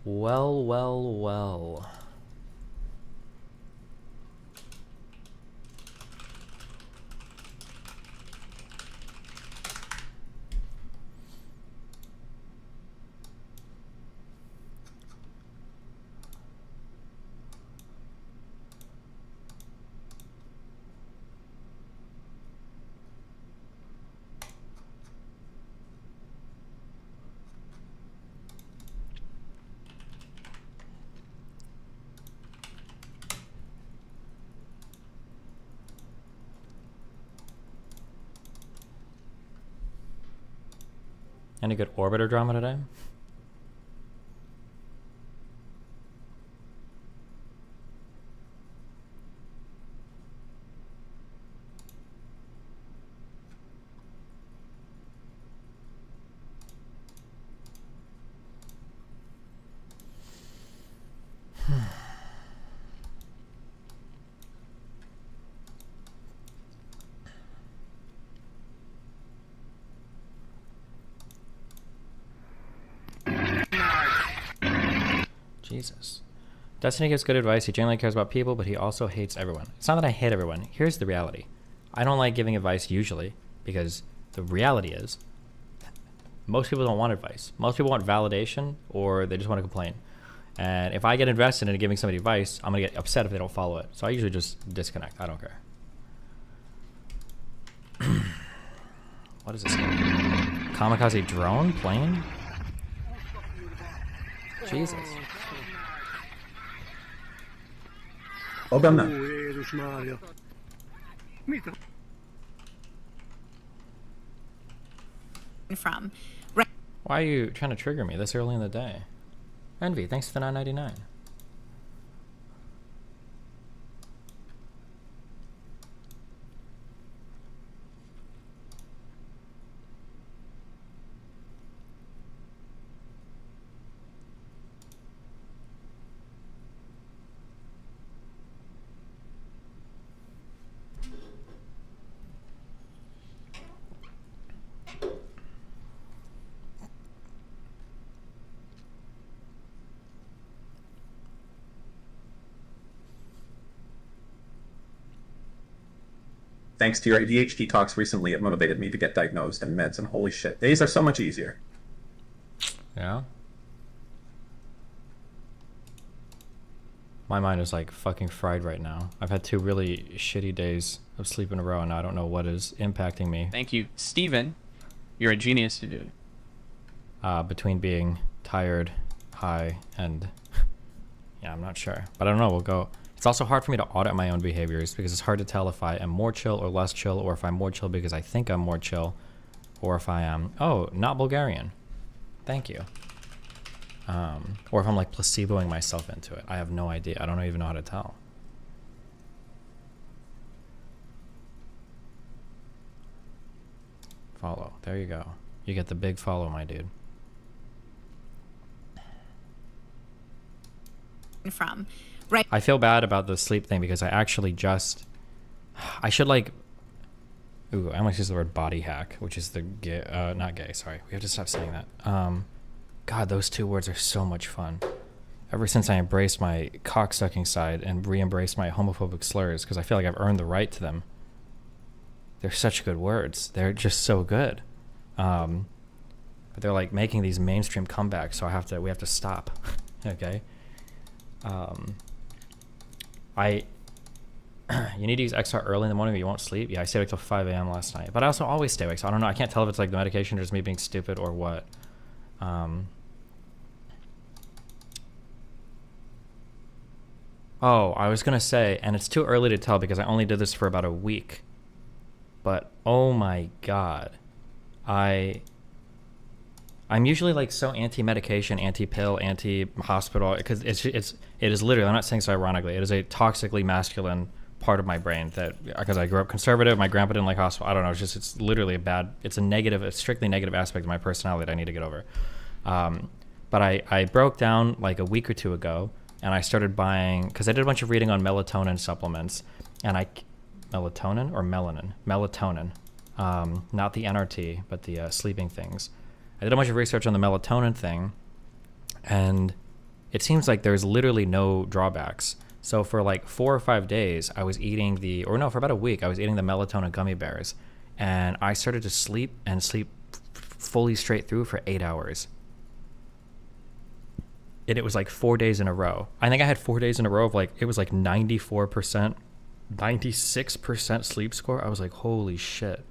Well, well, well. Any good orbiter drama today? Jesus. Destiny gives good advice. He genuinely cares about people, but he also hates everyone. It's not that I hate everyone. Here's the reality. I don't like giving advice usually because the reality is most people don't want advice. Most people want validation or they just want to complain. And if I get invested in giving somebody advice, I'm going to get upset if they don't follow it. So I usually just disconnect. I don't care. What is this? Kamikaze drone? Plane? Jesus. Oglądam. From. Why are you trying to trigger me this early in the day? Envy, thanks for the $9.99. Thanks to your ADHD talks recently, it motivated me to get diagnosed and meds, and holy shit, days are so much easier. Yeah? My mind is like fucking fried right now. I've had 2 really shitty days of sleep in a row and I don't know what is impacting me. Thank you. Steven, you're a genius to do it. Between being tired, high, and yeah, I'm not sure. But I don't know, we'll go. It's also hard for me to audit my own behaviors because it's hard to tell if I am more chill or less chill, or if I'm more chill because I think I'm more chill, or if I am, oh, not Bulgarian. Thank you. Or if I'm like placeboing myself into it. I have no idea. I don't even know how to tell. Follow. There you go. You get the big follow, my dude. From. Right. I feel bad about the sleep thing because I actually just... I should like... Ooh, I almost used the word body hack, which is the gay... not gay, sorry. We have to stop saying that. God, those 2 words are so much fun. Ever since I embraced my cocksucking side and re-embraced my homophobic slurs, because I feel like I've earned the right to them. They're such good words. They're just so good. But they're like making these mainstream comebacks, so we have to stop. Okay? You need to use XR early in the morning or you won't sleep. Yeah, I stayed awake till 5 a.m. last night. But I also always stay awake, so I don't know. I can't tell if it's like the medication or just me being stupid or what. Oh, I was going to say, and it's too early to tell because I only did this for about a week. But, oh my God. I'm usually like so anti-medication, anti-pill, anti-hospital, because it is literally, I'm not saying so ironically, it is a toxically masculine part of my brain that, because I grew up conservative, my grandpa didn't like hospital, I don't know, it's literally a strictly negative aspect of my personality that I need to get over. But I broke down like a week or 2 ago, and I started buying, because I did a bunch of reading on melatonin supplements, and melatonin or melanin? Melatonin, not the NRT, but the sleeping things. I did a bunch of research on the melatonin thing, and it seems like there's literally no drawbacks. So for like 4 or 5 days, I was eating for about a week, I was eating the melatonin gummy bears, and I started to sleep fully straight through for 8 hours. And it was like 4 days in a row. I think I had 4 days in a row of like, it was like 94%, 96% sleep score. I was like, holy shit.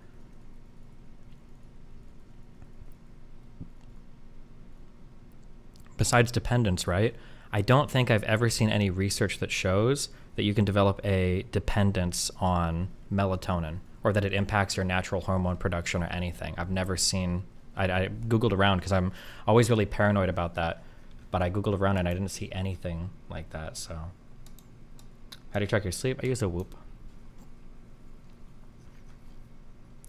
Besides dependence, right? I don't think I've ever seen any research that shows that you can develop a dependence on melatonin or that it impacts your natural hormone production or anything. I've never seen, I Googled around because I'm always really paranoid about that, but I Googled around and I didn't see anything like that, so. How do you track your sleep? I use a Whoop.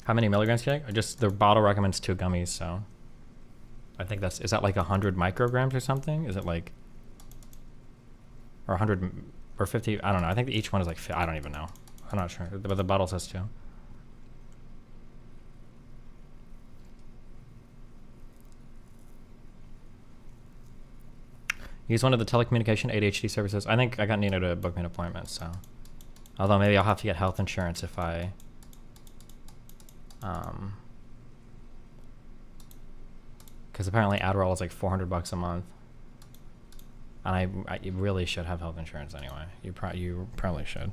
How many milligrams can you take? The bottle recommends 2 gummies, so. I think is that like 100 micrograms or something? Is it like, or 100 or 50? I don't know. I think each one is like, I don't even know. I'm not sure, but the bottle says 2. Use one of the telecommunication ADHD services. I think I got Nina to book me an appointment, so. Although maybe I'll have to get health insurance if I, because apparently Adderall is like $400 a month, and I really should have health insurance anyway. You probably should.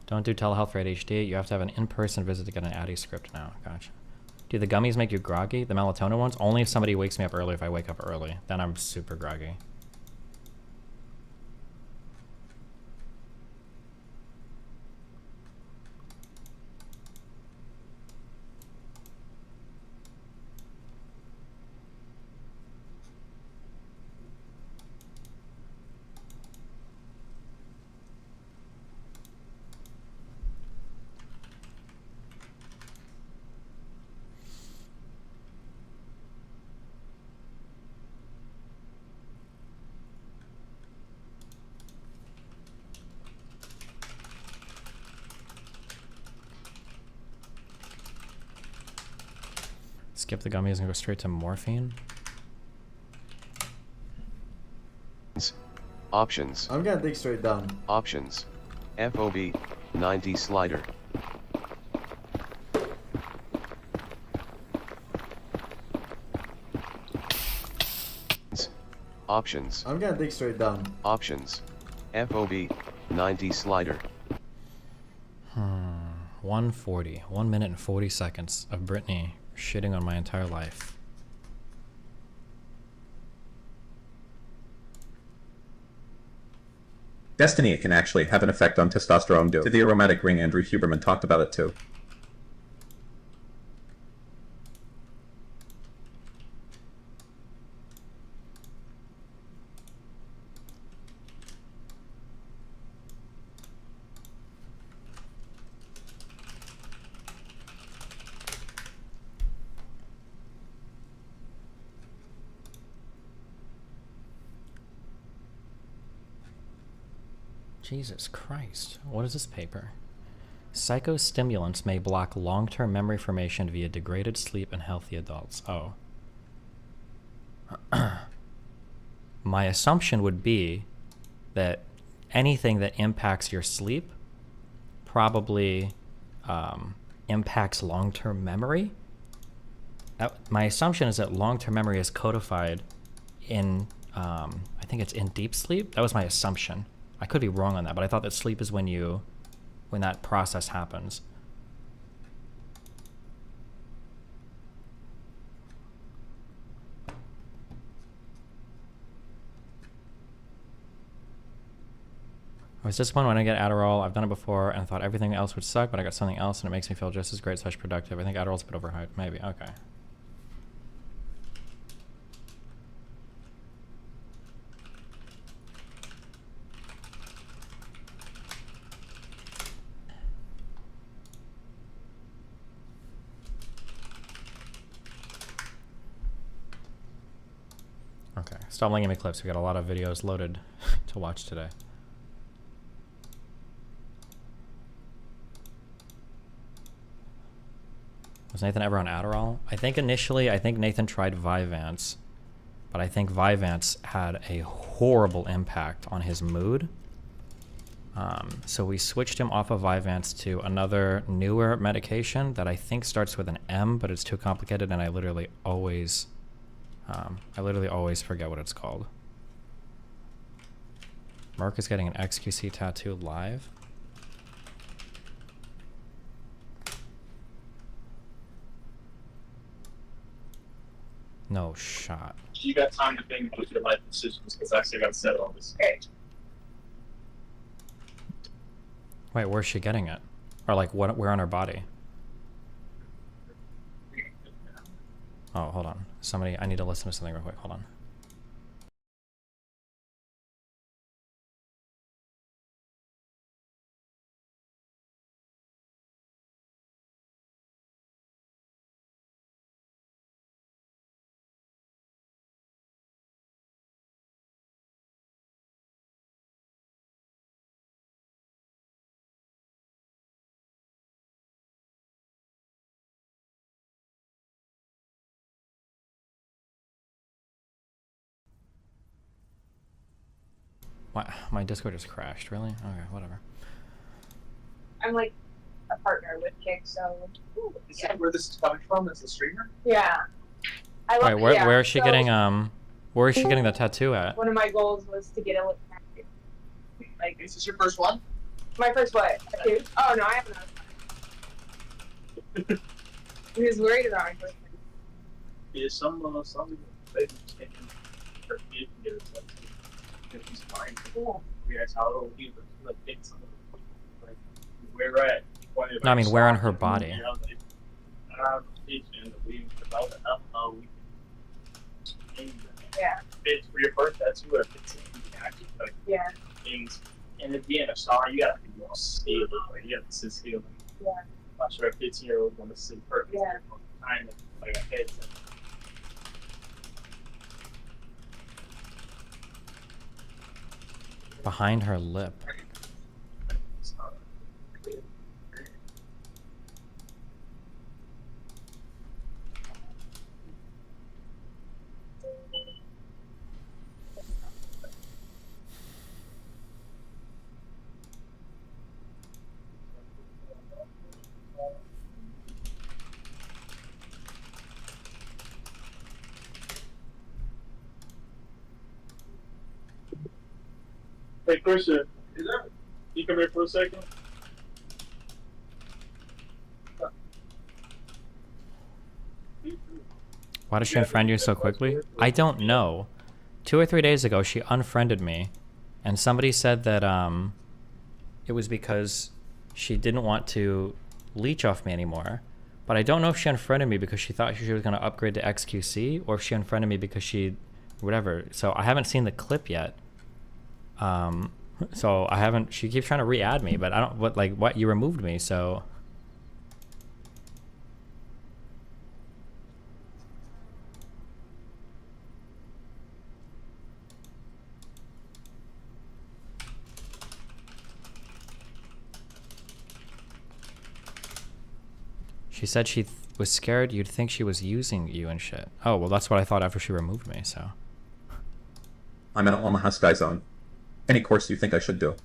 Don't do telehealth for ADHD. You have to have an in-person visit to get an Addy script now. Gotcha. Do the gummies make you groggy? The melatonin ones? Only if somebody wakes me up early. If I wake up early, then I'm super groggy. Skip the gummies and go straight to morphine. Options. I'm gonna dig straight down. Options. FOB 90 slider. Options. I'm gonna dig straight down. Options. FOB 90 slider. 140. 1 minute and 40 seconds of Brittany shitting on my entire life. Destiny can actually have an effect on testosterone too. To the aromatic ring, Andrew Huberman talked about it too. Jesus Christ. What is this paper? Psychostimulants may block long-term memory formation via degraded sleep in healthy adults. Oh. My assumption would be that anything that impacts your sleep probably impacts long-term memory. My assumption is that long-term memory is codified in, I think it's in deep sleep. That was my assumption. I could be wrong on that, but I thought that sleep is when that process happens. I was disappointed when I get Adderall. I've done it before and thought everything else would suck, but I got something else and it makes me feel just as great / productive. I think Adderall's a bit overhyped. Maybe. Okay. Okay, stop linking me clips. We got a lot of videos loaded to watch today. Was Nathan ever on Adderall? I think initially, Nathan tried Vyvanse, but I think Vyvanse had a horrible impact on his mood. So we switched him off of Vyvanse to another newer medication that I think starts with an M, but it's too complicated, and I literally always forget what it's called. Merc is getting an XQC tattoo live. No shot. You got time to think about your life decisions because I still got to settle all this. Okay. Wait, where's she getting it? Or like, what? Where on her body? Oh, hold on. Somebody, I need to listen to something real quick. Hold on. What? My Discord just crashed. Really? Okay, whatever. I'm like a partner with Kick, so Is that where this is coming from? As a streamer? yeah. I love, Wait, yeah, where is she so getting where is she getting the tattoo at? One of my goals was to get a lip tattoo. Like Is this your first one? my first what? Tattoo? Oh no, I haven't. He was worried about my first one. Yeah, some ladies can get a tattoo. If he's fine. Cool. Yeah, that's how it'll be. But like, it's something like where at? No, I mean, where on her body? Yeah, like, it's in the week about it. I don't know. Yeah. It's for your first tattoo, if it's in the action, like Yeah. things. And at the end of star, you gotta be all stable. Like you have to sit still. Yeah. I'm not sure if 15-year-olds want to sit perfect. Yeah. Kind of like a head. Behind her lip. Hey, Christian, you come here for a second? Why does she unfriend you so quickly? I don't know. 2 or 3 days ago, she unfriended me, and somebody said that it was because she didn't want to leech off me anymore. But I don't know if she unfriended me because she thought she was going to upgrade to XQC, or if she unfriended me because she, whatever. So I haven't seen the clip yet. So I haven't. She keeps trying to re-add me, but I don't. What? You removed me, so. She said she was scared you'd think she was using you and shit. Oh, well, that's what I thought after she removed me, so. I'm in Omaha Sky Zone. Any course you think I should do.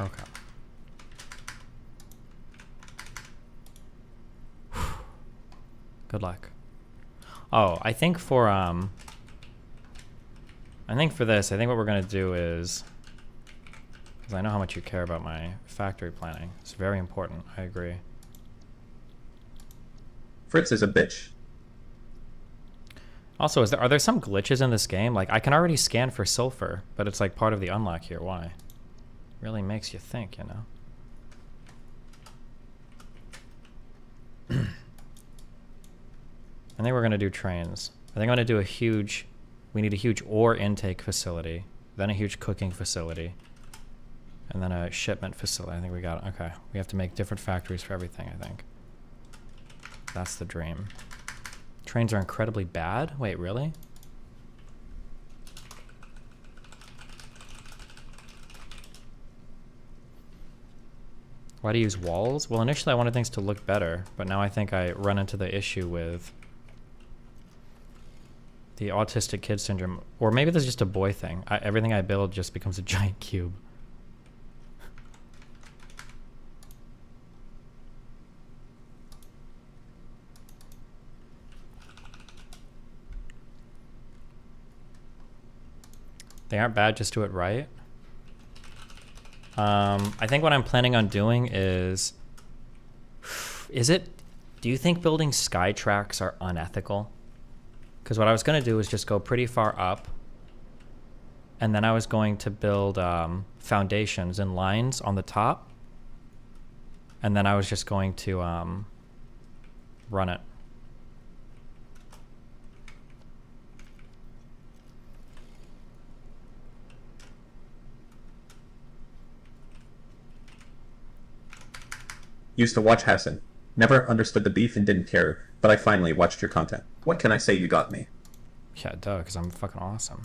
Okay. Good luck. Oh, I think for this, I think what we're gonna do is, because I know how much you care about my factory planning. It's very important. I agree. Fritz is a bitch. Also, are there some glitches in this game? Like, I can already scan for sulfur, but it's like part of the unlock here. Why? Really makes you think, you know? I think we're gonna do trains. I think I'm gonna do a huge, we need a huge ore intake facility, then a huge cooking facility, and then a shipment facility. I think we got it. Okay. We have to make different factories for everything, I think. That's the dream. Trains are incredibly bad? Wait, really? Why do you use walls? Well, initially I wanted things to look better, but now I think I run into the issue with the autistic kid syndrome. Or maybe this is just a boy thing. Everything I build just becomes a giant cube. They aren't bad, just do it right. I think what I'm planning on doing is do you think building sky tracks are unethical? Because what I was going to do is just go pretty far up, and then I was going to build foundations and lines on the top, and then I was just going to run it. Used to watch Hassan. Never understood the beef and didn't care, but I finally watched your content. What can I say, you got me? Yeah, duh, because I'm fucking awesome.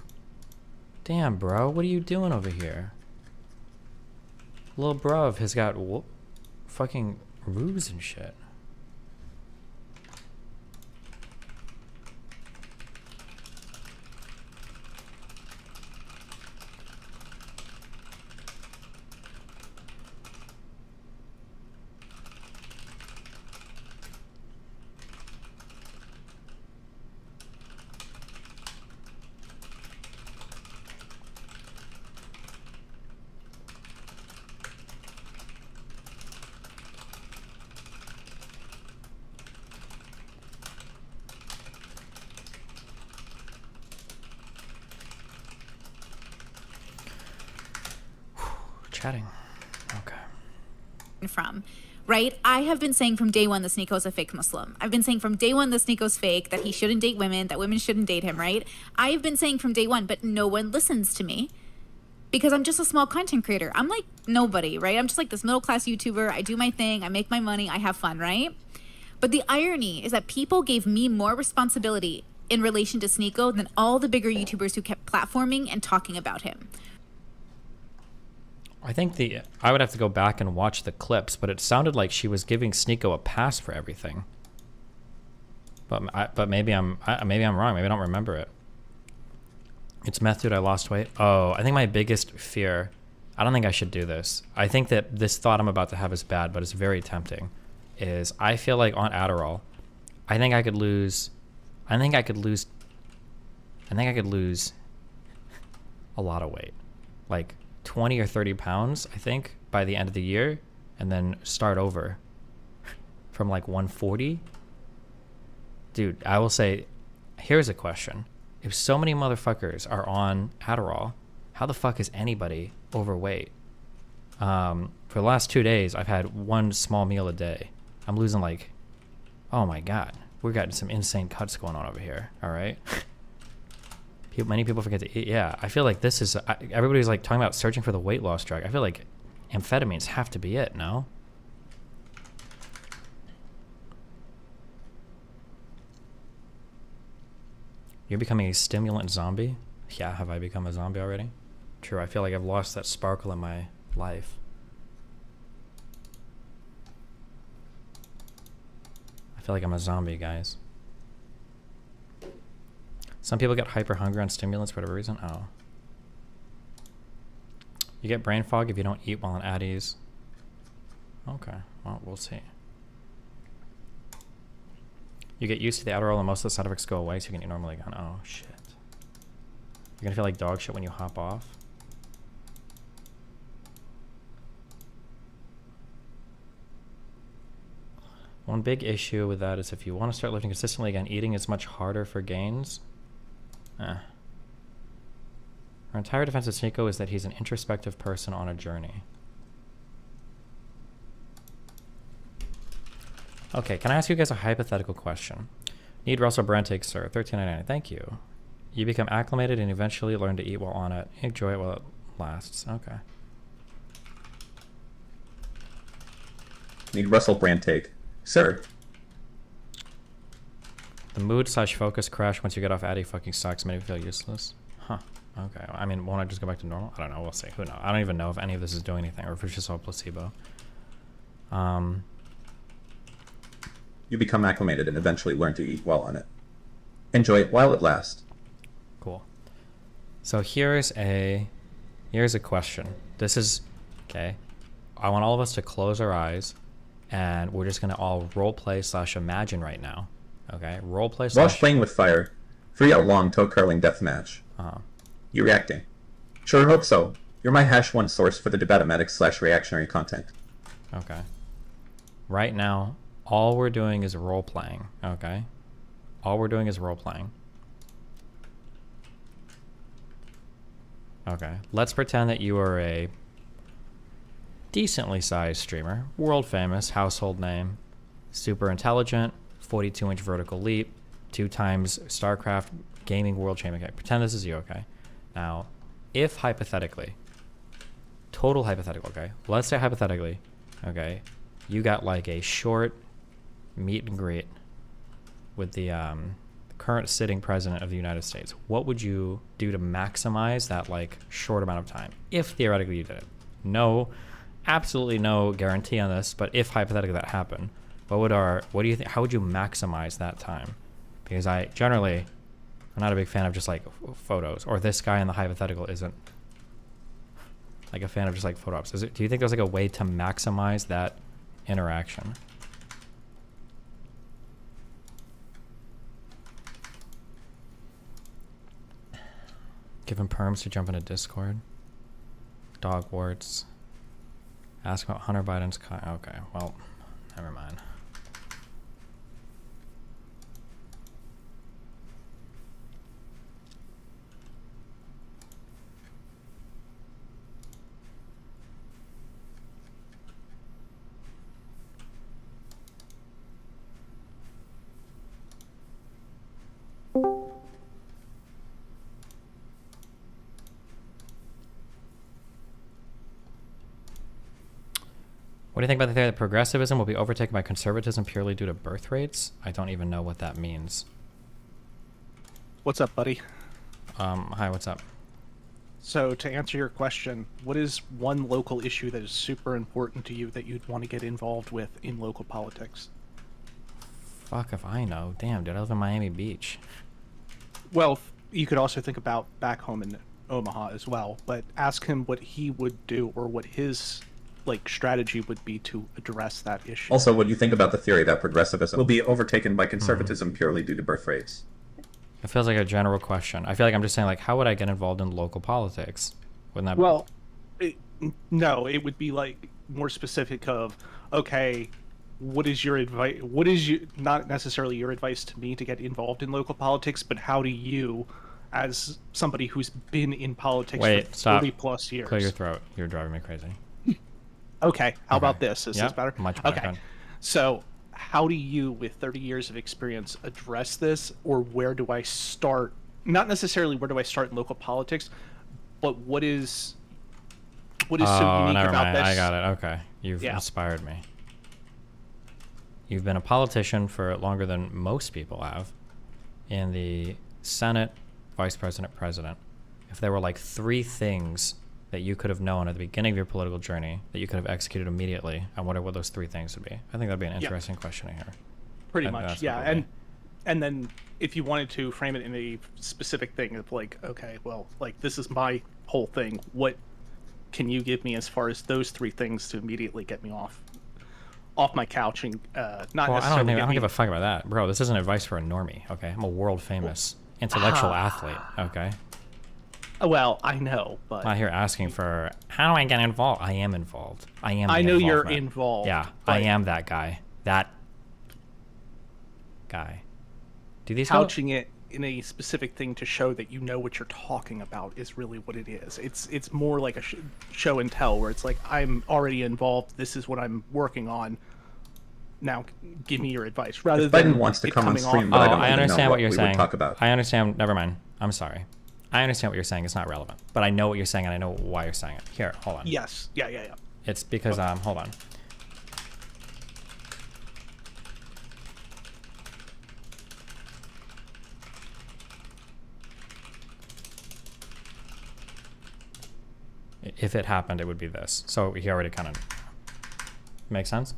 Damn, bro, what are you doing over here? Little bruv has got fucking ruse and shit. Chatting. Okay. From, right? I have been saying from day one this Nico's a fake Muslim. I've been saying from day one this Nico's fake, that he shouldn't date women, that women shouldn't date him, right? I've been saying from day one, but no one listens to me because I'm just a small content creator. I'm like nobody, right? I'm just like this middle-class YouTuber. I do my thing. I make my money. I have fun, right? But the irony is that people gave me more responsibility in relation to Sneeko than all the bigger YouTubers who kept platforming and talking about him. I think I would have to go back and watch the clips, but it sounded like she was giving Sneeko a pass for everything. But maybe I'm wrong. Maybe I don't remember it. It's meth, dude. I lost weight. Oh, I think my biggest fear. I don't think I should do this. I think that this thought I'm about to have is bad, but it's very tempting. Is I feel like on Adderall, I think I could lose a lot of weight, like 20 or 30 pounds, I think, by the end of the year, and then start over from like 140. Dude, I will say, here's a question. If so many motherfuckers are on Adderall, how the fuck is anybody overweight? For the last 2 days, I've had one small meal a day. I'm losing like, oh my God, we're getting some insane cuts going on over here, all right? Many people forget to eat. Yeah, I feel like this is... everybody's like talking about searching for the weight loss drug. I feel like amphetamines have to be it, no? You're becoming a stimulant zombie? Yeah, have I become a zombie already? True, I feel like I've lost that sparkle in my life. I feel like I'm a zombie, guys. Some people get hyper hungry on stimulants for whatever reason. Oh. You get brain fog if you don't eat while on Addies. Okay, well, we'll see. You get used to the Adderall and most of the side effects go away, so you can eat normally again. Oh, shit. You're gonna feel like dog shit when you hop off. One big issue with that is if you want to start lifting consistently again, eating is much harder for gains. Our entire defense of Sneeko is that he's an introspective person on a journey. Okay, can I ask you guys a hypothetical question? Need Russell Brand take, sir. $13.99. Thank you. You become acclimated and eventually learn to eat while on it. Enjoy it while it lasts. Okay. Need Russell Brand take. Sir. The mood/focus crash once you get off Addy fucking sucks. Made me feel useless. Huh. Okay. I mean, won't I just go back to normal? I don't know. We'll see. Who knows? I don't even know if any of this is doing anything or if it's just all placebo. You become acclimated and eventually learn to eat well on it. Enjoy it while it lasts. Cool. So here's a question. This is okay. I want all of us to close our eyes, and we're just gonna all role play / imagine right now. Okay, role play. While playing with fire, 3 out long toe curling deathmatch. Uh-huh. You reacting? Sure hope so. You're my #1 source for the debatomatic / reactionary content. Okay. Right now, all we're doing is role playing. Okay. All we're doing is role playing. Okay. Let's pretend that you are a decently sized streamer, world famous, household name, super intelligent, 42-inch vertical leap, 2 times StarCraft gaming world champion. Okay, pretend this is you, okay? Now, if hypothetically, total hypothetical, okay? Let's say hypothetically, okay, you got like a short meet and greet with the current sitting president of the United States. What would you do to maximize that like short amount of time, if theoretically you did it? No, absolutely no guarantee on this, but if hypothetically that happened, what do you think? How would you maximize that time? Because I'm not a big fan of just like photos, or this guy in the hypothetical isn't like a fan of just like photo ops. Do you think there's like a way to maximize that interaction? Give him perms to jump into Discord. Dog warts. Ask about Hunter Biden's okay, well, never mind. What do you think about the theory that progressivism will be overtaken by conservatism purely due to birth rates? I don't even know what that means. What's up, buddy? Hi, what's up? So, to answer your question, what is one local issue that is super important to you that you'd want to get involved with in local politics? Fuck if I know. Damn, dude, I live in Miami Beach. Well, you could also think about back home in Omaha as well, but ask him what he would do or what his strategy would be to address that issue. Also, what do you think about the theory that progressivism will be overtaken by conservatism purely due to birth rates? It feels like a general question. I feel like I'm just saying, like, how would I get involved in local politics? Wouldn't that? Well, no, it would be like more specific of, okay, what is your advice? What is not necessarily your advice to me to get involved in local politics, but how do you, as somebody who's been in politics for 30 plus years? Clear your throat. You're driving me crazy. Okay, how about this? Is this better? Much better. Okay, so how do you, with 30 years of experience, address this, or where do I start? Not necessarily where do I start in local politics, but what is so unique about this? I got it. Okay, you've inspired me. You've been a politician for longer than most people have in the Senate, Vice President, President. If there were like 3 things that you could have known at the beginning of your political journey that you could have executed immediately, I wonder what those 3 things would be. I think that'd be an interesting question to hear. Pretty much, yeah. And then if you wanted to frame it in a specific thing of like, okay, well, like this is my whole thing. What can you give me as far as those 3 things to immediately get me off my couch and not necessarily? I don't give a fuck about that, bro. This isn't advice for a normie. Okay, I'm a world famous intellectual athlete. Okay. Well, I know, but I'm not here asking for how do I get involved. I am involved. I know you're involved. Yeah, I am that guy. That guy. Do these couching it in a specific thing to show that you know what you're talking about is really what it is. It's more like a show and tell, where it's like, I'm already involved. This is what I'm working on. Now, give me your advice. Rather than Biden wants to come on stream, but I understand what you're saying. Talk about. I understand. Never mind. I'm sorry. I understand what you're saying. It's not relevant, but I know what you're saying and I know why you're saying it. Here, hold on. Yes. Yeah. It's because hold on. If it happened, it would be this. So he already kind of. Make sense?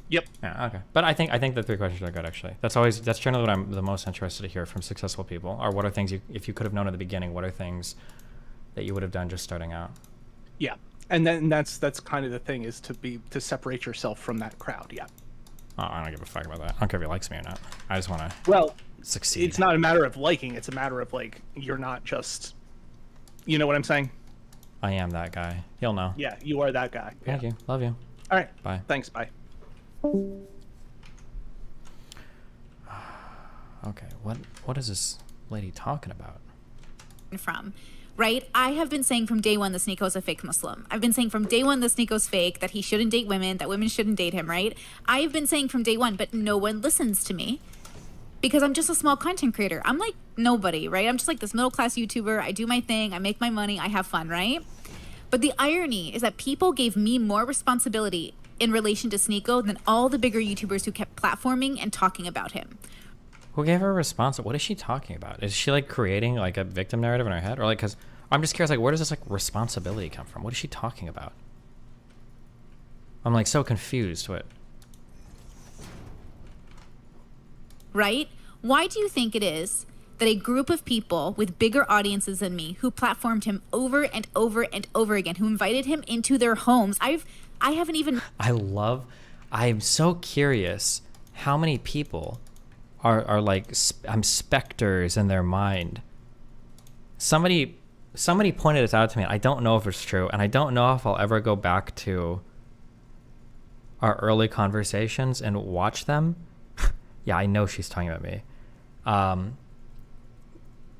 Yep. Yeah, okay. But I think the 3 questions are good, actually. That's generally what I'm the most interested to hear from successful people. Or what are things if you could have known at the beginning, what are things that you would have done just starting out? Yeah. And then that's kind of the thing, is to separate yourself from that crowd. Yeah. Oh, I don't give a fuck about that. I don't care if he likes me or not. I just want to succeed. It's not a matter of liking. It's a matter of, like, you're not just, you know what I'm saying? I am that guy. He'll know. Yeah, you are that guy. Thank you. Love you. All right. Bye. Thanks. Bye. Okay. What is this lady talking about? From, right? I have been saying from day one this Nico's a fake Muslim. I've been saying from day one this Nico's fake, that he shouldn't date women, that women shouldn't date him, right? I've been saying from day one, but no one listens to me because I'm just a small content creator. I'm like nobody, right? I'm just like this middle-class YouTuber. I do my thing. I make my money. I have fun, right? But the irony is that people gave me more responsibility in relation to Sneeko than all the bigger YouTubers who kept platforming and talking about him. Who gave her a response? What is she talking about? Is she like creating like a victim narrative in her head, or like? Because I'm just curious, like, where does this like responsibility come from? What is she talking about? I'm like so confused. What? Right? Why do you think it is that a group of people with bigger audiences than me, who platformed him over and over and over again, who invited him into their homes, I haven't even... I'm so curious how many people are like, I'm specters in their mind. Somebody pointed this out to me. I don't know if it's true, and I don't know if I'll ever go back to our early conversations and watch them. Yeah, I know she's talking about me.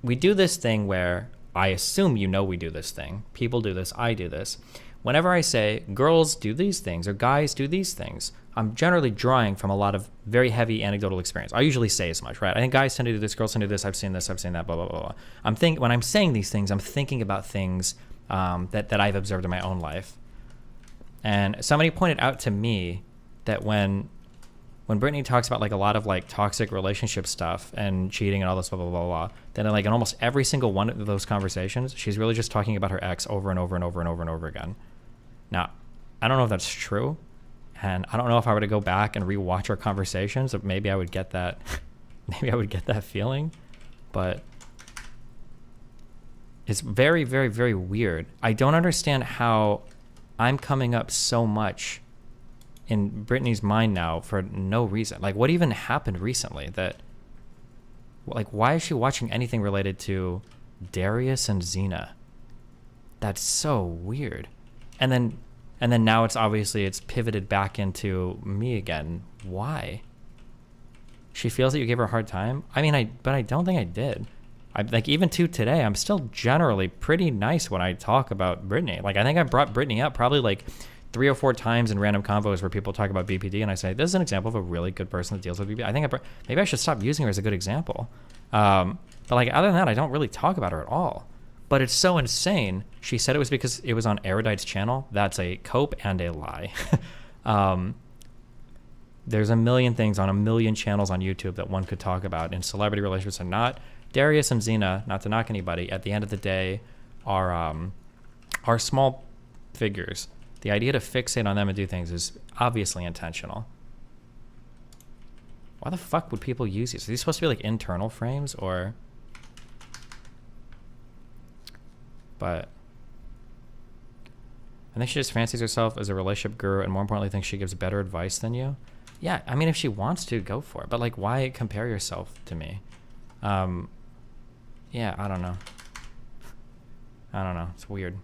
We do this thing where I assume we do this thing. People do this. I do this. Whenever I say girls do these things or guys do these things, I'm generally drawing from a lot of very heavy anecdotal experience. I usually say as much, right? I think guys tend to do this, girls tend to do this, I've seen that, blah, blah, blah, blah. When I'm saying these things, I'm thinking about things that I've observed in my own life. And somebody pointed out to me that when Brittany talks about like a lot of like toxic relationship stuff and cheating and all this blah blah blah blah, then like in almost every single one of those conversations, she's really just talking about her ex over and over and over and over and over again. Now, I don't know if that's true, and I don't know if I were to go back and rewatch our conversations, maybe I would get that, maybe I would get that feeling, but it's very, very, very weird. I don't understand how I'm coming up so much in Brittany's mind now for no reason. Like, what even happened recently that, like, why is she watching anything related to Darius and Xena? That's so weird. And then now it's pivoted back into me again. Why? She feels that you gave her a hard time? I mean, but I don't think I did. Like, even to today, I'm still generally pretty nice when I talk about Brittany. Like, I think I brought Brittany up probably like 3 or 4 times in random convos where people talk about BPD, and I say, this is an example of a really good person that deals with BPD. I think maybe I should stop using her as a good example. But like, other than that, I don't really talk about her at all. But it's so insane. She said it was because it was on Erudite's channel. That's a cope and a lie. There's a million things on a million channels on YouTube that one could talk about in celebrity relationships and not. Darius and Xena, not to knock anybody, at the end of the day, are small figures. The idea to fixate on them and do things is obviously intentional. Why the fuck would people use these? Are these supposed to be like internal frames or... But I think she just fancies herself as a relationship guru and more importantly thinks she gives better advice than you. Yeah, I mean, if she wants to, go for it. But like, why compare yourself to me? Yeah, I don't know. It's weird.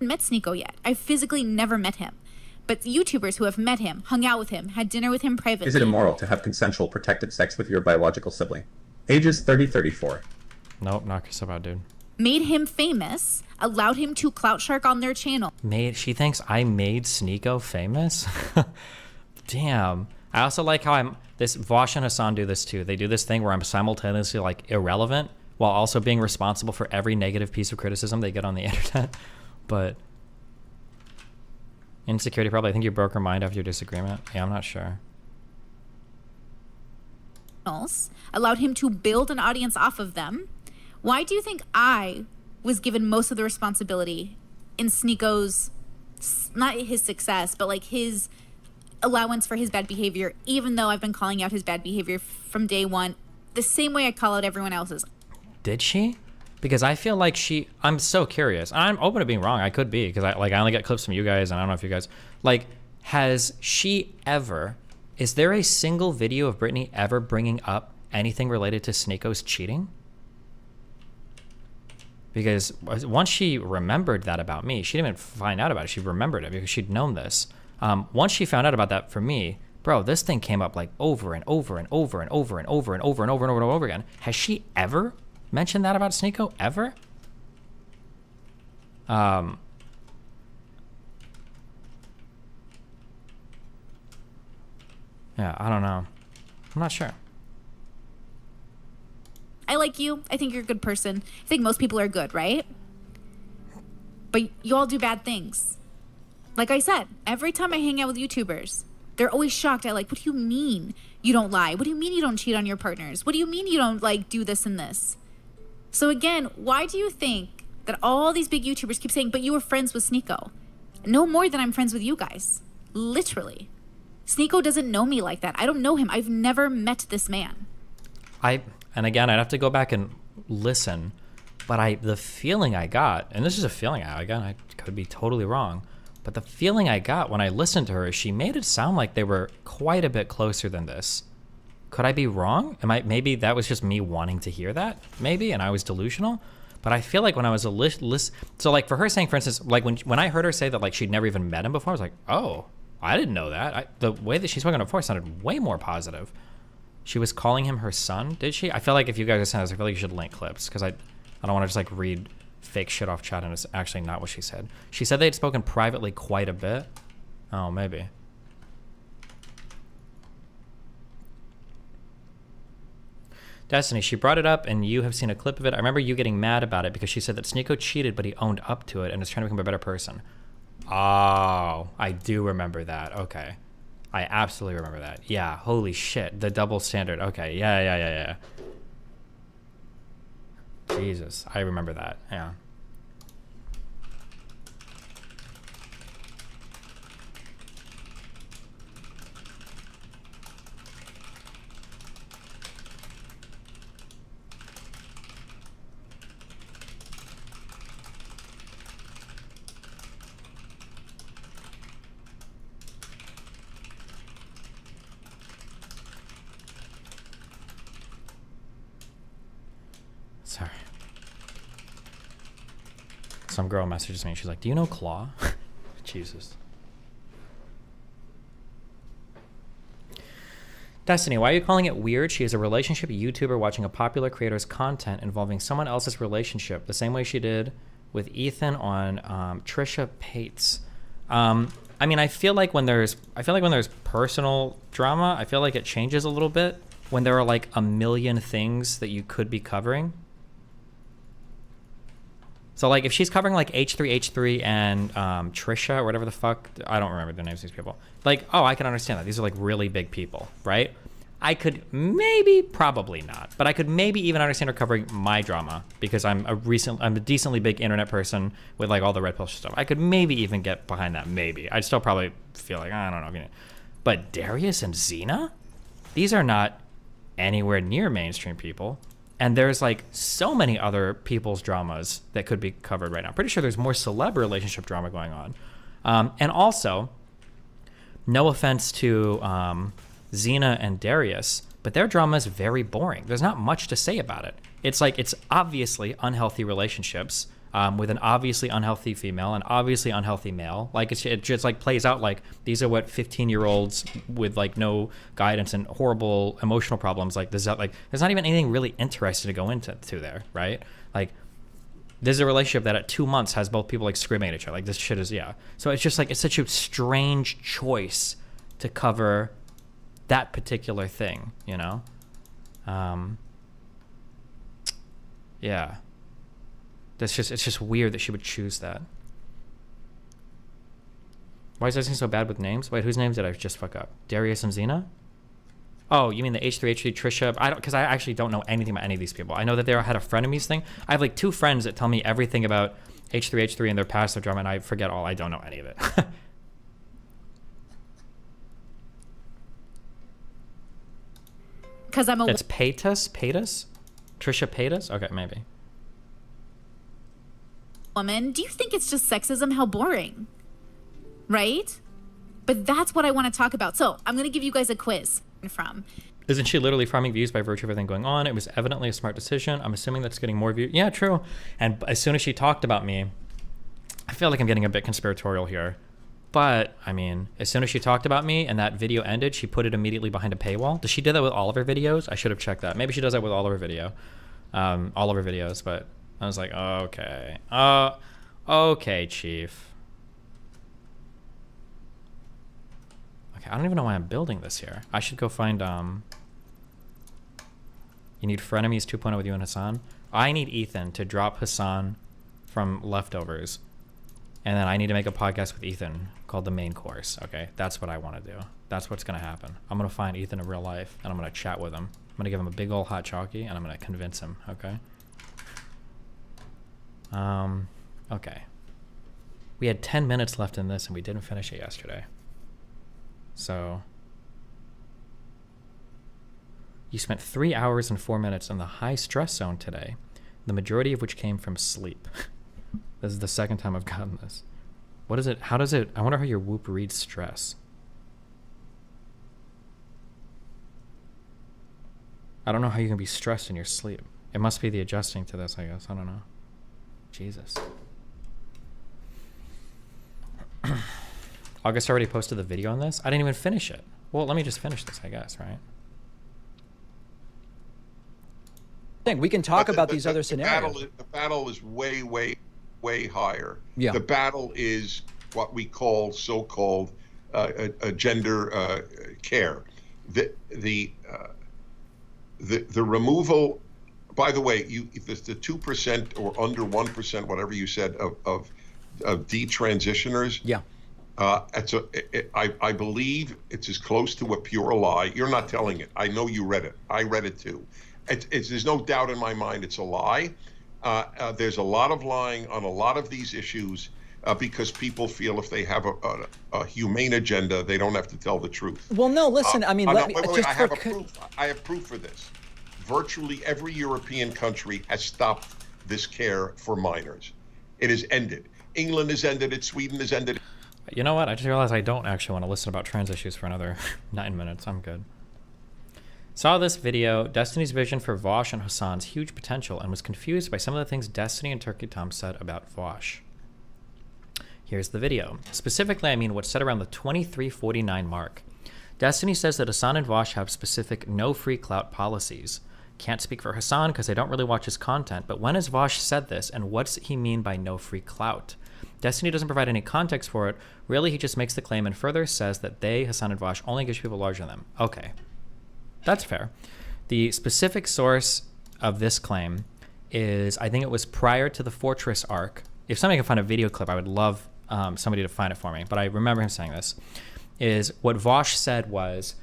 Met Sneeko yet. I physically never met him. But YouTubers who have met him, hung out with him, had dinner with him privately. Is it immoral to have consensual protected sex with your biological sibling? Ages 30-34. Nope, knock yourself out, dude. Made him famous, allowed him to clout shark on their channel. She thinks I made Sneeko famous? Damn. I also like how Vosh and Hassan do this too. They do this thing where I'm simultaneously like irrelevant while also being responsible for every negative piece of criticism they get on the internet. But insecurity, probably. I think you broke her mind after your disagreement. Yeah, I'm not sure. Allowed him to build an audience off of them. Why do you think I was given most of the responsibility in Sneeko's not his success, but like his allowance for his bad behavior, even though I've been calling out his bad behavior from day one, the same way I call out everyone else's. Did she? Because I feel like I'm so curious. I'm open to being wrong. I could be, because I only get clips from you guys, and I don't know if you guys, like, has she ever, is there a single video of Brittany ever bringing up anything related to Sneako's cheating? Because once she remembered that about me, she didn't even find out about it. She remembered it because she'd known this. Once she found out about that for me, bro, this thing came up like over and over and over and over and over and over and over and over and over again. Has she ever mentioned that about Sneako? Ever? Yeah, I don't know. I'm not sure. I like you. I think you're a good person. I think most people are good, right? But you all do bad things. Like I said, every time I hang out with YouTubers, they're always shocked at like, what do you mean you don't lie? What do you mean you don't cheat on your partners? What do you mean you don't like do this and this? So again, why do you think that all these big YouTubers keep saying, but you were friends with Sneako? No more than I'm friends with you guys. Literally. Sneako doesn't know me like that. I don't know him. I've never met this man. And again, I'd have to go back and listen, but the feeling I got, and this is a feeling I could be totally wrong, but the feeling I got when I listened to her is she made it sound like they were quite a bit closer than this. Could I be wrong? Maybe that was just me wanting to hear that, maybe, and I was delusional. But I feel like when I was so like for her saying, for instance, like when I heard her say that like she'd never even met him before, I was like, oh, I didn't know that. The way that she spoke on it before sounded way more positive. She was calling him her son, did she? I feel like if you guys are saying this, I feel like you should link clips, because I don't want to just like read fake shit off chat and it's actually not what she said. She said they had spoken privately quite a bit. Oh, maybe. Destiny, she brought it up and you have seen a clip of it. I remember you getting mad about it because she said that Sneako cheated, but he owned up to it and is trying to become a better person. Oh, I do remember that. Okay. I absolutely remember that. Yeah, holy shit. The double standard. Okay, yeah. Jesus, I remember that. Yeah. Sorry. Some girl messages me. She's like, do you know Claw? Jesus. Destiny, why are you calling it weird? She is a relationship YouTuber watching a popular creator's content involving someone else's relationship, the same way she did with Ethan on Trisha Paytas. I mean, I feel like when there's personal drama, I feel like it changes a little bit when there are like a million things that you could be covering. So like if she's covering like H3H3 and Trisha or whatever the fuck, I don't remember the names of these people. Like, oh, I can understand that. These are like really big people, right? I could maybe, probably not, but I could maybe even understand her covering my drama because I'm a decently big internet person with like all the red pill stuff. I could maybe even get behind that, maybe. I'd still probably feel like, I don't know. But Darius and Xena? These are not anywhere near mainstream people. And there's like so many other people's dramas that could be covered right now. Pretty sure there's more celeb relationship drama going on. And also, no offense to Xena and Darius, but their drama is very boring. There's not much to say about it. It's like, it's obviously unhealthy relationships with an obviously unhealthy female and obviously unhealthy male. Like it just like plays out like these are what 15-year-olds with like no guidance and horrible emotional problems like this. Like there's not even anything really interesting to go into there, right? Like there's a relationship that at 2 months has both people like screaming at each other. Like this shit is, yeah. So it's just like it's such a strange choice to cover that particular thing, you know? Yeah. It's just weird that she would choose that. Why is everything so bad with names? Wait, whose names did I just fuck up? Darius and Xena? Oh, you mean the H3H3 Trisha? Because I actually don't know anything about any of these people. I know that they had a frenemies thing. I have like 2 friends that tell me everything about H3H3 and their passive drum, and I forget all. I don't know any of it. Because I'm a It's Paytas? Trisha Paytas? Okay, maybe. woman. Do you think it's just sexism? How boring. Right? But that's what I want to talk about. So I'm going to give you guys a quiz from. Isn't she literally farming views by virtue of everything going on? It was evidently a smart decision. I'm assuming that's getting more views. Yeah, true. And as soon as she talked about me, I feel like I'm getting a bit conspiratorial here. But, I mean, as soon as she talked about me and that video ended, she put it immediately behind a paywall. Does she do that with all of her videos? I should have checked that. Maybe she does that with all of her videos, but I was like, okay. Okay, Chief. Okay, I don't even know why I'm building this here. I should go find, you need Frenemies 2.0 with you and Hassan? I need Ethan to drop Hassan from Leftovers. And then I need to make a podcast with Ethan called The Main Course, okay? That's what I want to do. That's what's going to happen. I'm going to find Ethan in real life, and I'm going to chat with him. I'm going to give him a big old hot chalky, and I'm going to convince him, okay? Okay. We had 10 minutes left in this, and we didn't finish it yesterday. So... You spent 3 hours and 4 minutes in the high stress zone today, the majority of which came from sleep. This is the second time I've gotten this. What is it? How does it? I wonder how your Whoop reads stress. I don't know how you can be stressed in your sleep. It must be the adjusting to this, I guess. I don't know. Jesus. August already posted the video on this? I didn't even finish it. Well, let me just finish this, I guess, right? We can talk about these other scenarios. The battle is way, way, way higher. Yeah. The battle is what we call so-called gender care. The removal. By the way, if it's the 2% or under 1%, whatever you said of detransitioners. Yeah. I believe it's as close to a pure lie. You're not telling it. I know you read it. I read it too. There's no doubt in my mind it's a lie. There's a lot of lying on a lot of these issues because people feel if they have a humane agenda, they don't have to tell the truth. Well, no, listen, I mean, I have proof for this. Virtually every European country has stopped this care for minors. It has ended. England has ended it. Sweden has ended it. You know what? I just realized I don't actually want to listen about trans issues for another 9 minutes. I'm good. Saw this video, Destiny's vision for Vosh and Hassan's huge potential, and was confused by some of the things Destiny and Turkey Tom said about Vosh. Here's the video. Specifically, I mean what's said around the 23:49 mark. Destiny says that Hassan and Vosh have specific no free clout policies. Can't speak for Hassan because I don't really watch his content, but when has Vosh said this, and what's he mean by no free clout? Destiny doesn't provide any context for it. Really, he just makes the claim and further says that they, Hassan and Vosh, only engage people larger than them. Okay. That's fair. The specific source of this claim is, I think it was prior to the Fortress arc. If somebody can find a video clip, I would love somebody to find it for me. But I remember him saying this, is what Vosh said was,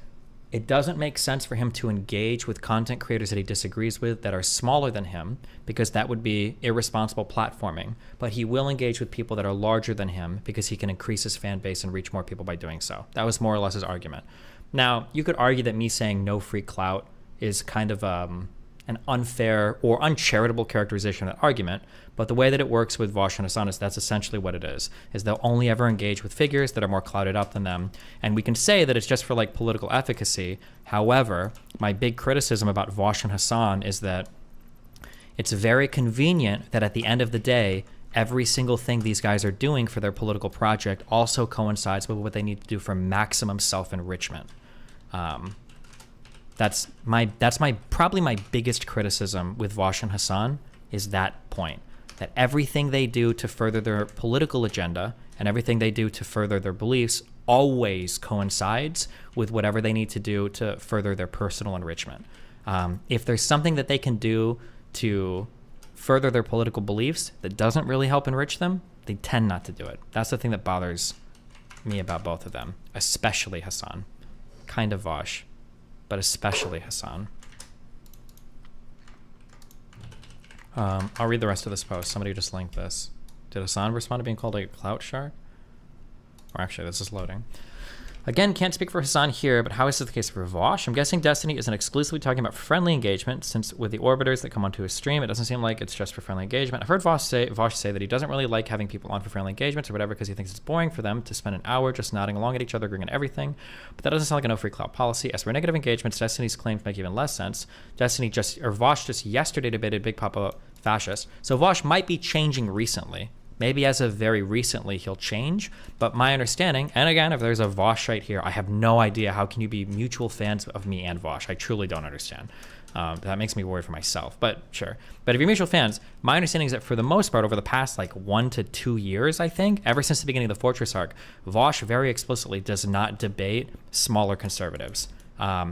it doesn't make sense for him to engage with content creators that he disagrees with that are smaller than him, because that would be irresponsible platforming. But he will engage with people that are larger than him because he can increase his fan base and reach more people by doing so. That was more or less his argument. Now, you could argue that me saying no free clout is kind of an unfair or uncharitable characterization of that argument, but the way that it works with Vosh and Hassan is that's essentially what it is they'll only ever engage with figures that are more clouded up than them. And we can say that it's just for like political efficacy. However, my big criticism about Vosh and Hassan is that it's very convenient that at the end of the day, every single thing these guys are doing for their political project also coincides with what they need to do for maximum self-enrichment. That's probably my biggest criticism with Vosh and Hassan is that point, that everything they do to further their political agenda and everything they do to further their beliefs always coincides with whatever they need to do to further their personal enrichment. If there's something that they can do to further their political beliefs that doesn't really help enrich them, they tend not to do it. That's the thing that bothers me about both of them, especially Hassan. Kind of Vosh, but especially Hassan. I'll read the rest of this post. Somebody just linked this. Did Hassan respond to being called a clout shark? Or actually, this is loading. Again, can't speak for Hassan here, but how is this the case for Vosh? I'm guessing Destiny isn't exclusively talking about friendly engagement, since with the orbiters that come onto his stream, it doesn't seem like it's just for friendly engagement. I've heard Vosh say that he doesn't really like having people on for friendly engagements or whatever because he thinks it's boring for them to spend an hour just nodding along at each other, agreeing on everything. But that doesn't sound like a no free clout policy. As for negative engagements, Destiny's claims make even less sense. Vosh just yesterday debated Big Papa Fascist, so Vosh might be changing recently. Maybe as of very recently he'll change, but my understanding, and again, if there's a Voshite here, I have no idea how can you be mutual fans of me and Vosh. I truly don't understand. That makes me worried for myself, but sure. But if you're mutual fans, my understanding is that for the most part, over the past like 1 to 2 years, I think, ever since the beginning of the Fortress arc, Vosh very explicitly does not debate smaller conservatives.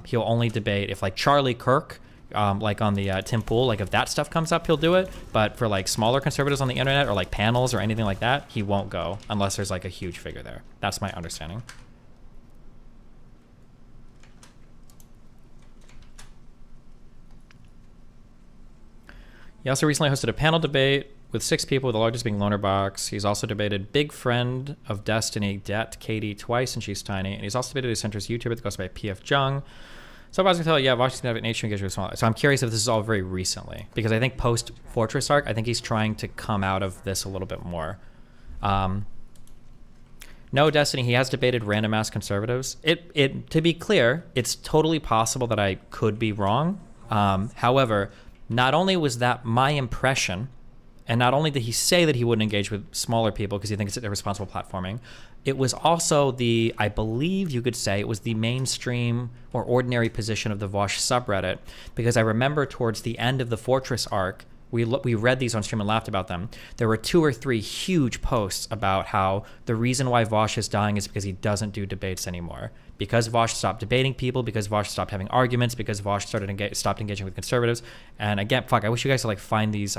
He'll only debate if like Charlie Kirk, like on the Tim Pool, like if that stuff comes up, he'll do it. But for like smaller conservatives on the internet or like panels or anything like that, he won't go unless there's like a huge figure there. That's my understanding. He also recently hosted a panel debate with 6 people, the largest being Lonerbox. He's also debated big friend of Destiny, Det Katie, twice, and she's tiny. And he's also debated a centrist YouTuber that goes by PF Jung. So I was going to tell you, yeah, Vosh is going to have an nature engagement with smaller. So I'm curious if this is all very recently, because I think post Fortress arc, I think he's trying to come out of this a little bit more. No, Destiny, he has debated random ass conservatives. To be clear, it's totally possible that I could be wrong. However, not only was that my impression, and not only did he say that he wouldn't engage with smaller people because he thinks it's irresponsible platforming, it was also I believe you could say it was the mainstream or ordinary position of the Vosh subreddit, because I remember towards the end of the Fortress arc, we read these on stream and laughed about them. There were 2 or 3 huge posts about how the reason why Vosh is dying is because he doesn't do debates anymore. Because Vosh stopped debating people, because Vosh stopped having arguments, because Vosh stopped engaging with conservatives. And again, I wish you guys could like find these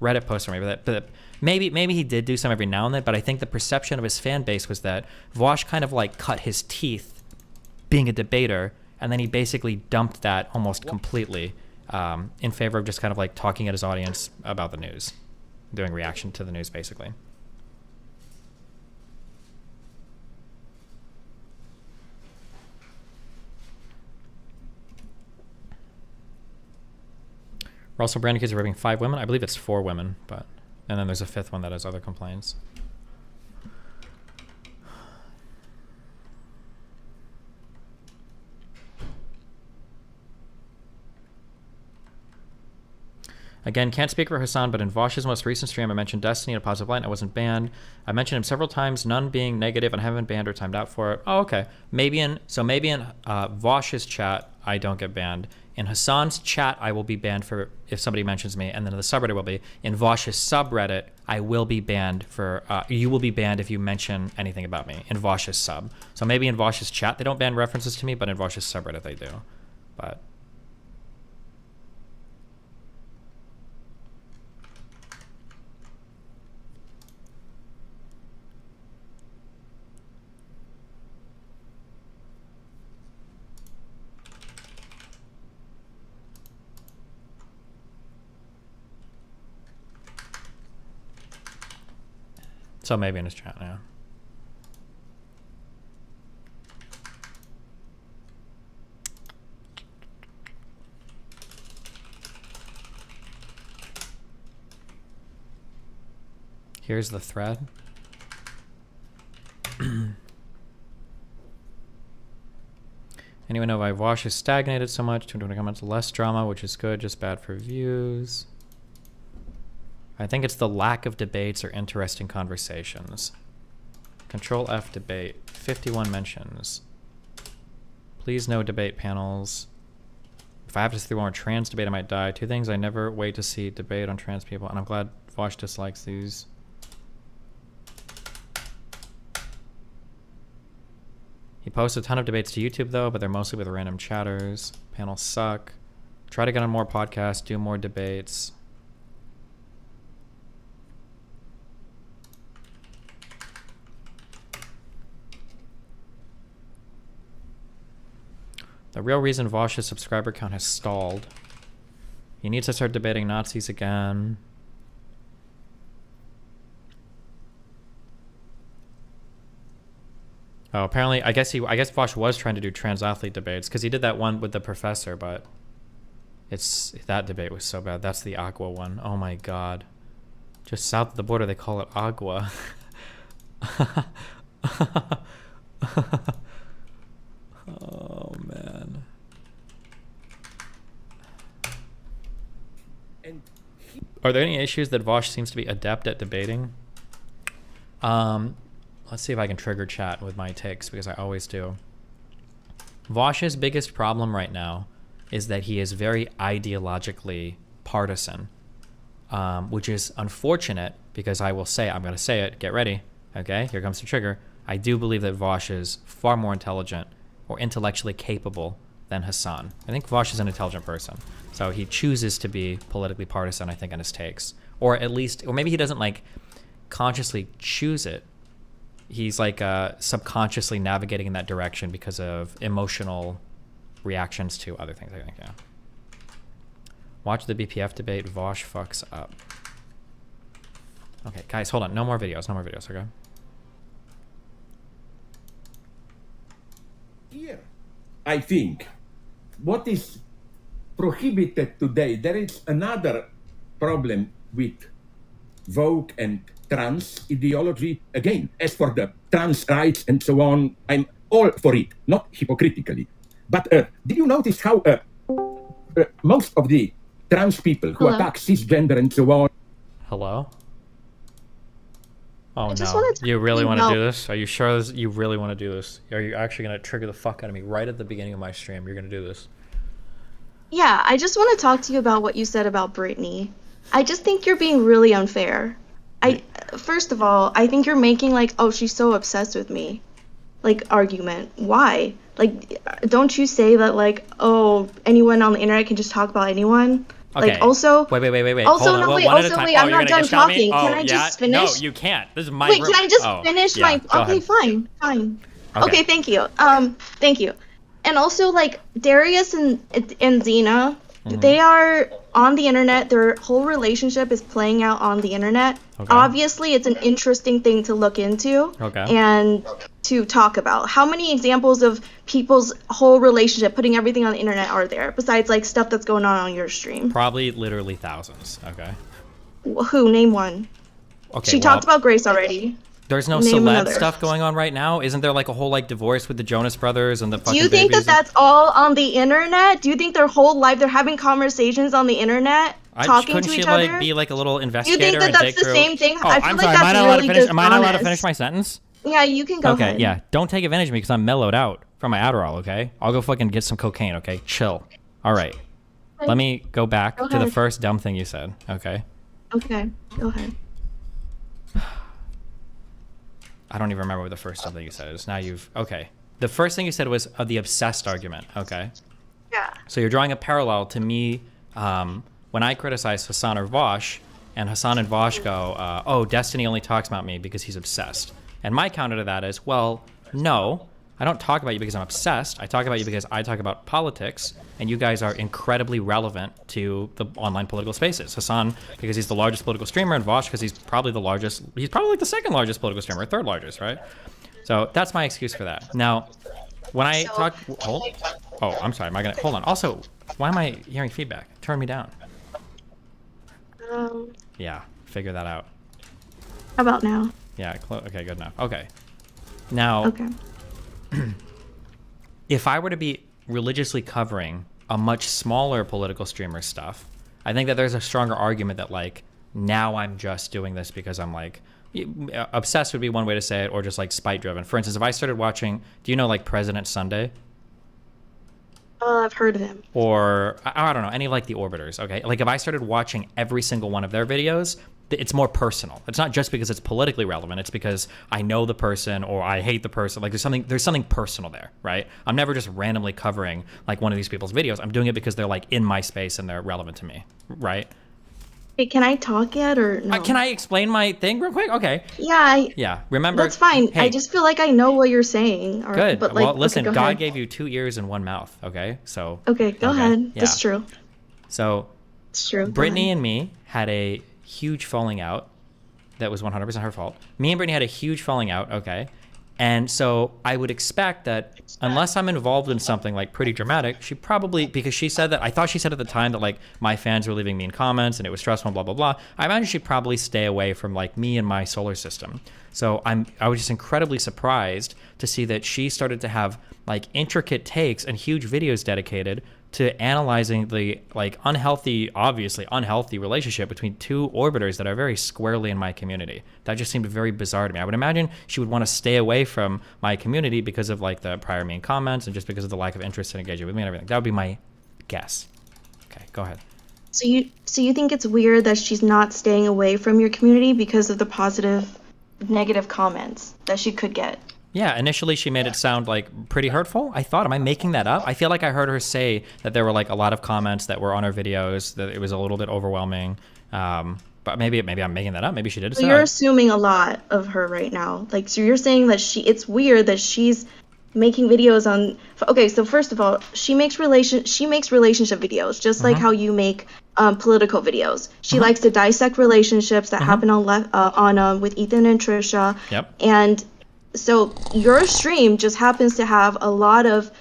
Reddit posts for me, but maybe he did do some every now and then, but I think the perception of his fan base was that Vosh kind of like cut his teeth being a debater, and then he basically dumped that almost completely in favor of just kind of like talking at his audience about the news, doing reaction to the news basically. Russell Brand kids are raping 5 women. I believe it's 4 women, and then there's a 5th one that has other complaints. Again, can't speak for Hassan, but in Vosh's most recent stream, I mentioned Destiny in a positive light and I wasn't banned. I mentioned him several times, none being negative, and I haven't been banned or timed out for it. Oh, okay. Maybe in Vosh's chat, I don't get banned. In Hassan's chat, I will be banned for if somebody mentions me, and then the subreddit will be. In Vosh's subreddit, I will be banned for, you will be banned if you mention anything about me in Vosh's sub. So maybe in Vosh's chat, they don't ban references to me, but in Vosh's subreddit, they do. But so maybe in his chat now. Here's the thread. Anyone know why Vosh is stagnated so much? 220 comments, less drama, which is good, just bad for views. I think it's the lack of debates or interesting conversations. Control F debate, 51 mentions. Please no debate panels. If I have to see one more trans debate, I might die. 2 things I never wait to see debate on trans people, and I'm glad Vosh dislikes these. He posts a ton of debates to YouTube though, but they're mostly with random chatters. Panels suck. Try to get on more podcasts, do more debates. The real reason Vosh's subscriber count has stalled. He needs to start debating Nazis again. Oh, apparently, I guess Vosh was trying to do trans athlete debates because he did that one with the professor, but that debate was so bad. That's the Agua one. Oh my god. Just south of the border, they call it Agua. Oh man. Are there any issues that Vosh seems to be adept at debating? Let's see if I can trigger chat with my takes, because I always do. Vosh's biggest problem right now is that he is very ideologically partisan, which is unfortunate, because I'm going to say it, get ready, okay? Here comes the trigger. I do believe that Vosh is far more intelligent or intellectually capable than Hassan. I think Vosh is an intelligent person. So he chooses to be politically partisan, I think, in his takes. Or at least, or maybe he doesn't like consciously choose it. He's like subconsciously navigating in that direction because of emotional reactions to other things, I think, yeah. Watch the BPF debate, Vosh fucks up. Okay, guys, hold on. No more videos, okay? Here, I think, what is prohibited today, there is another problem with woke and trans ideology. Again, as for the trans rights and so on, I'm all for it, not hypocritically. But did you notice how most of the trans people who attack cisgender and so on... Hello? Oh no, you really want to do this? Are you sure you really want to do this? Are you actually going to trigger the fuck out of me right at the beginning of my stream? You're going to do this? Yeah, I just want to talk to you about what you said about Brittany. I just think you're being really unfair. First of all, I think you're making like, oh, she's so obsessed with me, like, argument. Why? Like, don't you say that, like, oh, anyone on the internet can just talk about anyone? Okay. Like, also... Wait. Also, no, wait, I'm not done talking. Can I just finish? No, you can't. This is my Wait, room. can I just finish my... Okay, fine. Okay, thank you. Thank you. And also, like, Darius and Xena, they are on the internet. Their whole relationship is playing out on the internet. Okay. Obviously, it's an interesting thing to look into and to talk about. How many examples of people's whole relationship, putting everything on the internet, are there, besides, like, stuff that's going on your stream? Probably literally thousands, okay? Who? Name one. Okay, she talked about Grace already. There's no celeb stuff going on right now? Isn't there like a whole like divorce with the Jonas Brothers and the fucking Do you think that that's all on the internet? Do you think their whole life they're having conversations on the internet, talking to each other? Couldn't she like be like a little investigator? Do you think that that's the same thing? Oh, I feel I'm like sorry. that's really dishonest. Am I not allowed to finish my sentence? Yeah, you can go ahead. Okay, yeah. Don't take advantage of me because I'm mellowed out from my Adderall, okay? I'll go fucking get some cocaine, okay? Chill. All right. Let me go back to the first dumb thing you said, okay? Okay, go ahead. I don't even remember what the first thing you said is. Now okay. The first thing you said was the obsessed argument, okay? Yeah. So you're drawing a parallel to me when I criticize Hassan or Vosh, and Hassan and Vosh go, oh, Destiny only talks about me because he's obsessed. And my counter to that is, well, no, I don't talk about you because I'm obsessed. I talk about you because I talk about politics, and you guys are incredibly relevant to the online political spaces. Hassan, because he's the largest political streamer, and Vosh, because he's probably like the second largest political streamer, third largest, right? So that's my excuse for that. Now, when I talk, oh, I'm sorry, hold on. Also, why am I hearing feedback? Turn me down. Yeah, figure that out. How about now? Yeah, okay, good enough. Okay. Now, if I were to be religiously covering a much smaller political streamer stuff, I think that there's a stronger argument that, like, now I'm just doing this because I'm, like, obsessed would be one way to say it, or just, like, spite-driven. For instance, if I started watching, do you know, like, President Sunday? I've heard of him. Or, I don't know, any of, like, the Orbiters, okay? Like, if I started watching every single one of their videos, it's more personal. It's not just because it's politically relevant. It's because I know the person or I hate the person. Like, there's something personal there, right? I'm never just randomly covering, like, one of these people's videos. I'm doing it because they're, like, in my space and they're relevant to me, right? Hey, can I talk yet or no? Can I explain my thing real quick? Okay. Yeah. Remember. That's fine. Hey, I just feel like I know what you're saying. Good. But, like, well, listen, okay, God gave you 2 ears and 1 mouth, okay? So. Okay, go ahead. Yeah. That's true. So. It's true. Brittany and me had a huge falling out. That was 100% her fault. Me and Brittany had a huge falling out, okay? And so I would expect that unless I'm involved in something like pretty dramatic, she probably, because she said that, I thought she said at the time that like my fans were leaving mean comments and it was stressful and blah, blah, blah. I imagine she'd probably stay away from like me and my solar system. So I was just incredibly surprised to see that she started to have like intricate takes and huge videos dedicated to analyzing the like obviously unhealthy relationship between two orbiters that are very squarely in my community. That just seemed very bizarre to me. I would imagine she would want to stay away from my community because of like the prior mean comments and just because of the lack of interest in engaging with me and everything. That would be my guess. Okay, go ahead. So you think it's weird that she's not staying away from your community because of the positive, negative comments that she could get? Yeah, initially she made it sound like pretty hurtful. I thought, am I making that up? I feel like I heard her say that there were like a lot of comments that were on her videos, that it was a little bit overwhelming. But maybe I'm making that up. Maybe she did. So you're assuming a lot of her right now. Like, so you're saying that it's weird that she's making videos on. Okay, so first of all, she makes relationship videos, just like how you make political videos. She likes to dissect relationships that happen on with Ethan and Trisha. Yep. And so your stream just happens to have a lot of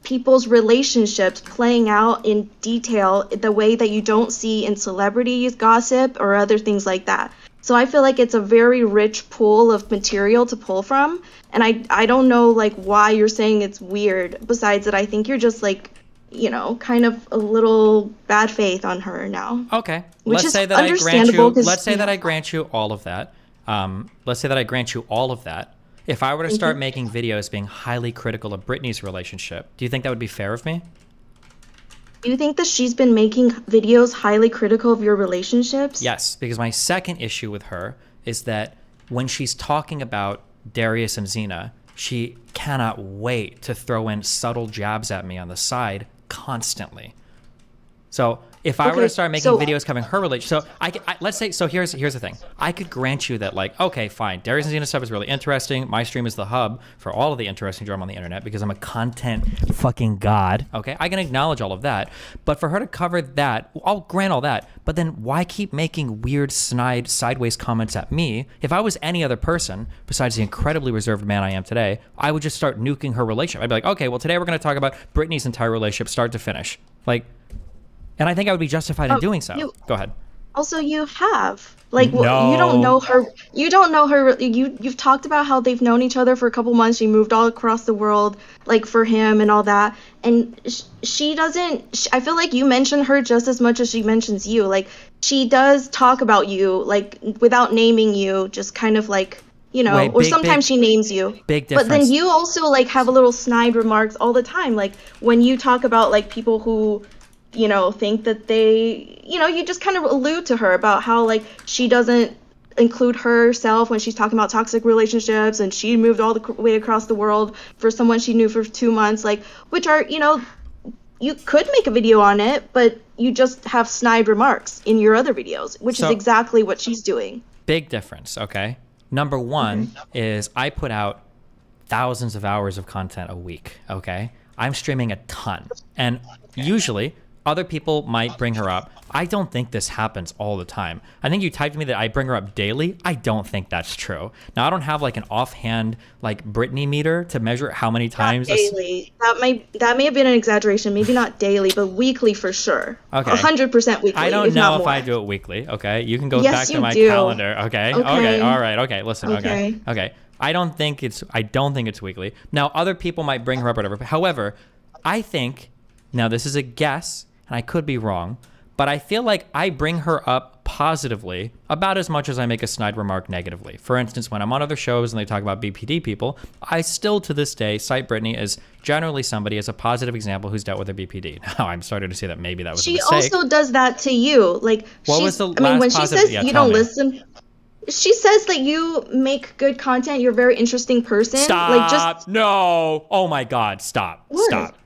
people's relationships playing out in detail the way that you don't see in celebrities gossip or other things like that. So I feel like it's a very rich pool of material to pull from, and I don't know like why you're saying it's weird, besides that I think you're just like, you know, kind of a little bad faith on her now. Okay. Which let's is say that understandable. Let's say that I grant you all of that. Let's say that I grant you all of that. If I were to start making videos being highly critical of Britney's relationship, do you think that would be fair of me? Do you think that she's been making videos highly critical of your relationships? Yes, because my second issue with her is that when she's talking about Darius and Xena, she cannot wait to throw in subtle jabs at me on the side constantly. So if I were to start making videos covering her relationship, so let's say, so here's the thing. I could grant you that like, okay, fine, Darius and Xena stuff is really interesting. My stream is the hub for all of the interesting drama on the internet because I'm a content fucking god. Okay, I can acknowledge all of that. But for her to cover that, I'll grant all that. But then why keep making weird, snide, sideways comments at me? If I was any other person besides the incredibly reserved man I am today, I would just start nuking her relationship. I'd be like, okay, well, today we're going to talk about Britney's entire relationship, start to finish. Like, and I think I would be justified in doing so. Go ahead. Also, you have. Like, you don't know her. You don't know her. You've talked about how they've known each other for a couple months. She moved all across the world, like, for him and all that. And she doesn't. I feel like you mention her just as much as she mentions you. Like, she does talk about you, like, without naming you, just kind of like, you know, or sometimes she names you. Big difference. But then you also, like, have a little snide remarks all the time. Like, when you talk about, like, people who, you know, think that they, you know, you just kind of allude to her about how, like, she doesn't include herself when she's talking about toxic relationships, and she moved all the way across the world for someone she knew for 2 months, like, which are, you know, you could make a video on it, but you just have snide remarks in your other videos, which is exactly what she's doing. Big difference, okay? Number one is I put out thousands of hours of content a week, okay? I'm streaming a ton, and usually other people might bring her up. I don't think this happens all the time. I think you typed to me that I bring her up daily. I don't think that's true. Now, I don't have like an offhand like Britney meter to measure how many times. Not daily. That may have been an exaggeration. Maybe not daily, but weekly for sure. Okay. 100% weekly. I don't know if I do it weekly. Okay. You can go back to my calendar. Okay. Okay. All right. Okay. Listen. Okay. Okay. I don't think it's weekly. Now, other people might bring her up or whatever. However, I think, now this is a guess, and I could be wrong, but I feel like I bring her up positively about as much as I make a snide remark negatively. For instance, when I'm on other shows and they talk about BPD people, I still to this day cite Britney as generally somebody as a positive example who's dealt with a BPD. Now I'm starting to see that maybe that was a mistake. She also does that to you. Like, what was the last when she positive? says Yeah, you tell don't me. listen, she says that you make good content. You're a very interesting person. Stop. Like, just no. Oh my God. Stop. What? Stop.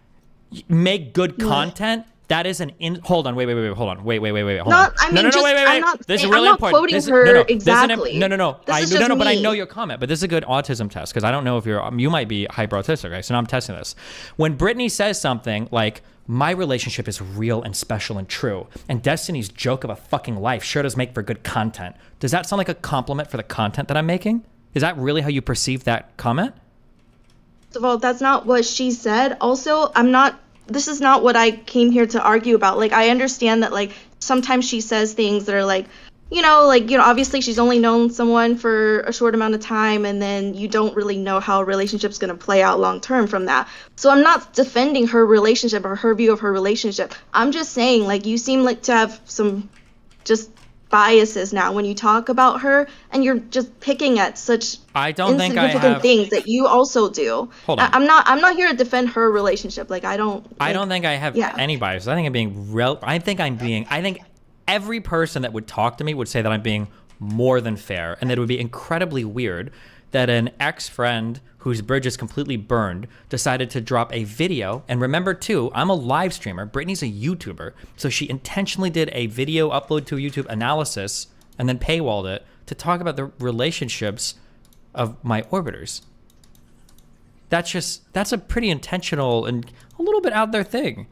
Make good content. That is hold on, wait, hold on. Wait, hold on. I mean, wait. This is really important. Quoting her exactly. But I know your comment, but this is a good autism test, because I don't know if you might be hyper autistic, right? So now I'm testing this. When Britney says something like, my relationship is real and special and true, and Destiny's joke of a fucking life sure does make for good content, does that sound like a compliment for the content that I'm making? Is that really how you perceive that comment? of all, that's not what she said. Also, this is not what I came here to argue about. Like, I understand that, like, sometimes she says things that are like, obviously she's only known someone for a short amount of time, and then you don't really know how a relationship's going to play out long term from that. So I'm not defending her relationship or her view of her relationship. I'm just saying, like, you seem like to have some just biases now when you talk about her, and you're just picking at such insignificant things that you also do. Hold on. I'm not here to defend her relationship. Like, I don't think I have any bias. I think every person that would talk to me would say that I'm being more than fair, and that it would be incredibly weird that an ex-friend whose bridge is completely burned decided to drop a video. And remember too, I'm a live streamer. Brittany's a YouTuber. So she intentionally did a video upload to a YouTube analysis and then paywalled it to talk about the relationships of my orbiters. That's a pretty intentional and a little bit out there thing.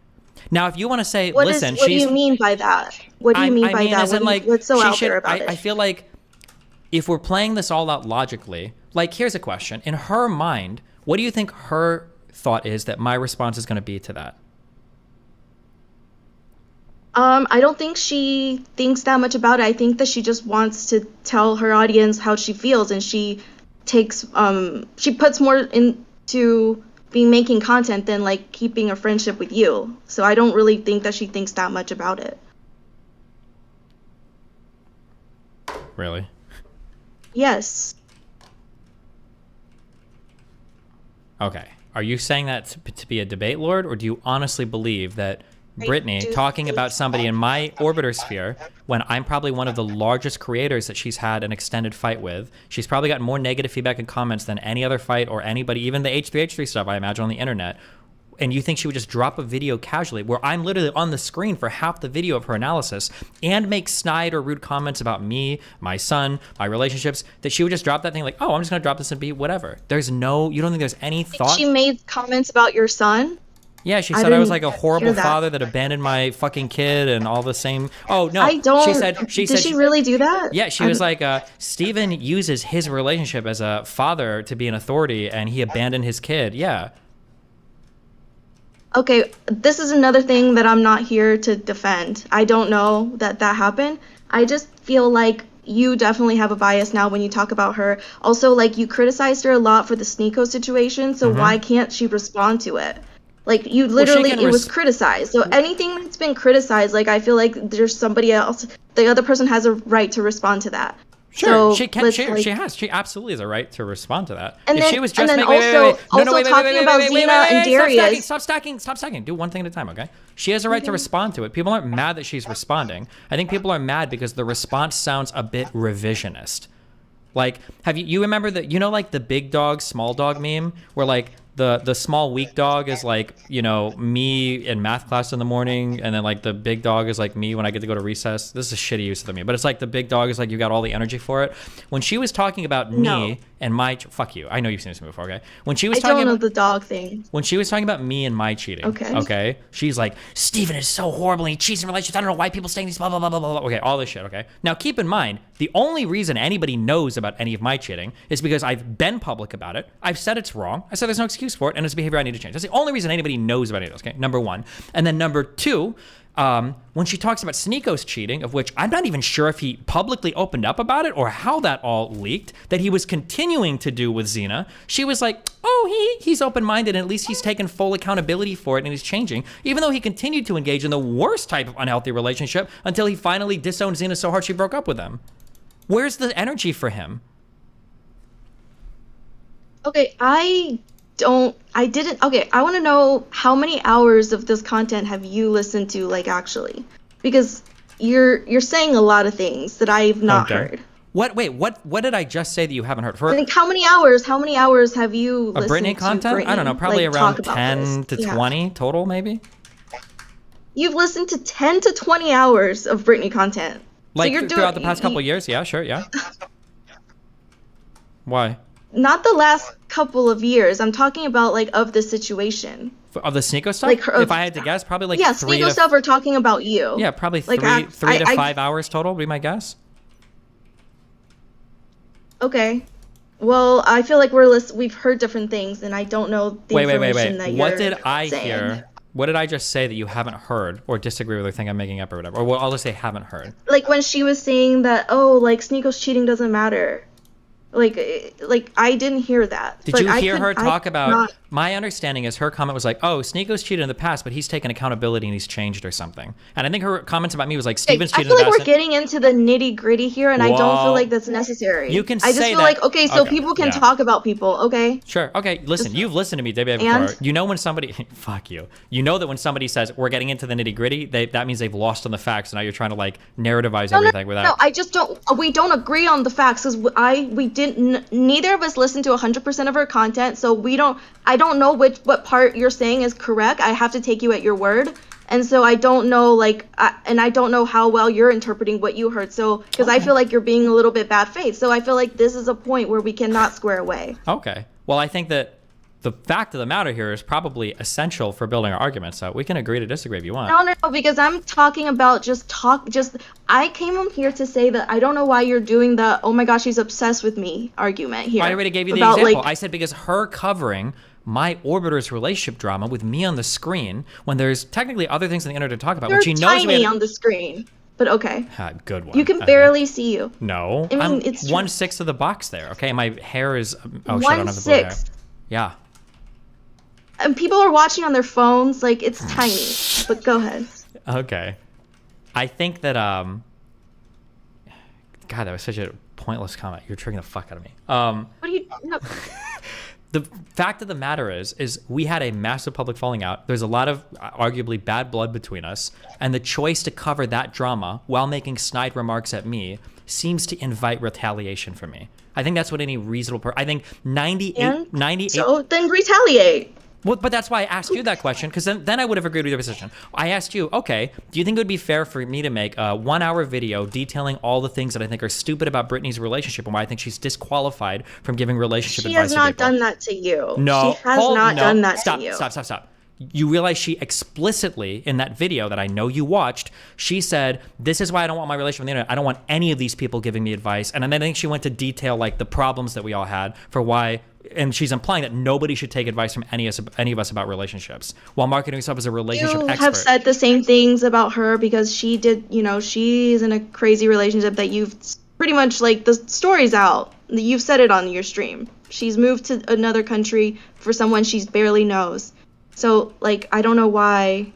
Now, if you want to say, what do you mean by that? What do you mean by that? What's so out there about it? I feel like if we're playing this all out logically, like, here's a question. In her mind, what do you think her thought is that my response is going to be to that? I don't think she thinks that much about it. I think that she just wants to tell her audience how she feels, and she puts more into making content than, like, keeping a friendship with you. So I don't really think that she thinks that much about it. Really? Yes. Okay. Are you saying that to be a debate lord, or do you honestly believe that Brittany talking about somebody in my orbiter sphere when I'm probably one of the largest creators that she's had an extended fight with, she's probably gotten more negative feedback and comments than any other fight or anybody, even the H3H3 stuff I imagine on the internet, and you think she would just drop a video casually where I'm literally on the screen for half the video of her analysis and make snide or rude comments about me, my son, my relationships, that she would just drop that thing like, oh, I'm just gonna drop this and be whatever. You don't think there's any thought? She made comments about your son? Yeah, she said I was like a horrible father that abandoned my fucking kid and all the same. Oh no, I don't. Did she really do that? Yeah, she was like, Steven uses his relationship as a father to be an authority, and he abandoned his kid. Yeah. Okay, this is another thing that I'm not here to defend. I don't know that happened. I just feel like you definitely have a bias now when you talk about her. Also, like, you criticized her a lot for the Sneeko situation, so why can't she respond to it? Like, you literally, it was criticized. So anything that's been criticized, like, I feel like there's somebody else, the other person has a right to respond to that. Sure, so she can. She absolutely has a right to respond to that. And if then, she was just talking about Xena and Darius. Stop stacking. Do one thing at a time, okay? She has a right to respond to it. People aren't mad that she's responding. I think people are mad because the response sounds a bit revisionist. Like, have you remember that, like the big dog, small dog meme where, like, the small weak dog is like, me in math class in the morning, and then like the big dog is like me when I get to go to recess. This is a shitty use of the meme, but it's like the big dog is like you got all the energy for it. When she was talking about me and my fuck you, I know you've seen this movie before, okay? When she was talking about the dog thing. When she was talking about me and my cheating, okay, she's like, Steven is so horrible and he cheats in relationships. I don't know why people stay in these blah blah blah blah blah. Okay, all this shit, okay? Now keep in mind, the only reason anybody knows about any of my cheating is because I've been public about it. I've said it's wrong. I said there's no excuse for it, and it's a behavior I need to change. That's the only reason anybody knows about any of those, okay? Number one. And then number two, when she talks about Sneeko's cheating, of which I'm not even sure if he publicly opened up about it or how that all leaked, that he was continuing to do with Xena, she was like, oh, he's open-minded and at least he's taken full accountability for it and he's changing, even though he continued to engage in the worst type of unhealthy relationship until he finally disowned Xena so hard she broke up with him. Where's the energy for him? Okay, I want to know how many hours of this content have you listened to, like, actually? Because you're saying a lot of things that I've not heard. What did I just say that you haven't heard? I think how many hours have you listened Brittany to content? Brittany, I don't know, probably like, around 10 to 20 total, maybe? You've listened to 10 to 20 hours of Brittany content. Like, so throughout the past couple of years? Yeah, sure, yeah. Why? Not the last couple of years. I'm talking about, like, of the situation. Of the Sneeko stuff? Like, if I had to guess, probably like Sneeko stuff we're talking about you. Yeah, probably like, three to 5 hours total would be my guess. Okay. Well, I feel like we've heard different things, and I don't know the information that you're What did I saying. hear? What did I just say that you haven't heard or disagree with or think I'm making up or whatever? Or well, I'll just say haven't heard. Like when she was saying that, oh, like Sneako's cheating doesn't matter. Like I didn't hear that. Did you hear her talk about? My understanding is her comment was like, "Oh, Sneako's cheated in the past, but he's taken accountability and he's changed or something." And I think her comments about me was like, "Steven's cheated in the past." I feel like we're getting into the nitty gritty here, and I don't feel like that's necessary. You can I just say feel that. like okay, so people can talk about people, okay? Sure. Okay. Listen, you've listened to me, David, before. You know when somebody, fuck you. You know that when somebody says we're getting into the nitty gritty, that means they've lost on the facts. And now you're trying to like narrativize everything without. No, I just don't. We don't agree on the facts because we didn't. Neither of us listened to 100% of her content, so we don't. I don't know what part you're saying is correct. I have to take you at your word. And so I don't know, and I don't know how well you're interpreting what you heard. So, because I feel like you're being a little bit bad faith. So I feel like this is a point where we cannot square away. Okay. Well, I think that the fact of the matter here is probably essential for building our argument. So we can agree to disagree if you want. No, because I'm talking about I came up here to say that I don't know why you're doing the, oh my gosh, she's obsessed with me argument here. I already gave you the example. I said because her covering my orbiter's relationship drama with me on the screen when there's technically other things on the internet to talk about. You're when she knows tiny on the screen, but okay. Good one. You can barely see you. No, I mean, I'm it's 1/6 of the box there. Okay, my hair is. Oh shit! I don't have the blue hair. 1/6. Yeah. And people are watching on their phones. Like it's tiny. But go ahead. Okay, I think that God, that was such a pointless comment. You're triggering the fuck out of me. What are you? No. The fact of the matter is we had a massive public falling out. There's a lot of arguably bad blood between us, and the choice to cover that drama while making snide remarks at me seems to invite retaliation from me. I think that's what any reasonable I think 98. So then retaliate. Well, but that's why I asked you that question, because then I would have agreed with your position. I asked you, okay, do you think it would be fair for me to make a 1-hour video detailing all the things that I think are stupid about Brittany's relationship and why I think she's disqualified from giving relationship advice to people? She has not done that to you. No. She has not done that to you. Stop. You realize she explicitly, in that video that I know you watched, she said, this is why I don't want my relationship on the internet. I don't want any of these people giving me advice. And then I think she went to detail like the problems that we all had for why, and she's implying that nobody should take advice from any of us about relationships while marketing herself as a relationship expert. You have said the same things about her because she did, she's in a crazy relationship that you've pretty much like the story's out. You've said it on your stream. She's moved to another country for someone she barely knows. So, like, I don't know why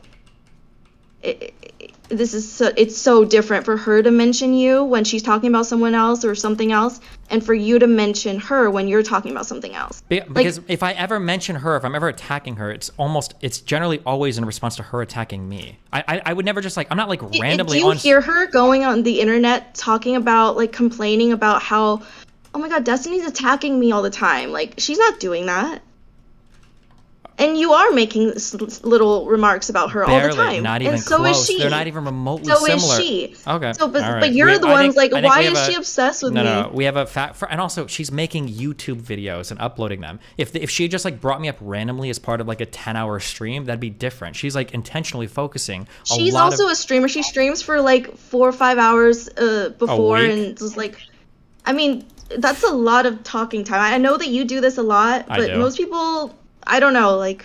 it's so different for her to mention you when she's talking about someone else or something else, and for you to mention her when you're talking about something else. Because if I ever mention her, if I'm ever attacking her, it's generally always in response to her attacking me. I would never just I'm not like randomly Do you hear her going on the internet talking about, like, complaining about how, oh my god, Destiny's attacking me all the time? Like, she's not doing that. And you are making little remarks about her all the time. Not even and so close. is she. They're not even remotely similar. So is she. Okay. So, but you're the ones like, why is she obsessed with me? No. We have a and also she's making YouTube videos and uploading them. If she just like brought me up randomly as part of like a 10-hour stream, that'd be different. She's like intentionally focusing. She's also a streamer. She streams for like 4 or 5 hours before, and just like, I mean, that's a lot of talking time. I know that you do this a lot, but most people. I don't know, like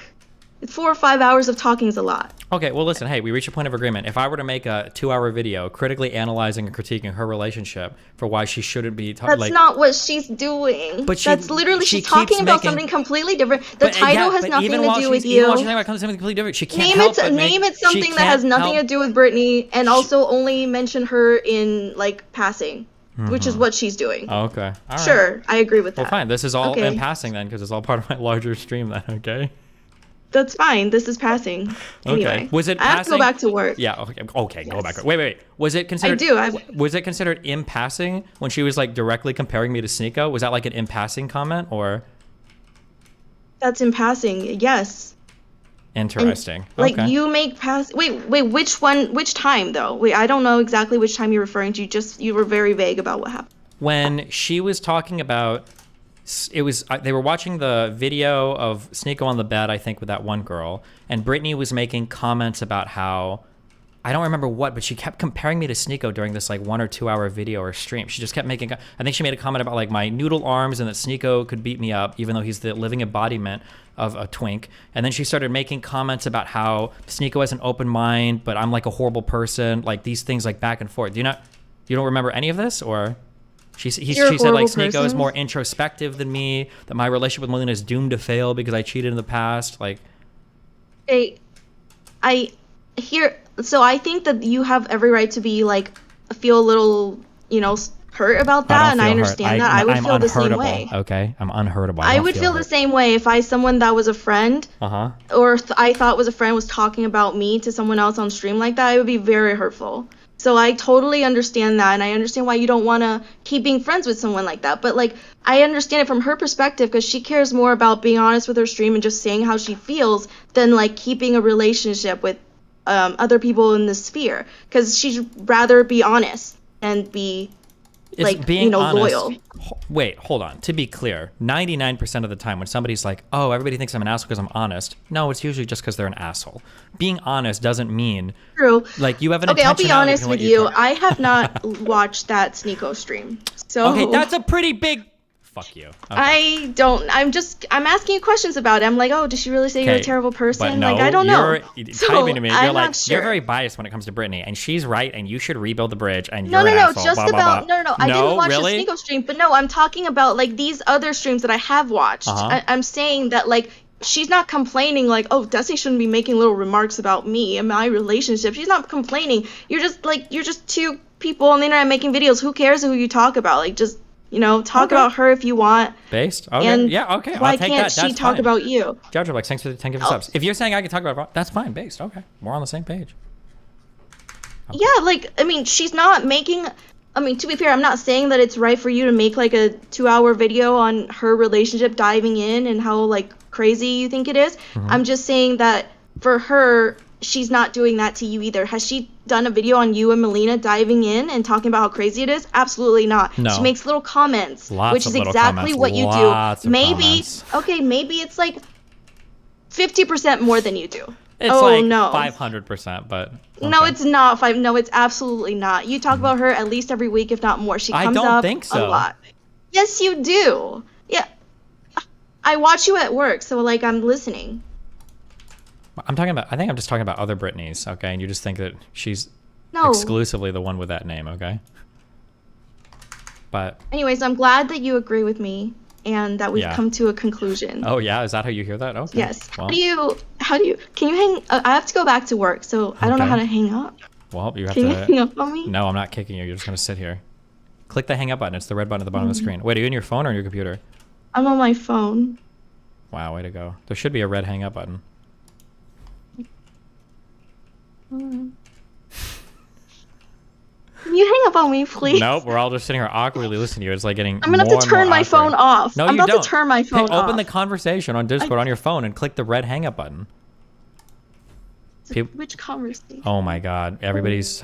4 or 5 hours of talking is a lot. Okay, well listen, hey, we reached a point of agreement. If I were to make a 2-hour video critically analyzing and critiquing her relationship for why she shouldn't be talking, that's not what she's doing. But that's literally she's talking about something completely different. The title has nothing to do with you. Even while she's talking about something completely different, she can't name it something that has nothing to do with Brittany, and also only mention her in like passing. Mm-hmm. Which is what she's doing. Oh, okay. All sure, right. I agree with that. Well, fine. This is all in passing then, because it's all part of my larger stream then, okay? That's fine. This is passing. Anyway, okay. Was it passing? I have to go back to work. Yeah, okay. Yes. Go back. Wait. Was it considered... Was it considered in passing when she was like directly comparing me to Sneeko? Was that like an in passing comment or... That's in passing, yes. Interesting. And, like you make which time though? Wait, I don't know exactly which time you're referring to. You were very vague about what happened. When she was talking about, they were watching the video of Sneeko on the bed, I think, with that one girl, and Brittany was making comments about how I don't remember what, but she kept comparing me to Sneeko during this like 1 or 2 hour video or stream. She just kept making, I think she made a comment about like my noodle arms and that Sneeko could beat me up, even though he's the living embodiment of a twink. And then she started making comments about how Sneeko has an open mind, but I'm like a horrible person, like these things like back and forth. You don't remember any of this? Or she said like Sneeko is more introspective than me, that my relationship with Melina is doomed to fail because I cheated in the past. Like, So I think that you have every right to be like, feel a little, hurt about that, and I understand that. I would feel the same way. Okay, I'm unhurtable. I would feel the same way if someone that was a friend, or I thought was a friend, was talking about me to someone else on stream like that. It would be very hurtful. So I totally understand that, and I understand why you don't want to keep being friends with someone like that. But like, I understand it from her perspective, because she cares more about being honest with her stream and just saying how she feels than like keeping a relationship with other people in the sphere, because she'd rather be honest and be loyal. Wait, hold on. To be clear, 99% of the time when somebody's like, oh, everybody thinks I'm an asshole because I'm honest, no, it's usually just because they're an asshole. Being honest doesn't mean true. Like you have an okay, I'll be honest in with you. I have not watched that Sneeko stream. So okay, that's a pretty big fuck you. Okay. I'm asking you questions about it. I'm like, oh, did she really say you're a terrible person? But no, like, I don't know. You're so, typing to me. You're I'm like, not sure. you're very biased when it comes to Brittany, and she's right, and you should rebuild the bridge, and no, you're an asshole. just blah, about blah, blah. no. I didn't watch really? the Sneeko stream, but no, I'm talking about like these other streams that I have watched. I'm saying that like, she's not complaining like, oh, Desi shouldn't be making little remarks about me and my relationship. She's not complaining. You're just two people on the internet making videos. Who cares who you talk about? Like, just talk about her if you want. Based? Okay. And yeah, okay. Why I'll take can't that. That's she talk fine. about you? Judge like, thanks for the 10 gift subs. If you're saying I can talk about it, that's fine. Based. Okay. We're on the same page. Okay. Yeah, like, I mean, she's not making... I mean, to be fair, I'm not saying that it's right for you to make, like, a 2-hour video on her relationship, diving in and how, like, crazy you think it is. I'm just saying that for her, she's not doing that to you either. Has she done a video on you and Melina diving in and talking about how crazy it is? Absolutely not. No. She makes little comments, which is exactly what you do. Maybe, okay, maybe it's like 50% more than you do. It's like 500%, but okay. No, it's not No, it's absolutely not. You talk about her at least every week, if not more. She comes up a lot. Yes, you do. Yeah, I watch you at work, so like I'm listening. I think I'm just talking about other Britneys, okay? And you just think that she's exclusively the one with that name, okay? But anyways, I'm glad that you agree with me and that we've come to a conclusion. Oh yeah, is that how you hear that? Okay. Yes. Well, how do you can you hang I have to go back to work, so I don't know how to hang up. Well, you have can to you hang up on me? No, I'm not kicking you. You're just going to sit here. Click the hang up button. It's the red button at the bottom of the screen. Wait, are you on your phone or on your computer? I'm on my phone. Wow, way to go. There should be a red hang up button. Can you hang up on me, please? Nope, we're all just sitting here awkwardly listening to you. It's like getting I'm gonna have to turn my phone off. No, I'm you about don't. to turn my phone off. Open the conversation on Discord on your phone and click the red hang up button. Which conversation? Oh my god, everybody's...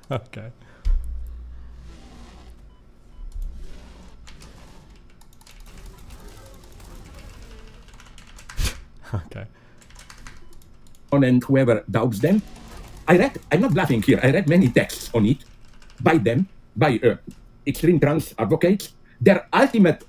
Okay. Okay. And whoever doubts them, I'm not bluffing here, I read many texts on it by them, by extreme trans advocates. Their ultimate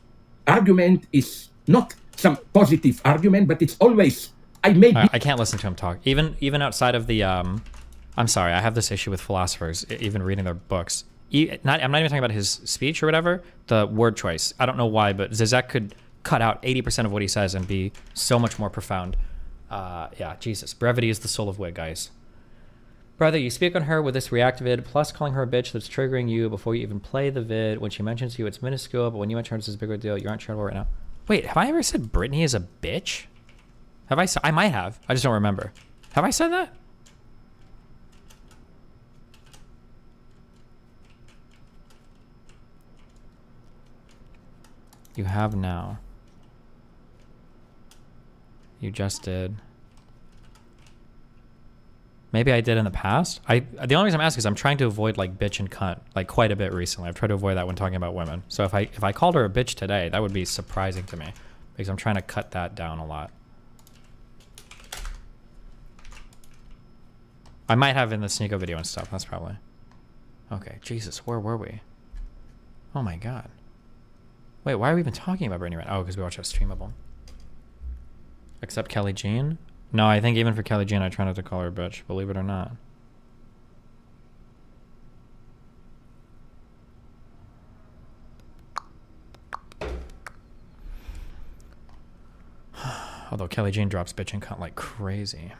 argument is not some positive argument, but it's always, I can't listen to him talk. Even outside of the, I'm sorry, I have this issue with philosophers, even reading their books. I'm not even talking about his speech or whatever, the word choice. I don't know why, but Zizek could cut out 80% of what he says and be so much more profound. Yeah, Jesus. Brevity is the soul of wit, guys. Brother, you speak on her with this react vid, plus calling her a bitch that's triggering you before you even play the vid. When she mentions you, it's minuscule, but when you mention her, it's a bigger deal. You're uncharitable right now. Wait, have I ever said Brittany is a bitch? Have I? I might have. I just don't remember. Have I said that? You have now. You just did. Maybe I did in the past. The only reason I'm asking is I'm trying to avoid like bitch and cunt like quite a bit recently. I've tried to avoid that when talking about women. So if I called her a bitch today, that would be surprising to me because I'm trying to cut that down a lot. I might have in the Sneeko video and stuff. That's probably. Okay, Jesus, where were we? Oh my god. Wait, why are we even talking about Brittany right now? Oh, because we watch our streamable. Except Kelly Jean? No, I think even for Kelly Jean, I try not to call her a bitch, believe it or not. Although Kelly Jean drops bitch and cunt like crazy.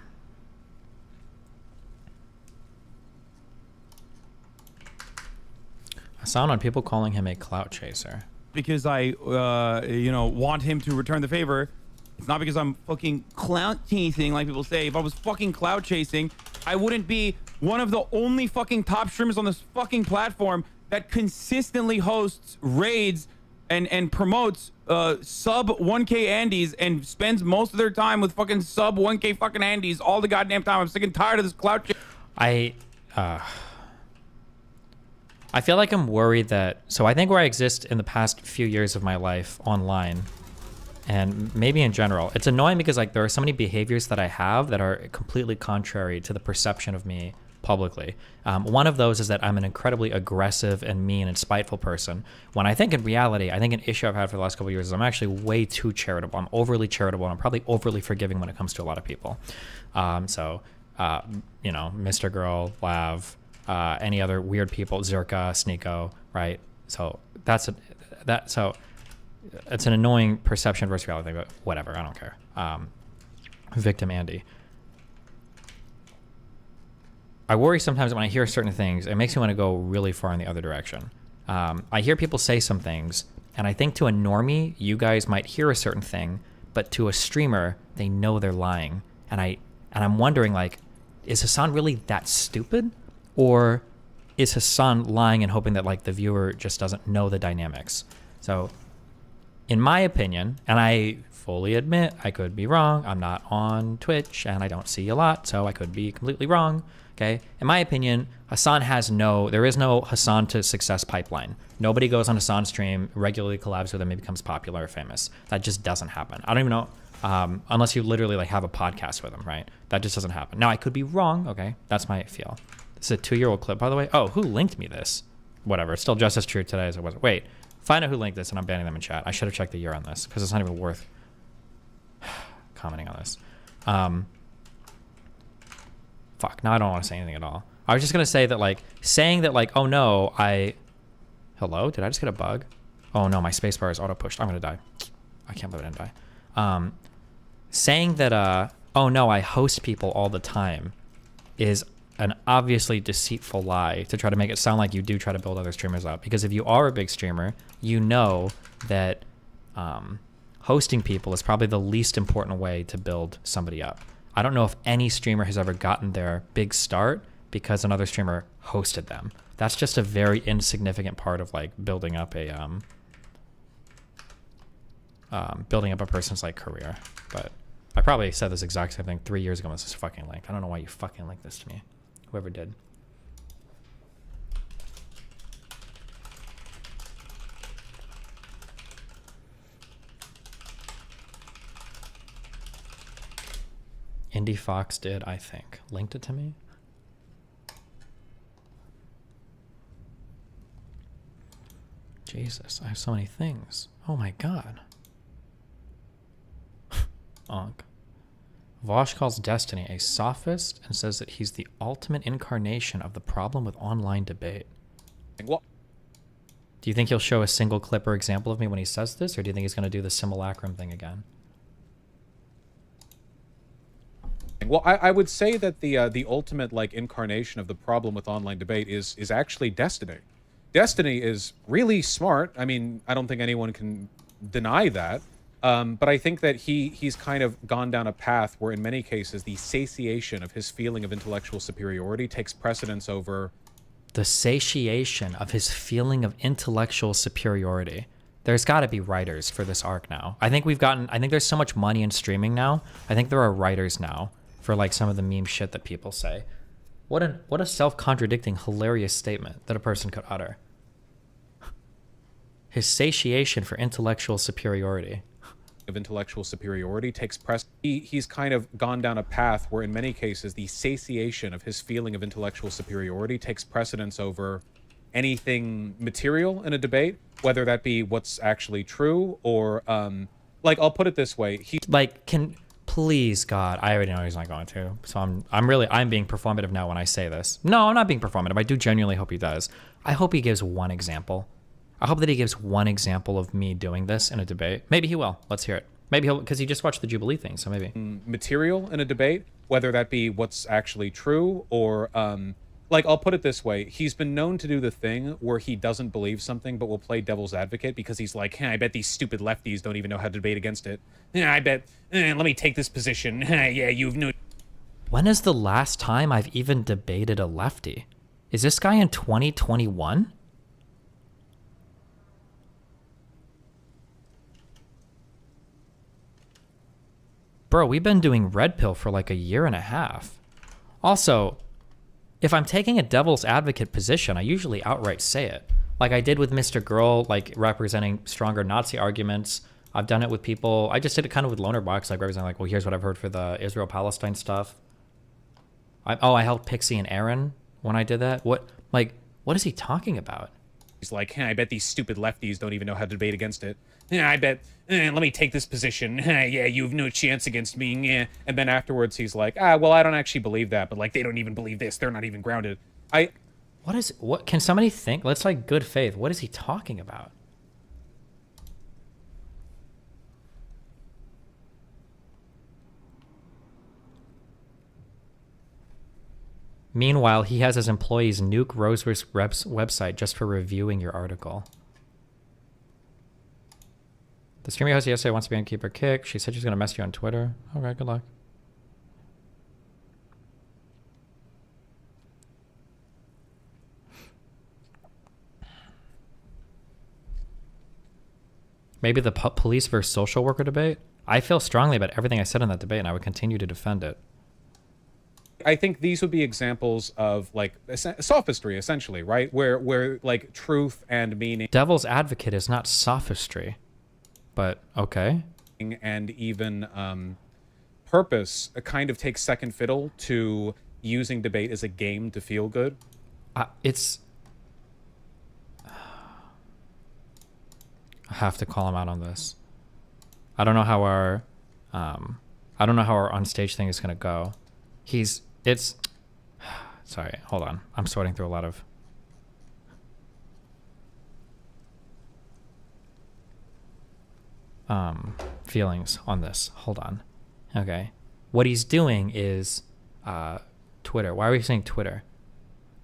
I saw on people calling him a clout chaser. Because I, want him to return the favor. It's not because I'm fucking clout chasing, like people say. If I was fucking clout chasing, I wouldn't be one of the only fucking top streamers on this fucking platform that consistently hosts raids and promotes sub 1K Andes and spends most of their time with fucking sub 1K fucking Andes all the goddamn time. I'm sick and tired of this clout chasing. I feel like I'm worried that, so I think where I exist in the past few years of my life online, and maybe in general, it's annoying because like there are so many behaviors that I have that are completely contrary to the perception of me publicly. One of those is that I'm an incredibly aggressive and mean and spiteful person, when I think in reality, I think an issue I've had for the last couple of years is I'm actually way too charitable. I'm overly charitable, and I'm probably overly forgiving when it comes to a lot of people. Mr. Girl, Lav, any other weird people, Zerka, Sneeko, right? So it's an annoying perception versus reality thing, but whatever, I don't care. Victim Andy. I worry sometimes when I hear certain things, it makes me want to go really far in the other direction. I hear people say some things, and I think to a normie, you guys might hear a certain thing, but to a streamer, they know they're lying. And I'm wondering, like, is Hassan really that stupid? Or is Hassan lying and hoping that like the viewer just doesn't know the dynamics? So in my opinion, and I fully admit I could be wrong, I'm not on Twitch and I don't see a lot, so I could be completely wrong, okay? In my opinion, there is no Hassan to success pipeline. Nobody goes on Hassan's stream, regularly collabs with him, and becomes popular or famous. That just doesn't happen. I don't even know, unless you literally like have a podcast with him, right? That just doesn't happen. Now I could be wrong, okay? That's my feel. This is a 2-year-old clip, by the way. Oh, who linked me this? Whatever, it's still just as true today as it was. Wait, find out who linked this and I'm banning them in chat. I should have checked the year on this because it's not even worth commenting on this. Fuck, now I don't want to say anything at all. I was just going to say that like, saying that like, oh no, hello? Did I just get a bug? Oh no, my spacebar is auto-pushed. I'm going to die. I can't believe I didn't die. Saying that, oh no, I host people all the time is an obviously deceitful lie to try to make it sound like you do try to build other streamers up. Because if you are a big streamer, you know that hosting people is probably the least important way to build somebody up. I don't know if any streamer has ever gotten their big start because another streamer hosted them. That's just a very insignificant part of like building up a person's like career. But I probably said this exact same thing 3 years ago when this was fucking linked. I don't know why you fucking linked this to me. Whoever did. Indie Fox did, I think. Linked it to me? Jesus, I have so many things. Oh my god. Onk. Vosh calls Destiny a sophist and says that he's the ultimate incarnation of the problem with online debate. What? Do you think he'll show a single clip or example of me when he says this, or do you think he's going to do the simulacrum thing again? Well, I would say that the ultimate like incarnation of the problem with online debate is actually Destiny. Destiny is really smart. I mean, I don't think anyone can deny that. But I think that he's kind of gone down a path where in many cases the satiation of his feeling of intellectual superiority takes precedence over... The satiation of his feeling of intellectual superiority. There's got to be writers for this arc now. I think there's so much money in streaming now. I think there are writers now for like some of the meme shit that people say. What a self-contradicting, hilarious statement that a person could utter. His satiation for intellectual superiority. of intellectual superiority takes precedence. He's kind of gone down a path where in many cases the satiation of his feeling of intellectual superiority takes precedence over anything material in a debate, whether that be what's actually true or like, I'll put it this way, he like, can please God, I already know he's not going to, so I'm being performative now when I say this. No, I'm not being performative. I do genuinely hope he does. I hope he gives one example. I hope that he gives one example of me doing this in a debate. Maybe he will. Let's hear it. Maybe he'll, because he just watched the Jubilee thing, so maybe. Material in a debate, whether that be what's actually true or, like, I'll put it this way. He's been known to do the thing where he doesn't believe something but will play devil's advocate because he's like, I bet these stupid lefties don't even know how to debate against it. I bet, let me take this position. Yeah, you've no... When is the last time I've even debated a lefty? Is this guy in 2021? Bro, we've been doing Red Pill for like a year and a half. Also, if I'm taking a devil's advocate position, I usually outright say it. Like I did with Mr. Girl, like representing stronger Nazi arguments. I've done it with people. I just did it kind of with Lonerbox, like representing like, well, here's what I've heard for the Israel-Palestine stuff. I helped Pixie and Aaron when I did that. What is he talking about? He's like, I bet these stupid lefties don't even know how to debate against it. I bet, let me take this position. Yeah, you have no chance against me. Yeah. And then afterwards he's like, well, I don't actually believe that, but like, they don't even believe this. They're not even grounded. What can somebody think? Let's like good faith. What is he talking about? Meanwhile, he has his employees nuke Rose's website just for reviewing your article. The streamer host yesterday wants to be on Keep Her Kick. She said she's going to mess you on Twitter. Okay, good luck. Maybe the police versus social worker debate? I feel strongly about everything I said in that debate, and I would continue to defend it. I think these would be examples of like sophistry, essentially, right? Where like truth and meaning. Devil's advocate is not sophistry, but okay. And even purpose kind of takes second fiddle to using debate as a game to feel good. I have to call him out on this. I don't know how our on-stage thing is gonna go. Sorry, hold on. I'm sorting through a lot of... feelings on this. Hold on. Okay. What he's doing is... Twitter. Why are we saying Twitter?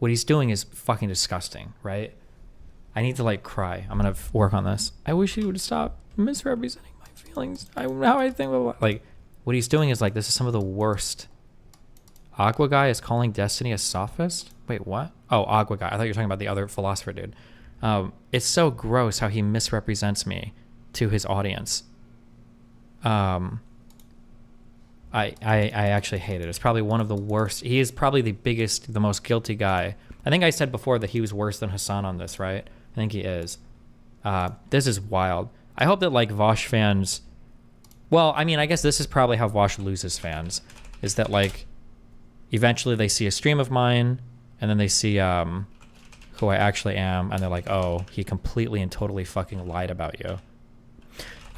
What he's doing is fucking disgusting, right? I need to, like, cry. I'm gonna work on this. I wish he would stop misrepresenting my feelings. How I think... Like, what he's doing is, like, this is some of the worst... Agua Guy is calling Destiny a sophist? Wait, what? Oh, Agua Guy. I thought you were talking about the other philosopher dude. It's so gross how he misrepresents me to his audience. I actually hate it. It's probably one of the worst. He is probably the most guilty guy. I think I said before that he was worse than Hassan on this, right? I think he is. This is wild. I hope that, like, Vosh fans... Well, I mean, I guess this is probably how Vosh loses fans. Is that, like... Eventually they see a stream of mine, and then they see who I actually am, and they're like, oh, he completely and totally fucking lied about you.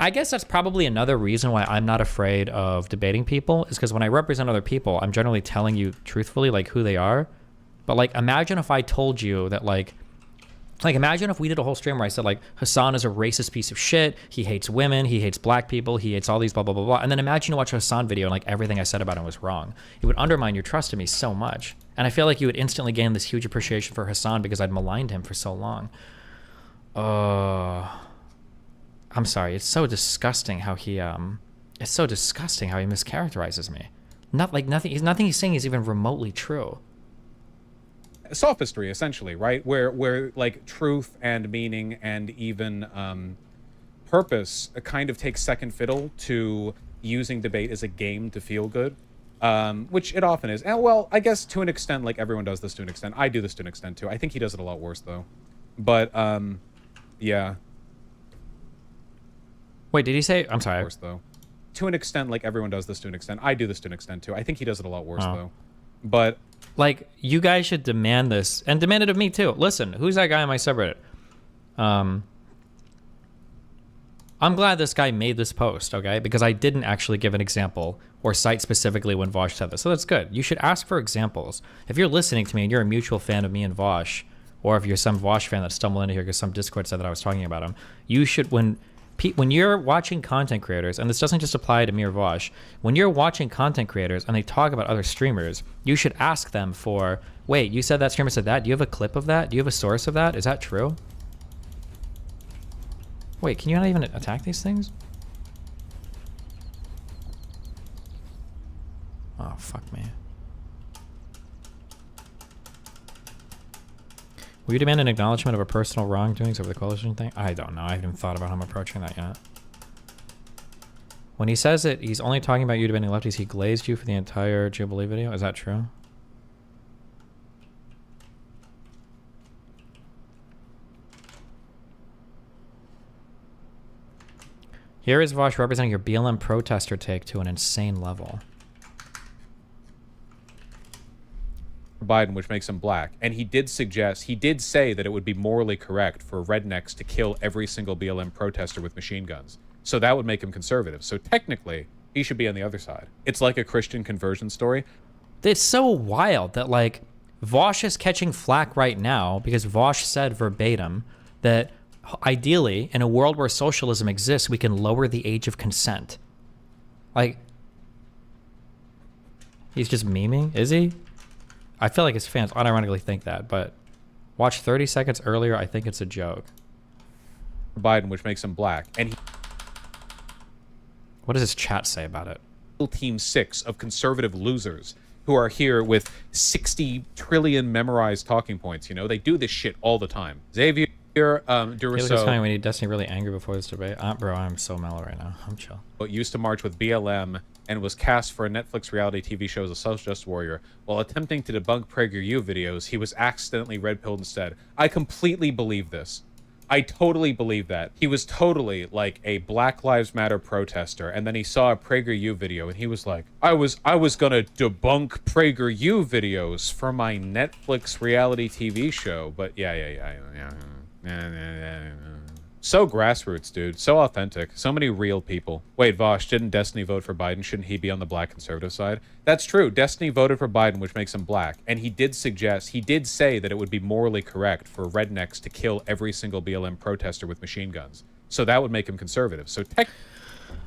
I guess that's probably another reason why I'm not afraid of debating people, is because when I represent other people, I'm generally telling you truthfully, like, who they are. But, like, imagine if I told you that, like, imagine if we did a whole stream where I said, like, Hassan is a racist piece of shit. He hates women. He hates black people. He hates all these blah, blah, blah, blah. And then imagine you watch a Hassan video and, like, everything I said about him was wrong. It would undermine your trust in me so much. And I feel like you would instantly gain this huge appreciation for Hassan because I'd maligned him for so long. I'm sorry. It's so disgusting how he, mischaracterizes me. Nothing he's saying is even remotely true. Sophistry, essentially, right? Where like truth and meaning and even purpose kind of takes second fiddle to using debate as a game to feel good, which it often is. And well, I guess to an extent, like everyone does this to an extent. I do this to an extent too. I think he does it a lot worse though. But yeah. Wait, did he say? I'm sorry. Worse though. To an extent, like everyone does this to an extent. I do this to an extent too. I think he does it a lot worse though. But like, you guys should demand this and demand it of me too. Listen, who's that guy on my subreddit? I'm glad this guy made this post, okay? Because I didn't actually give an example or cite specifically when Vosh said this. So that's good. You should ask for examples. If you're listening to me and you're a mutual fan of me and Vosh, or if you're some Vosh fan that stumbled into here because some Discord said that I was talking about him, you should, when you're watching content creators, and this doesn't just apply to me or Vosh, when you're watching content creators and they talk about other streamers, you should ask them for, wait, you said that streamer said that? Do you have a clip of that? Do you have a source of that? Is that true? Wait, can you not even attack these things? Oh, fuck me. Will you demand an acknowledgement of a personal wrongdoings over the coalition thing? I don't know. I haven't even thought about how I'm approaching that yet. When he says it, he's only talking about you demanding lefties. He glazed you for the entire Jubilee video. Is that true? Here is Vosh representing your BLM protester take to an insane level. Biden, which makes him black. And he did say that it would be morally correct for rednecks to kill every single BLM protester with machine guns. So that would make him conservative. So technically, he should be on the other side. It's like a Christian conversion story. It's so wild that, like, Vosh is catching flack right now because Vosh said verbatim that ideally, in a world where socialism exists, we can lower the age of consent. Like, he's just memeing, is he? I feel like his fans unironically think that, but watch 30 seconds earlier, I think it's a joke. Biden, which makes him black. And what does his chat say about it? Team 6 of conservative losers who are here with 60 trillion memorized talking points. You know, they do this shit all the time. Xavier, Duraso. We need Destiny really angry before this debate. Bro, I'm so mellow right now. I'm chill. Used to march with BLM and was cast for a Netflix reality TV show as a social-justice warrior. While attempting to debunk PragerU videos, he was accidentally red-pilled instead. I completely believe this. I totally believe that. He was totally like a Black Lives Matter protester, and then he saw a PragerU video, and he was like, I was gonna debunk PragerU videos for my Netflix reality TV show, but yeah. So grassroots, dude. So authentic. So many real people. Wait, Vosh, didn't Destiny vote for Biden? Shouldn't he be on the black conservative side? That's true. Destiny voted for Biden, which makes him black. And he did say that it would be morally correct for rednecks to kill every single BLM protester with machine guns. So that would make him conservative. So I'm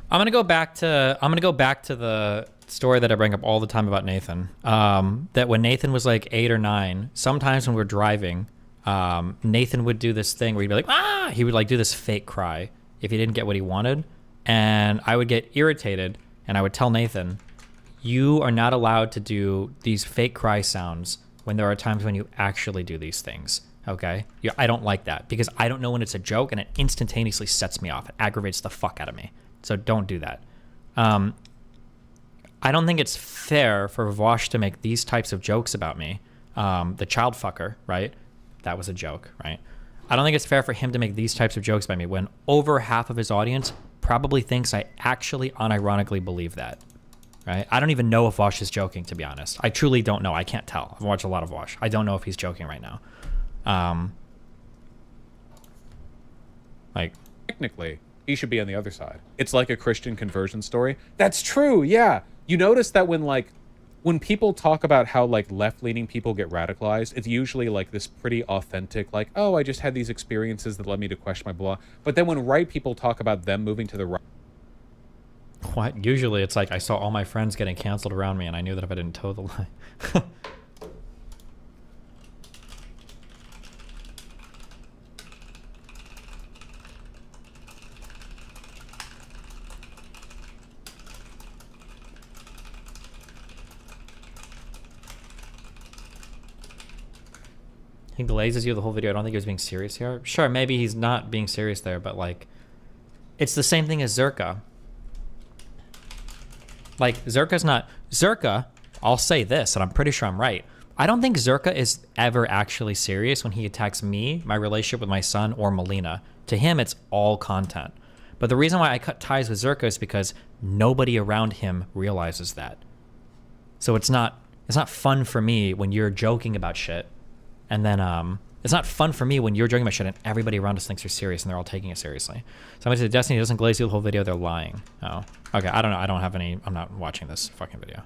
gonna go back to the story that I bring up all the time about Nathan. That when Nathan was like 8 or 9, sometimes when we're driving, Nathan would do this thing where he'd be like, ah! He would like do this fake cry if he didn't get what he wanted. And I would get irritated and I would tell Nathan, you are not allowed to do these fake cry sounds when there are times when you actually do these things. Okay? I don't like that because I don't know when it's a joke and it instantaneously sets me off. It aggravates the fuck out of me. So don't do that. I don't think it's fair for Vosh to make these types of jokes about me. The child fucker, right? That was a joke, right? I don't think it's fair for him to make these types of jokes by me when over half of his audience probably thinks I actually unironically believe that, right? I don't even know if Vosh is joking, to be honest. I truly don't know. I can't tell. I've watched a lot of Vosh. I don't know if he's joking right now. Like, technically, he should be on the other side. It's like a Christian conversion story. That's true, yeah. You notice that when people talk about how like left-leaning people get radicalized, it's usually like this pretty authentic, like, oh, I just had these experiences that led me to question my blah. But then when right people talk about them moving to the right, what? Usually it's like I saw all my friends getting canceled around me and I knew that if I didn't toe the line. He glazes you the whole video. I don't think he was being serious here. Sure, maybe he's not being serious there, but like, it's the same thing as Zerka. Like, Zerka, I'll say this, and I'm pretty sure I'm right. I don't think Zerka is ever actually serious when he attacks me, my relationship with my son, or Melina. To him, it's all content. But the reason why I cut ties with Zerko is because nobody around him realizes that. So it's not fun for me when you're joking about shit, and then it's not fun for me when you're joking about shit and everybody around us thinks you're serious and they're all taking it seriously. Somebody said Destiny doesn't glaze you the whole video, they're lying. Oh, okay. I don't know. I don't have any. I'm not watching this fucking video.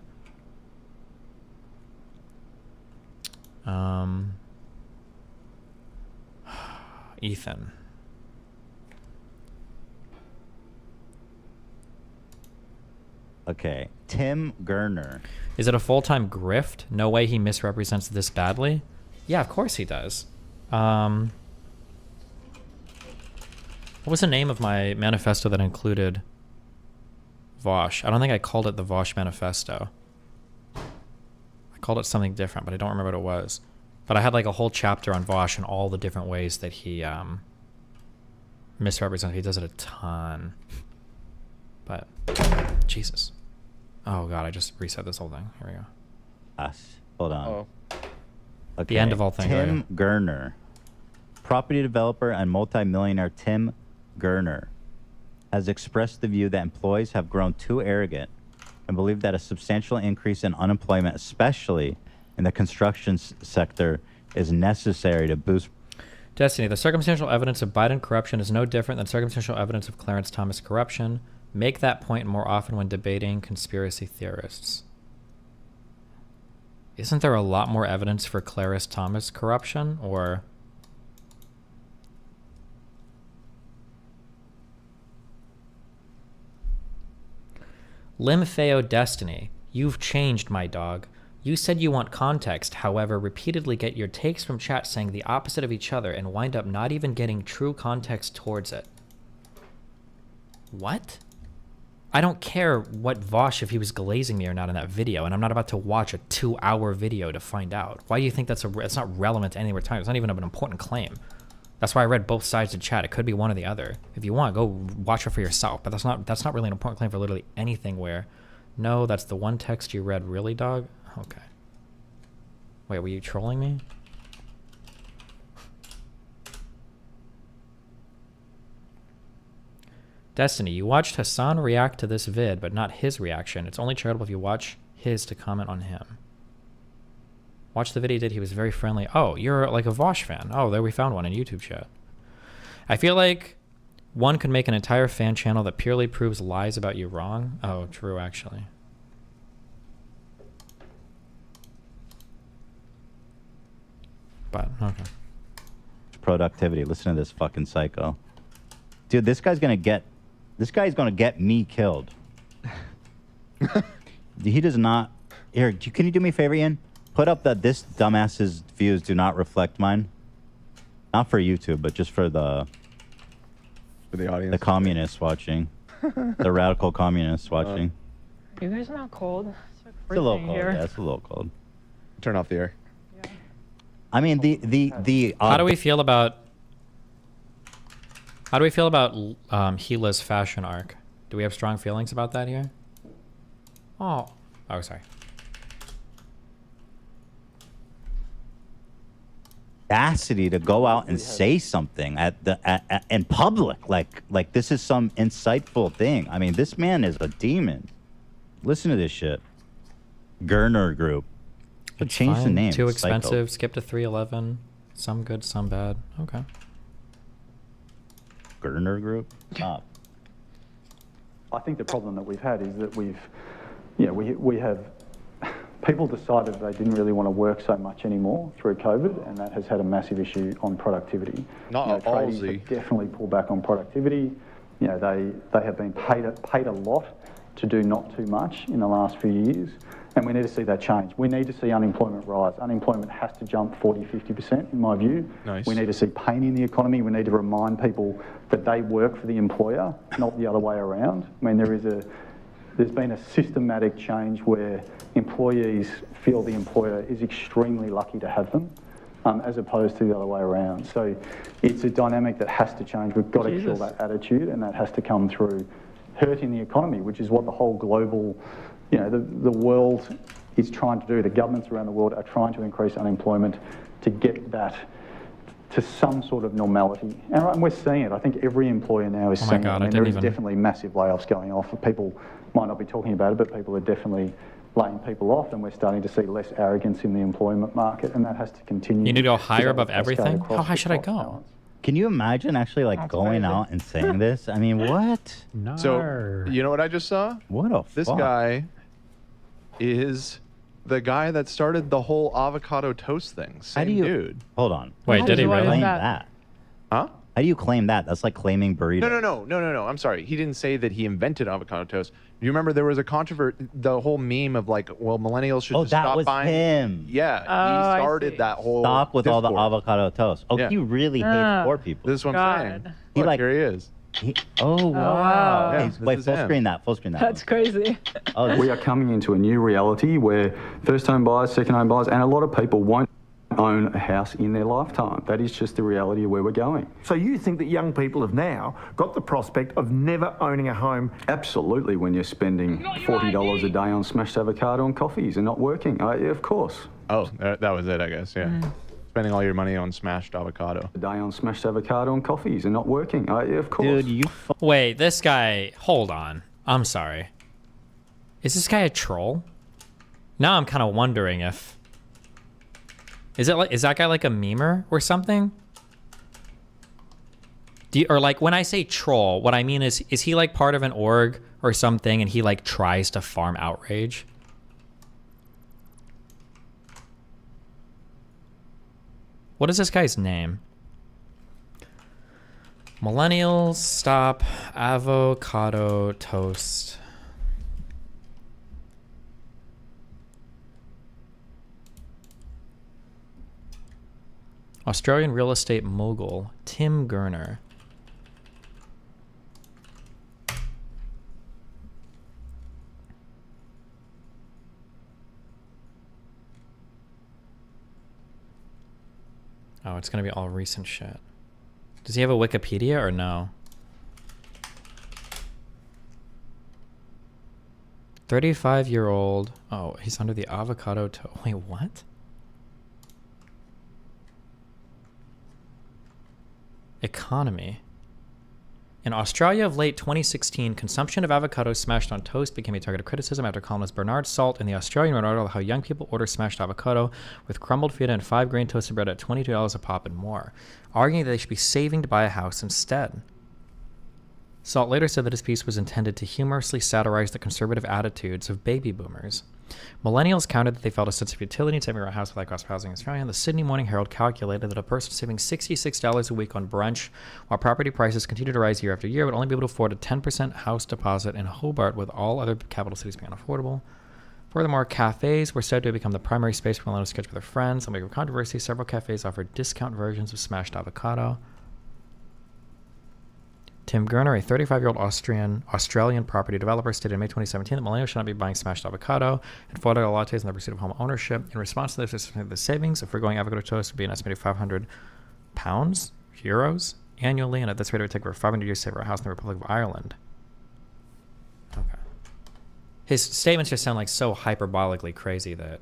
Ethan. Okay, Tim Gurner. Is it a full-time grift? No way he misrepresents this badly. Yeah, of course he does. What was the name of my manifesto that included Vosh? I don't think I called it the Vosh Manifesto. I called it something different, but I don't remember what it was. But I had like a whole chapter on Vosh and all the different ways that he misrepresents. He does it a ton. But, Jesus. Oh god, I just reset this whole thing. Here we go. Hold on. Okay. The end of all things. Tim Gurner. Property developer and multimillionaire Tim Gurner has expressed the view that employees have grown too arrogant and believe that a substantial increase in unemployment, especially in the construction sector, is necessary to boost. Destiny, the circumstantial evidence of Biden corruption is no different than circumstantial evidence of Clarence Thomas corruption. Make that point more often when debating conspiracy theorists. Isn't there a lot more evidence for Clarence Thomas corruption, or... Limfeo Destiny, you've changed, my dog. You said you want context, however, repeatedly get your takes from chat saying the opposite of each other and wind up not even getting true context towards it. What? I don't care what Vosh, if he was glazing me or not in that video, and I'm not about to watch a 2-hour video to find out. Why do you think it's not relevant to anything we're talking about? It's not even an important claim. That's why I read both sides of chat. It could be one or the other. If you want, go watch it for yourself. But that's not really an important claim for literally anything where, no, that's the one text you read, really, dog? Okay. Wait, were you trolling me? Destiny, you watched Hassan react to this vid, but not his reaction. It's only charitable if you watch his to comment on him. Watch the video he did. He was very friendly. Oh, you're like a Vosh fan. Oh, there we found one in YouTube chat. I feel like one could make an entire fan channel that purely proves lies about you wrong. Oh, true, actually. But, okay. Productivity. Listen to this fucking psycho. Dude, this guy's gonna get me killed. He does not. Here, can you do me a favor, Ian? Put up that this dumbass's views do not reflect mine. Not for YouTube, but just for the audience, the communists watching, the radical communists watching. You guys are not cold. It's a little cold. Here. Yeah, it's a little cold. Turn off the air. Yeah. I mean, the. How do we feel about? How do we feel about Gila's fashion arc? Do we have strong feelings about that here? Oh, sorry. Audacity to go out and say something in public, like this is some insightful thing. I mean, this man is a demon. Listen to this shit. Gurner Group. But change the name. Too expensive. Skip to 311. Some good, some bad. Okay. Gurner Group. Stop. I think the problem that we've had is that we have people decided they didn't really want to work so much anymore through COVID, and that has had a massive issue on productivity. Tradies have definitely pulled back on productivity. They have been paid a lot to do not too much in the last few years, and we need to see that change. We need to see unemployment rise. Unemployment has to jump 40-50% in my view. Nice. We need to see pain in the economy. We need to remind people that they work for the employer, not the other way around. I mean, there's been a systematic change where employees feel the employer is extremely lucky to have them, as opposed to the other way around. So it's a dynamic that has to change. We've got to kill that attitude, and that has to come through hurting the economy, which is what the whole global, the world is trying to do. The governments around the world are trying to increase unemployment to get that to some sort of normality. And we're seeing it. I think every employer now is seeing it. I mean, there is definitely massive layoffs going off. People might not be talking about it, but people are definitely laying people off, and we're starting to see less arrogance in the employment market, and that has to continue. You need to go higher above everything? How high should I go? Can you imagine actually like going out and saying this? I mean, what? So, you know what I just saw? What a This fuck. guy is the guy that started the whole avocado toast thing. Same dude. Hold on. Wait, did he really? Claim that? Huh? How do you claim that? That's like claiming burrito. No. I'm sorry. He didn't say that he invented avocado toast. Do you remember there was a controversy, the whole meme of like, well, millennials should just stop buying. Him. Yeah, he started that whole. Stop with all the discourse. avocado toast. Oh, Yeah. he really hates poor people. This is what I'm saying. He Look, like here he is. Oh wow! wow. Hey, Yeah, wait, this full is him. screen that. Full screen that. That's crazy. We are coming into a new reality where first-home buyers, second-home buyers, and a lot of people won't own a house in their lifetime. That is just the reality of where we're going. So you think that young people have now got the prospect of never owning a home? Absolutely, when you're spending $40 a day on smashed avocado and coffees and not working. Yeah, of course. Oh, that was it, I guess. Yeah, spending all your money on smashed avocado. A day on smashed avocado and coffees and not working. Yeah, of course. Dude, you. Wait, this guy. Hold on. I'm sorry. Is this guy a troll? Now I'm kind of wondering if. Is that guy like a memer or something? Or like when I say troll, what I mean is he like part of an org or something and he like tries to farm outrage? What is this guy's name? Millennials stop avocado toast. Australian real estate mogul Tim Gurner. Oh, it's going to be all recent shit. Does he have a Wikipedia or no? 35-year-old. Oh, he's under the avocado toast. Wait, what? Economy. In Australia of late 2016, consumption of avocados smashed on toast became a target of criticism after columnist Bernard Salt in The Australian wrote an article how young people order smashed avocado with crumbled feta and 5-grain toasted bread at $22 a pop and more, arguing that they should be saving to buy a house instead. Salt later said that his piece was intended to humorously satirize the conservative attitudes of baby boomers. Millennials counted that they felt a sense of utility in saving a house with high-cost housing in Australia, and the Sydney Morning Herald calculated that a person saving $66 a week on brunch while property prices continue to rise year after year would only be able to afford a 10% house deposit in Hobart, with all other capital cities being unaffordable. Furthermore, cafes were said to have become the primary space for millennials to catch with their friends. On the wake of controversy, several cafes offered discount versions of smashed avocado. Tim Gurner, a 35-year-old Australian property developer, stated in May 2017 that millennials should not be buying smashed avocado and $4 lattes in the pursuit of home ownership. In response to this, the savings of foregoing avocado toast would be an estimated €500, euros, annually, and at this rate it would take over 500 years to save our house in the Republic of Ireland. Okay. His statements just sound like so hyperbolically crazy that...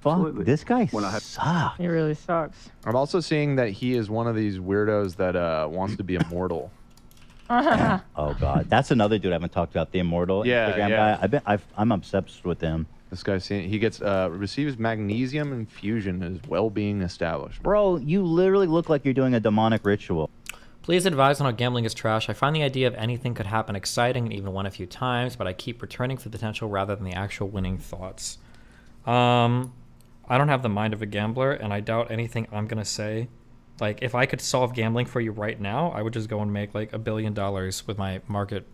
Fuck, this guy sucks. He really sucks. I'm also seeing that he is one of these weirdos that wants to be immortal. Oh god, that's another dude I haven't talked about. The immortal Instagram guy. I'm obsessed with him. This guy, he gets receives magnesium infusion as well-being established. Bro, you literally look like you're doing a demonic ritual. Please advise on how gambling is trash. I find the idea of anything could happen exciting and even won a few times, but I keep returning for the potential rather than the actual winning thoughts. I don't have the mind of a gambler, and I doubt anything I'm gonna say. Like, if I could solve gambling for you right now, I would just go and make like $1 billion with my market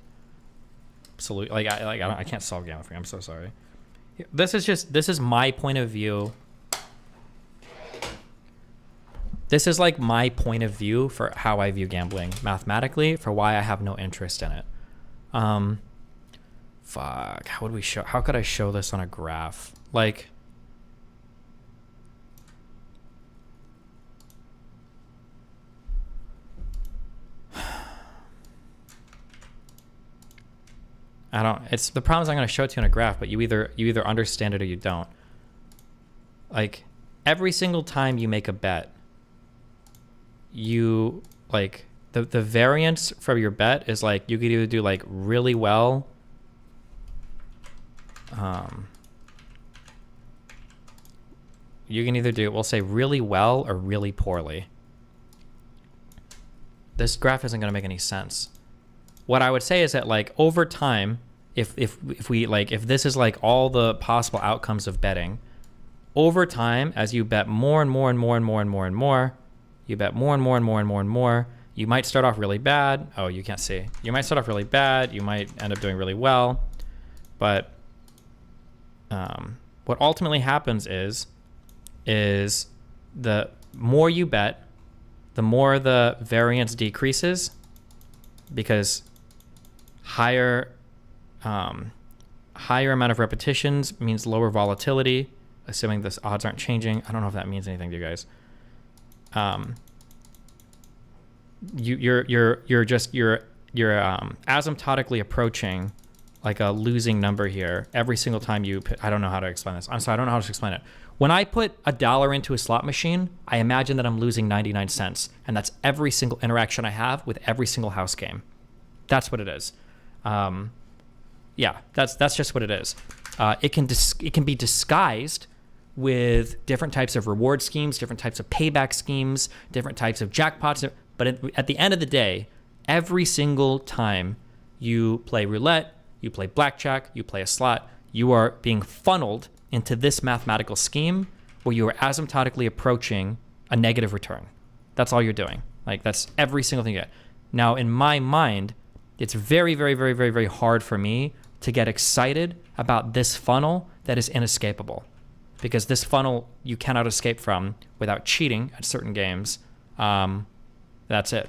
solution. I can't solve gambling for you. I'm so sorry. This is my point of view. This is like my point of view for how I view gambling mathematically, for why I have no interest in it. Fuck. How could I show this on a graph? Like, it's the problem is I'm going to show it to you in a graph, but you either understand it or you don't. Like, every single time you make a bet, you like the variance from your bet is like you could either do like really well. You can either do, we'll say, really well or really poorly. This graph isn't going to make any sense. What I would say is that like over time, if this is like all the possible outcomes of betting, over time, as you bet more and more and more and more and more and more, you bet more and more and more and more and more, you might start off really bad. Oh, you can't see. You might start off really bad. You might end up doing really well. But what ultimately happens is the more you bet, the more the variance decreases, because higher amount of repetitions means lower volatility, assuming the odds aren't changing. I don't know if that means anything to you guys. You're asymptotically approaching like a losing number here every single time you put, I don't know how to explain this. I'm sorry, I don't know how to explain it. When I put $1 into a slot machine, I imagine that I'm losing 99 cents, and that's every single interaction I have with every single house game. That's what it is. Yeah, that's just what it is. It can be disguised with different types of reward schemes, different types of payback schemes, different types of jackpots. But at the end of the day, every single time you play roulette, you play blackjack, you play a slot, you are being funneled into this mathematical scheme where you are asymptotically approaching a negative return. That's all you're doing. Like, that's every single thing you get. Now, in my mind, it's very, very, very, very, very hard for me to get excited about this funnel that is inescapable. Because this funnel you cannot escape from without cheating at certain games. That's it.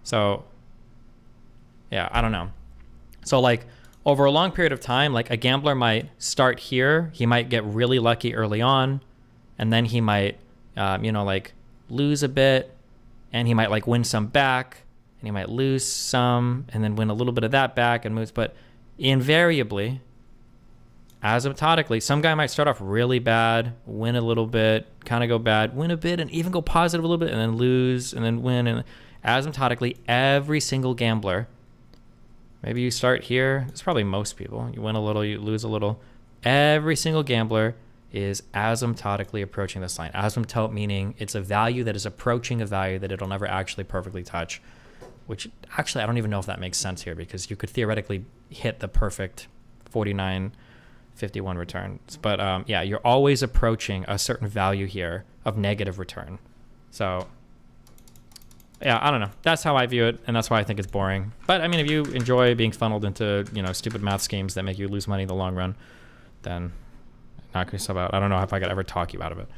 So, yeah, I don't know. So, like, over a long period of time, like a gambler might start here. He might get really lucky early on, and then he might, like lose a bit, and he might like win some back, and he might lose some, and then win a little bit of that back and moves. But invariably, asymptotically, some guy might start off really bad, win a little bit, kind of go bad, win a bit, and even go positive a little bit, and then lose, and then win. And asymptotically, every single gambler, maybe you start here. It's probably most people. You win a little, you lose a little. Every single gambler is asymptotically approaching this line. Asymptote meaning it's a value that is approaching a value that it'll never actually perfectly touch, which actually I don't even know if that makes sense here, because you could theoretically hit the perfect 49.51 returns. But yeah, you're always approaching a certain value here of negative return. So yeah, I don't know. That's how I view it, and that's why I think it's boring. But I mean, if you enjoy being funneled into, stupid math schemes that make you lose money in the long run, then knock yourself out. I don't know if I could ever talk you out of it.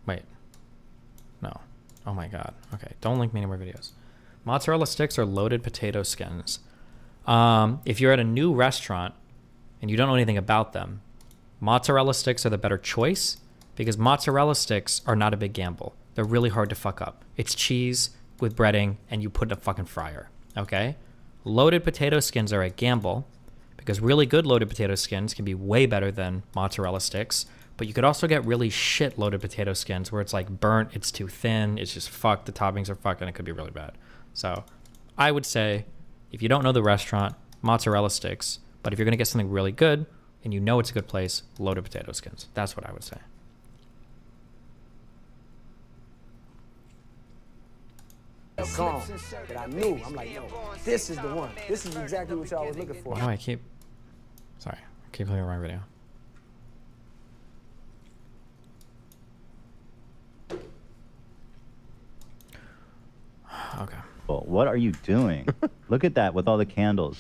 Wait. No. Oh my god. Okay, don't link me any more videos. Mozzarella sticks or loaded potato skins. If you're at a new restaurant and you don't know anything about them, mozzarella sticks are the better choice, because mozzarella sticks are not a big gamble. They're really hard to fuck up. It's cheese with breading and you put it in a fucking fryer, okay? Loaded potato skins are a gamble, because really good loaded potato skins can be way better than mozzarella sticks, but you could also get really shit loaded potato skins where it's like burnt, it's too thin, it's just fucked, the toppings are fucked, and it could be really bad. So I would say, if you don't know the restaurant, mozzarella sticks. But if you're going to get something really good and you know it's a good place, loaded potato skins. That's what I would say. That I knew. I'm like, yo, this is the one. This is exactly what y'all was looking for. Why do I keep... Sorry, I keep playing the wrong video. Okay. Well, what are you doing? Look at that with all the candles.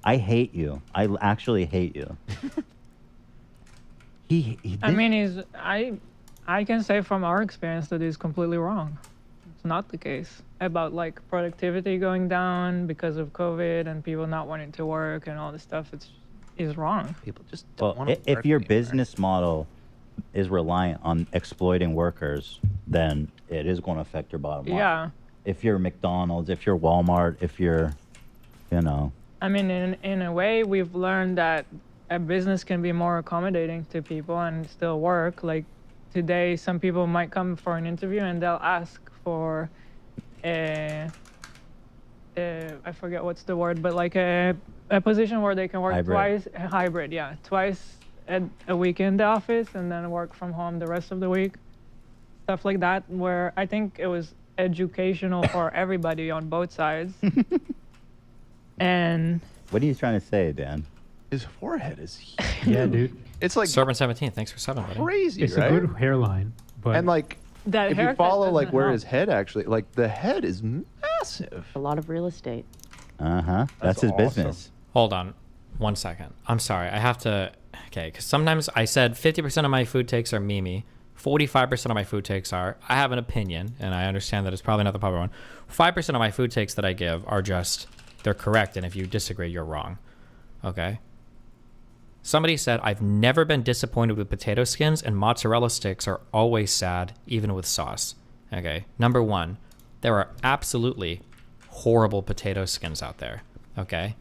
I hate you. I actually hate you. I mean, I can say from our experience that it's completely wrong. It's not the case about like productivity going down because of COVID and people not wanting to work and all this stuff. Is wrong. People just don't want to work if your anymore. business model is reliant on exploiting workers, then it is going to affect your bottom line. Yeah. If you're McDonald's, if you're Walmart, if you're You know. I mean, in a way, we've learned that a business can be more accommodating to people and still work. Like today, some people might come for an interview and they'll ask for I forget what's the word, but like a position where they can work Hybrid. twice a week in the office and then work from home the rest of the week. Stuff like that, where I think it was educational for everybody on both sides. And what are you trying to say, Dan? His forehead is huge. Yeah, dude. It's like Servant 17. Thanks for 7, buddy. crazy, It's right? a good hairline, but And like, that if you haircut follow like doesn't where help. his head actually, like the head is massive. A lot of real estate. That's his business. Hold on 1 second. I'm sorry. I have to. Okay, because sometimes I said 50% of my food takes are Mimi. 45% of my food takes are, I have an opinion, and I understand that it's probably not the popular one. 5% of my food takes that I give are just, they're correct, and if you disagree, you're wrong. Okay? Somebody said, I've never been disappointed with potato skins, and mozzarella sticks are always sad, even with sauce. Okay? Number one, there are absolutely horrible potato skins out there. Okay?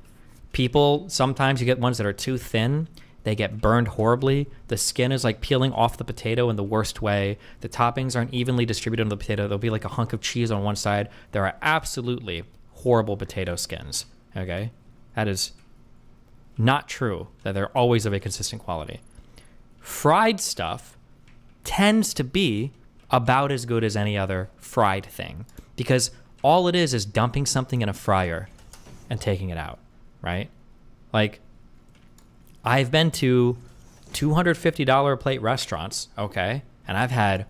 People, sometimes you get ones that are too thin. They get burned horribly. The skin is like peeling off the potato in the worst way. The toppings aren't evenly distributed on the potato. There'll be like a hunk of cheese on one side. There are absolutely horrible potato skins. Okay? That is not true that they're always of a consistent quality. Fried stuff tends to be about as good as any other fried thing because all it is dumping something in a fryer and taking it out, right? Like, I've been to $250 a plate restaurants, okay? And I've had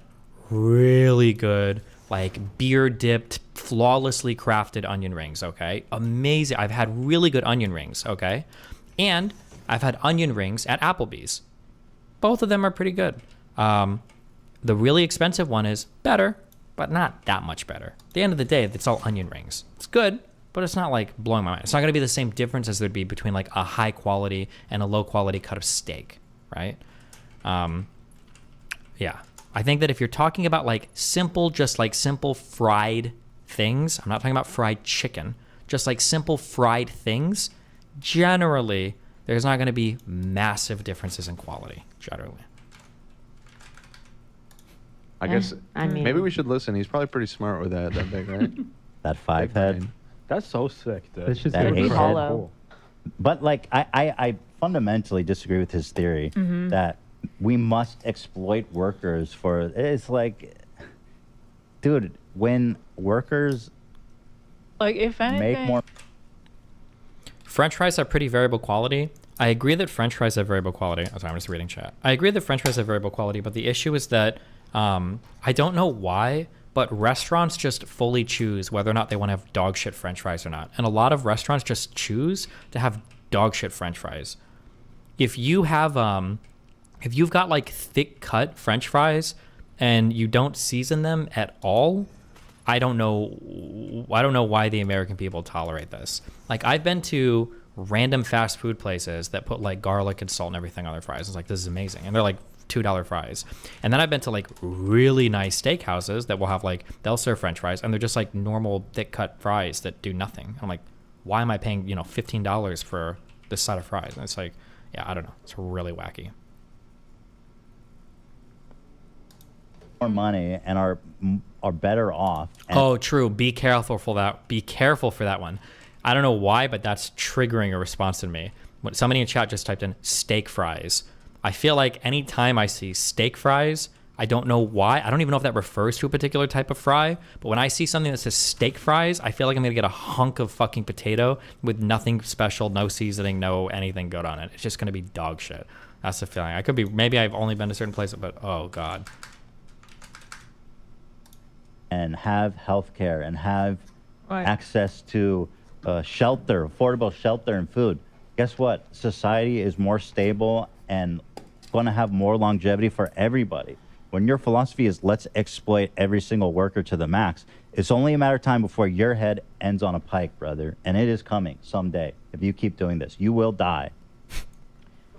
really good, like beer dipped, flawlessly crafted onion rings, okay? Amazing. I've had really good onion rings, okay? And I've had onion rings at Applebee's. Both of them are pretty good. The really expensive one is better, but not that much better. At the end of the day, it's all onion rings. It's good, but it's not like blowing my mind. It's not going to be the same difference as there'd be between like a high quality and a low quality cut of steak, right? Yeah. I think that if you're talking about like simple, just like simple fried things, I'm not talking about fried chicken, just like simple fried things, generally, there's not going to be massive differences in quality, generally. I guess I mean- maybe we should listen. He's probably pretty smart with that big, right? That 5 head. That's so sick, dude. It's just That good 8 for- head. Hollow. But like, I fundamentally disagree with his theory that we must exploit workers for. It's like, dude, when workers Like, if anything, make more. French fries have pretty variable quality. I agree that French fries have variable quality. Oh, sorry, I'm just reading chat. I agree that French fries have variable quality, but the issue is that I don't know why, but restaurants just fully choose whether or not they want to have dog shit French fries or not. And a lot of restaurants just choose to have dog shit French fries. If you have, if you've got like thick cut French fries and you don't season them at all, I don't know why the American people tolerate this. Like, I've been to random fast food places that put like garlic and salt and everything on their fries. It's like, this is amazing. And they're like $2 fries. And then I've been to like really nice steakhouses that will have like, they'll serve French fries and they're just like normal thick cut fries that do nothing. I'm like, why am I paying, $15 for this side of fries? And it's like, yeah, I don't know. It's really wacky. more money and are better off. And Oh, true. Be careful for that. Be careful for that one. I don't know why, but that's triggering a response in me. When somebody in chat just typed in steak fries. I feel like anytime I see steak fries, I don't know why. I don't even know if that refers to a particular type of fry. But when I see something that says steak fries, I feel like I'm going to get a hunk of fucking potato with nothing special, no seasoning, no anything good on it. It's just going to be dog shit. That's the feeling. I could be, maybe I've only been to certain places, but oh God. and have health care and have Right. access to shelter, affordable shelter and food. Guess what? Society is more stable and going to have more longevity for everybody. When your philosophy is let's exploit every single worker to the max, it's only a matter of time before your head ends on a pike, brother. And it is coming someday. If you keep doing this, you will die.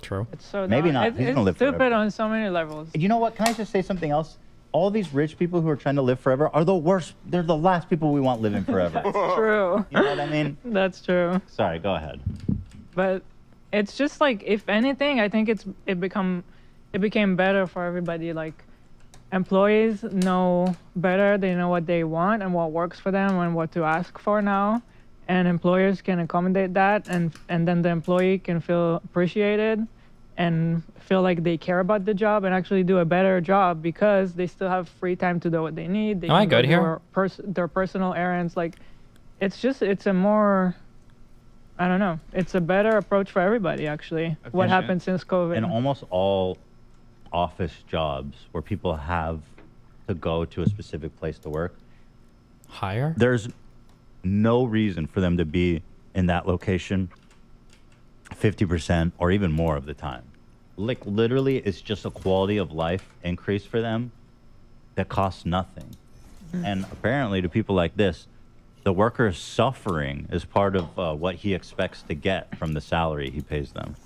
True. It's so Maybe dumb. not. He's It's gonna live stupid forever. on so many levels. You know what? Can I just say something else? all these rich people who are trying to live forever are the worst. They're the last people we want living forever. That's true. You know what I mean? That's true. Sorry, go ahead. But it's just like, if anything, I think it became better for everybody. Like, employees know better. They know what they want and what works for them and what to ask for now. And employers can accommodate that, and then the employee can feel appreciated and feel like they care about the job and actually do a better job because they still have free time to do what they need. They Am I can go good do here? their personal errands. Like, it's a more, I don't know, it's a better approach for everybody, actually. What happened since COVID. In almost all office jobs where people have to go to a specific place to work, higher, there's no reason for them to be in that location 50% or even more of the time. Like, literally, it's just a quality of life increase for them that costs nothing. And apparently to people like this, the worker is suffering as part of what he expects to get from the salary he pays them.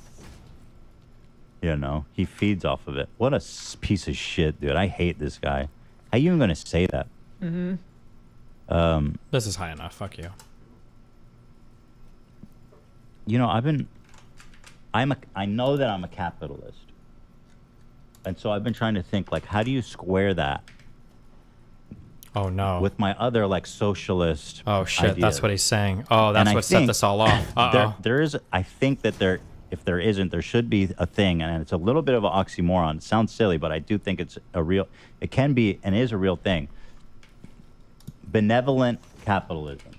You know, he feeds off of it. What a piece of shit, dude. I hate this guy. How you even gonna say that? This is high enough. Fuck you. You know, I know that I'm a capitalist. And so I've been trying to think, like, how do you square that? Oh, no. With my other, like, socialist Oh, shit. ideas. That's what he's saying. Oh, that's what set this all off. Uh-oh. There is, I think that if there isn't, there should be a thing, and it's a little bit of an oxymoron. It sounds silly, but I do think it can be and is a real thing. Benevolent capitalism.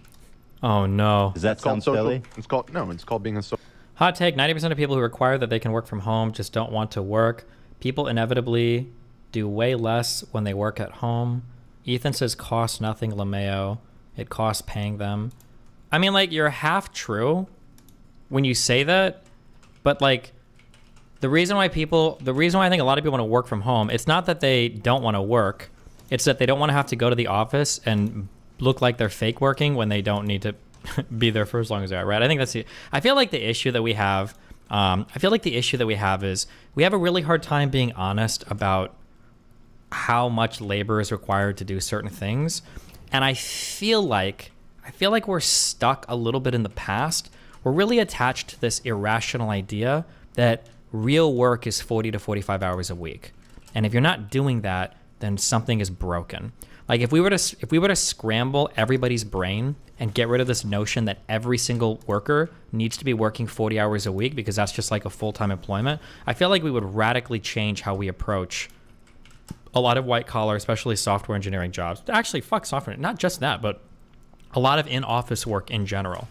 Oh, no. Does that sound silly? It's called being a social. Hot take, 90% of people who require that they can work from home just don't want to work. People inevitably do way less when they work at home. Ethan says costs nothing, LeMayo. It costs paying them. I mean, like, you're half true when you say that, but, like, the reason why I think a lot of people want to work from home, it's not that they don't want to work. It's that they don't want to have to go to the office and look like they're fake working when they don't need to be there for as long as they are, right? I think I feel like the issue that we have, is we have a really hard time being honest about how much labor is required to do certain things. And I feel like we're stuck a little bit in the past. We're really attached to this irrational idea that real work is 40 to 45 hours a week. And if you're not doing that, then something is broken. Like, if we were to scramble everybody's brain and get rid of this notion that every single worker needs to be working 40 hours a week because that's just like a full-time employment, I feel like we would radically change how we approach a lot of white-collar, especially software engineering jobs. Actually, fuck software, not just that, but a lot of in-office work in general.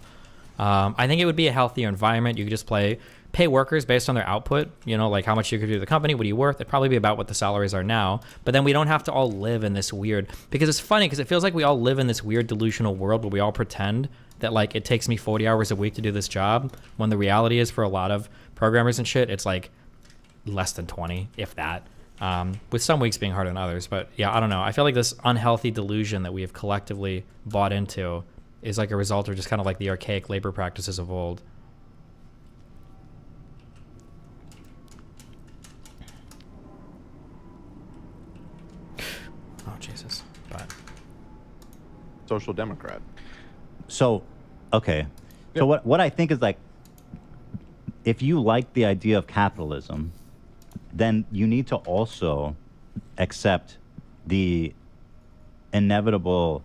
I think it would be a healthier environment. You could just pay workers based on their output, you know, like how much you could do to the company, what are you worth? It'd probably be about what the salaries are now. But then we don't have to all live in this weird, because it's funny because it feels like we all live in this weird delusional world where we all pretend that, like, it takes me 40 hours a week to do this job, when the reality is for a lot of programmers and shit, it's like less than 20, if that. With some weeks being harder than others. But yeah, I don't know. I feel like this unhealthy delusion that we have collectively bought into is like a result of just kind of like the archaic labor practices of old. Oh, Jesus. But Social Democrat. So, okay. So what I think is, like, if you like the idea of capitalism, then you need to also accept the inevitable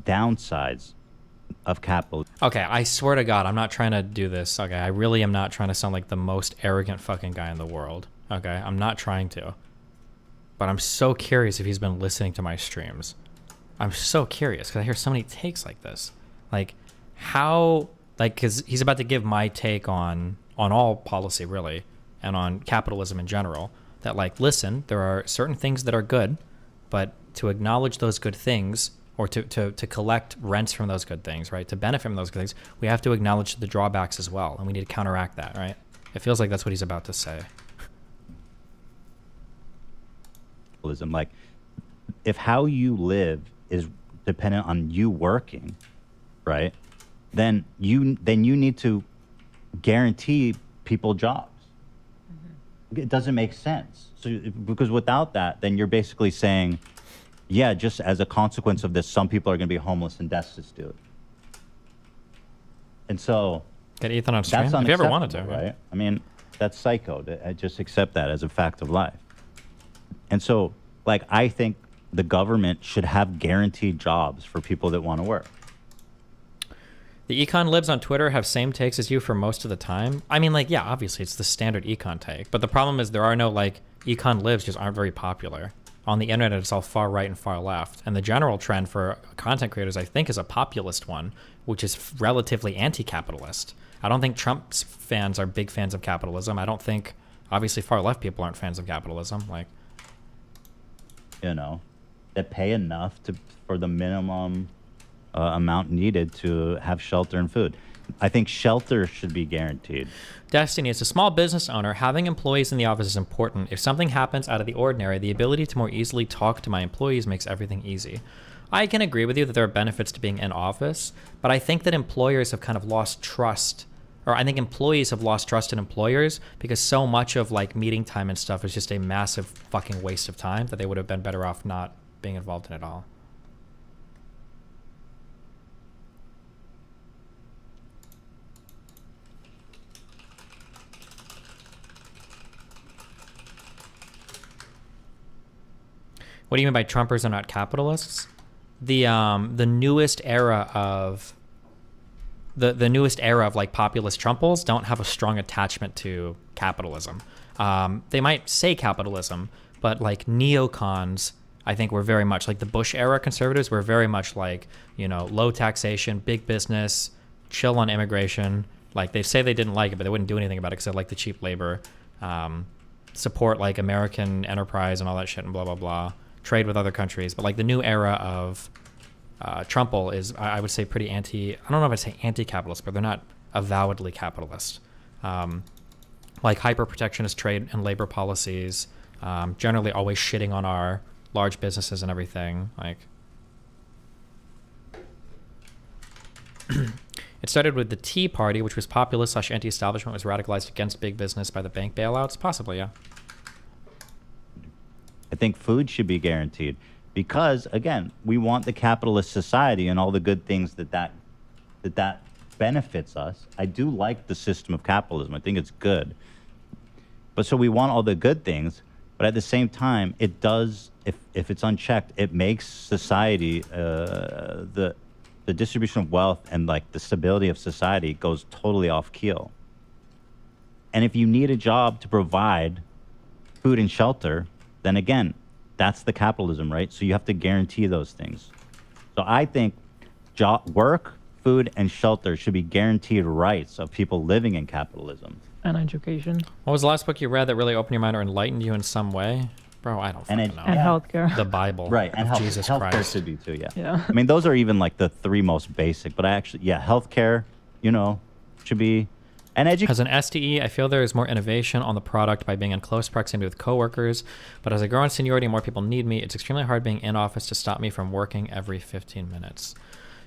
downsides of capitalism. Okay, I swear to God, I'm not trying to do this. Okay, I really am not trying to sound like the most arrogant fucking guy in the world. Okay, I'm not trying to. But I'm so curious if he's been listening to my streams. I'm so curious because I hear so many takes like this. Like, how, like, because he's about to give my take on all policy, really, and on capitalism in general. That, like, listen, there are certain things that are good, but to acknowledge those good things, or to collect rents from those good things, right? To benefit from those good things, we have to acknowledge the drawbacks as well, and we need to counteract that, right? It feels like that's what he's about to say. Like, if how you live is dependent on you working, right? Then you need to guarantee people jobs. it doesn't make sense. So because without that, then you're basically saying, yeah, just as a consequence of this, some people are going to be homeless and destitute. And so get Ethan on stream that's if you ever wanted to, unacceptable, right? I mean, that's psycho. I just accept that as a fact of life. And so, like, I think the government should have guaranteed jobs for people that want to work. The econ libs on Twitter have same takes as you for most of the time. I mean, like, yeah, obviously it's the standard econ take, but the problem is there are no like econ libs just aren't very popular. On the internet, it's all far right and far left. And the general trend for content creators, I think, is a populist one, which is relatively anti-capitalist. I don't think Trump's fans are big fans of capitalism. I don't think, obviously, far left people aren't fans of capitalism. Like, You know, that pay enough for the minimum amount needed to have shelter and food. I think shelter should be guaranteed. Destiny, as a small business owner, having employees in the office is important. If something happens out of the ordinary, the ability to more easily talk to my employees makes everything easy. I can agree with you that there are benefits to being in office, but I think that employers have kind of lost trust, or I think employees have lost trust in employers because so much of like meeting time and stuff is just a massive fucking waste of time that they would have been better off not being involved in at all. What do you mean by Trumpers are not capitalists? The newest era of the newest era of like populist Trumples don't have a strong attachment to capitalism. They might say capitalism, but like neocons, I think were very much like the Bush era conservatives were very much like, you know, low taxation, big business, chill on immigration. Like they say they didn't like it, but they wouldn't do anything about it because they like the cheap labor, support like American enterprise and all that shit and blah, blah, blah. Trade with other countries. But like the new era of Trumple is, I would say, pretty anti, I don't know if I'd say anti-capitalist, but they're not avowedly capitalist. Like hyper-protectionist trade and labor policies, generally always shitting on our large businesses and everything. Like, it started with the Tea Party, which was populist / anti-establishment, was radicalized against big business by the bank bailouts. Possibly, yeah. I think food should be guaranteed because, again, we want the capitalist society and all the good things that benefits us. I do like the system of capitalism. I think it's good. But so we want all the good things, but at the same time, it does, if it's unchecked, it makes society, the distribution of wealth and like the stability of society goes totally off keel. And if you need a job to provide food and shelter, then again, that's the capitalism, right? So you have to guarantee those things. So I think work, food, and shelter should be guaranteed rights of people living in capitalism. And education. What was the last book you read that really opened your mind or enlightened you in some way? Bro, I don't fucking know. And healthcare. The Bible. Right, and Jesus healthcare Christ. should be too, yeah. Yeah. I mean, those are even like the three most basic, but I actually, yeah, healthcare, you know, should be, and education. As an STE, I feel there is more innovation on the product by being in close proximity with coworkers, but as I grow in seniority and more people need me, it's extremely hard being in office to stop me from working every 15 minutes.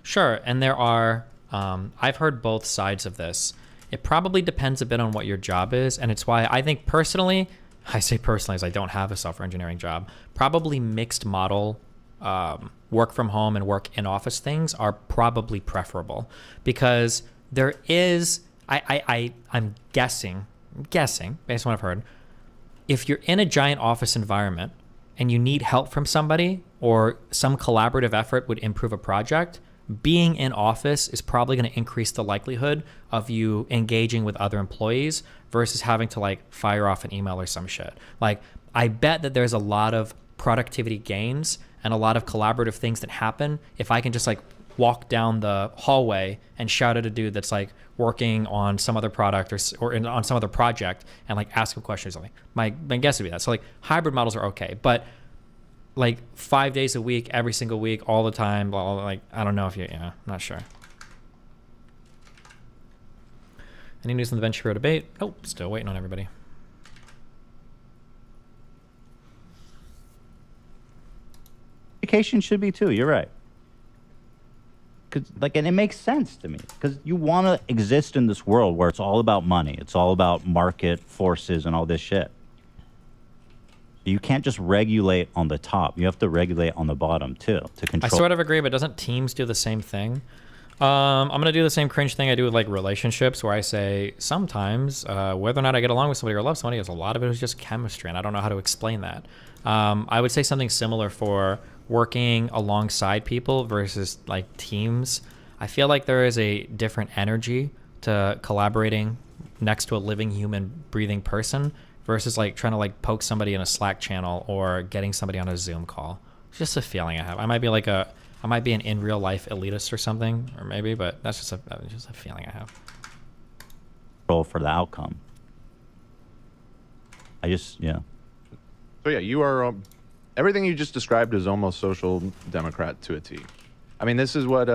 Sure, and there are, I've heard both sides of this. It probably depends a bit on what your job is, and it's why I think personally, I say personally as I don't have a software engineering job, probably mixed model work from home and work in office things are probably preferable because there is, I'm guessing based on what I've heard, if you're in a giant office environment and you need help from somebody or some collaborative effort would improve a project, being in office is probably going to increase the likelihood of you engaging with other employees versus having to like fire off an email or some shit. Like, I bet that there's a lot of productivity gains and a lot of collaborative things that happen if I can just like walk down the hallway and shout at a dude that's like working on some other product or on some other project and like ask him questions or something. My guess would be that. So like hybrid models are okay, but like 5 days a week, every single week, all the time, blah, blah, blah, like, I don't know if I'm not sure. Any news on the Ben Shapiro debate? Oh, still waiting on everybody. Education should be too, you're right. And it makes sense to me because you want to exist in this world where it's all about money. It's all about market forces and all this shit. You can't just regulate on the top. You have to regulate on the bottom too to control. I sort of agree, but doesn't Teams do the same thing? I'm gonna do the same cringe thing I do with like relationships, where I say sometimes whether or not I get along with somebody or love somebody, is a lot of it is just chemistry, and I don't know how to explain that. I would say something similar for working alongside people versus like teams. I feel like there is a different energy to collaborating next to a living human breathing person versus like trying to like poke somebody in a Slack channel or getting somebody on a Zoom call. It's just a feeling I have. I might be an in real life elitist or something, or maybe, but that's just a feeling I have. Control for the outcome. Yeah. So yeah, you are everything you just described is almost social democrat to a T. I mean, this is what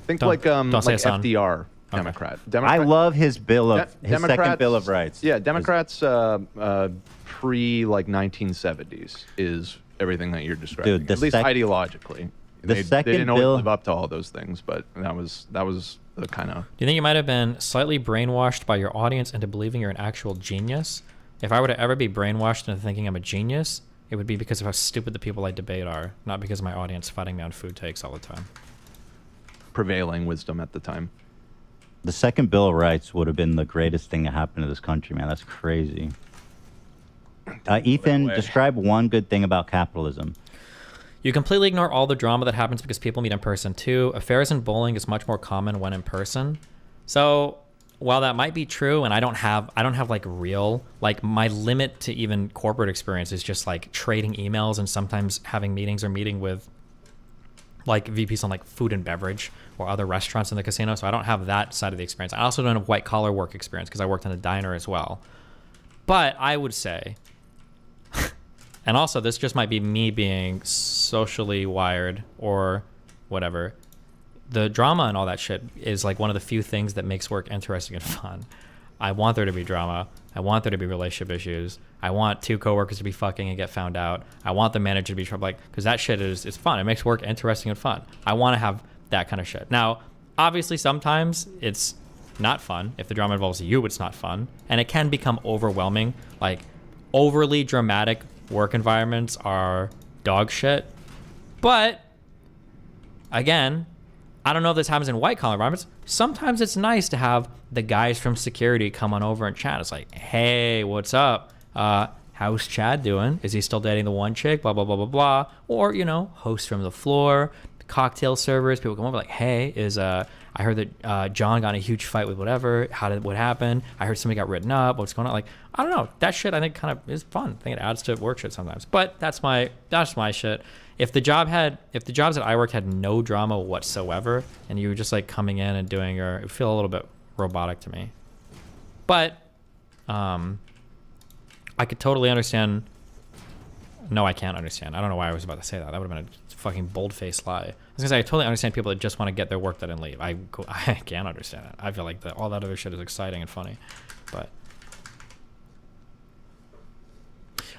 think Don't like say it, son. FDR. Okay. Democrat. I love his second Bill of Rights. Yeah, Democrats pre like 1970s is everything that you're describing. Dude, at least ideologically. They didn't always live up to all those things, but that was the kind of. Do you think you might have been slightly brainwashed by your audience into believing you're an actual genius? If I were to ever be brainwashed into thinking I'm a genius, it would be because of how stupid the people I debate are, not because of my audience fighting me on food takes all the time. Prevailing wisdom at the time. The second Bill of Rights would have been the greatest thing to happen to this country, man. That's crazy. Ethan, describe one good thing about capitalism. You completely ignore all the drama that happens because people meet in person too. Affairs and bullying is much more common when in person. So while that might be true, and I don't have like real, like my limit to even corporate experience is just like trading emails and sometimes having meetings or meeting with like VPs on like food and beverage or other restaurants in the casino. So I don't have that side of the experience. I also don't have white collar work experience because I worked in a diner as well. But I would say, and also this just might be me being socially wired or whatever, the drama and all that shit is like one of the few things that makes work interesting and fun. I want there to be drama. I want there to be relationship issues. I want two coworkers to be fucking and get found out. I want the manager to be trouble, like, because that shit is fun. It makes work interesting and fun. I want to have that kind of shit. Now, obviously, sometimes it's not fun. If the drama involves you, it's not fun, and it can become overwhelming. Like, overly dramatic work environments are dog shit. But again, I don't know if this happens in white collar environments. Sometimes it's nice to have the guys from security come on over and chat. It's like, hey, what's up? How's Chad doing? Is he still dating the one chick? Blah, blah, blah, blah, blah. Or, you know, hosts from the floor, cocktail servers, people come over like, hey, I heard that John got in a huge fight with whatever. What happened? I heard somebody got written up. What's going on? Like, I don't know. That shit I think kind of is fun. I think it adds to work shit sometimes. But that's my shit. If the jobs that I worked had no drama whatsoever, and you were just like coming in and doing it would feel a little bit robotic to me. But I could totally understand. No, I can't understand. I don't know why I was about to say that. That would have been a fucking bold-faced lie. I was gonna say I totally understand people that just want to get their work done and leave. I can't understand it. I feel like all that other shit is exciting and funny, but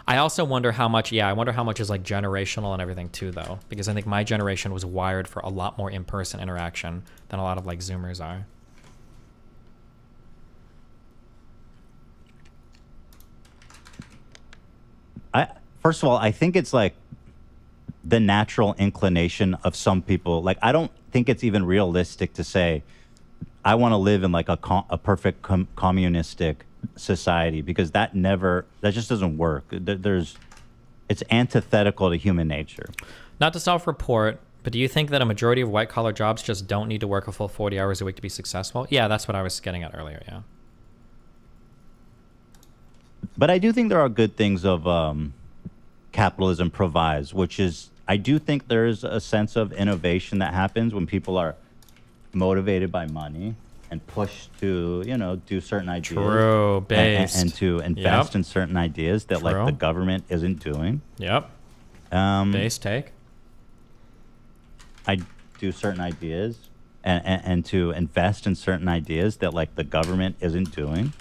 I also wonder how much. Yeah, I wonder how much is like generational and everything too, though, because I think my generation was wired for a lot more in-person interaction than a lot of like Zoomers are. First of all, I think it's like the natural inclination of some people. Like, I don't think it's even realistic to say, I want to live in like a perfect communistic society, because that just doesn't work. It's antithetical to human nature. Not to self-report, but do you think that a majority of white-collar jobs just don't need to work a full 40 hours a week to be successful? Yeah, that's what I was getting at earlier, yeah. But I do think there are good things of capitalism provides, which is, I do think there is a sense of innovation that happens when people are motivated by money and pushed to, you know, do certain ideas. True, based. And to invest in certain ideas that like the government isn't doing. Yep. Base take. I do certain ideas and to invest in certain ideas that like the government isn't doing.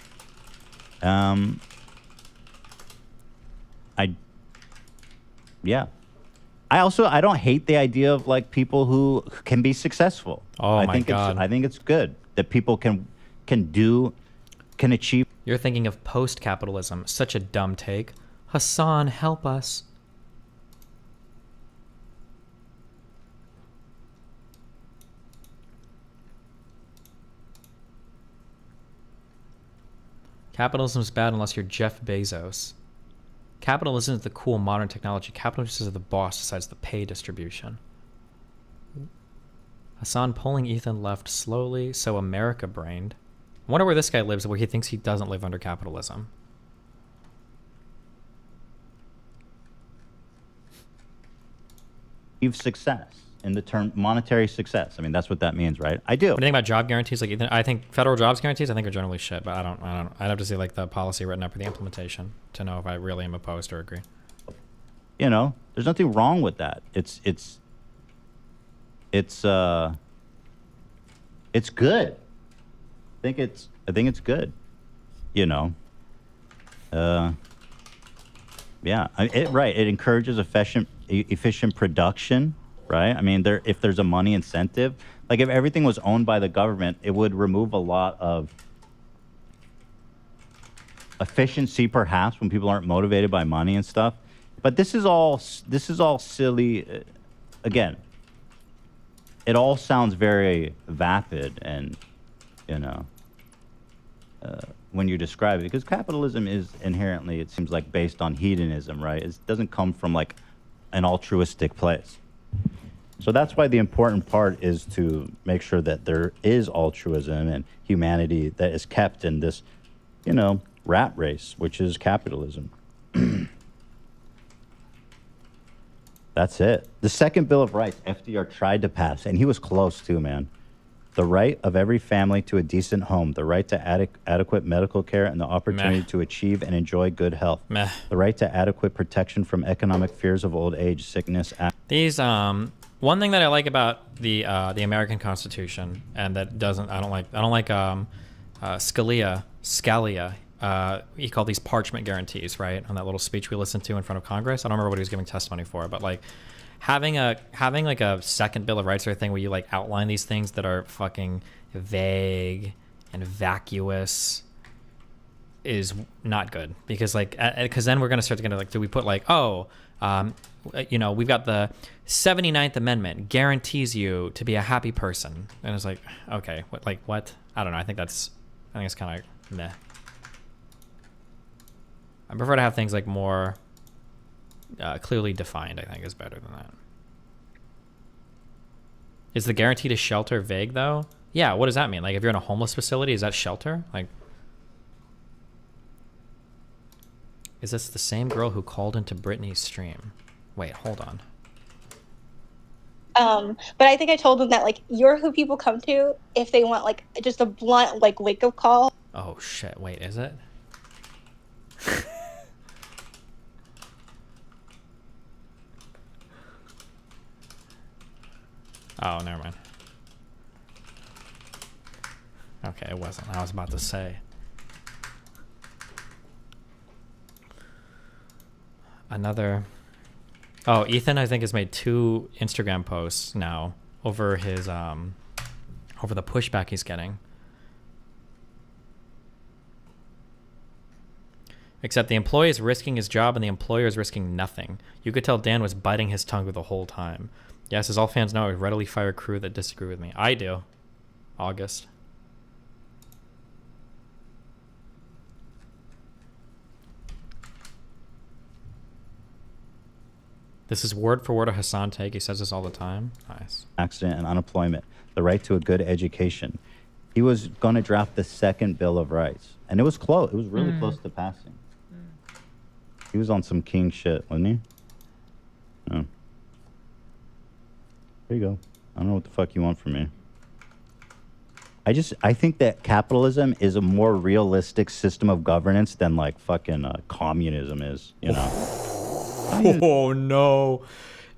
I don't hate the idea of like people who can be successful. Oh my God. I think it's good that people can achieve. You're thinking of post-capitalism. Such a dumb take. Hassan, help us. Capitalism is bad unless you're Jeff Bezos. Capitalism is the cool modern technology. Capitalism is the boss decides the pay distribution. Hassan pulling Ethan left slowly, so America brained. I wonder where this guy lives, where he thinks he doesn't live under capitalism. Achieve success in the term monetary success. I mean, that's what that means, right? I do. What do you think about job guarantees? Like, I think federal jobs guarantees, I think are generally shit, but I don't. I'd have to see like the policy written up or the implementation to know if I really am opposed or agree. You know, there's nothing wrong with that. It's good. I think it's good. You know. Yeah, right. It encourages efficient production, right? I mean, if there's a money incentive, like if everything was owned by the government, it would remove a lot of efficiency, perhaps, when people aren't motivated by money and stuff. But this is all silly. Again, it all sounds very vapid, and you know, when you describe it, because capitalism is inherently, it seems like, based on hedonism, right? It doesn't come from like an altruistic place. So that's why the important part is to make sure that there is altruism and humanity that is kept in this, you know, rat race, which is capitalism. That's it. The second Bill of Rights, FDR tried to pass, and he was close too, man. The right of every family to a decent home, the right to adequate medical care, and the opportunity to achieve and enjoy good health. The right to adequate protection from economic fears of old age, sickness. These one thing that I like about the American Constitution, and that I don't like Scalia. He called these parchment guarantees, right? On that little speech we listened to in front of Congress. I don't remember what he was giving testimony for, but like having like a second Bill of Rights or thing where you like outline these things that are fucking vague and vacuous is not good, because then we're gonna start to get like, do we put like, you know, we've got the 79th Amendment guarantees you to be a happy person, and it's like, okay, what? I don't know. I think it's kind of meh. I prefer to have things like more clearly defined. I think is better than that. Is the guarantee to shelter vague though? Yeah. What does that mean? Like, if you're in a homeless facility, is that shelter? Like, is this the same girl who called into Brittany's stream? Wait, hold on. But I think I told them that like you're who people come to if they want like just a blunt like wake up call. Oh shit! Wait, is it? Oh, never mind. Okay, it wasn't. I was about to say. Another... Oh, Ethan, I think, has made 2 Instagram posts now over his, over the pushback he's getting. Except the employee is risking his job and the employer is risking nothing. You could tell Dan was biting his tongue the whole time. Yes, as all fans know, I readily fire crew that disagree with me. I do. August. This is word for word a Hassan take. He says this all the time. Nice. Accident and unemployment. The right to a good education. He was going to draft the second Bill of Rights. And it was close. It was really close to passing. He was on some king shit, wasn't he? Oh. There you go. I don't know what the fuck you want from me. I think that capitalism is a more realistic system of governance than like fucking communism is, you know? Oh no.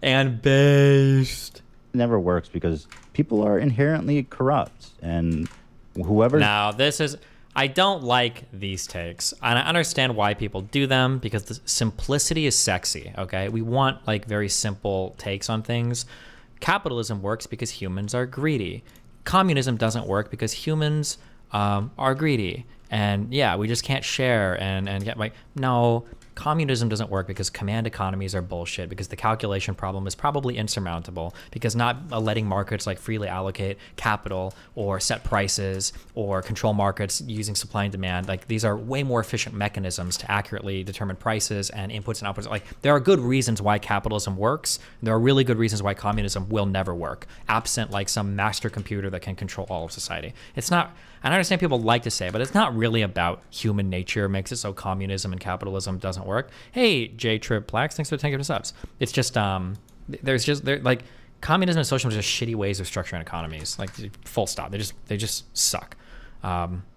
And based. It never works because people are inherently corrupt, and whoever... Now, this is... I don't like these takes, and I understand why people do them, because the simplicity is sexy, okay? We want like very simple takes on things. Capitalism works because humans are greedy. Communism doesn't work because humans are greedy. And yeah, we just can't share and get like, no, communism doesn't work because command economies are bullshit, because the calculation problem is probably insurmountable, because not letting markets like freely allocate capital or set prices or control markets using supply and demand, like these are way more efficient mechanisms to accurately determine prices and inputs and outputs. Like there are good reasons why capitalism works. There are really good reasons why communism will never work, absent like some master computer that can control all of society. It's not, I understand people like to say, but it's not really about human nature makes it so communism and capitalism doesn't work. Hey, J Trip Blacks, thanks for 10 gifted subs. It's just there like communism and socialism are just shitty ways of structuring economies. Like full stop. They just suck.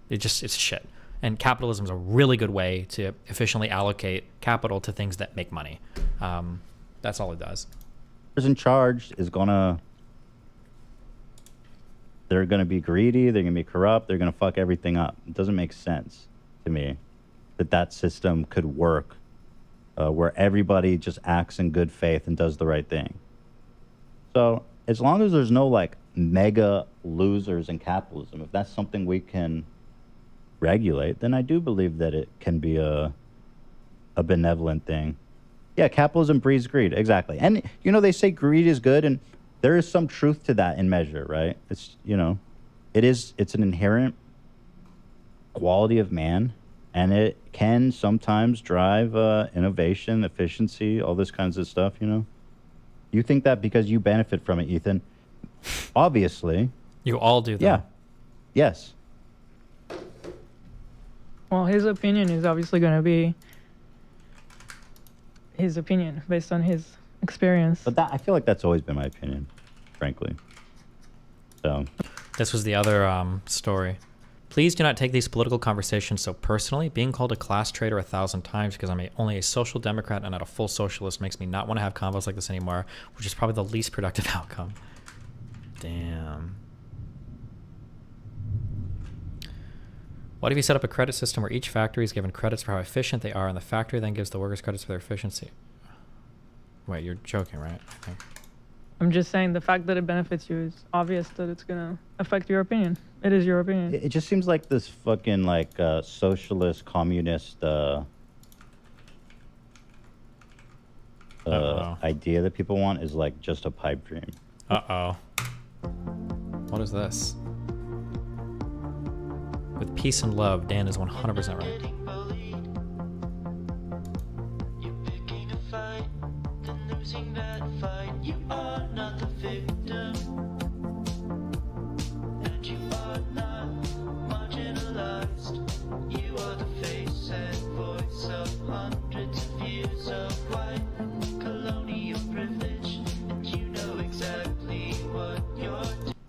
It's shit. And capitalism is a really good way to efficiently allocate capital to things that make money. That's all it does. Whoever's in charge is they're gonna be greedy, they're gonna be corrupt, they're gonna fuck everything up. It doesn't make sense to me that system could work where everybody just acts in good faith and does the right thing. So as long as there's no like mega losers in capitalism, if that's something we can regulate, then I do believe that it can be a benevolent thing. Yeah, capitalism breeds greed, exactly. And you know, they say greed is good, and there is some truth to that in measure, right? It's, you know, it's an inherent quality of man, and it can sometimes drive innovation, efficiency, all this kinds of stuff, you know? You think that because you benefit from it, Ethan. Obviously. You all do, though. Yeah. Yes. Well, his opinion is obviously going to be his opinion based on his experience. But I feel like that's always been my opinion, frankly. So. This was the other story. Please do not take these political conversations so personally. Being called a class traitor 1,000 times because I'm only a social democrat and not a full socialist makes me not want to have convos like this anymore, which is probably the least productive outcome. Damn. What if you set up a credit system where each factory is given credits for how efficient they are, and the factory then gives the workers credits for their efficiency? Wait, you're joking, right? I think. I'm just saying the fact that it benefits you is obvious that it's going to affect your opinion. It is your opinion. It just seems like this fucking like socialist, communist idea that people want is like just a pipe dream. Uh-oh. What is this? With peace and love, Dan is 100% right.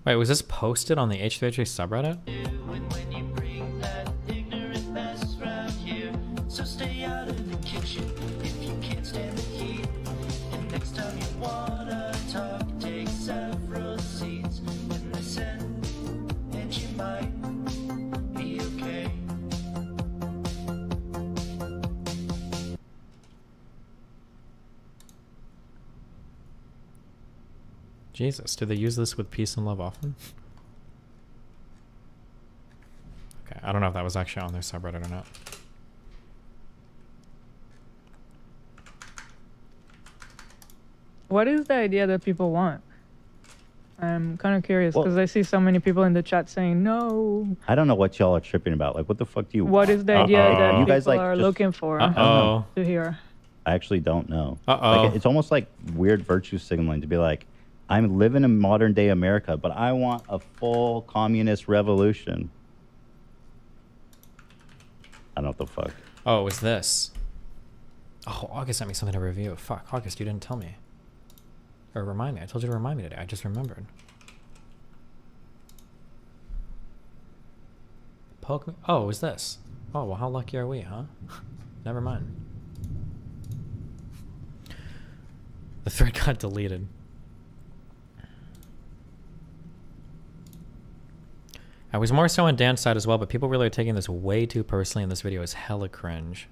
Wait, was this posted on the H3H3 subreddit? Jesus, do they use this with peace and love often? Okay, I don't know if that was actually on their subreddit or not. What is the idea that people want? I'm kind of curious because I see so many people in the chat saying no. I don't know what y'all are tripping about. Like, what the fuck do you What is the idea that you people guys, like, are just- looking for Uh-oh. to hear? I actually don't know. Uh-oh. Like, it's almost like weird virtue signaling to be like, I'm living in modern day America, but I want a full communist revolution. I don't know what the fuck. Oh, it was this. Oh, August sent me something to review. Fuck, August, you didn't tell me. Or remind me. I told you to remind me today. I just remembered. Poke me. Oh, it was this. Oh, well, how lucky are we, huh? Never mind. The thread got deleted. I was more so on Dan's side as well, but people really are taking this way too personally, and this video is hella cringe.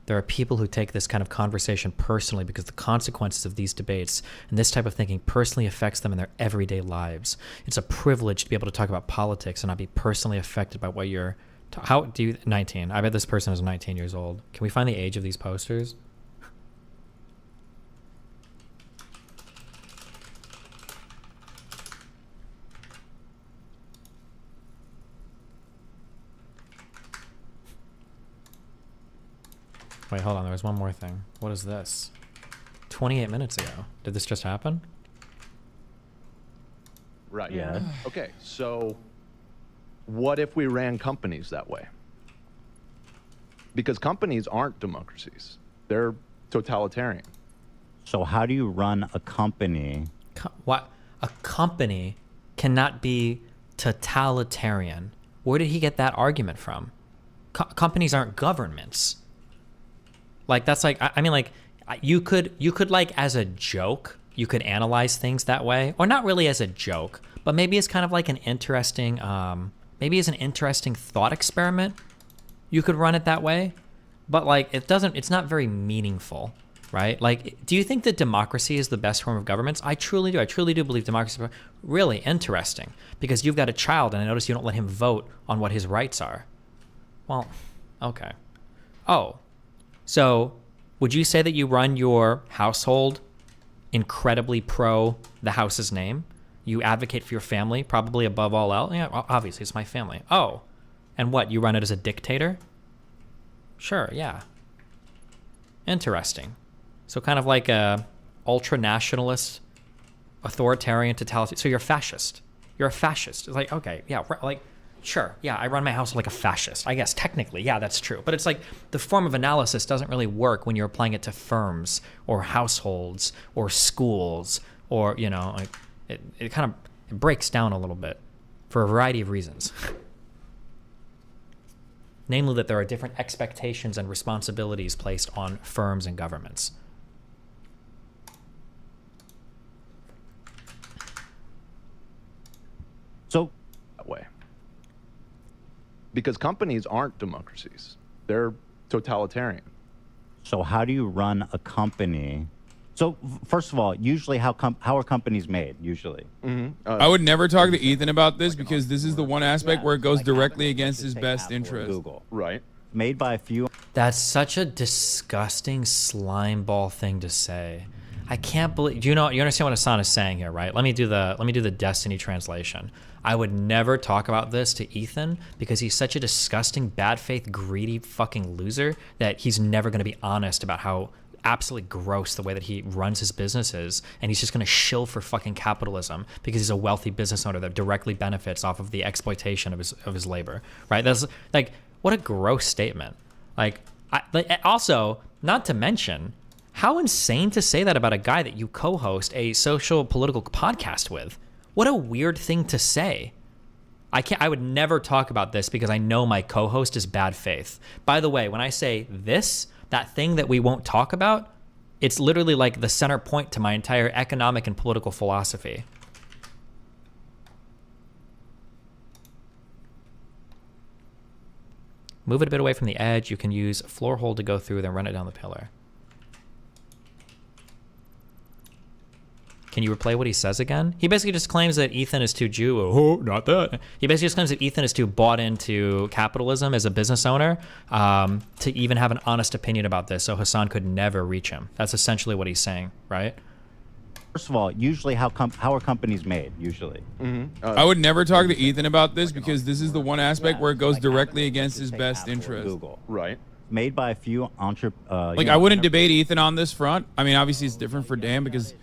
There are people who take this kind of conversation personally because the consequences of these debates and this type of thinking personally affects them in their everyday lives. It's a privilege to be able to talk about politics and not be personally affected by what you're How do you 19? I bet this person is 19 years old. Can we find the age of these posters? Wait, hold on. There was one more thing. What is this? 28 minutes ago. Did this just happen? Right. Yeah. Okay, so what if we ran companies that way? Because companies aren't democracies. They're totalitarian. So how do you run a company? What? A company cannot be totalitarian. Where did he get that argument from? Companies aren't governments. Like, that's like, I mean, like, you could like, as a joke, you could analyze things that way, or not really as a joke, but maybe it's kind of like an interesting, maybe it's an interesting thought experiment. You could run it that way, but like, it's not very meaningful, right? Like, do you think that democracy is the best form of governance? I truly do. I truly do believe democracy is really interesting, because you've got a child and I notice you don't let him vote on what his rights are. Well, okay. Oh, so would you say that you run your household incredibly pro the house's name? You advocate for your family, probably above all else? Yeah, well, obviously, it's my family. Oh, and what, you run it as a dictator? Sure, yeah. Interesting. So kind of like a ultra-nationalist, authoritarian, totalitarian. So you're a fascist. You're a fascist. It's like, okay, yeah, like, sure, yeah, I run my house like a fascist. I guess, technically, yeah, that's true. But it's like the form of analysis doesn't really work when you're applying it to firms or households or schools or, you know, like it kind of it breaks down a little bit for a variety of reasons. Namely that there are different expectations and responsibilities placed on firms and governments. So that way. Because companies aren't democracies. They're totalitarian. So how do you run a company? So first of all, usually how are companies made? Usually, I would never talk to Ethan about this because this is the one aspect where it goes directly against his best interest. Google. Right. Made by a few. That's such a disgusting slime ball thing to say. I can't believe. You understand what Hassan is saying here, right? Let me do the Destiny translation. I would never talk about this to Ethan because he's such a disgusting, bad faith, greedy fucking loser that he's never going to be honest about how absolutely gross the way that he runs his businesses, and he's just going to shill for fucking capitalism because he's a wealthy business owner that directly benefits off of the exploitation of his labor, right? That's like, what a gross statement. Like, also, not to mention, how insane to say that about a guy that you co-host a social political podcast with. What a weird thing to say. I would never talk about this because I know my co-host is bad faith. By the way, when I say this, that thing that we won't talk about, it's literally like the center point to my entire economic and political philosophy. Move it a bit away from the edge. You can use floor hold to go through, then run it down the pillar. Can you replay what he says again? He basically just claims that Ethan is too Jew. Oh, not that. He basically just claims that Ethan is too bought into capitalism as a business owner to even have an honest opinion about this. So Hassan could never reach him. That's essentially what he's saying, right? First of all, usually how are companies made? Usually, I would never talk to Ethan about this because this is the one aspect where it goes directly against his best interest. Google. Right. Made by a few like, I wouldn't debate Ethan on this front. I mean, obviously it's different for Dan because,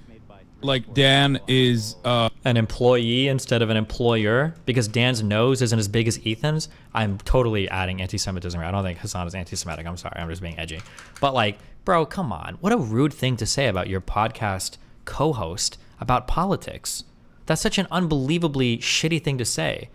like, Dan is an employee instead of an employer, because Dan's nose isn't as big as Ethan's. I'm totally adding anti-Semitism here. I don't think Hassan is anti-Semitic. I'm sorry. I'm just being edgy. But like, bro, come on. What a rude thing to say about your podcast co-host about politics. That's such an unbelievably shitty thing to say.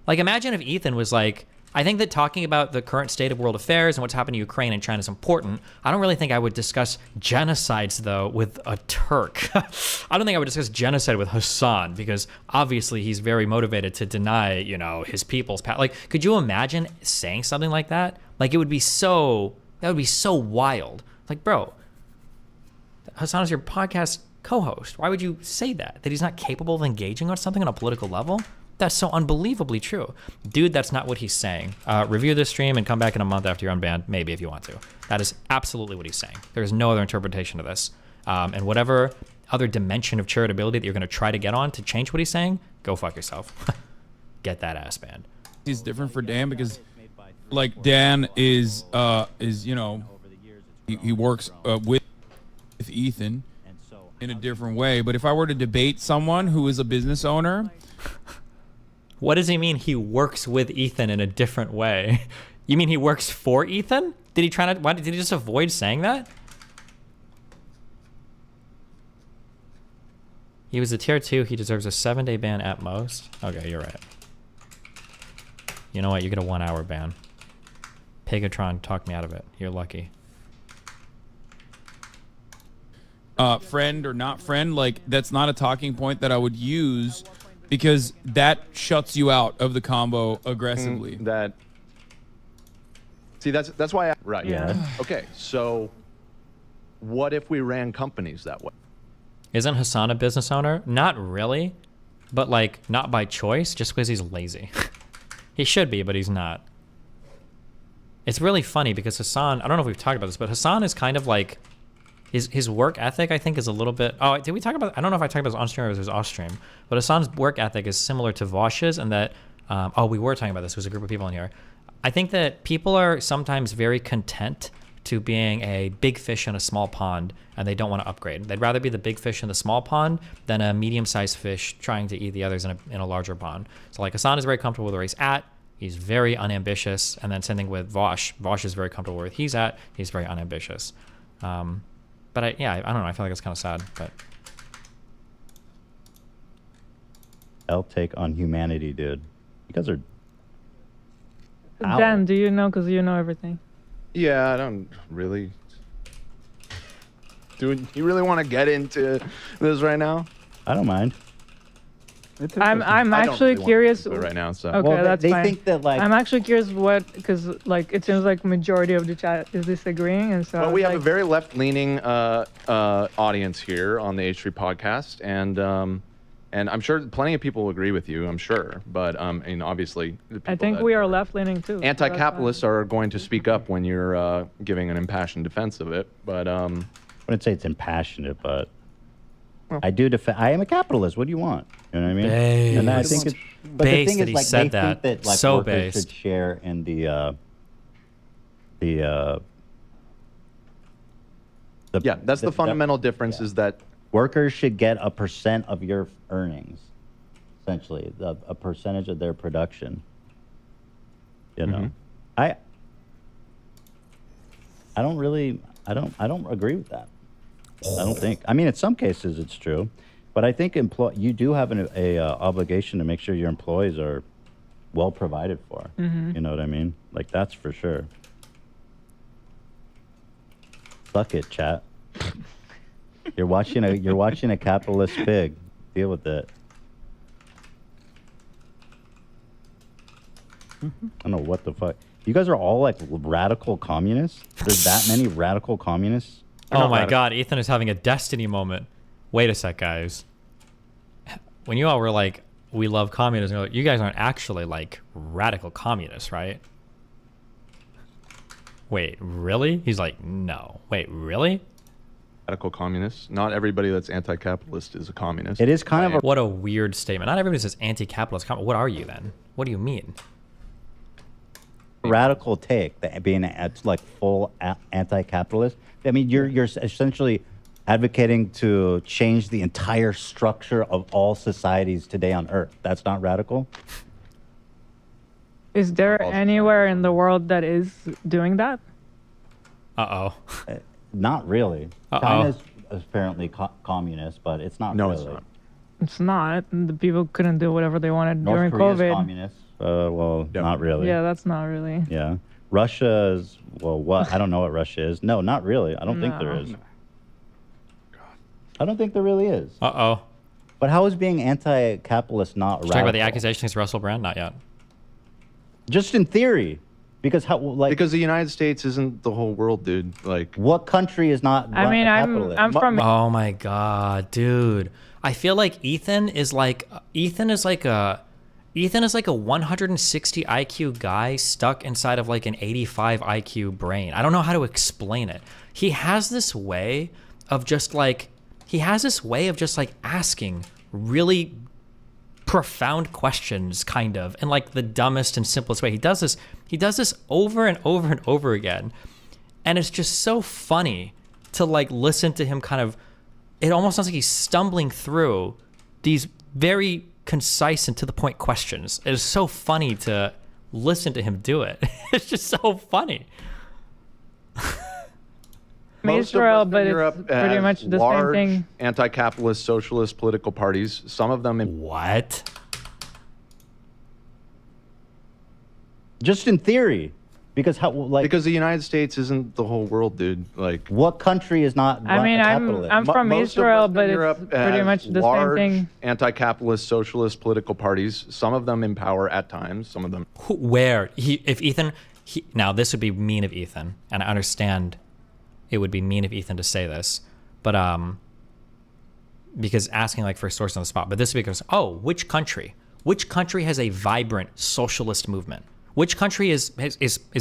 Like, imagine if Ethan was like, I think that talking about the current state of world affairs and what's happening to Ukraine and China is important. I don't really think I would discuss genocides, though, with a Turk. I don't think I would discuss genocide with Hassan because obviously he's very motivated to deny, you know, his people's path. Like, could you imagine saying something like that? Like, that would be so wild. Like, bro, Hassan is your podcast co-host. Why would you say that? That he's not capable of engaging on something on a political level? That's so unbelievably true. Dude, that's not what he's saying. Review this stream and come back in a month after you're unbanned, maybe if you want to. That is absolutely what he's saying. There's no other interpretation of this. And whatever other dimension of charitability that you're going to try to get on to change what he's saying, go fuck yourself. Get that ass banned. He's different for Dan because, like, Dan is you know, he works with Ethan in a different way. But if I were to debate someone who is a business owner, what does he mean? He works with Ethan in a different way. You mean he works for Ethan? Did he try to? Why did he just avoid saying that? He was a tier 2. He deserves a 7-day ban at most. Okay, you're right. You know what? You get a 1-hour ban. Pegatron talked me out of it. You're lucky. Friend or not friend, like, that's not a talking point that I would use because that shuts you out of the combo aggressively. That's why. Right. Yeah. Okay. So, what if we ran companies that way? Isn't Hassan a business owner? Not really, but like not by choice, just because he's lazy. He should be, but he's not. It's really funny because Hassan, I don't know if we've talked about this, but Hassan is kind of like, his work ethic, I think, is a little bit, oh, did we talk about, I don't know if I talked about this on stream or it was off stream, but Hassan's work ethic is similar to Vosh's and that, we were talking about this, there's a group of people in here. I think that people are sometimes very content to being a big fish in a small pond and they don't want to upgrade. They'd rather be the big fish in the small pond than a medium-sized fish trying to eat the others in a larger pond. So like Hassan is very comfortable with where he's at. He's very unambitious. And then same thing with Vosh. Vosh is very comfortable where he's at. He's very unambitious. But I don't know. I feel like it's kind of sad, but. I'll take on humanity, dude. You guys are. Dan, do you know? Because you know everything. Yeah, I don't really. Do you really want to get into this right now? I don't mind. I'm actually curious right now. So okay, well, that's they fine. think that like I'm actually curious because like it seems like majority of the chat is disagreeing, and so well, we have a very left-leaning audience here on the H3 podcast, and I'm sure plenty of people agree with you. I'm sure, but and obviously, I think we are left-leaning too. Anti-capitalists are going to speak up when you're giving an impassioned defense of it, but I wouldn't say it's impassionate, but I do defend. I am a capitalist. What do you want? You know what I mean? Based. And I think it's. But Based the thing that is, he like, said they that. think that like So workers based. should share in the yeah, that's the fundamental difference is that workers should get a % of your earnings, essentially, a percentage of their production. You know, I don't really, I don't agree with that. I don't think. I mean, in some cases it's true, but I think you do have an obligation to make sure your employees are well provided for. Mhm. You know what I mean? Like that's for sure. Fuck it, chat. You're watching a capitalist pig. Deal with it. I don't know what the fuck. You guys are all like radical communists? There's that many radical communists? Oh my god, Ethan is having a destiny moment. Wait a sec, guys. When you all were like, we love communism, you guys aren't actually like radical communists, right? Wait, really? He's like, no. Wait, really? radical communists. Not everybody that's anti-capitalist is a communist. It is kind of What a weird statement. Not everybody says anti-capitalist. What are you then? What do you mean? radical take, that being like full anti-capitalist. I mean, you're essentially advocating to change the entire structure of all societies today on Earth. That's not radical? Is there anywhere in the world that is doing that? Uh-oh. Not really. Uh-oh. China's apparently communist, but it's not really. It's not. It's not. The people couldn't do whatever they wanted North during Korea's COVID. communist. Well, not really. Yeah, that's not really. Yeah. Russia is, well, what? I don't know what Russia is. No, not really. I don't think there is. I don't think there really is. Uh-oh. But how is being anti-capitalist not radical? Talking about the accusation against Russell Brand? Not yet. Just in theory. Because how, like, because the United States isn't the whole world, dude. Like, what country is not I mean, capitalist? I'm from... Oh my god, dude. I feel like Ethan is like a Ethan is like a 160 IQ guy stuck inside of like an 85 IQ brain. I don't know how to explain it. He has this way of just like asking really profound questions, kind of, in like the dumbest and simplest way. He does this over and over and over again. And it's just so funny to like listen to him kind of, it almost sounds like he's stumbling through these very concise and to the point questions. It is so funny to listen to him do it. It's just so funny. Most Israel, of but Western it's Europe pretty has much the same large thing. anti-capitalist socialist political parties. Some of them in what? Just in theory, because how like because the United States isn't the whole world, dude. Like what country is not? I mean, I'm from most of Israel, Western but Europe it's pretty has much the same large thing. anti-capitalist socialist political parties. Some of them in power at times. Some of them. Now this would be mean of Ethan, and I understand it would be mean of Ethan to say this, but because asking like for a source on the spot, but this is because which country has a vibrant socialist movement? Which country is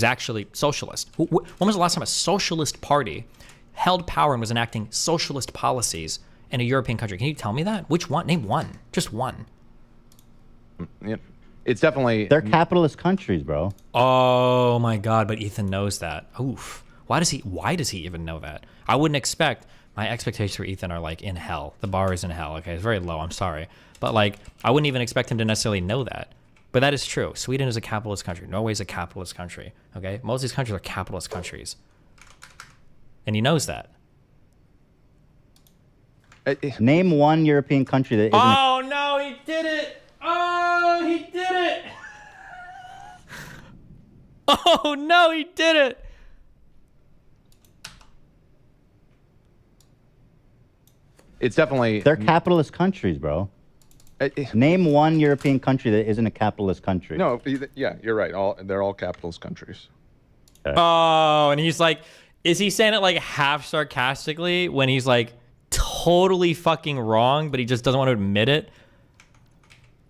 actually socialist? When was the last time a socialist party held power and was enacting socialist policies in a European country? Can you tell me that? Which one? Name one. Just one. Yeah. It's definitely... They're capitalist countries, bro. Oh my God, but Ethan knows that. Oof. Why does he even know that? I wouldn't expect, my expectations for Ethan are like in hell. The bar is in hell, okay? It's very low, I'm sorry. But like, I wouldn't even expect him to necessarily know that. But that is true. Sweden is a capitalist country. Norway is a capitalist country, okay? Most of these countries are capitalist countries. And he knows that. Name one European country that isn't. Oh no, he did it! Oh, he did it! Oh no, he did it! It's definitely... They're capitalist countries, bro. Name one European country that isn't a capitalist country. No, yeah, you're right. They're all capitalist countries. Oh, and he's like, is he saying it like half sarcastically when he's like totally fucking wrong, but he just doesn't want to admit it?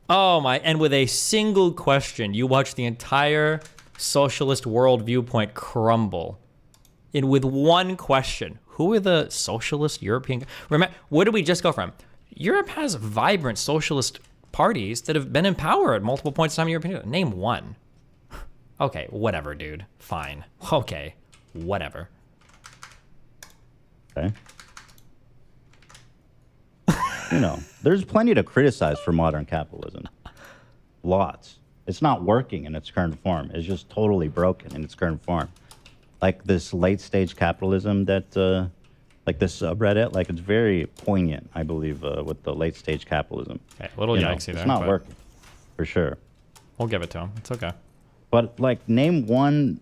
Oh my, and with a single question, you watch the entire socialist world viewpoint crumble. With one question, who are the socialist European? Remember, where did we just go from? Europe has vibrant socialist parties that have been in power at multiple points in time in European. Name one. Okay, whatever, dude. Fine. Okay, whatever. Okay. You know, there's plenty to criticize for modern capitalism. Lots. It's not working in its current form. It's just totally broken in its current form. Like this late stage capitalism that, like this subreddit, like it's very poignant, I believe, with the late stage capitalism. Okay, a little yikesy there. It's not but working, for sure. We'll give it to him. It's okay. But like, name one.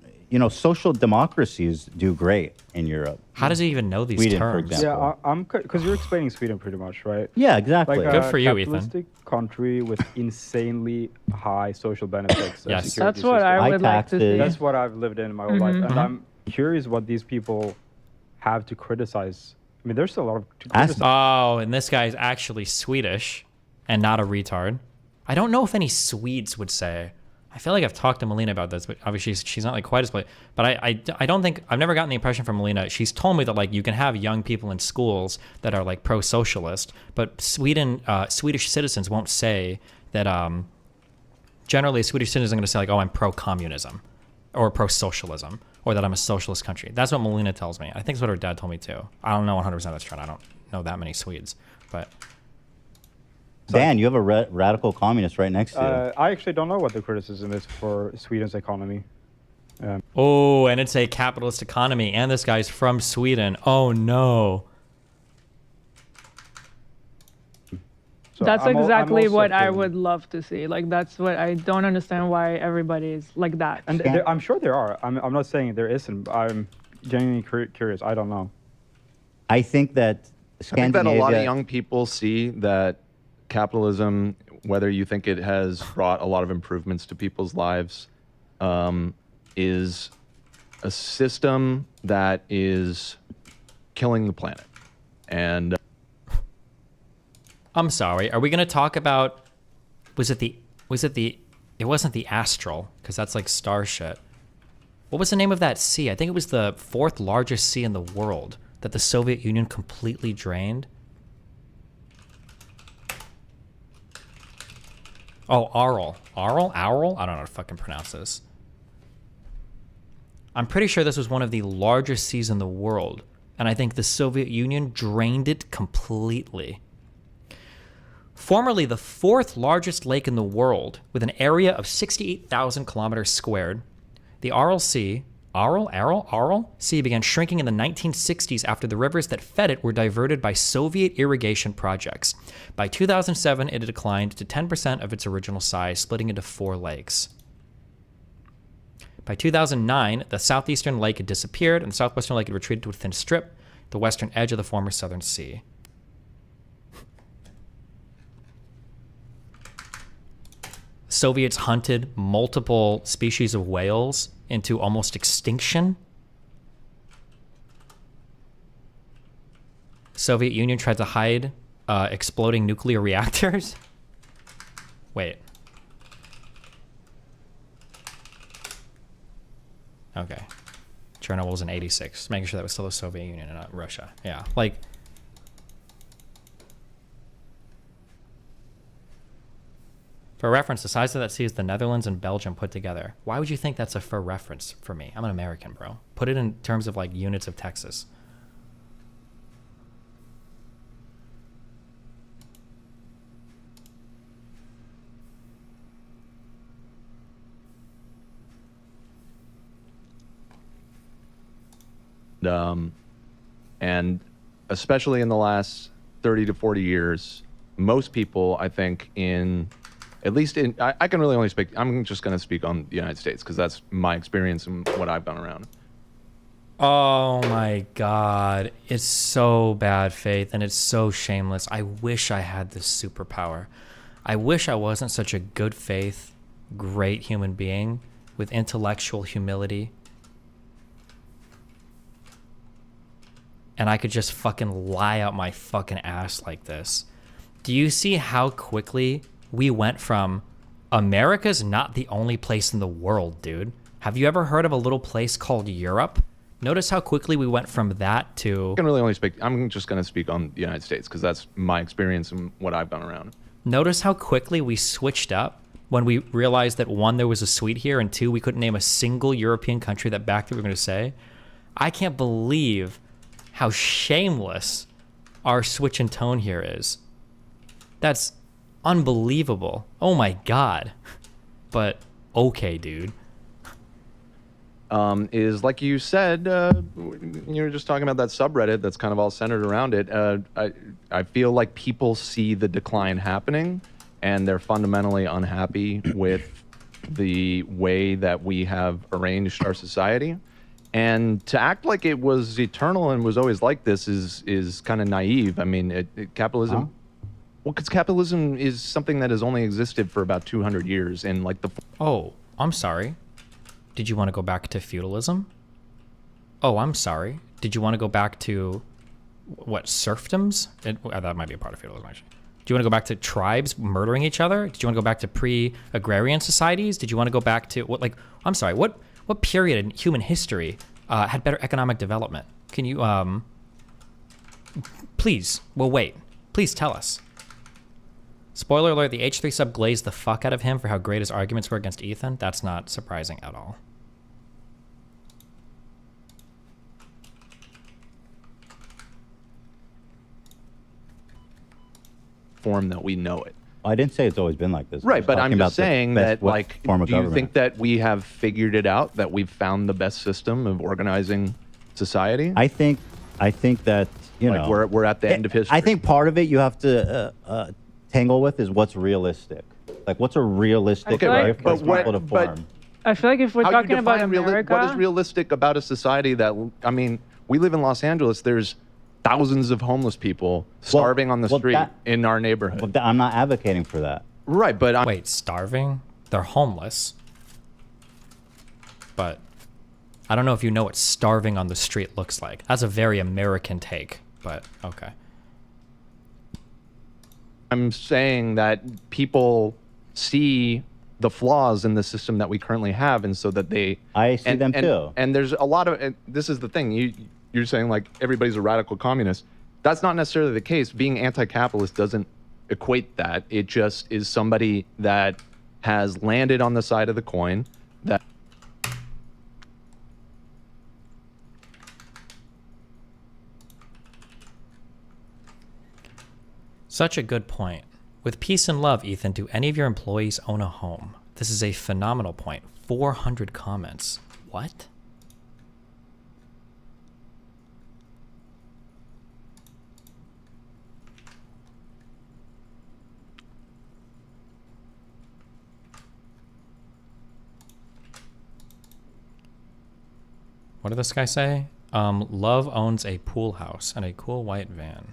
Social democracies do great in Europe. How does he even know these Sweden, terms? for example. Yeah, I'm because you're explaining Sweden pretty much, right? Yeah, exactly. Like Good for you, Ethan. capitalistic country with insanely high social benefits. And Yes. security That's what I system. would like to see. That's what I've lived in my whole life, and Mhm. I'm curious what these people have to criticize. I mean, there's a lot of to criticize. Oh, and this guy's actually Swedish and not a retard. I don't know if any Swedes would say. I feel like I've talked to Melina about this, but obviously she's not like quite as. But I don't think I've never gotten the impression from Melina. She's told me that like you can have young people in schools that are like pro-socialist, but Swedish citizens won't say that. Generally, a Swedish citizen is going to say like, "Oh, I'm pro-communism," or pro-socialism, or that I'm a socialist country. That's what Melina tells me. I think that's what her dad told me too. I don't know 100% that's true. I don't know that many Swedes, but. Dan, you have a radical communist right next to you. I actually don't know what the criticism is for Sweden's economy. Oh, and it's a capitalist economy, and this guy's from Sweden. Oh no. So That's I'm exactly also what I feeling- would love to see. Like, that's what I don't understand why everybody is like that. And I'm sure there are. I'm not saying there isn't. But I'm genuinely curious. I don't know. I think that I think that a Scandinavia. lot of young people see that capitalism, whether you think it has brought a lot of improvements to people's lives, is a system that is killing the planet. And I'm sorry. Are we going to talk about? Was it the Was it the... It wasn't the Astral, because that's like star shit. What was the name of that sea? I think it was the 4th largest sea in the world that the Soviet Union completely drained. Oh, Aral. Aral? Aral? I don't know how to fucking pronounce this. I'm pretty sure this was one of the largest seas in the world, and I think the Soviet Union drained it completely. Formerly the 4th largest lake in the world, with an area of 68,000 kilometers squared, the Aral Sea began shrinking in the 1960s after the rivers that fed it were diverted by Soviet irrigation projects. By 2007, it had declined to 10% of its original size, splitting into 4 lakes. By 2009, the southeastern lake had disappeared, and the southwestern lake had retreated to a thin strip, the western edge of the former Southern Sea. Soviets hunted multiple species of whales into almost extinction. Soviet Union tried to hide exploding nuclear reactors. Wait. Okay. Chernobyl was in 86. Making sure that was still the Soviet Union and not Russia. Yeah. Like... For reference, the size of that sea is the Netherlands and Belgium put together. Why would you think that's a for reference for me? I'm an American, bro. Put it in terms of like units of Texas. And especially in the last 30 to 40 years, most people, I think, at least I can really only speak, I'm just going to speak on the United States because that's my experience and what I've done around. Oh my God. It's so bad, Faith, and it's so shameless. I wish I had this superpower. I wish I wasn't such a good faith, great human being with intellectual humility. And I could just fucking lie out my fucking ass like this. Do you see how quickly we went from America's not the only place in the world, dude? Have you ever heard of a little place called Europe? Notice how quickly we went from that to... I can really only speak, I'm just going to speak on the United States because that's my experience and what I've done around. Notice how quickly we switched up when we realized that 1, there was a suite here, and 2, we couldn't name a single European country that backed what we were going to say. I can't believe how shameless our switch in tone here is. That's unbelievable. Oh my God. But okay, dude. Is like you said, you were just talking about that subreddit that's kind of all centered around it. I feel like people see the decline happening and they're fundamentally unhappy with the way that we have arranged our society. And to act like it was eternal and was always like this is kind of naive. I mean, capitalism... Huh? Well, because capitalism is something that has only existed for about 200 years, and like the... Oh, I'm sorry. Did you want to go back to feudalism? Oh, I'm sorry. Did you want to go back to, what, serfdoms? That might be a part of feudalism, actually. Do you want to go back to tribes murdering each other? Did you want to go back to pre-agrarian societies? Did you want to go back to, what, like, I'm sorry, what period in human history had better economic development? Can you, please, we'll wait. Please tell us. Spoiler alert, the H3 sub glazed the fuck out of him for how great his arguments were against Ethan. That's not surprising at all. Form that we know it. I didn't say it's always been like this. Right, but I'm just saying that, like, do you think that we have figured it out, that we've found the best system of organizing society? I think that, you know... We're at the end of history. I think part of it you have to tangle with is what's realistic. Like, what's a realistic way for people to form? I feel like if we're talking about America... What is realistic about a society that... I mean, we live in Los Angeles. There's thousands of homeless people starving on the street in our neighborhood. I'm not advocating for that. Right, but... Wait, starving? They're homeless. But I don't know if you know what starving on the street looks like. That's a very American take, but okay. I'm saying that people see the flaws in the system that we currently have, and so that they I see them too. And there's a lot of, and this is the thing, you're saying like everybody's a radical communist. That's not necessarily the case. Being anti-capitalist doesn't equate that. It just is somebody that has landed on the side of the coin that Such a good point. With peace and love, Ethan, do any of your employees own a home? This is a phenomenal point. 400 comments. What? What did this guy say? Love owns a pool house and a cool white van.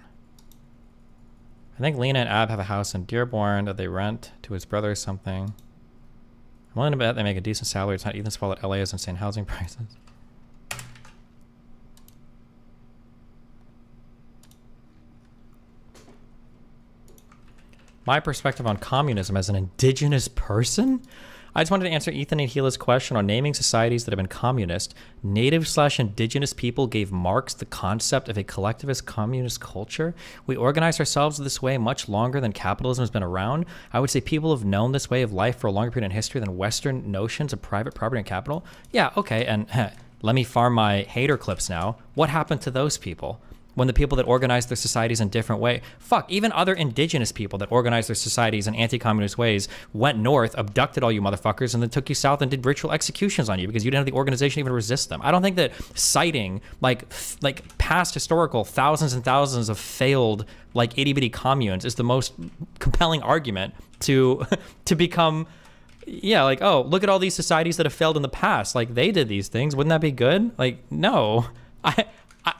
I think Lena and Ab have a house in Dearborn that they rent to his brother or something. I'm willing to bet they make a decent salary. It's not Ethan's fault that LA has insane housing prices. My perspective on communism as an indigenous person? I just wanted to answer Ethan and Gila's question on naming societies that have been communist. Native/indigenous people gave Marx the concept of a collectivist communist culture. We organized ourselves this way much longer than capitalism has been around. I would say people have known this way of life for a longer period in history than Western notions of private property and capital. Yeah, okay, and let me farm my hater clips now. What happened to those people? When the people that organized their societies in different way, fuck, even other indigenous people that organized their societies in anti-communist ways went north, abducted all you motherfuckers, and then took you south and did ritual executions on you because you didn't have the organization even to resist them. I don't think that citing like past historical thousands and thousands of failed like itty bitty communes is the most compelling argument to become, yeah, like, oh, look at all these societies that have failed in the past. Like they did these things. Wouldn't that be good? Like, no,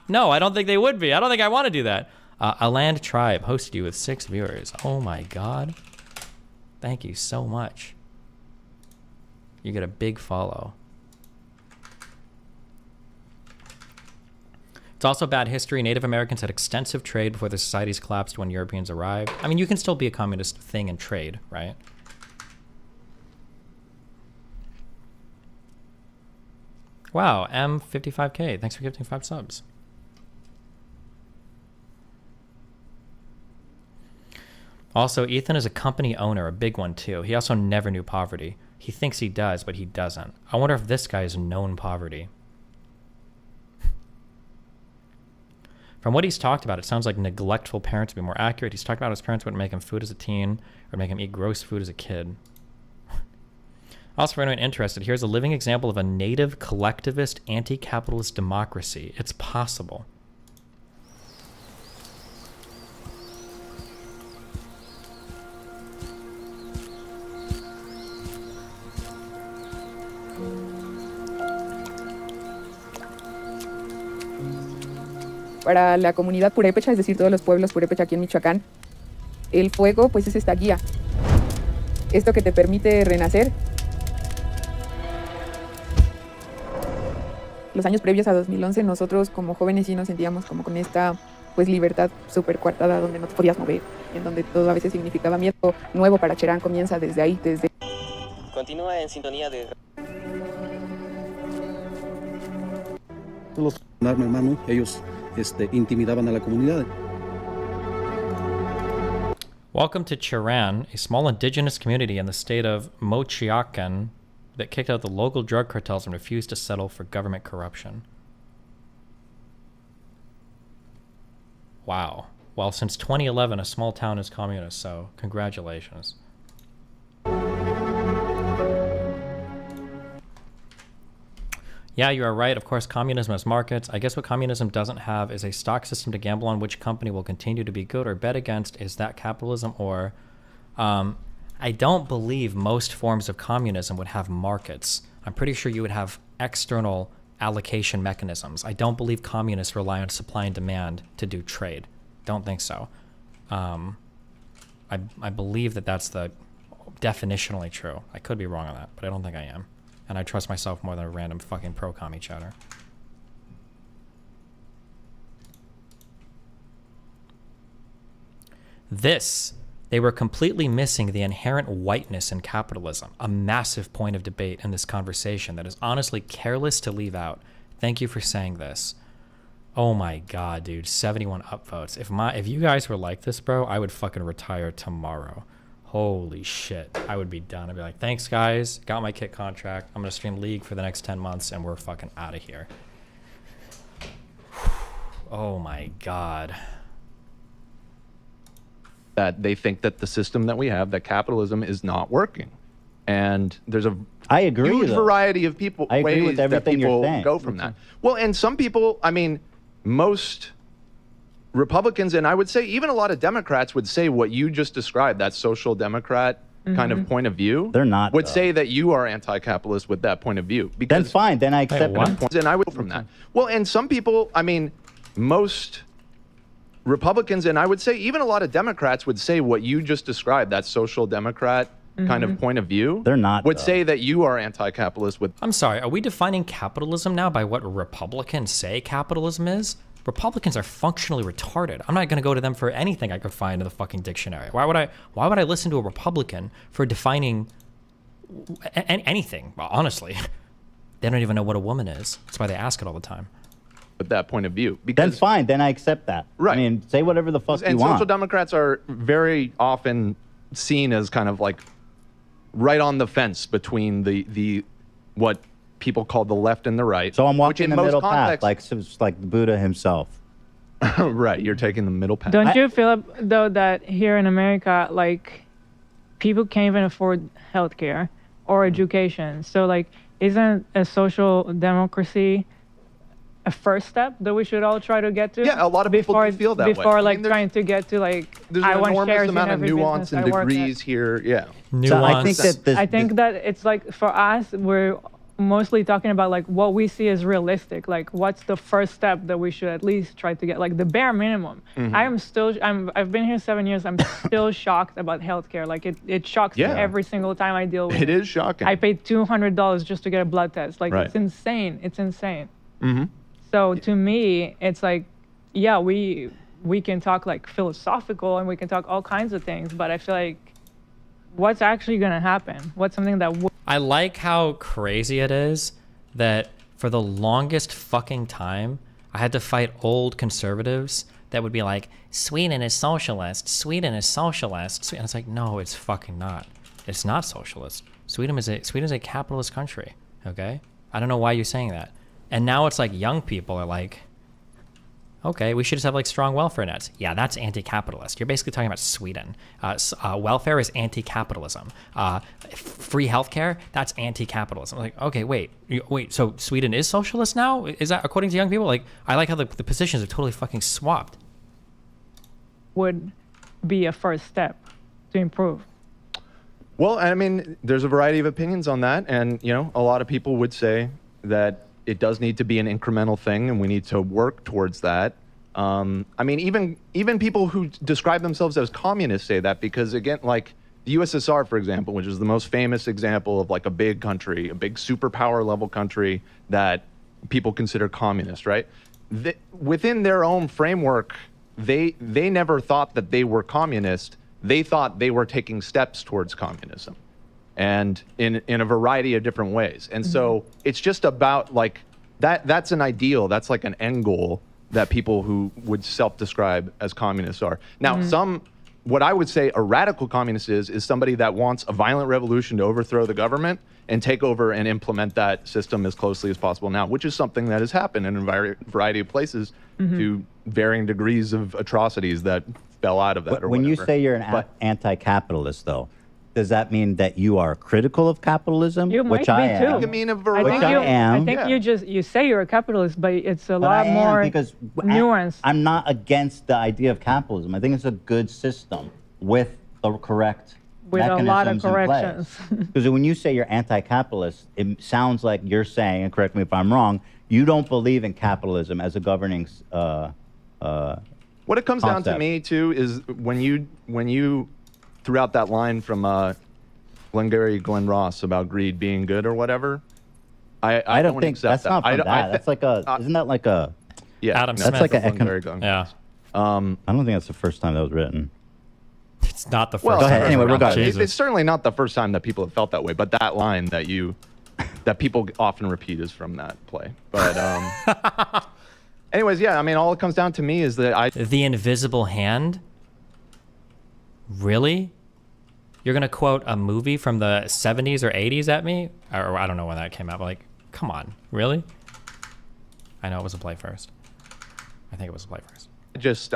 no, I don't think they would be. I don't think I want to do that. A Land Tribe hosted you with 6 viewers. Oh my God. Thank you so much. You get a big follow. It's also bad history. Native Americans had extensive trade before their societies collapsed when Europeans arrived. I mean, you can still be a communist thing and trade, right? Wow, M55K. Thanks for gifting 5 subs. Also, Ethan is a company owner, a big one too. He also never knew poverty. He thinks he does, but he doesn't. I wonder if this guy has known poverty. From what he's talked about, it sounds like neglectful parents would be more accurate. He's talked about his parents wouldn't make him food as a teen or make him eat gross food as a kid. Also, for anyone interested, here's a living example of a native collectivist anti-capitalist democracy. It's possible. Para la comunidad purépecha, es decir, todos los pueblos purépecha aquí en Michoacán, el fuego pues es esta guía. Esto que te permite renacer. Los años previos a 2011, nosotros como jóvenes sí nos sentíamos como con esta pues libertad súper coartada, donde no te podías mover, en donde todo a veces significaba miedo. Nuevo para Cherán comienza desde ahí, desde... Continúa en sintonía de... Los hermano, ellos intimidaban a la comunidad. Welcome to Chillin, a small indigenous community in the state of Mochiacan that kicked out the local drug cartels and refused to settle for government corruption. Wow. Well, since 2011, a small town is communist, so congratulations. Yeah, you are right. Of course, communism has markets. I guess what communism doesn't have is a stock system to gamble on which company will continue to be good or bet against. Is that capitalism? Or I don't believe most forms of communism would have markets. I'm pretty sure you would have external allocation mechanisms. I don't believe communists rely on supply and demand to do trade. Don't think so. I believe that that's the definitionally true. I could be wrong on that, but I don't think I am. And I trust myself more than a random fucking pro-commie chatter. This They were completely missing the inherent whiteness in capitalism, a massive point of debate in this conversation that is honestly careless to leave out. Thank you for saying this. Oh my god, dude, 71 upvotes. If you guys were like this, bro, I would fucking retire tomorrow. Holy shit. I would be done. I'd be like, thanks guys, got my kit contract. I'm gonna stream League for the next 10 months and we're fucking out of here. Oh my god. That they think that the system that we have, that capitalism is not working. And there's a huge variety of people, I agree ways with that everything you're people saying. go from that. Well, and some people, I mean, most Republicans, and I would say even a lot of Democrats would say what you just described, that social democrat kind of point of view. They're not, would though. say that you are anti-capitalist with that point of view. Then Because fine, then I accept it. and I will from that. Well, and some people, I mean, most Republicans, and I would say even a lot of Democrats would say what you just described, that social democrat kind of point of view. They're not, would though. say that you are anti-capitalist with. I'm sorry, are we defining capitalism now by what Republicans say capitalism is? Republicans are functionally retarded. I'm not going to go to them for anything I could find in the fucking dictionary. Why would I listen to a Republican for defining anything? Well, honestly, they don't even know what a woman is. That's why they ask it all the time. With that point of view. Then fine, then I accept that. Right. I mean, say whatever the fuck And you want. social democrats are very often seen as kind of like right on the fence between the what people call the left and the right. So I'm which walking in the most middle path, contexts- like Buddha himself. Right, you're taking the middle path. Don't you feel though that here in America, like people can't even afford healthcare or education? So like, isn't a social democracy a first step that we should all try to get to? Yeah, a lot of people do feel that way. Before I like mean, there's- trying to get to like, There's I an want enormous shares amount in of every nuance business and I work at. degrees here. Yeah. So I think that I think that it's like for us, we're mostly talking about like what we see as realistic. Like what's the first step that we should at least try to get, like the bare minimum. I've been here 7 years. I'm still shocked about healthcare. Like it shocks me Yeah. every single time I deal with it. It is shocking. I paid $200 just to get a blood test. Like Right. it's insane. It's insane. Mm-hmm. So to me, it's like, yeah, we can talk like philosophical and we can talk all kinds of things, but I feel like what's actually going to happen? What's something that I like how crazy it is that for the longest fucking time, I had to fight old conservatives that would be like, Sweden is socialist, Sweden is socialist. And it's like, no, it's fucking not. It's not socialist. Sweden is a capitalist country, okay? I don't know why you're saying that. And now it's like young people are like, okay, we should just have like strong welfare nets. Yeah, that's anti-capitalist. You're basically talking about Sweden. Welfare is anti-capitalism. Free healthcare, that's anti-capitalism. Like, okay, wait. So Sweden is socialist now? Is that according to young people? Like, I like how the positions are totally fucking swapped. would be a first step to improve? Well, I mean, there's a variety of opinions on that, and you know, a lot of people would say that it does need to be an incremental thing, and we need to work towards that. I mean, even people who describe themselves as communists say that, because again, like the USSR, for example, which is the most famous example of like a big country, a big superpower level country that people consider communist, right? Within their own framework, they never thought that they were communist. They thought they were taking steps towards communism, and in a variety of different ways. And so it's just about like that's an ideal. That's like an end goal that people who would self-describe as communists are. Now, what I would say a radical communist is somebody that wants a violent revolution to overthrow the government and take over and implement that system as closely as possible now, which is something that has happened in a variety of places to varying degrees of atrocities that fell out of that. Or When you whatever. say you're an anti-capitalist, though, does that mean that you are critical of capitalism? You might which be I am. too. I mean, a I variety. think, am. I think you say you're a capitalist, but it's a But I lot am, more because nuanced. I'm not against the idea of capitalism. I think it's a good system with the correct With a lot of mechanisms in place. corrections. Because when you say you're anti-capitalist, it sounds like you're saying, and correct me if I'm wrong, you don't believe in capitalism as a governing What it comes down to concept. me too is when you threw out that line from Glengarry Glen Ross about greed being good or whatever. I don't think accept that's that. not from I that. That's like a isn't that like a yeah Adam no, Smith. that's like a Glengarry Glen Yeah. I don't think that's the first time that was written. It's not the first Well, Go ahead. time. Anyway, regardless. It's, it's certainly not the first time that people have felt that way, but that line that people often repeat is from that play. But anyways, yeah, I mean, all it comes down to me is that The invisible hand? Really? You're gonna quote a movie from the 70s or 80s at me? Or I don't know when that came out, but like, come on, really? I know it was a play first. I think it was a play first.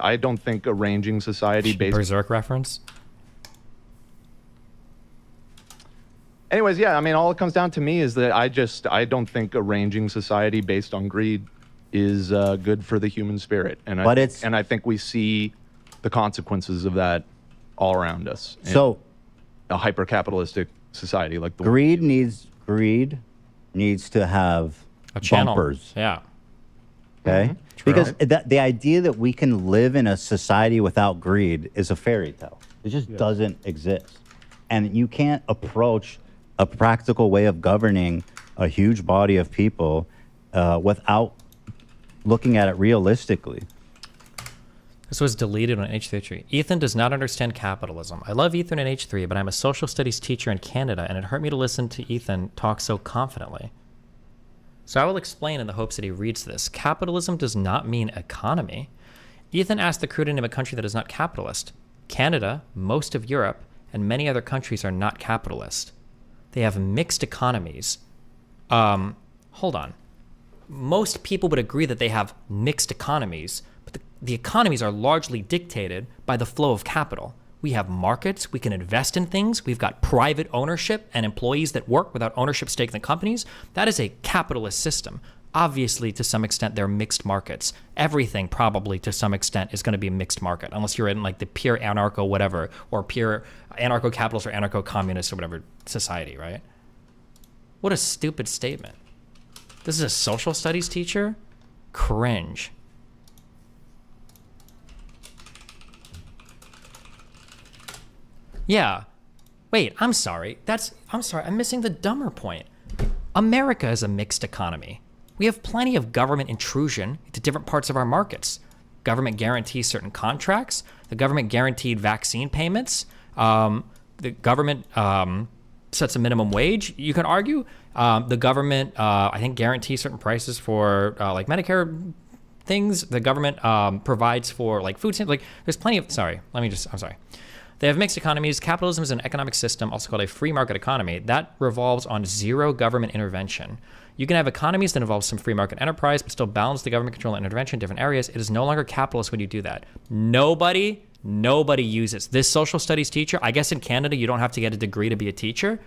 I don't think arranging society based Berserk reference? Anyways, yeah, I mean, all it comes down to me is that I don't think arranging society based on greed is good for the human spirit, and I think we see the consequences of that all around us. So, a hyper-capitalistic society like the greed needs to have a channel. bumpers. Yeah. Okay. Because the idea that we can live in a society without greed is a fairy tale. It just doesn't exist, and you can't approach a practical way of governing a huge body of people without looking at it realistically. This was deleted on H3. Ethan does not understand capitalism. I love Ethan in H3, but I'm a social studies teacher in Canada, and it hurt me to listen to Ethan talk so confidently. So I will explain in the hopes that he reads this. Capitalism does not mean economy. Ethan asked the crew to name a country that is not capitalist. Canada, most of Europe, and many other countries are not capitalist. They have mixed economies. Hold on. Most people would agree that they have mixed economies, but the economies are largely dictated by the flow of capital. We have markets, we can invest in things, we've got private ownership and employees that work without ownership stake in the companies. That is a capitalist system. Obviously, to some extent, they're mixed markets. Everything probably to some extent is going to be a mixed market, unless you're in like the pure anarcho whatever, or pure anarcho-capitalist or anarcho-communist or whatever society, right? What a stupid statement. This is a social studies teacher? Cringe. Yeah. Wait, I'm sorry. I'm sorry, I'm missing the dumber point. America is a mixed economy. We have plenty of government intrusion into different parts of our markets. Government guarantees certain contracts. The government guaranteed vaccine payments. The government sets a minimum wage, you can argue. The government, I think, guarantees certain prices for like Medicare things. The government provides for like food stamps. Like there's plenty of, I'm sorry. They have mixed economies. Capitalism is an economic system, also called a free market economy, that revolves on zero government intervention. You can have economies that involve some free market enterprise, but still balance the government control and intervention in different areas. It is no longer capitalist when you do that. Nobody uses this social studies teacher. I guess in Canada, you don't have to get a degree to be a teacher.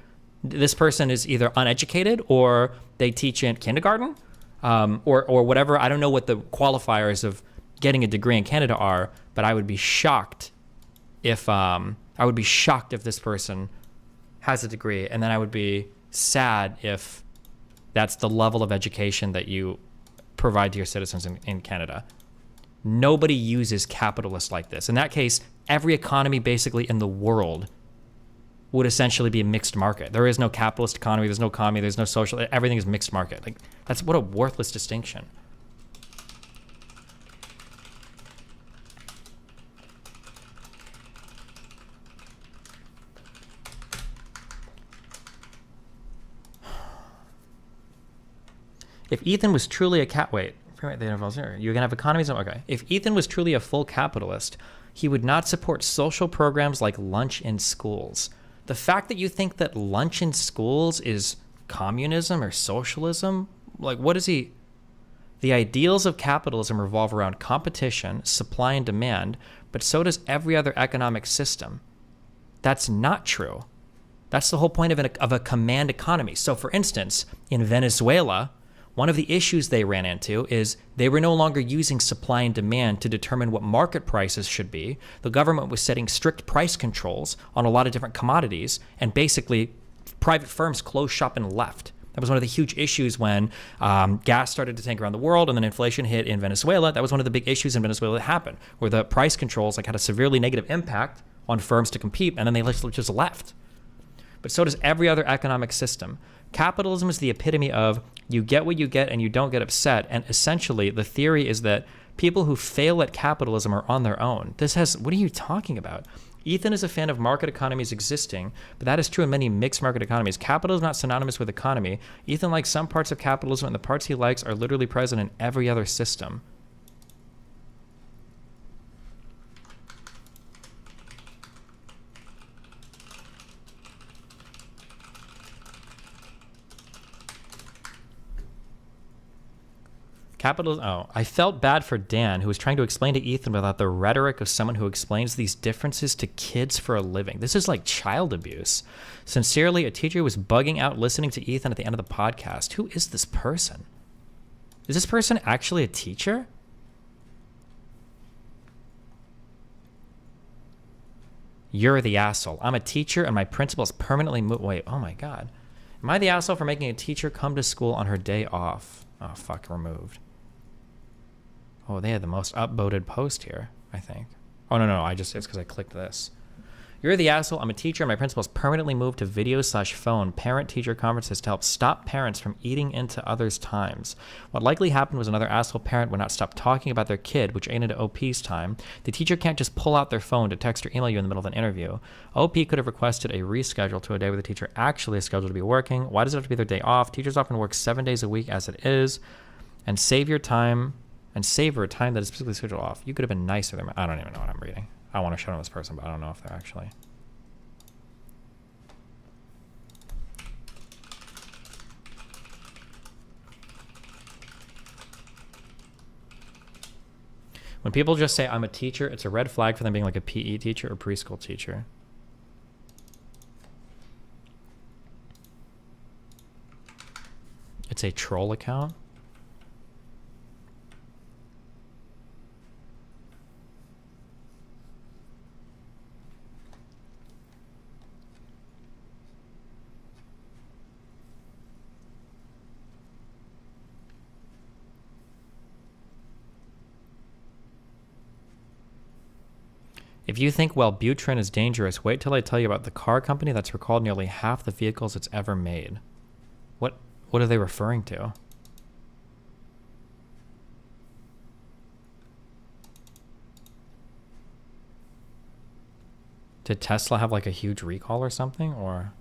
This person is either uneducated or they teach in kindergarten or whatever. I don't know what the qualifiers of getting a degree in Canada are, but I would be shocked if this person has a degree, and then I would be sad if that's the level of education that you provide to your citizens in Canada. Nobody uses capitalists like this. In that case, every economy basically in the world would essentially be a mixed market. There is no capitalist economy, there's no commie, there's no social, everything is mixed market. Like, that's what a worthless distinction. If Ethan was truly a you're gonna have economies. Okay. If Ethan was truly a full capitalist, he would not support social programs like lunch in schools. The fact that you think that lunch in schools is communism or socialism, like what is he? The ideals of capitalism revolve around competition, supply and demand, but so does every other economic system. That's not true. That's the whole point of a command economy. So for instance, in Venezuela, one of the issues they ran into is they were no longer using supply and demand to determine what market prices should be. The government was setting strict price controls on a lot of different commodities, and basically private firms closed shop and left. That was one of the huge issues when gas started to tank around the world and then inflation hit in Venezuela. That was one of the big issues in Venezuela that happened, where the price controls had a severely negative impact on firms to compete, and then they just left. But so does every other economic system. Capitalism is the epitome of you get what you get and you don't get upset. And essentially, the theory is that people who fail at capitalism are on their own. What are you talking about? Ethan is a fan of market economies existing, but that is true in many mixed market economies. Capital is not synonymous with economy. Ethan likes some parts of capitalism, and the parts he likes are literally present in every other system. I felt bad for Dan, who was trying to explain to Ethan without the rhetoric of someone who explains these differences to kids for a living. This is like child abuse. Sincerely, a teacher was bugging out listening to Ethan at the end of the podcast. Who is this person? Is this person actually a teacher? You're the asshole. I'm a teacher and my principal is permanently wait, oh my God. Am I the asshole for making a teacher come to school on her day off? Oh, fuck, removed. Oh, they had the most upvoted post here, I think. Oh, no, it's because I clicked this. You're the asshole. I'm a teacher and my principal's permanently moved to video/phone parent-teacher conferences to help stop parents from eating into others' times. What likely happened was another asshole parent would not stop talking about their kid, which ate into OP's time. The teacher can't just pull out their phone to text or email you in the middle of an interview. OP could have requested a reschedule to a day where the teacher actually is scheduled to be working. Why does it have to be their day off? Teachers often work 7 days a week as it is. And savor time that is specifically scheduled off. You could have been nicer than I don't even know what I'm reading. I want to show them this person, but I don't know if they're actually. When people just say, I'm a teacher, it's a red flag for them being like a PE teacher or preschool teacher. It's a troll account. If you think Wellbutrin is dangerous, wait till I tell you about the car company that's recalled nearly half the vehicles it's ever made. What are they referring to? Did Tesla have like a huge recall or something, or?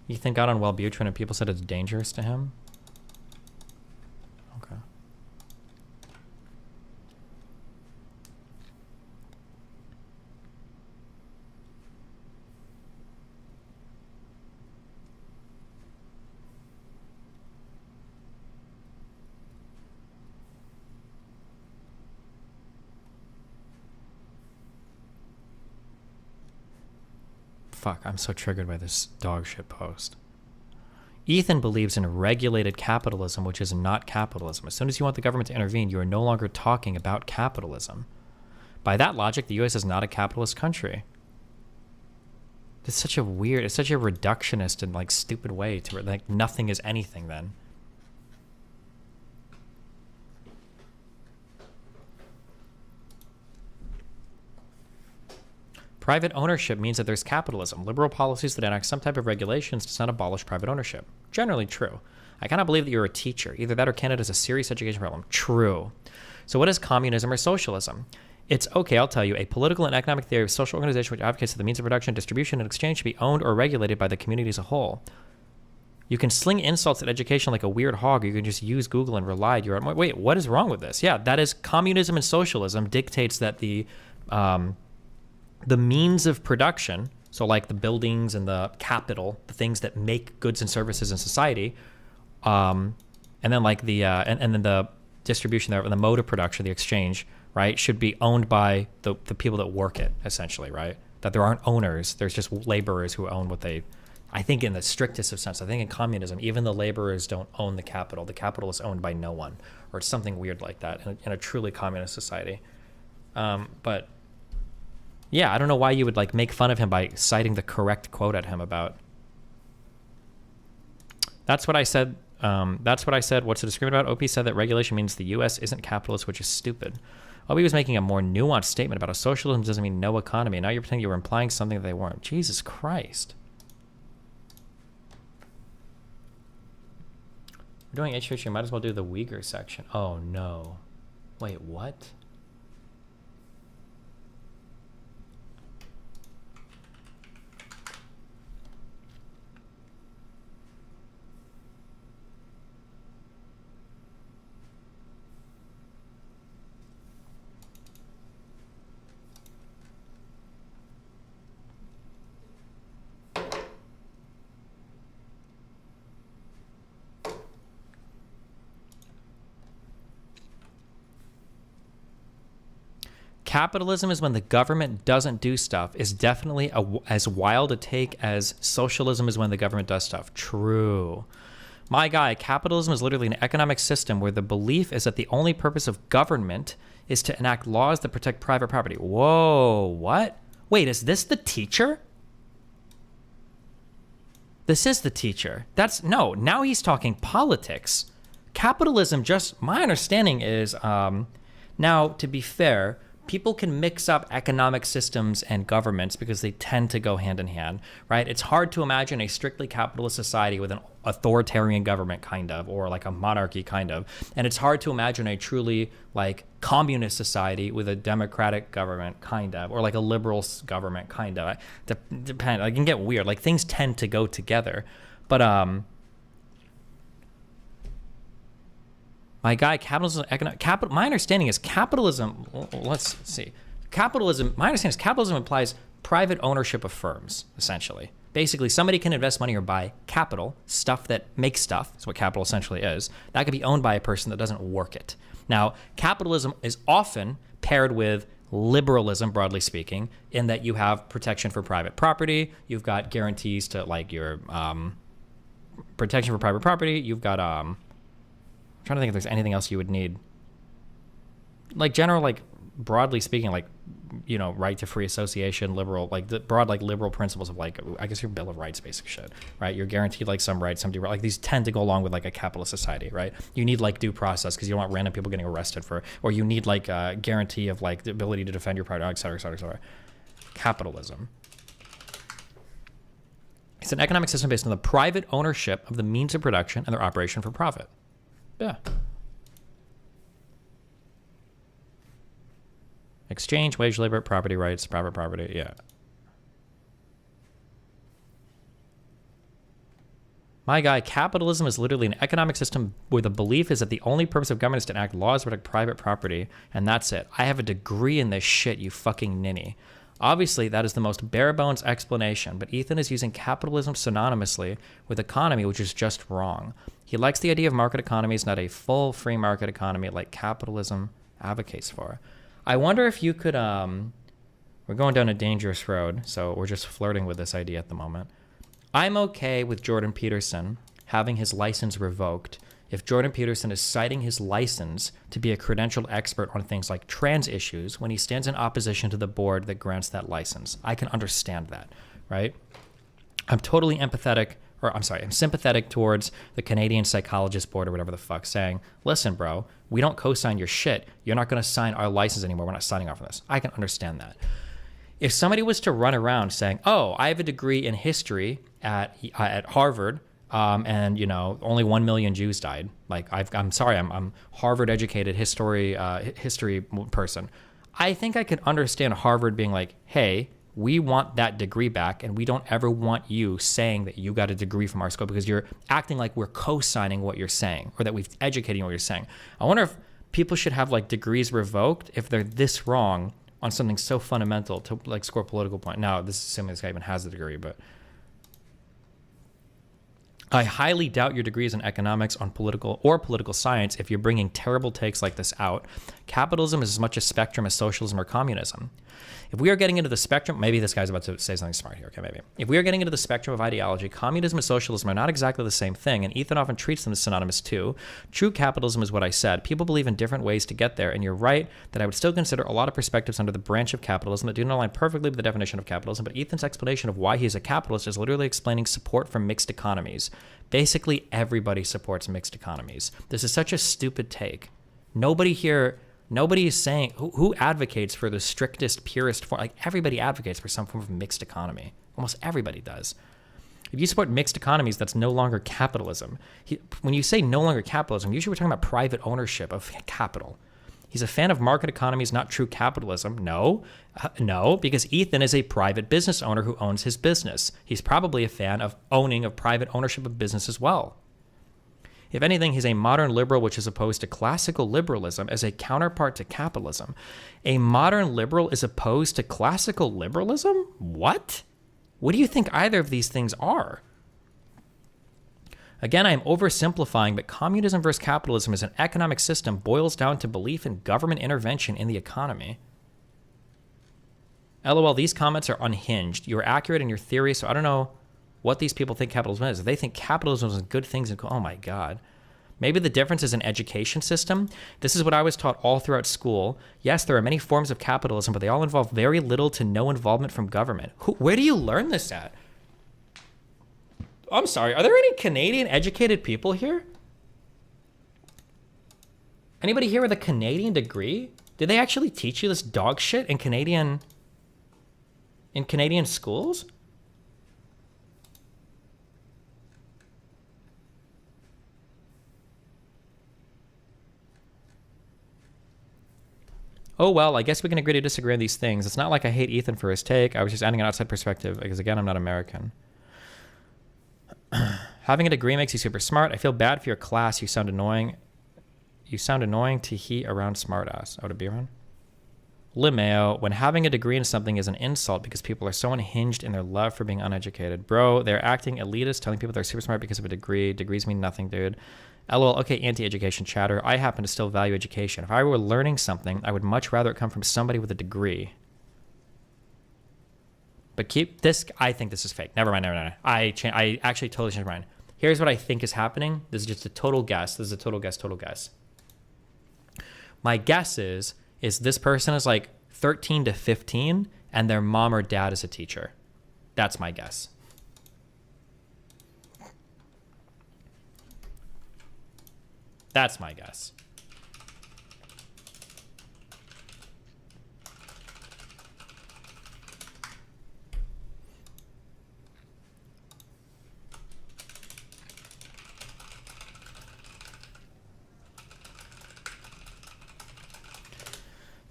Ethan got on Wellbutrin and people said it's dangerous to him? Okay. Fuck, I'm so triggered by this dog shit post. Ethan believes in regulated capitalism, which is not capitalism. As soon as you want the government to intervene, you are no longer talking about capitalism. By that logic, the US is not a capitalist country. It's such a reductionist and like stupid way to like nothing is anything then. Private ownership means that there's capitalism. Liberal policies that enact some type of regulations does not abolish private ownership. Generally true. I cannot believe that you're a teacher. Either that or Canada is a serious education problem. True. So what is communism or socialism? It's, okay, I'll tell you, a political and economic theory of social organization which advocates that the means of production, distribution, and exchange should be owned or regulated by the community as a whole. You can sling insults at education like a weird hog, or you can just use Google and rely on your own. Wait, what is wrong with this? Yeah, that is communism and socialism dictates that the means of production, so like the buildings and the capital, the things that make goods and services in society, and then like the and then the distribution there, and the mode of production, the exchange, right, should be owned by the people that work it, essentially, right? That there aren't owners, there's just laborers who own what they, I think in the strictest of sense, I think in communism, even the laborers don't own the capital is owned by no one, or it's something weird like that in a truly communist society. But yeah, I don't know why you would like make fun of him by citing the correct quote at him about. That's what I said. What's the disagreement about? OP said that regulation means the U.S. isn't capitalist, which is stupid. OP was making a more nuanced statement about how socialism doesn't mean no economy. Now you're pretending you were implying something that they weren't. Jesus Christ. We're doing HH, you might as well do the Uyghur section. Oh no. Wait, what? Capitalism is when the government doesn't do stuff is definitely as wild a take as socialism is when the government does stuff. True. My guy, capitalism is literally an economic system where the belief is that the only purpose of government is to enact laws that protect private property. Whoa, what? Wait, is this the teacher? This is the teacher. No, now he's talking politics. Capitalism my understanding is, now to be fair, people can mix up economic systems and governments because they tend to go hand in hand, right? It's hard to imagine a strictly capitalist society with an authoritarian government, kind of, or like a monarchy, kind of. And it's hard to imagine a truly like communist society with a democratic government, kind of, or like a liberal government, kind of. Depend. It can get weird. Like things tend to go together, but my guy, capitalism, my understanding is capitalism, let's see. Capitalism, my understanding is capitalism implies private ownership of firms, essentially. Basically, somebody can invest money or buy capital, stuff that makes stuff, is what capital essentially is. That could be owned by a person that doesn't work it. Now, capitalism is often paired with liberalism, broadly speaking, in that you have protection for private property, you've got guarantees to like your protection for private property, you've got I'm trying to think if there's anything else you would need. Like general, like broadly speaking, like, you know, right to free association, liberal, like the broad, like liberal principles of like, I guess your Bill of Rights, basic shit, right? You're guaranteed like some rights, some due, like these tend to go along with like a capitalist society, right? You need like due process because you don't want random people getting arrested for, or you need like a guarantee of like the ability to defend your property, et cetera, et cetera, et cetera. Capitalism. It's an economic system based on the private ownership of the means of production and their operation for profit. Yeah. Exchange, wage labor, property rights, private property, yeah. My guy, capitalism is literally an economic system where the belief is that the only purpose of government is to enact laws to protect private property, and that's it. I have a degree in this shit, you fucking ninny. Obviously, that is the most bare-bones explanation, but Ethan is using capitalism synonymously with economy, which is just wrong. He likes the idea of market economies, not a full free market economy like capitalism advocates for. I wonder if you could, we're going down a dangerous road, so we're just flirting with this idea at the moment. I'm okay with Jordan Peterson having his license revoked if Jordan Peterson is citing his license to be a credentialed expert on things like trans issues when he stands in opposition to the board that grants that license. I can understand that, right? I'm totally empathetic, or I'm sorry, I'm sympathetic towards the Canadian Psychologist Board or whatever the fuck saying, listen, bro, we don't co-sign your shit. You're not going to sign our license anymore. We're not signing off on this. I can understand that. If somebody was to run around saying, oh, I have a degree in history at Harvard, and you know, only 1 million Jews died. Like, I'm sorry, I'm Harvard-educated history person. I think I could understand Harvard being like, hey, we want that degree back, and we don't ever want you saying that you got a degree from our school because you're acting like we're co-signing what you're saying or that we've educated what you're saying. I wonder if people should have like degrees revoked if they're this wrong on something so fundamental to like score a political point. Now, this is assuming this guy even has the degree, but I highly doubt your degrees in economics on political science if you're bringing terrible takes like this out. Capitalism is as much a spectrum as socialism or communism. If we are getting into the spectrum, maybe this guy's about to say something smart here. Okay, maybe. If we are getting into the spectrum of ideology, communism and socialism are not exactly the same thing, and Ethan often treats them as synonymous too. True capitalism is what I said. People believe in different ways to get there, and you're right that I would still consider a lot of perspectives under the branch of capitalism that do not align perfectly with the definition of capitalism, but Ethan's explanation of why he is a capitalist is literally explaining support for mixed economies. Basically, everybody supports mixed economies. This is such a stupid take. Nobody is saying, who advocates for the strictest, purest form? Like, everybody advocates for some form of mixed economy. Almost everybody does. If you support mixed economies, that's no longer capitalism. When you say no longer capitalism, usually we're talking about private ownership of capital. He's a fan of market economies, not true capitalism. No, because Ethan is a private business owner who owns his business. He's probably a fan of private ownership of business as well. If anything, he's a modern liberal, which is opposed to classical liberalism as a counterpart to capitalism. A modern liberal is opposed to classical liberalism? What? What do you think either of these things are? Again, I am oversimplifying, but communism versus capitalism as an economic system boils down to belief in government intervention in the economy. LOL, these comments are unhinged. You're accurate in your theory, so I don't know what these people think capitalism is. If they think capitalism is good things, and oh my God. Maybe the difference is an education system. This is what I was taught all throughout school. Yes, there are many forms of capitalism, but they all involve very little to no involvement from government. Where do you learn this at? I'm sorry, are there any Canadian educated people here? Anybody here with a Canadian degree? Did they actually teach you this dog shit in Canadian schools? Oh, well, I guess we can agree to disagree on these things. It's not like I hate Ethan for his take. I was just adding an outside perspective because, again, I'm not American. Having a degree makes you super smart. I feel bad for your class. You sound annoying. You sound annoying to heat around smartass. Oh, to be around? Limeo, when having a degree in something is an insult because people are so unhinged in their love for being uneducated. Bro, they're acting elitist, telling people they're super smart because of a degree. Degrees mean nothing, dude. LOL, okay, anti-education chatter. I happen to still value education. If I were learning something, I would much rather it come from somebody with a degree. But keep this, I think this is fake. Never mind. I actually totally changed my mind. Here's what I think is happening. This is just a total guess. This is a total guess. My guess is this person is like 13 to 15 and their mom or dad is a teacher. That's my guess. That's my guess.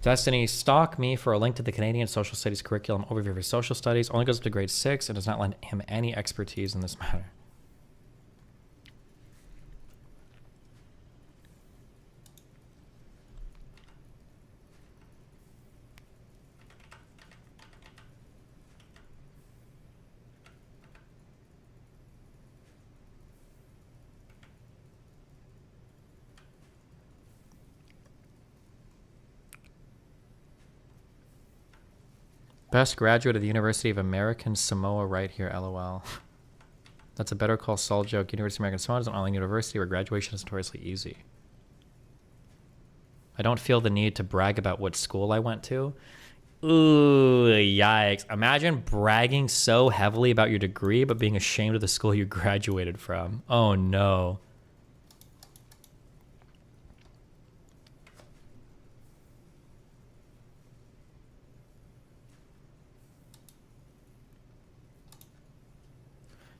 Destiny, stalk me for a link to the Canadian Social Studies curriculum overview for social studies. Only goes up to grade 6 and does not lend him any expertise in this matter. Best graduate of the University of American Samoa right here, LOL. That's a Better Call Saul joke. University of American Samoa is an online university where graduation is notoriously easy. I don't feel the need to brag about what school I went to. Ooh, yikes. Imagine bragging so heavily about your degree, but being ashamed of the school you graduated from. Oh, no.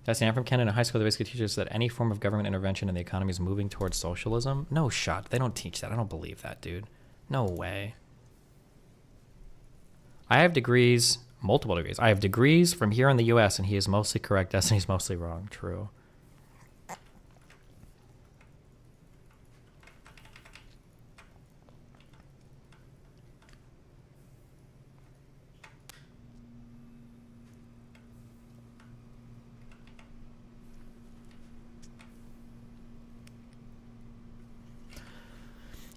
Destiny, I'm from Canada. In high school, they basically teach us that any form of government intervention in the economy is moving towards socialism. No shot. They don't teach that. I don't believe that, dude. No way. I have degrees, multiple degrees. I have degrees from here in the U.S., and he is mostly correct. Destiny's mostly wrong. True.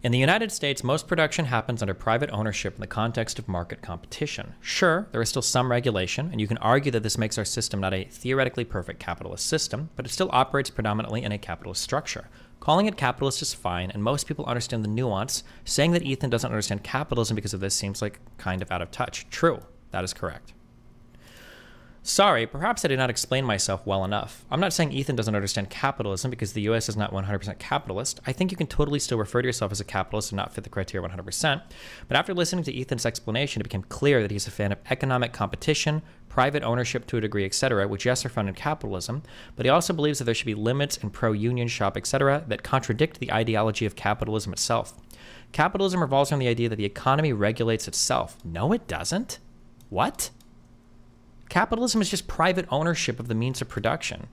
In the United States, most production happens under private ownership in the context of market competition. Sure, there is still some regulation, and you can argue that this makes our system not a theoretically perfect capitalist system, but it still operates predominantly in a capitalist structure. Calling it capitalist is fine, and most people understand the nuance. Saying that Ethan doesn't understand capitalism because of this seems like kind of out of touch. True, that is correct. Sorry, perhaps I did not explain myself well enough. I'm not saying Ethan doesn't understand capitalism because the US is not 100% capitalist. I think you can totally still refer to yourself as a capitalist and not fit the criteria 100%. But after listening to Ethan's explanation, it became clear that he's a fan of economic competition, private ownership to a degree, etc., which yes are found in capitalism, but he also believes that there should be limits in pro-union shop, etc., that contradict the ideology of capitalism itself. Capitalism revolves around the idea that the economy regulates itself. No, it doesn't. What? Capitalism is just private ownership of the means of production.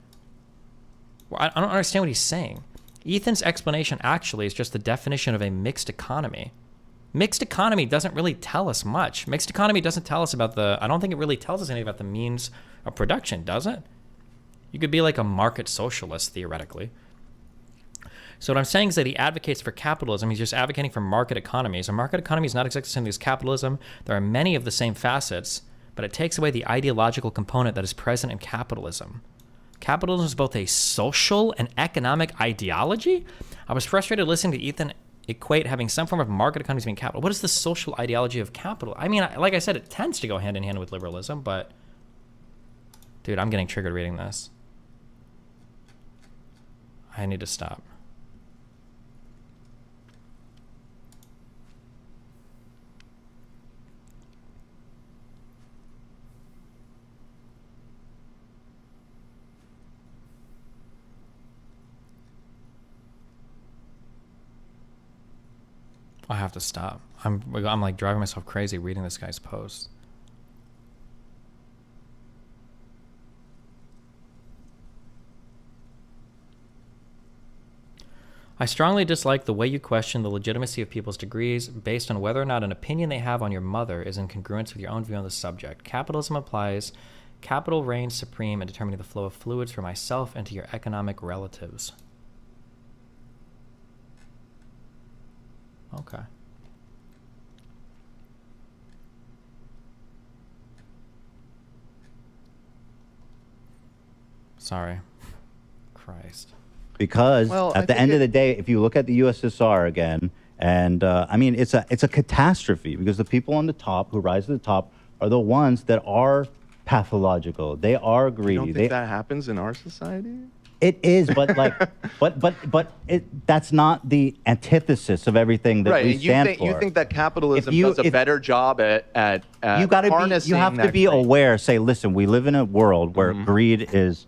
Well, I don't understand what he's saying. Ethan's explanation actually is just the definition of a mixed economy. Mixed economy doesn't really tell us much. Mixed economy doesn't tell us about I don't think it really tells us anything about the means of production, does it? You could be like a market socialist, theoretically. So what I'm saying is that he advocates for capitalism. He's just advocating for market economies. A market economy is not exactly the same as capitalism. There are many of the same facets, but it takes away the ideological component that is present in capitalism. Capitalism is both a social and economic ideology? I was frustrated listening to Ethan equate having some form of market economy as being capital. What is the social ideology of capital? I mean, like I said, it tends to go hand in hand with liberalism, but... Dude, I'm getting triggered reading this. I need to stop. I have to stop. I'm like driving myself crazy reading this guy's post. I strongly dislike the way you question the legitimacy of people's degrees based on whether or not an opinion they have on your mother is in congruence with your own view on the subject. Capitalism applies. Capital reigns supreme in determining the flow of fluids for myself and to your economic relatives. Okay. Sorry. Christ. Because at the end of the day, if you look at the USSR again, and I mean, it's a catastrophe because the people on the top who rise to the top are the ones that are pathological. They are greedy. You don't think that happens in our society? It is, but like, but that's not the antithesis of everything that we stand for. You think that capitalism does a better job at you gotta harnessing you have to be aware. Say, listen, we live in a world where greed is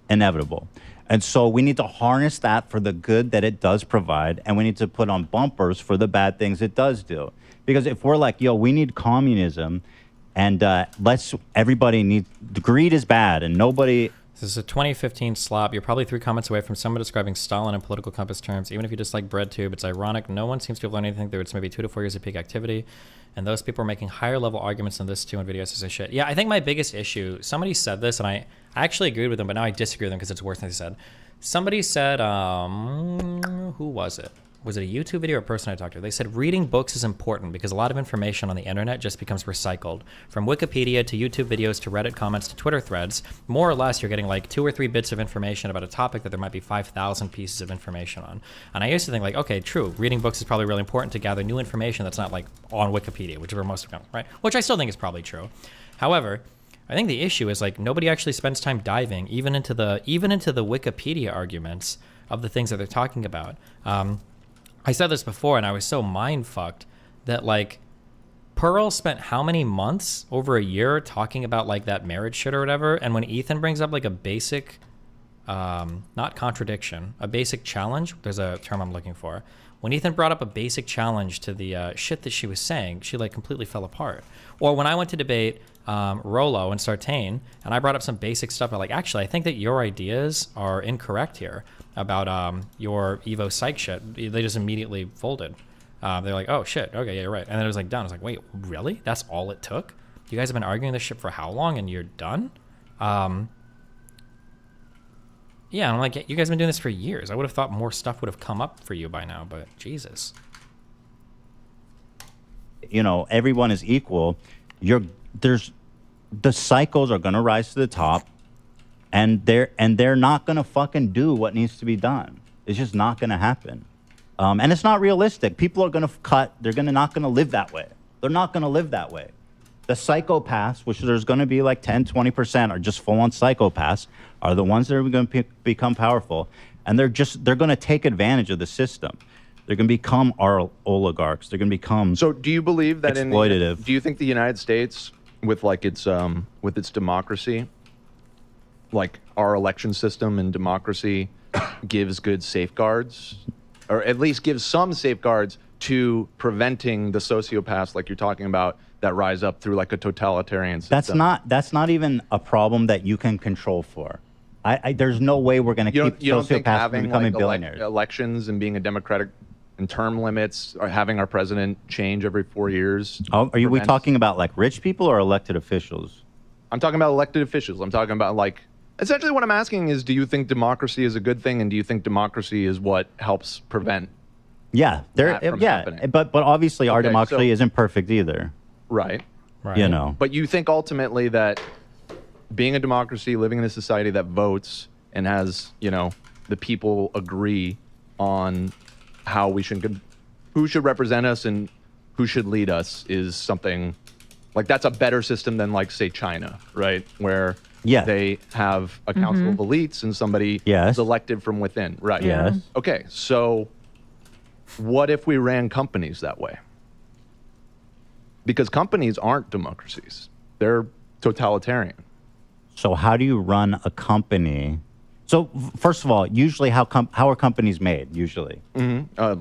inevitable, and so we need to harness that for the good that it does provide, and we need to put on bumpers for the bad things it does do. Because if we're like, yo, we need communism, and everybody needs greed is bad, and nobody. This is a 2015 slop. You're probably 3 comments away from someone describing Stalin in political compass terms. Even if you dislike BreadTube, it's ironic. No one seems to have learned anything through its maybe 2 to 4 years of peak activity. And those people are making higher level arguments than this too in videos as I shit. Yeah, I think my biggest issue, somebody said this and I actually agreed with them, but now I disagree with them because it's worse than they said. Somebody said, who was it? Was it a YouTube video or a person I talked to? They said reading books is important because a lot of information on the internet just becomes recycled. From Wikipedia to YouTube videos to Reddit comments to Twitter threads, more or less you're getting like 2 or 3 bits of information about a topic that there might be 5,000 pieces of information on. And I used to think like, okay, true, reading books is probably really important to gather new information that's not like on Wikipedia, which is where most of them, right? Which I still think is probably true. However, I think the issue is like nobody actually spends time diving even into the Wikipedia arguments of the things that they're talking about. I said this before and I was so mind fucked that like Pearl spent how many months, over a year, talking about like that marriage shit or whatever, and when Ethan brings up like a basic not contradiction, a basic challenge, there's a term I'm looking for. When Ethan brought up a basic challenge to the shit that she was saying, she like completely fell apart. Or when I went to debate Rolo and Sartain, and I brought up some basic stuff, but like, actually, I think that your ideas are incorrect here about your Evo psych shit. They just immediately folded. They're like, oh shit, okay, yeah, you're right. And then it was like done. I was like, wait, really? That's all it took? You guys have been arguing this shit for how long and you're done? Yeah, I'm like, you guys have been doing this for years. I would have thought more stuff would have come up for you by now, but Jesus. You know, everyone is equal. The cycles are gonna rise to the top, and they're not gonna fucking do what needs to be done. It's just not gonna happen, and it's not realistic. People are gonna cut. They're not gonna live that way. They're not gonna live that way. The psychopaths, which there's going to be like 10, 20% are just full-on psychopaths, are the ones that are going to become powerful. And they're going to take advantage of the system. They're going to become our oligarchs. They're going to become So do you believe that exploitative. do you think the United States, with like its democracy, like our election system and democracy, gives good safeguards, or at least gives some safeguards to preventing the sociopaths like you're talking about that rise up through like a totalitarian system? That's not even a problem that you can control for. There's no way we're going to keep You don't think sociopaths from having becoming like billionaires. elections and being a democratic and term limits, or having our president change every 4 years? Oh, we prevents- talking about like rich people or elected officials? I'm talking about elected officials. I'm talking about like, essentially what I'm asking is, do you think democracy is a good thing, and do you think democracy is what helps prevent? Yeah, happening? but obviously our Okay, democracy so- isn't perfect either. Right. You know. But you think ultimately that being a democracy, living in a society that votes and has, the people agree on how who should represent us and who should lead us, is something like that's a better system than like say China, right? Where they have a council of elites and somebody is elected from within, right? Yes. Okay, so what if we ran companies that way? Because companies aren't democracies. They're totalitarian. So how do you run a company? So first of all, usually how are companies made usually? Are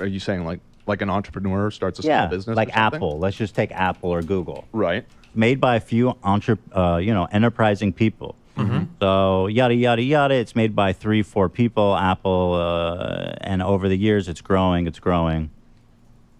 you saying like an entrepreneur starts a small business? Like or something? Apple. Let's just take Apple or Google. Right. Made by a few enterprising people. So yada yada yada. It's made by 3-4 people. Apple, and over the years, it's growing.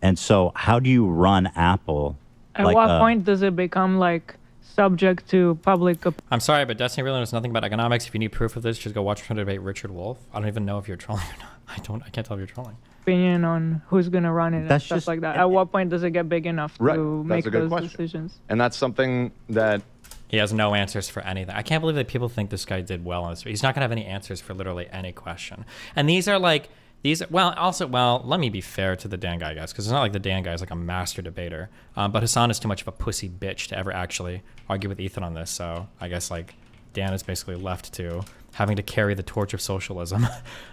And so, how do you run Apple? At what point does it become like subject to public? I'm sorry, but Destiny really knows nothing about economics. If you need proof of this, just go watch her debate Richard Wolff. I don't even know if you're trolling or not. I can't tell if you're trolling. Opinion on who's gonna run it and stuff like that. At what point does it get big enough to make those decisions? And that's something that he has no answers for anything. I can't believe that people think this guy did well on this. He's not gonna have any answers for literally any question. And these are like let me be fair to the Dan guy, guys, because it's not like the Dan guy is like a master debater. But Hassan is too much of a pussy bitch to ever actually argue with Ethan on this. So I guess like Dan is basically left to having to carry the torch of socialism.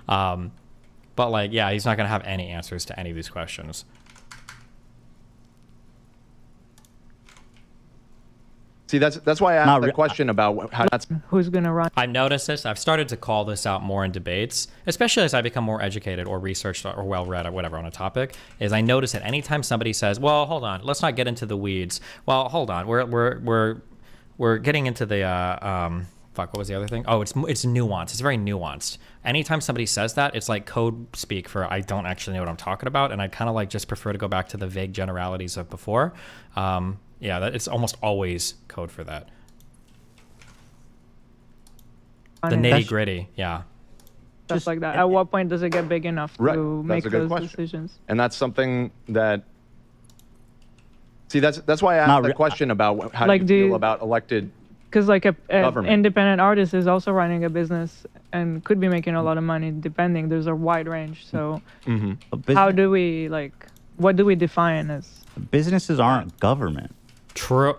But like, yeah, he's not going to have any answers to any of these questions. See, that's why I asked the question about how that's who's going to run. I've noticed this. I've started to call this out more in debates, especially as I become more educated or researched or well-read or whatever on a topic, is I notice that anytime somebody says, well, hold on, let's not get into the weeds. Well, hold on. We're getting into the, what was the other thing? Oh, it's nuanced. It's very nuanced. Anytime somebody says that, it's like code speak for I don't actually know what I'm talking about, and I kind of like just prefer to go back to the vague generalities of before. It's almost always code for that. The nitty gritty, yeah. Stuff like that. At what point does it get big enough to make those decisions? And that's something that. See, that's why I asked the question about how like, do you feel about elected. Because like a government. Independent artist is also running a business and could be making a lot of money, depending. There's a wide range. So how do we what do we define as? Businesses aren't government. True.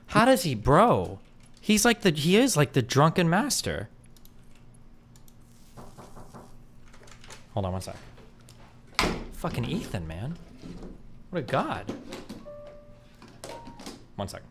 How does he, bro? He is like the drunken master. Hold on one sec. Fucking Ethan, man. What a god. 1 second.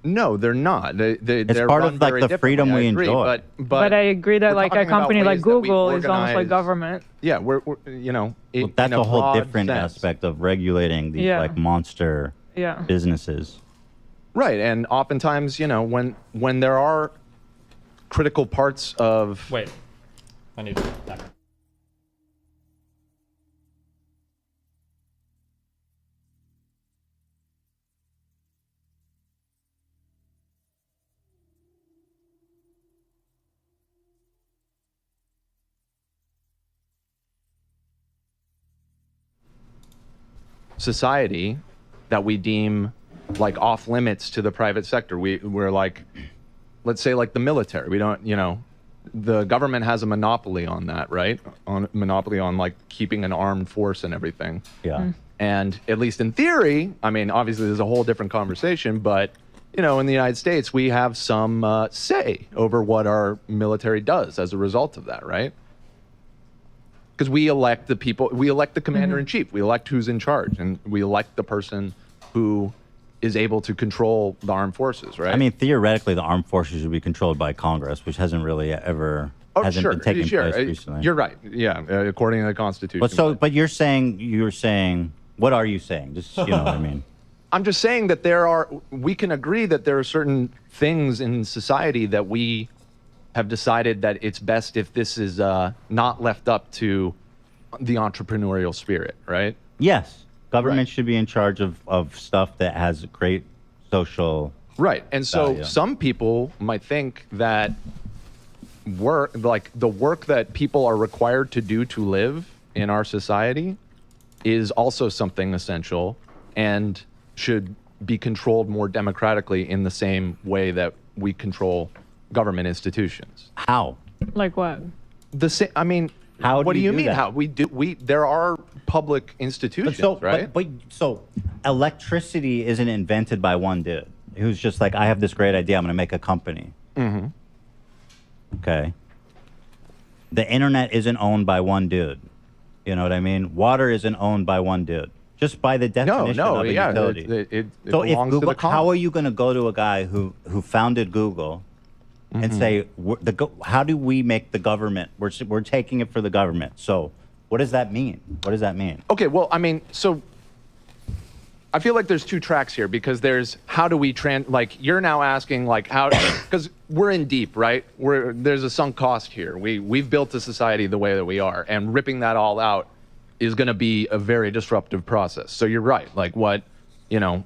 No, they're not. They're part run of, like, very the differently, freedom I we agree, enjoy. But I agree that we're like a talking about company like ways that we Google is almost like organize- government. Yeah, we're you know, Well, that's in a whole broad different sense. aspect of regulating these Yeah. like monster Yeah. businesses. Right, and oftentimes, you know, when there are critical parts of Wait, I need that. society that we deem like off limits to the private sector. We're like, let's say like the military. We don't, you know, the government has a monopoly on that, right? On monopoly on like keeping an armed force and everything. Yeah. And at least in theory, I mean, obviously there's a whole different conversation, but you know, in the United States, we have some say over what our military does as a result of that, right? Because we elect the people, we elect the commander in chief, we elect who's in charge, and we elect the person who is able to control the armed forces, right? I mean, theoretically, the armed forces should be controlled by Congress, which hasn't really ever hasn't been taking place recently. You're right. Yeah, according to the Constitution. But so, but you're saying, what are you saying? Just you know what I mean. I'm just saying that we can agree that there are certain things in society that we have decided that it's best if this is not left up to the entrepreneurial spirit, right? Yes. Government should be in charge of stuff that has great social Right. And so value. some people might think that work, like the work that people are required to do to live in our society is also something essential and should be controlled more democratically in the same way that we control government institutions. How? Like what? The same. I mean, How what do do you you do mean? that? How we do? There are public institutions, right? But so electricity isn't invented by one dude who's just like, I have this great idea, I'm going to make a company. Mm-hmm. Okay. The internet isn't owned by one dude. You know what I mean? Water isn't owned by one dude. Just by the definition of a utility. It So if belongs to Google, the common. how are you going to go to a guy who founded Google and say, how do we make the government? We're taking it for the government. So what does that mean? What does that mean? Okay, well, I mean, so I feel like there's two tracks here because there's how do we like you're now asking like how because we're in deep, right? There's a sunk cost here. We've built a society the way that we are, and ripping that all out is going to be a very disruptive process. So you're right. Like what, you know,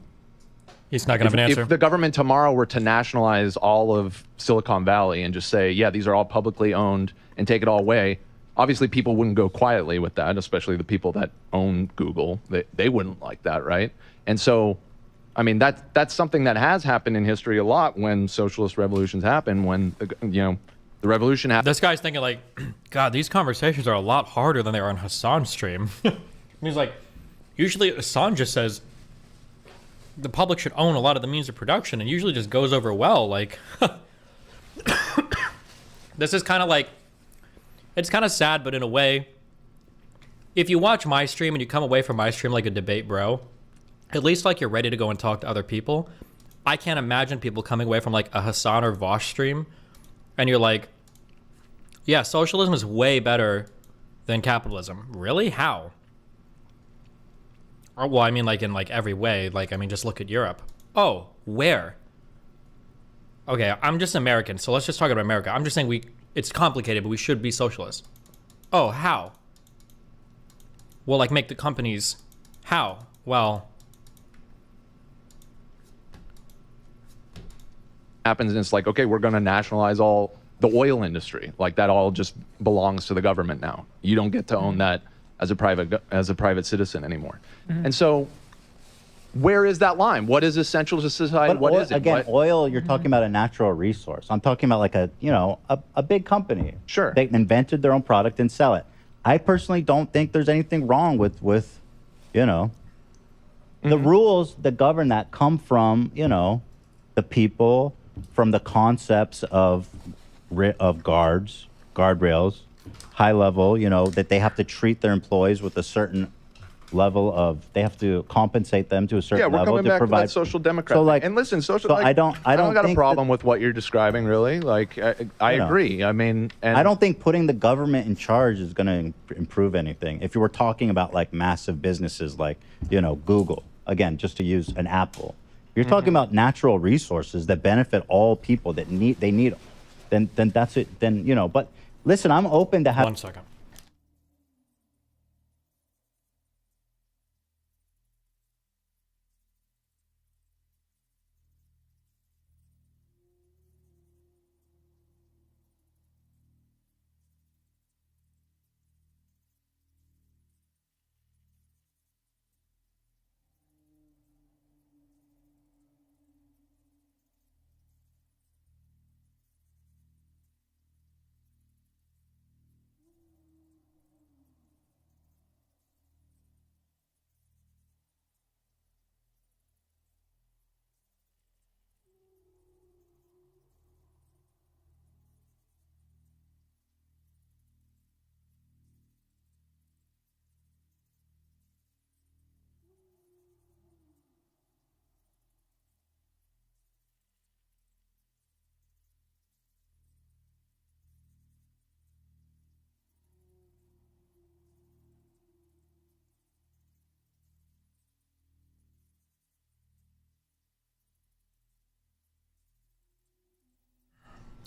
he's not going to have an answer. If the government tomorrow were to nationalize all of Silicon Valley and just say, yeah, these are all publicly owned and take it all away, obviously people wouldn't go quietly with that, especially the people that own Google. They wouldn't like that, right? And so, I mean, that's something that has happened in history a lot when socialist revolutions happen, when, you know, the revolution happened. This guy's thinking like, God, these conversations are a lot harder than they are on Hassan's stream. He's like, usually Hassan just says the public should own a lot of the means of production, and usually just goes over well. Like, this is kind of like, it's kind of sad, but in a way, if you watch my stream and you come away from my stream like a debate bro, at least like you're ready to go and talk to other people. I can't imagine people coming away from like a Hassan or Vosh stream and you're like, yeah, socialism is way better than capitalism. Really? How? Or, well, I mean, like in like every way. Like, I mean, just look at Europe. Oh, where? Okay, I'm just American, so let's just talk about America. I'm just saying it's complicated, but we should be socialist. Oh, how? Well, like make the companies. How? Well, happens and it's like, okay, we're going to nationalize all the oil industry. Like that all just belongs to the government now. You don't get to own that as a private citizen anymore. And so where is that line? What is essential to society? But What oil, is it? again, oil, you're talking about a natural resource. I'm talking about like a big company. Sure. They invented their own product and sell it. I personally don't think there's anything wrong with the rules that govern that come from, the people, from the concepts of guardrails, high level, that they have to treat their employees with a certain level of, they have to compensate them to a certain Yeah, we're level coming to back provide. to that social democrat. So like, and listen, social. so like, I don't got a think problem with what you're describing, really. Like, I You know. agree. I mean, and I don't think putting the government in charge is going to improve anything. If you were talking about like massive businesses like, you know, Google, again, just to use an Apple, you're talking about natural resources that benefit all people that need them. Then that's it. Then, you know, but listen, I'm open to have. 1 second.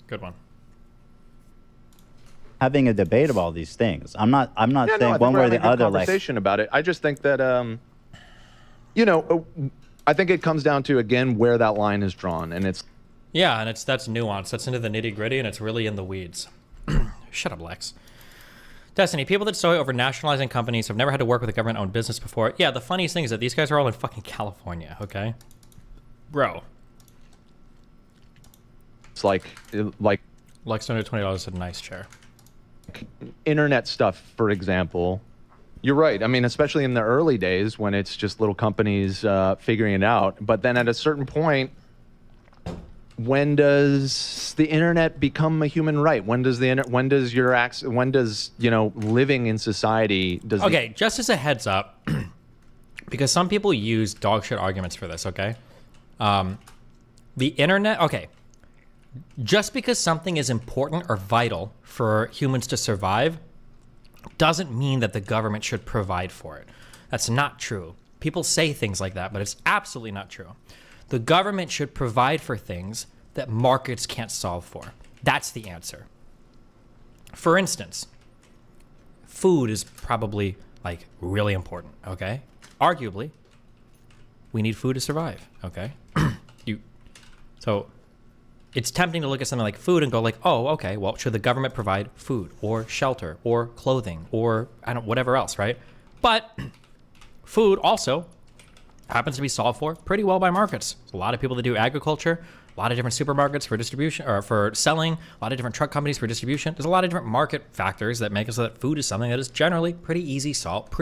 Good one. Having a debate about these things. I'm not yeah, no, I saying think one we're way or having the a good other. Like, conversation about it. I just think that, you know, I think it comes down to again where that line is drawn, and it's. Yeah, and that's nuance. That's into the nitty gritty, and it's really in the weeds. Shut up, Lex. Destiny, people that soy over nationalizing companies have never had to work with a government-owned business before. Yeah, the funniest thing is that these guys are all in fucking California, okay? Bro. It's like Lex under $20 a nice chair. Internet stuff, for example. You're right. I mean, especially in the early days when it's just little companies figuring it out. But then at a certain point, when does the internet become a human right? When does you know, living in society does Okay, just as a heads up, because some people use dog shit arguments for this, okay? The internet, okay. Just because something is important or vital for humans to survive doesn't mean that the government should provide for it. That's not true. People say things like that, but it's absolutely not true. The government should provide for things that markets can't solve for. That's the answer. For instance, food is probably like really important, okay? Arguably, we need food to survive, okay? So it's tempting to look at something like food and go like, oh, okay, well, should the government provide food or shelter or clothing or whatever else, right? But food also happens to be solved for pretty well by markets. There's a lot of people that do agriculture, a lot of different supermarkets for distribution or for selling, a lot of different truck companies for distribution. There's a lot of different market factors that make it so that food is something that is generally pretty easily solved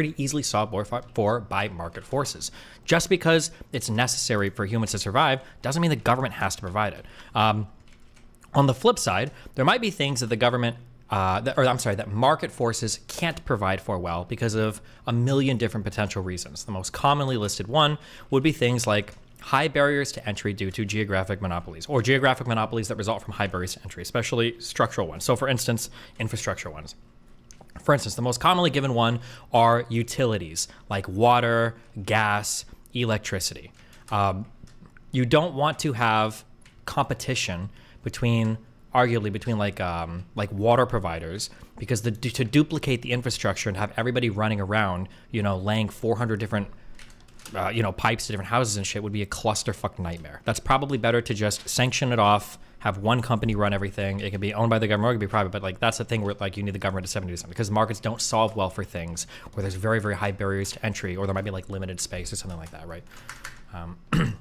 for by market forces. Just because it's necessary for humans to survive doesn't mean the government has to provide it. On the flip side, there might be things that the government that market forces can't provide for well because of a million different potential reasons. The most commonly listed one would be things like high barriers to entry due to geographic monopolies, or geographic monopolies that result from high barriers to entry, especially structural ones. So for instance, infrastructure ones. For instance, the most commonly given one are utilities like water, gas, electricity. You don't want to have competition arguably between like water providers, because to duplicate the infrastructure and have everybody running around, laying 400 different pipes to different houses and shit would be a clusterfuck nightmare. That's probably better to just sanction it off, have one company run everything. It can be owned by the government or it can be private, but that's the thing where you need the government to step in and do something, because markets don't solve well for things where there's very, very high barriers to entry, or there might be limited space or something like that, right? Yeah.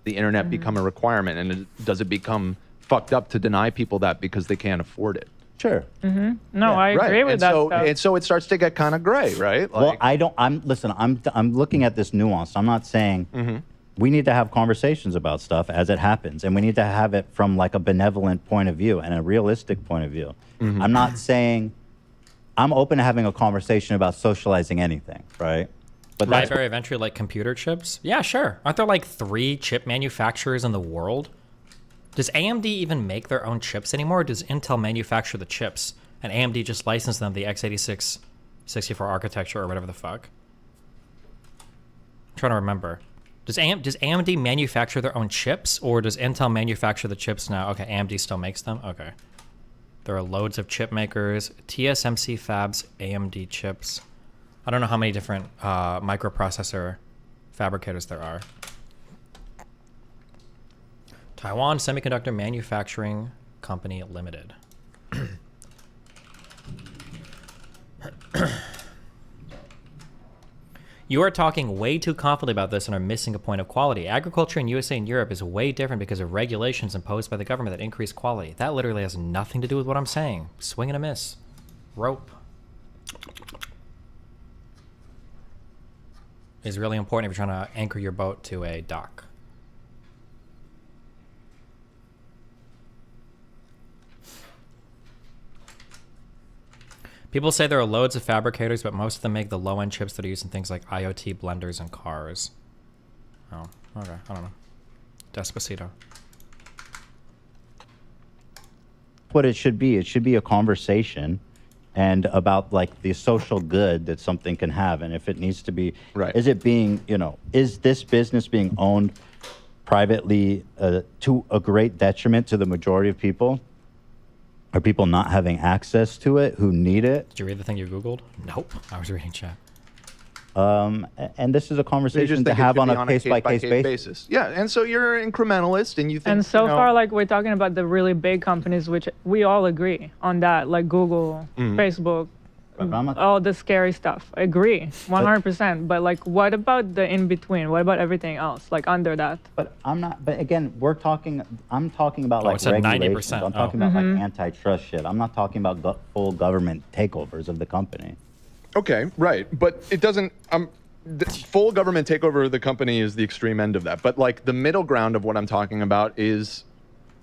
The internet become a requirement, and does it become fucked up to deny people that because they can't afford it? Sure. Mm-hmm. No, I agree with that. And so it starts to get kind of gray, right? Well, I'm looking at this nuance. I'm not saying we need to have conversations about stuff as it happens, and we need to have it from a benevolent point of view and a realistic point of view. I'm not saying I'm open to having a conversation about socializing anything, right? But that's Library of entry like computer chips? Yeah, sure. Aren't there like 3 chip manufacturers in the world? Does AMD even make their own chips anymore, or does Intel manufacture the chips and AMD just license them the x86 64 architecture or whatever the fuck? I'm trying to remember. Does AMD manufacture their own chips, or does Intel manufacture the chips now? Okay, AMD still makes them? Okay. There are loads of chip makers. TSMC fabs, AMD chips. I don't know how many different microprocessor fabricators there are. Taiwan Semiconductor Manufacturing Company Limited. You are talking way too confidently about this and are missing a point of quality. Agriculture in USA and Europe is way different because of regulations imposed by the government that increase quality. That literally has nothing to do with what I'm saying. Swing and a miss. Rope is really important if you're trying to anchor your boat to a dock. People say there are loads of fabricators, but most of them make the low-end chips that are used in things like IoT blenders and cars. Oh, okay. I don't know. Despacito. what it should be. It should be a conversation and about like the social good that something can have. And if it needs to be, is it being, is this business being owned privately to a great detriment to the majority of people? Are people not having access to it who need it? Did you read the thing you Googled? Nope. I was reading chat. And this is a conversation to have on a case-by-case basis. Yeah, and so you're an incrementalist, and you think. And so far, like we're talking about the really big companies, which we all agree on that, like Google, Facebook, all the scary stuff. I agree, 100%. But like, what about the in between? What about everything else, like under that? But I'm not. But again, I'm talking about like it's at regulations. 90%. I'm talking about like antitrust shit. I'm not talking about full government takeovers of the company. Okay, right, but it doesn't. The full government takeover of the company is the extreme end of that. But like the middle ground of what I'm talking about is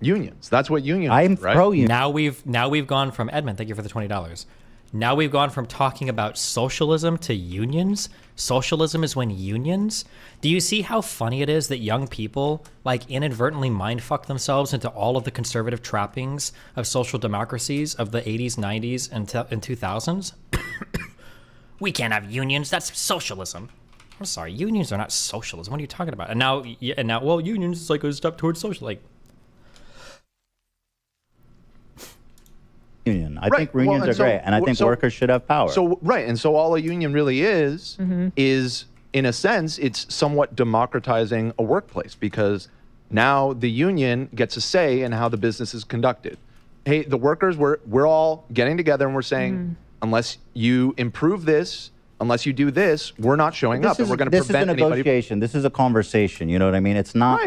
unions. That's what unions. I'm right? pro union. Now we've gone from Edmund. Thank you for the $20. Now we've gone from talking about socialism to unions. Socialism is when unions. Do you see how funny it is that young people like inadvertently mindfuck themselves into all of the conservative trappings of social democracies of the 80s, 90s, and 2000s? We can't have unions. That's socialism. I'm sorry, unions are not socialism. What are you talking about? And now, well, unions is like a step towards social. Like, union. I think unions are great, and I think workers should have power. So and so all a union really is in a sense, it's somewhat democratizing a workplace because now the union gets a say in how the business is conducted. Hey, the workers, we're all getting together and we're saying. Unless you improve this, unless you do this, we're not showing up, and we're going to prevent anybody. This is a negotiation. This is a conversation. You know what I mean? It's not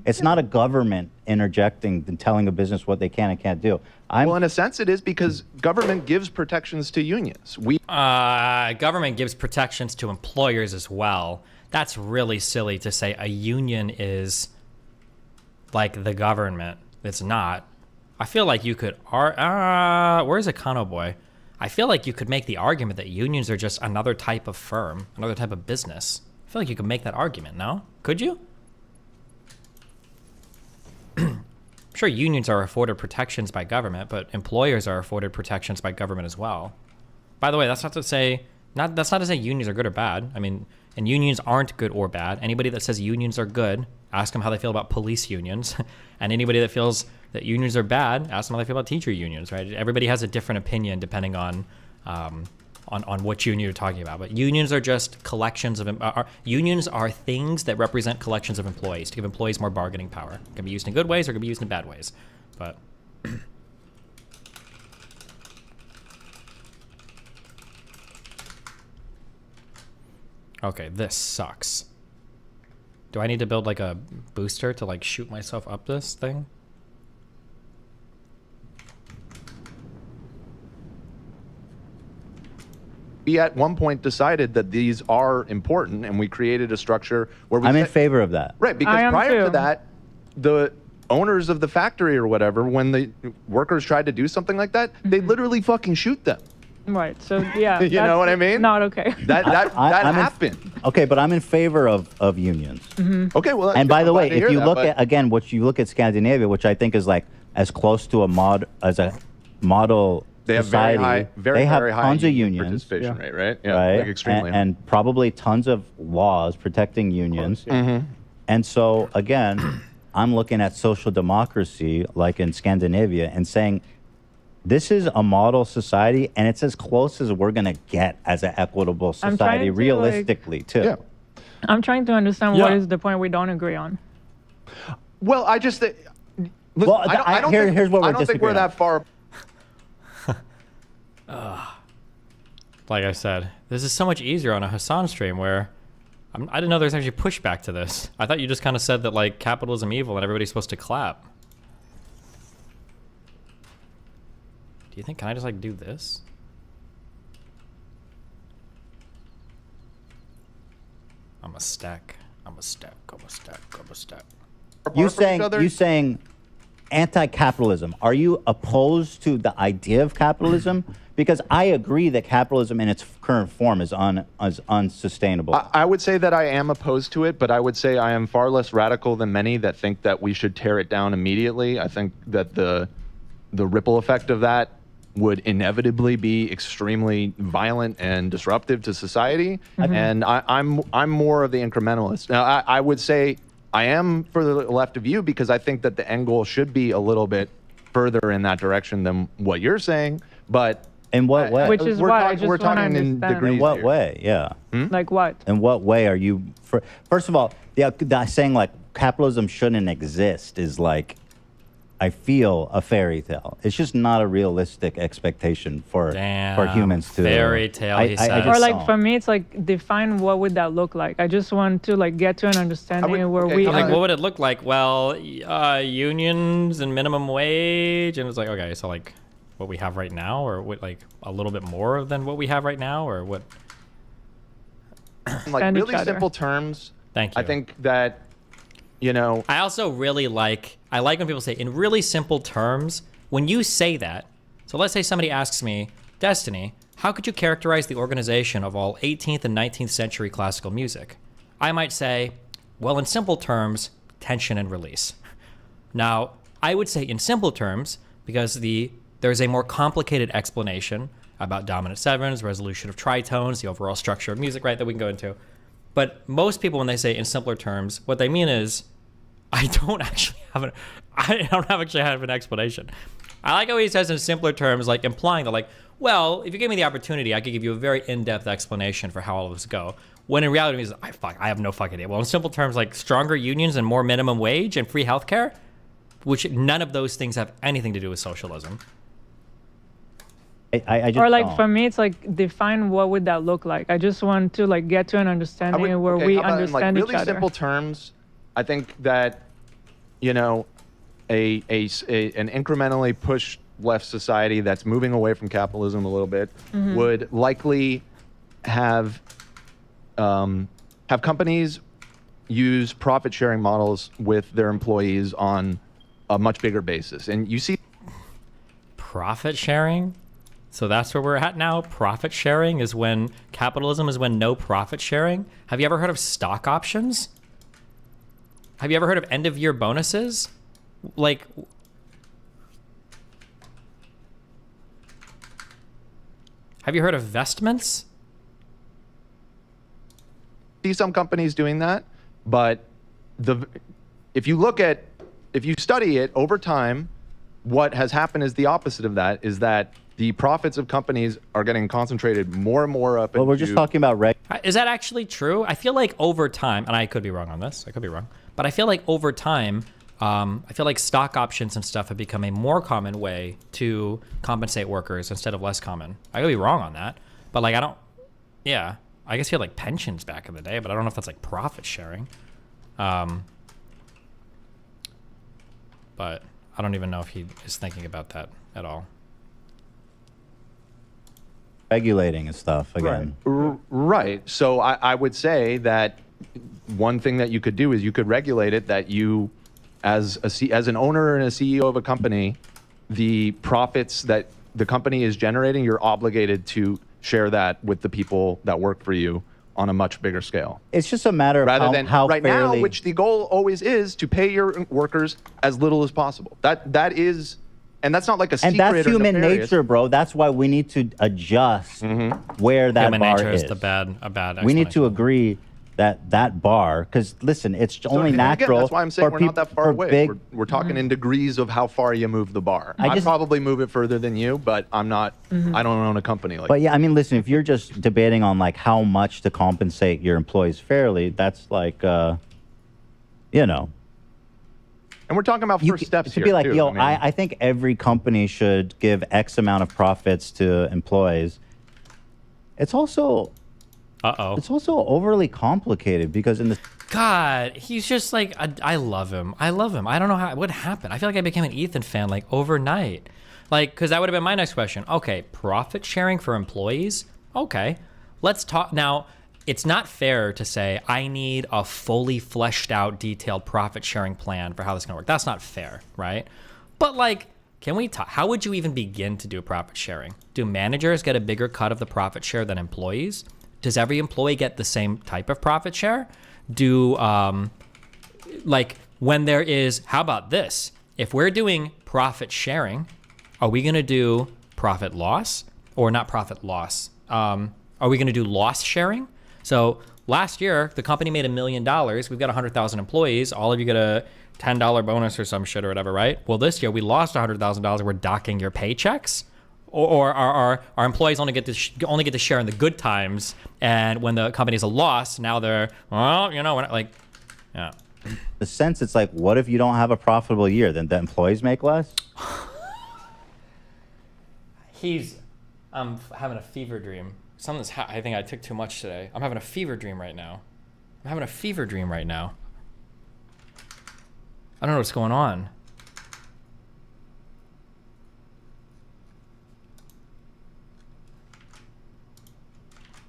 it's not a government interjecting and telling a business what they can and can't do. Well, in a sense, it is because government gives protections to unions. Government gives protections to employers as well. That's really silly to say a union is like the government. It's not. I feel like you could. Where's Econo Boy? I feel like you could make the argument that unions are just another type of firm, another type of business. I feel like you could make that argument, no? Could you? I'm sure unions are afforded protections by government, but employers are afforded protections by government as well. By the way, that's not to say unions are good or bad. I mean, and unions aren't good or bad. Anybody that says unions are good, ask them how they feel about police unions. And anybody that feels that unions are bad, ask them how they feel about teacher unions, right? Everybody has a different opinion depending on what union you're talking about. But unions are just collections of unions are things that represent collections of employees to give employees more bargaining power. It can be used in good ways or it can be used in bad ways. But okay, this sucks. Do I need to build like a booster to like shoot myself up this thing? We at one point decided that these are important, and we created a structure where we. I'm in favor of that. Right, because prior to that, the owners of the factory or whatever, when the workers tried to do something like that, they literally fucking shoot them. Right. So yeah. You know what I mean? Not okay. That I'm happened. Okay, but I'm in favor of unions. Okay, well. And by I'm the glad way, to if hear you that, look but- at again, you look at Scandinavia, which I think is like as close to a model They have society. very they have very high tons of union unions, participation rate, right? Yeah, right? like extremely. And probably tons of laws protecting unions. And so again, I'm looking at social democracy like in Scandinavia and saying, this is a model society, and it's as close as we're going to get as an equitable I'm trying society, to, realistically, too. I'm trying to understand what is the point we don't agree on. Well, I just think. Well, I don't here's think, what we're I don't think we're disagreeing that far. Like I said, this is so much easier on a Hassan stream where I didn't know there's actually pushback to this. I thought you just kind of said that like capitalism evil and everybody's supposed to clap. Do you think, can I just like do this? I'm a stack. I'm a stack. I'm a stack. I'm a stack. You saying anti-capitalism. Are you opposed to the idea of capitalism? Because I agree that capitalism in its current form is unsustainable. I would say that I am opposed to it, but I would say I am far less radical than many that think that we should tear it down immediately. I think that the ripple effect of that would inevitably be extremely violent and disruptive to society. And I'm more of the incrementalist. Now, I would say I am for the left of you because I think that the end goal should be a little bit further in that direction than what you're saying. But in what way? Which is why I just we're want to talking in understand. degrees In what here. way? Yeah. Like what? In what way are you? First of all, saying like capitalism shouldn't exist is like, I feel a fairy tale. It's just not a realistic expectation for humans to. Fairy tale, he says. Or like for me, it's like define what would that look like. I just want to like get to an understanding where we. Like, what would it look like? Well, unions and minimum wage, and it's like, okay, so like what we have right now, or what, like a little bit more than what we have right now, or what? In like really simple terms. Thank you. I think that, you know. I also really like when people say in really simple terms. When you say that, so let's say somebody asks me, Destiny, how could you characterize the organization of all 18th and 19th century classical music? I might say, well, in simple terms, tension and release. Now, I would say in simple terms because there's a more complicated explanation about dominant sevenths, resolution of tritones, the overall structure of music, right, that we can go into. But most people, when they say in simpler terms, what they mean is, I don't actually have an explanation. I like how he says in simpler terms, like implying that, like, well, if you gave me the opportunity, I could give you a very in-depth explanation for how all of this go. When in reality, he's like, I have no fucking idea. Well, in simple terms, like stronger unions and more minimum wage and free healthcare, which none of those things have anything to do with socialism. I just or like don't. for me, it's like define what would that look like. I just want to like get to an understanding where we how about understand in like each really other. simple terms, I think that, you know, an incrementally pushed left society that's moving away from capitalism a little bit would likely have companies use profit sharing models with their employees on a much bigger basis. And you see Profit sharing? So that's where we're at now. Profit sharing is when capitalism is when no profit sharing. Have you ever heard of stock options? Have you ever heard of end of year bonuses? Like, have you heard of vestments? see some companies doing that, but if you study it over time, what has happened is the opposite of that, is that the profits of companies are getting concentrated more and more up. Well, we're just talking about Is that actually true? I feel like over time, and I could be wrong on this, I could be wrong, but I feel like over time, I feel like stock options and stuff have become a more common way to compensate workers instead of less common. I could be wrong on that, but like I guess you had like pensions back in the day, but I don't know if that's like profit sharing. But I don't even know if he is thinking about that at all. Regulating and stuff again. Right. So I would say that one thing that you could do is you could regulate it that you, as an owner and a CEO of a company, the profits that the company is generating, you're obligated to share that with the people that work for you on a much bigger scale. It's just a matter of rather than how right fairly... now, which the goal always is to pay your workers as little as possible. That is, and that's not like a secret. And that's or human nefarious. nature, bro. That's why we need to adjust where that Human bar nature is. is a bad We need to agree that that bar, because listen, it's only and again, natural. that's why I'm saying for we're not that far away. Big, We're talking in degrees of how far you move the bar. I I just- probably move it further than you, but I'm not. I don't own a company like. But yeah, I mean, listen, if you're just debating on like how much to compensate your employees fairly, that's like, you know. And we're talking about first steps to here. be like, too. yo, I mean, I think every company should give X amount of profits to employees. It's also, it's also overly complicated because in the God, he's just like, I love him. I love him. I don't know what happened. I feel like I became an Ethan fan like overnight. Like, because that would have been my next question. Okay, profit sharing for employees? Okay, let's talk. Now, it's not fair to say, I need a fully fleshed out, detailed profit sharing plan for how this is going to work. That's not fair, right? But like, can we talk? How would you even begin to do profit sharing? Do managers get a bigger cut of the profit share than employees? Does every employee get the same type of profit share? Do, like, when there is, how about this? If we're doing profit sharing, are we going to do profit loss or not profit loss? Are we going to do loss sharing? So last year, the company made $1 million. We've got 100,000 employees. All of you get a $10 bonus or some shit or whatever, right? Well, this year we lost $100,000. We're docking your paychecks. Or our employees only get to share in the good times, and when the company's a loss, now they're, well, you know, we're not like, yeah. the sense, it's like, what if you don't have a profitable year? Then the employees make less? I'm having a fever dream. I think I took too much today. I'm having a fever dream right now. I don't know what's going on.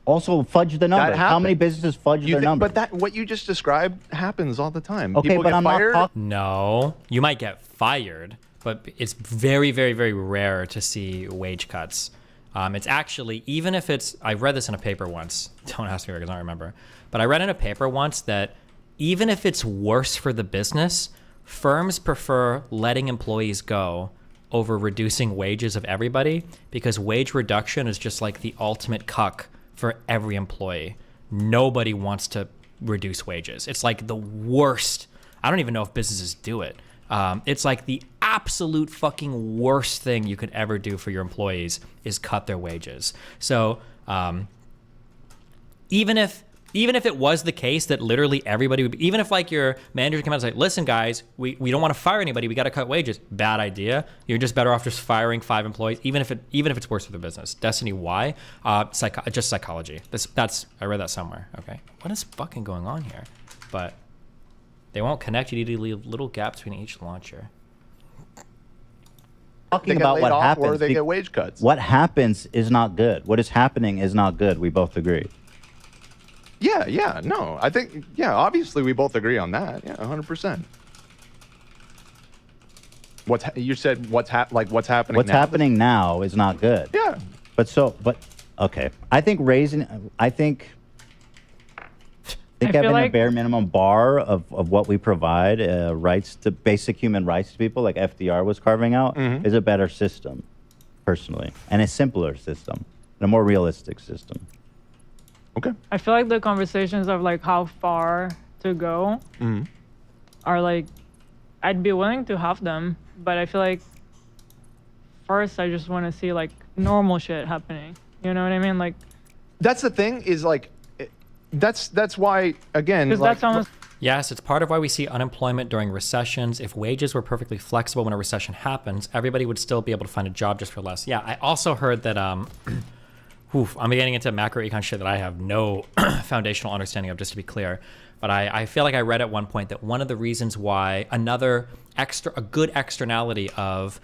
Also, fudge the number. How many businesses fudge their number? But what you just described happens all the time. Okay, People but get I'm not fired. talking. No, you might get fired, but it's very, very, very rare to see wage cuts. It's actually, even if it's, I read this in a paper once, don't ask me because I don't remember, but I read in a paper once that even if it's worse for the business, firms prefer letting employees go over reducing wages of everybody, because wage reduction is just like the ultimate cuck for every employee. Nobody wants to reduce wages. It's like the worst. I don't even know if businesses do it. It's like the absolute fucking worst thing you could ever do for your employees is cut their wages. So even if it was the case that literally everybody would be, even if like your manager came out and say, listen guys, we don't want to fire anybody, we got to cut wages. Bad idea. You're just better off just firing 5 employees, even if it's worse for the business. Destiny, why? Just psychology. I read that somewhere. Okay. What is fucking going on here? But they won't connect. You need to leave little gaps between each launcher. Talking about what happens. Or they get wage cuts. What happens is not good. What is happening is not good. We both agree. Yeah, no. I think, obviously we both agree on that. Yeah, 100%. You said what's happening What's now? happening now is not good. Yeah. Okay. I think having a bare minimum bar of what we provide, basic human rights to people, like FDR was carving out, is a better system, personally, and a simpler system, and a more realistic system. Okay. I feel like the conversations of like how far to go are like, I'd be willing to have them, but I feel like first I just want to see like normal shit happening. You know what I mean? Like, that's the thing is like, that's why, again, because that's almost. Yes, it's part of why we see unemployment during recessions. If wages were perfectly flexible when a recession happens, everybody would still be able to find a job just for less. Yeah, I also heard that, I'm getting into macroecon shit that I have no foundational understanding of, just to be clear. But I feel like I read at one point that one of the reasons why a good externality of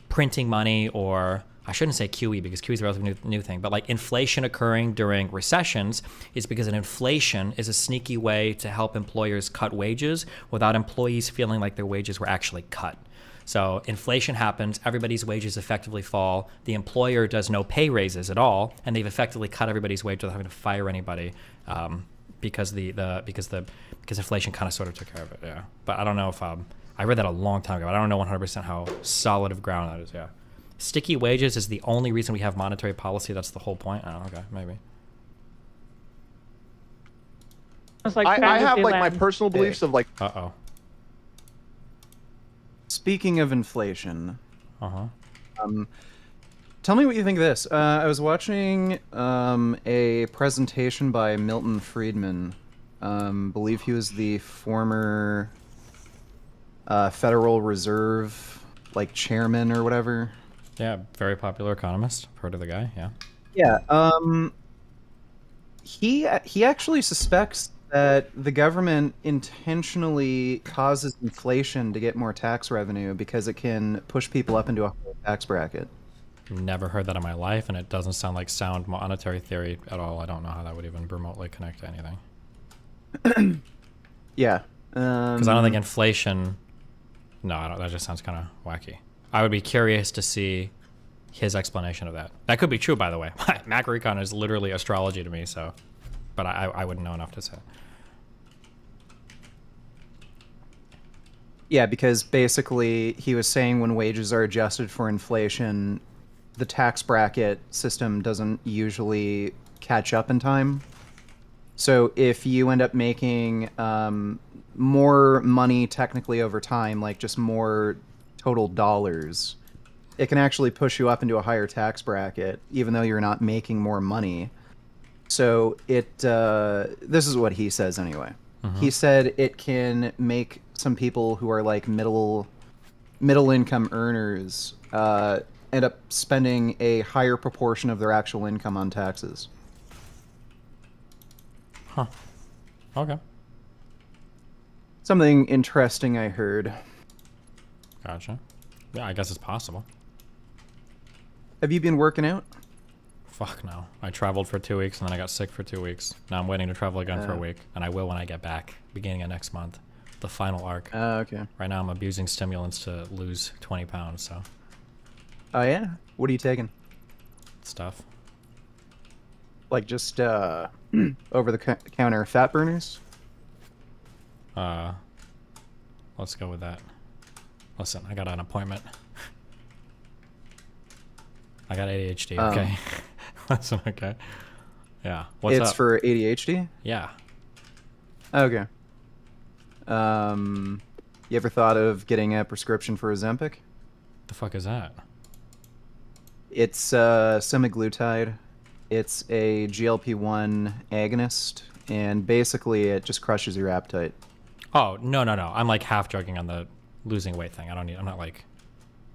printing money, or I shouldn't say QE because QE is a relatively new thing, but like inflation occurring during recessions is because an inflation is a sneaky way to help employers cut wages without employees feeling like their wages were actually cut. So inflation happens, everybody's wages effectively fall. The employer does no pay raises at all, and they've effectively cut everybody's wage without having to fire anybody, because inflation kind of sort of took care of it. Yeah, but I don't know if I read that a long time ago. But I don't know 100% how solid of ground that is. Yeah, sticky wages is the only reason we have monetary policy. That's the whole point. Oh, okay, maybe. It's like I have like my Fantasyland. personal beliefs of like. Uh-oh. Speaking of inflation, Uh-huh. Tell me what you think of this. I was watching a presentation by Milton Friedman. Believe he was the former Federal Reserve chairman or whatever. Yeah, very popular economist. Heard of the guy? Yeah. Yeah. He actually suspects that the government intentionally causes inflation to get more tax revenue because it can push people up into a higher tax bracket. Never heard that in my life, and it doesn't sound like sound monetary theory at all. I don't know how that would even remotely connect to anything. Yeah. Because I don't think inflation... No, I don't, that just sounds kind of wacky. I would be curious to see his explanation of that. That could be true, by the way. Macroecon is literally astrology to me, so... But I wouldn't know enough to say. Yeah, because basically he was saying when wages are adjusted for inflation, the tax bracket system doesn't usually catch up in time. So if you end up making more money technically over time, like just more total dollars, it can actually push you up into a higher tax bracket, even though you're not making more money. So this is what he says anyway. He said it can make some people who are like middle income earners end up spending a higher proportion of their actual income on taxes. Huh. Okay. Something interesting I heard. Gotcha. Yeah, I guess it's possible. Have you been working out? Fuck no. I traveled for 2 weeks and then I got sick for 2 weeks. Now I'm waiting to travel again for a week, and I will when I get back, beginning of next month. The final arc. Okay. Right now I'm abusing stimulants to lose 20 pounds, so. Oh yeah? What are you taking? Stuff. Like just over-the-counter fat burners? Let's go with that. Listen, I got an appointment. I got ADHD, okay? Listen, okay. Yeah. What's up? It's for ADHD? Yeah. Okay. You ever thought of getting a prescription for Ozempic? The fuck is that? It's semaglutide. It's a GLP-1 agonist, and basically it just crushes your appetite. Oh, no. I'm like half joking on the losing weight thing. I'm not like,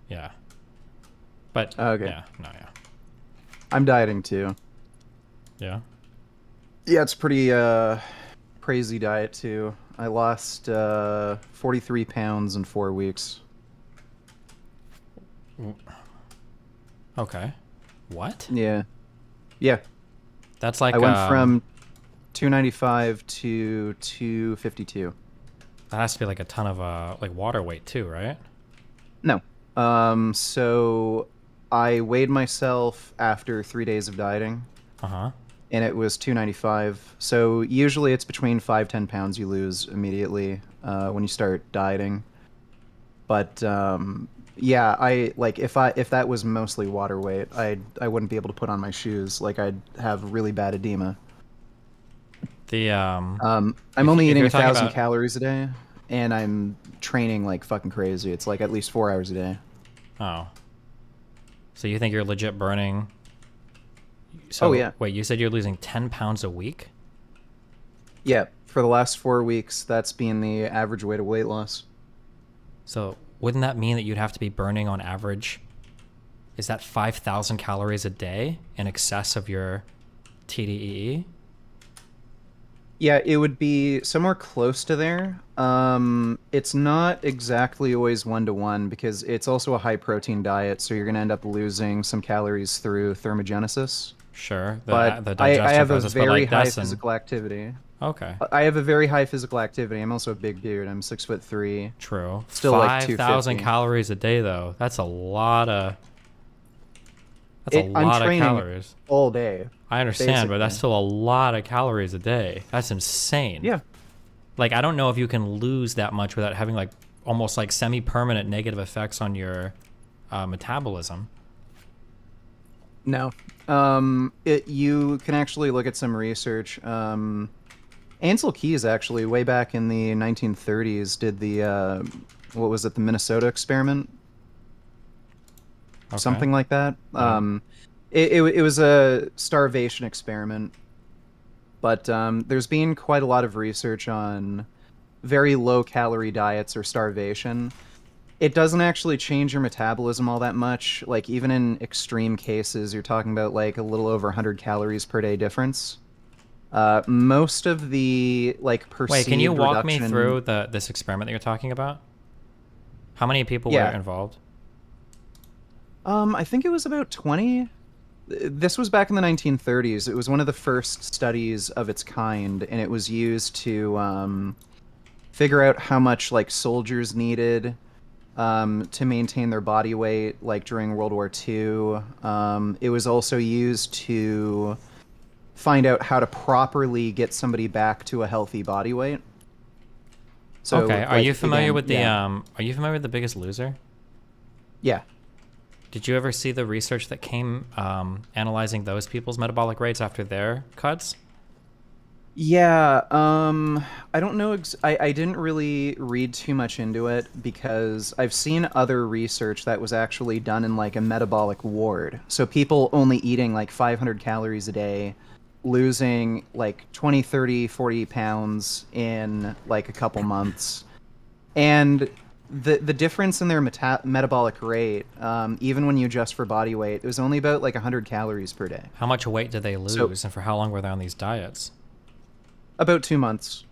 yeah. But, okay. Yeah. I'm dieting too. Yeah? Yeah, it's pretty crazy diet too. I lost 43 pounds in 4 weeks. Okay. What? Yeah. That's like I went from 295 to 252. That has to be like a ton of like water weight too, right? No. So I weighed myself after 3 days of dieting. Uh-huh. And it was 295. So usually it's between 5-10 pounds you lose immediately when you start dieting. But yeah, I like if that was mostly water weight, I wouldn't be able to put on my shoes. Like I'd have really bad edema. The I'm only eating 1,000 calories a day, and I'm training like fucking crazy. It's like at least 4 hours a day. Oh. So you think you're legit burning? So, oh yeah. Wait, you said you're losing 10 pounds a week? Yeah, for the last 4 weeks, that's been the average weight of weight loss. So wouldn't that mean that you'd have to be burning on average? Is that 5,000 calories a day in excess of your TDEE? Yeah, it would be somewhere close to there. It's not exactly always 1-to-1 because it's also a high protein diet, so you're going to end up losing some calories through thermogenesis. Sure, but the I have a process, very like high physical activity. Okay. I have a very high physical activity. I'm also a big dude. I'm 6'3". True. Still like 5,000 250. calories a day, though. That's a lot of. That's a I'm lot of training calories. all day. I understand, but that's basically. still a lot of calories a day. That's insane. Yeah. Like, I don't know if you can lose that much without having like almost like semi-permanent negative effects on your metabolism. No. You can actually look at some research. Ansel Keys actually, way back in the 1930s, did the what was it, the Minnesota experiment? Okay. Something like that. It was a starvation experiment, but there's been quite a lot of research on very low calorie diets or starvation. It doesn't actually change your metabolism all that much. Like, even in extreme cases, you're talking about like a little over 100 calories per day difference. Most of the like perceived Wait, can you walk me reduction... through this experiment that you're talking about? How many people were involved? I think it was about 20. This was back in the 1930s. It was one of the first studies of its kind, and it was used to figure out how much like soldiers needed to maintain their body weight, like during World War II. It was also used to find out how to properly get somebody back to a healthy body weight. So, okay, are like, you familiar again, with the yeah. Are you familiar with The Biggest Loser? Yeah. Did you ever see the research that came analyzing those people's metabolic rates after their cuts? Yeah, I don't know. I didn't really read too much into it because I've seen other research that was actually done in like a metabolic ward. So people only eating like 500 calories a day, losing like 20, 30, 40 pounds in like a couple months. And the difference in their metabolic rate, even when you adjust for body weight, it was only about like 100 calories per day. How much weight did they lose, and for how long were they on these diets? About 2 months.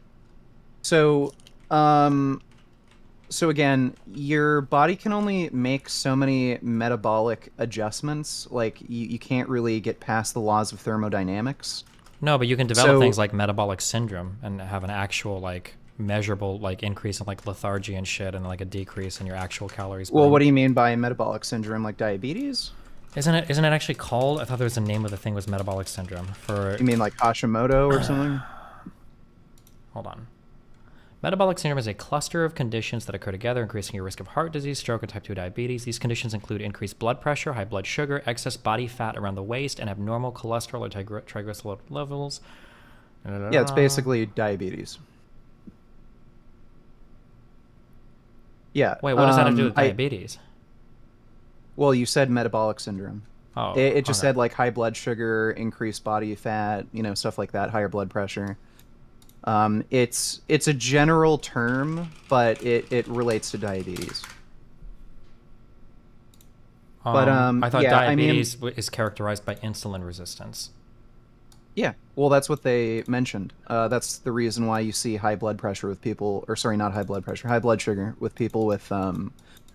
So, so again, your body can only make so many metabolic adjustments. Like, you can't really get past the laws of thermodynamics. No, but you can develop things like metabolic syndrome and have an actual, like, measurable, like, increase in, like, lethargy and shit, and, like, a decrease in your actual calories. Well, what do you mean by metabolic syndrome? Like diabetes? Isn't it actually called? I thought there was a name of the thing was metabolic syndrome. For You mean like Hashimoto or something? Hold on. Metabolic syndrome is a cluster of conditions that occur together, increasing your risk of heart disease, stroke, and type 2 diabetes. These conditions include increased blood pressure, high blood sugar, excess body fat around the waist, and abnormal cholesterol or triglyceride levels. Yeah, it's basically diabetes. Yeah. Wait, what does that have to do with diabetes? Well, you said metabolic syndrome. Oh, it just okay. said like high blood sugar, increased body fat, stuff like that, higher blood pressure. It's a general term, but it relates to diabetes. But I thought yeah, diabetes is characterized by insulin resistance. Yeah, well, that's what they mentioned. That's the reason why you see high blood pressure with people, or sorry, not high blood pressure, high blood sugar with people with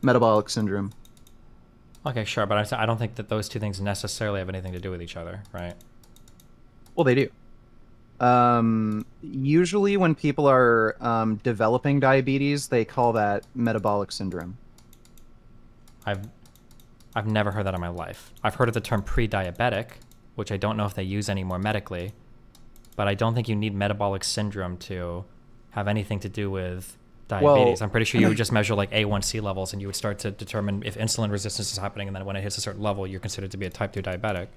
metabolic syndrome. Okay, sure, but I don't think that those two things necessarily have anything to do with each other, right? Well, they do. Usually when people are developing diabetes, they call that metabolic syndrome. I've never heard that in my life. I've heard of the term pre-diabetic, which I don't know if they use anymore medically, but I don't think you need metabolic syndrome to have anything to do with diabetes. Well, I'm pretty sure you would just measure like A1C levels and you would start to determine if insulin resistance is happening, and then when it hits a certain level, you're considered to be a type 2 diabetic.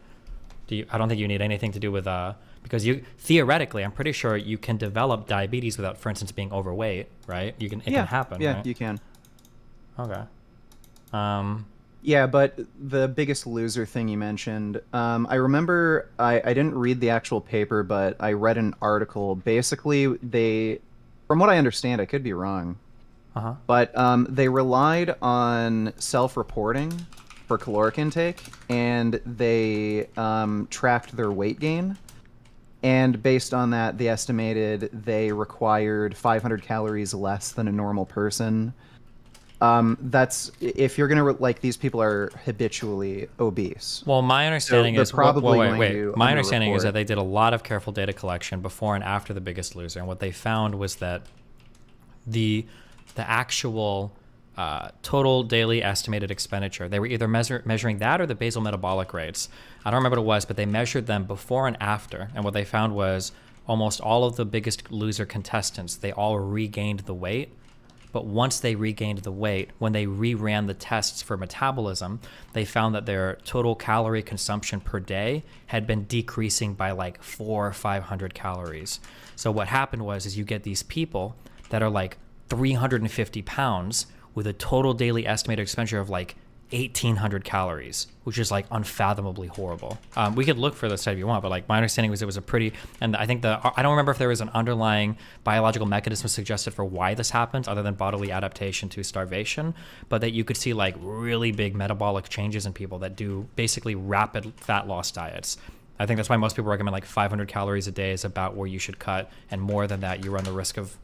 I don't think you need anything to do with because you theoretically, I'm pretty sure you can develop diabetes without, for instance, being overweight, right? It can happen. Yeah, right? you can. Okay. Yeah, but the Biggest Loser thing you mentioned, I remember I didn't read the actual paper, but I read an article. Basically, from what I understand, I could be wrong, but they relied on self-reporting for caloric intake, and they tracked their weight gain. And based on that, they estimated they required 500 calories less than a normal person That's if you're gonna like these people are habitually obese. Well, my understanding they're is probably wait, going wait. to My understanding is underreport. that they did a lot of careful data collection before and after The Biggest Loser, and what they found was that the actual total daily estimated expenditure, they were either measuring that or the basal metabolic rates. I don't remember what it was, but they measured them before and after, and what they found was almost all of the Biggest Loser contestants, they all regained the weight. But once they regained the weight, when they reran the tests for metabolism, they found that their total calorie consumption per day had been decreasing by like 400 or 500 calories. So what happened was you get these people that are like 350 pounds with a total daily estimated expenditure of like 1,800 calories, which is like unfathomably horrible. We could look for this study if you want, but like my understanding was it was a pretty, and I think I don't remember if there was an underlying biological mechanism suggested for why this happens other than bodily adaptation to starvation, but that you could see like really big metabolic changes in people that do basically rapid fat loss diets. I think that's why most people recommend like 500 calories a day is about where you should cut, and more than that, you run the risk of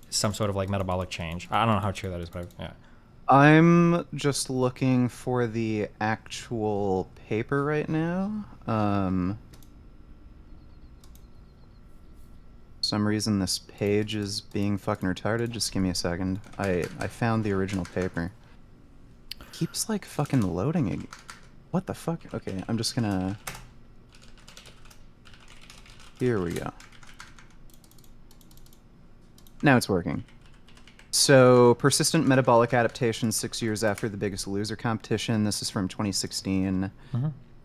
some sort of like metabolic change. I don't know how true that is, but yeah. I'm just looking for the actual paper right now. For some reason this page is being fucking retarded. Just give me a second. I found the original paper. Keeps like fucking loading again. What the fuck? Okay, I'm just gonna... Here we go. Now it's working. So, persistent metabolic adaptation 6 years after The Biggest Loser competition. This is from 2016.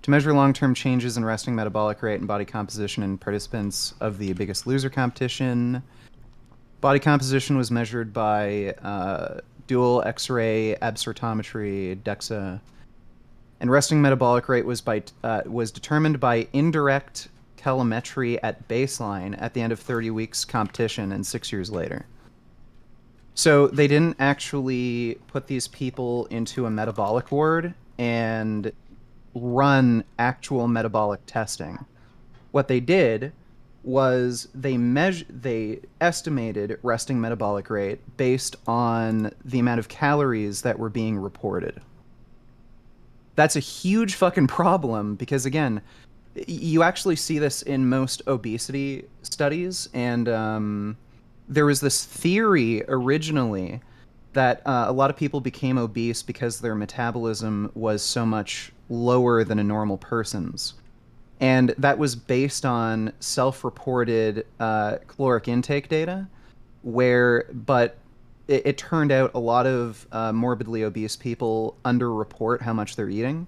To measure long-term changes in resting metabolic rate and body composition in participants of The Biggest Loser competition. Body composition was measured by dual X-ray absorptiometry, DEXA. And resting metabolic rate was determined by indirect telemetry at baseline at the end of 30 weeks competition and 6 years later. So they didn't actually put these people into a metabolic ward and run actual metabolic testing. What they did was they estimated resting metabolic rate based on the amount of calories that were being reported. That's a huge fucking problem because, again, you actually see this in most obesity studies, and there was this theory originally that a lot of people became obese because their metabolism was so much lower than a normal person's. And that was based on self-reported caloric intake data, but it turned out a lot of morbidly obese people underreport how much they're eating.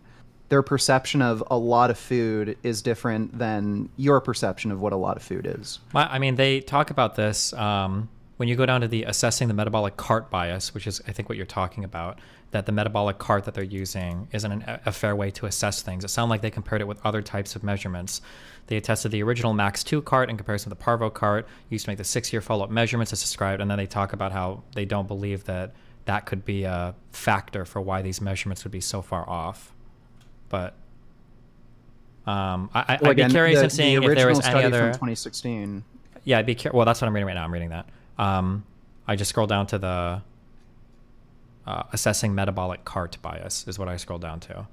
Their perception of a lot of food is different than your perception of what a lot of food is. I mean, they talk about this when you go down to the assessing the metabolic cart bias, which is, I think, what you're talking about, that the metabolic cart that they're using isn't a fair way to assess things. It sounded like they compared it with other types of measurements. They tested the original Max 2 cart in comparison to the Parvo cart, used to make the 6-year follow-up measurements as described, and then they talk about how they don't believe that that could be a factor for why these measurements would be so far off. But I'd be curious in seeing if there was any other... from 2016. Yeah, I'd be curious. Well, that's what I'm reading right now. I'm reading that. I just scrolled down to the assessing metabolic cart bias is what I scrolled down to.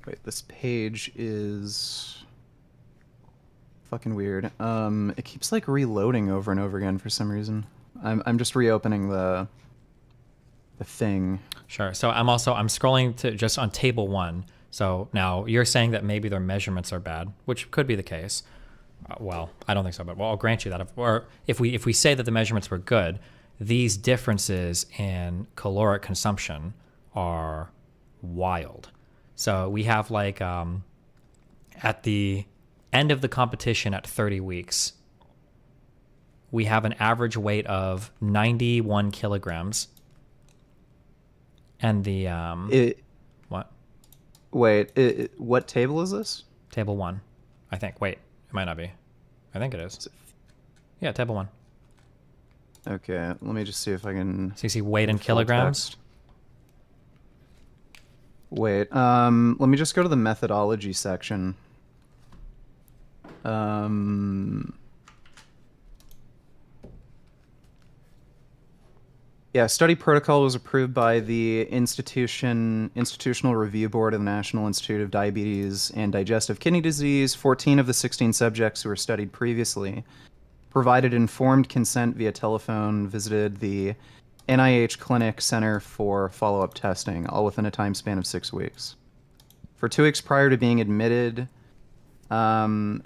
Wait, this page is fucking weird. It keeps like reloading over and over again for some reason. I'm just reopening the thing. Sure. So I'm scrolling to just on table 1. So now you're saying that maybe their measurements are bad, which could be the case. Well, I don't think so, but I'll grant you that. If we say that the measurements were good, these differences in caloric consumption are wild. So we have like at the end of the competition at 30 weeks, we have an average weight of 91 kilograms. And the what? Wait, what table is this? Table 1, I think. Wait, it might not be. I think it is. Yeah, table 1. Okay, let me just see if I can... So you see weight in kilograms? Text. Wait, let me just go to the methodology section. Yeah, study protocol was approved by the Institutional Review Board of the National Institute of Diabetes and Digestive Kidney Disease. 14 of the 16 subjects who were studied previously provided informed consent via telephone, visited the NIH Clinic Center for follow-up testing, all within a time span of 6 weeks. For 2 weeks prior to being admitted to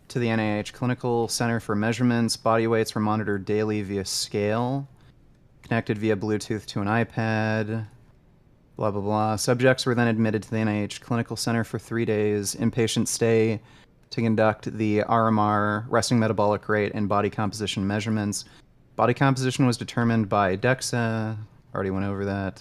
the NIH Clinical Center for measurements, body weights were monitored daily via scale, connected via Bluetooth to an iPad, blah, blah, blah. Subjects were then admitted to the NIH Clinical Center for 3 days, inpatient stay to conduct the RMR, resting metabolic rate, and body composition measurements. Body composition was determined by DEXA. Already went over that.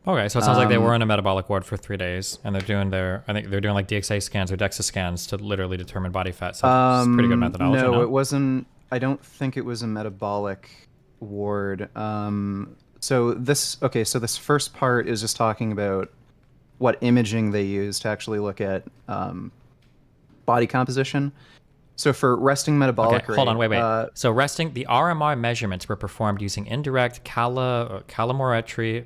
Okay, so it sounds like they were in a metabolic ward for 3 days, and they're doing I think they're doing like DXA scans or DEXA scans to literally determine body fat. So it's pretty good methodology. No, it wasn't. I don't think it was a metabolic ward. So this first part is just talking about what imaging they use to actually look at body composition. So for resting metabolic rate, hold on, wait. So the RMR measurements were performed using indirect calorimetry,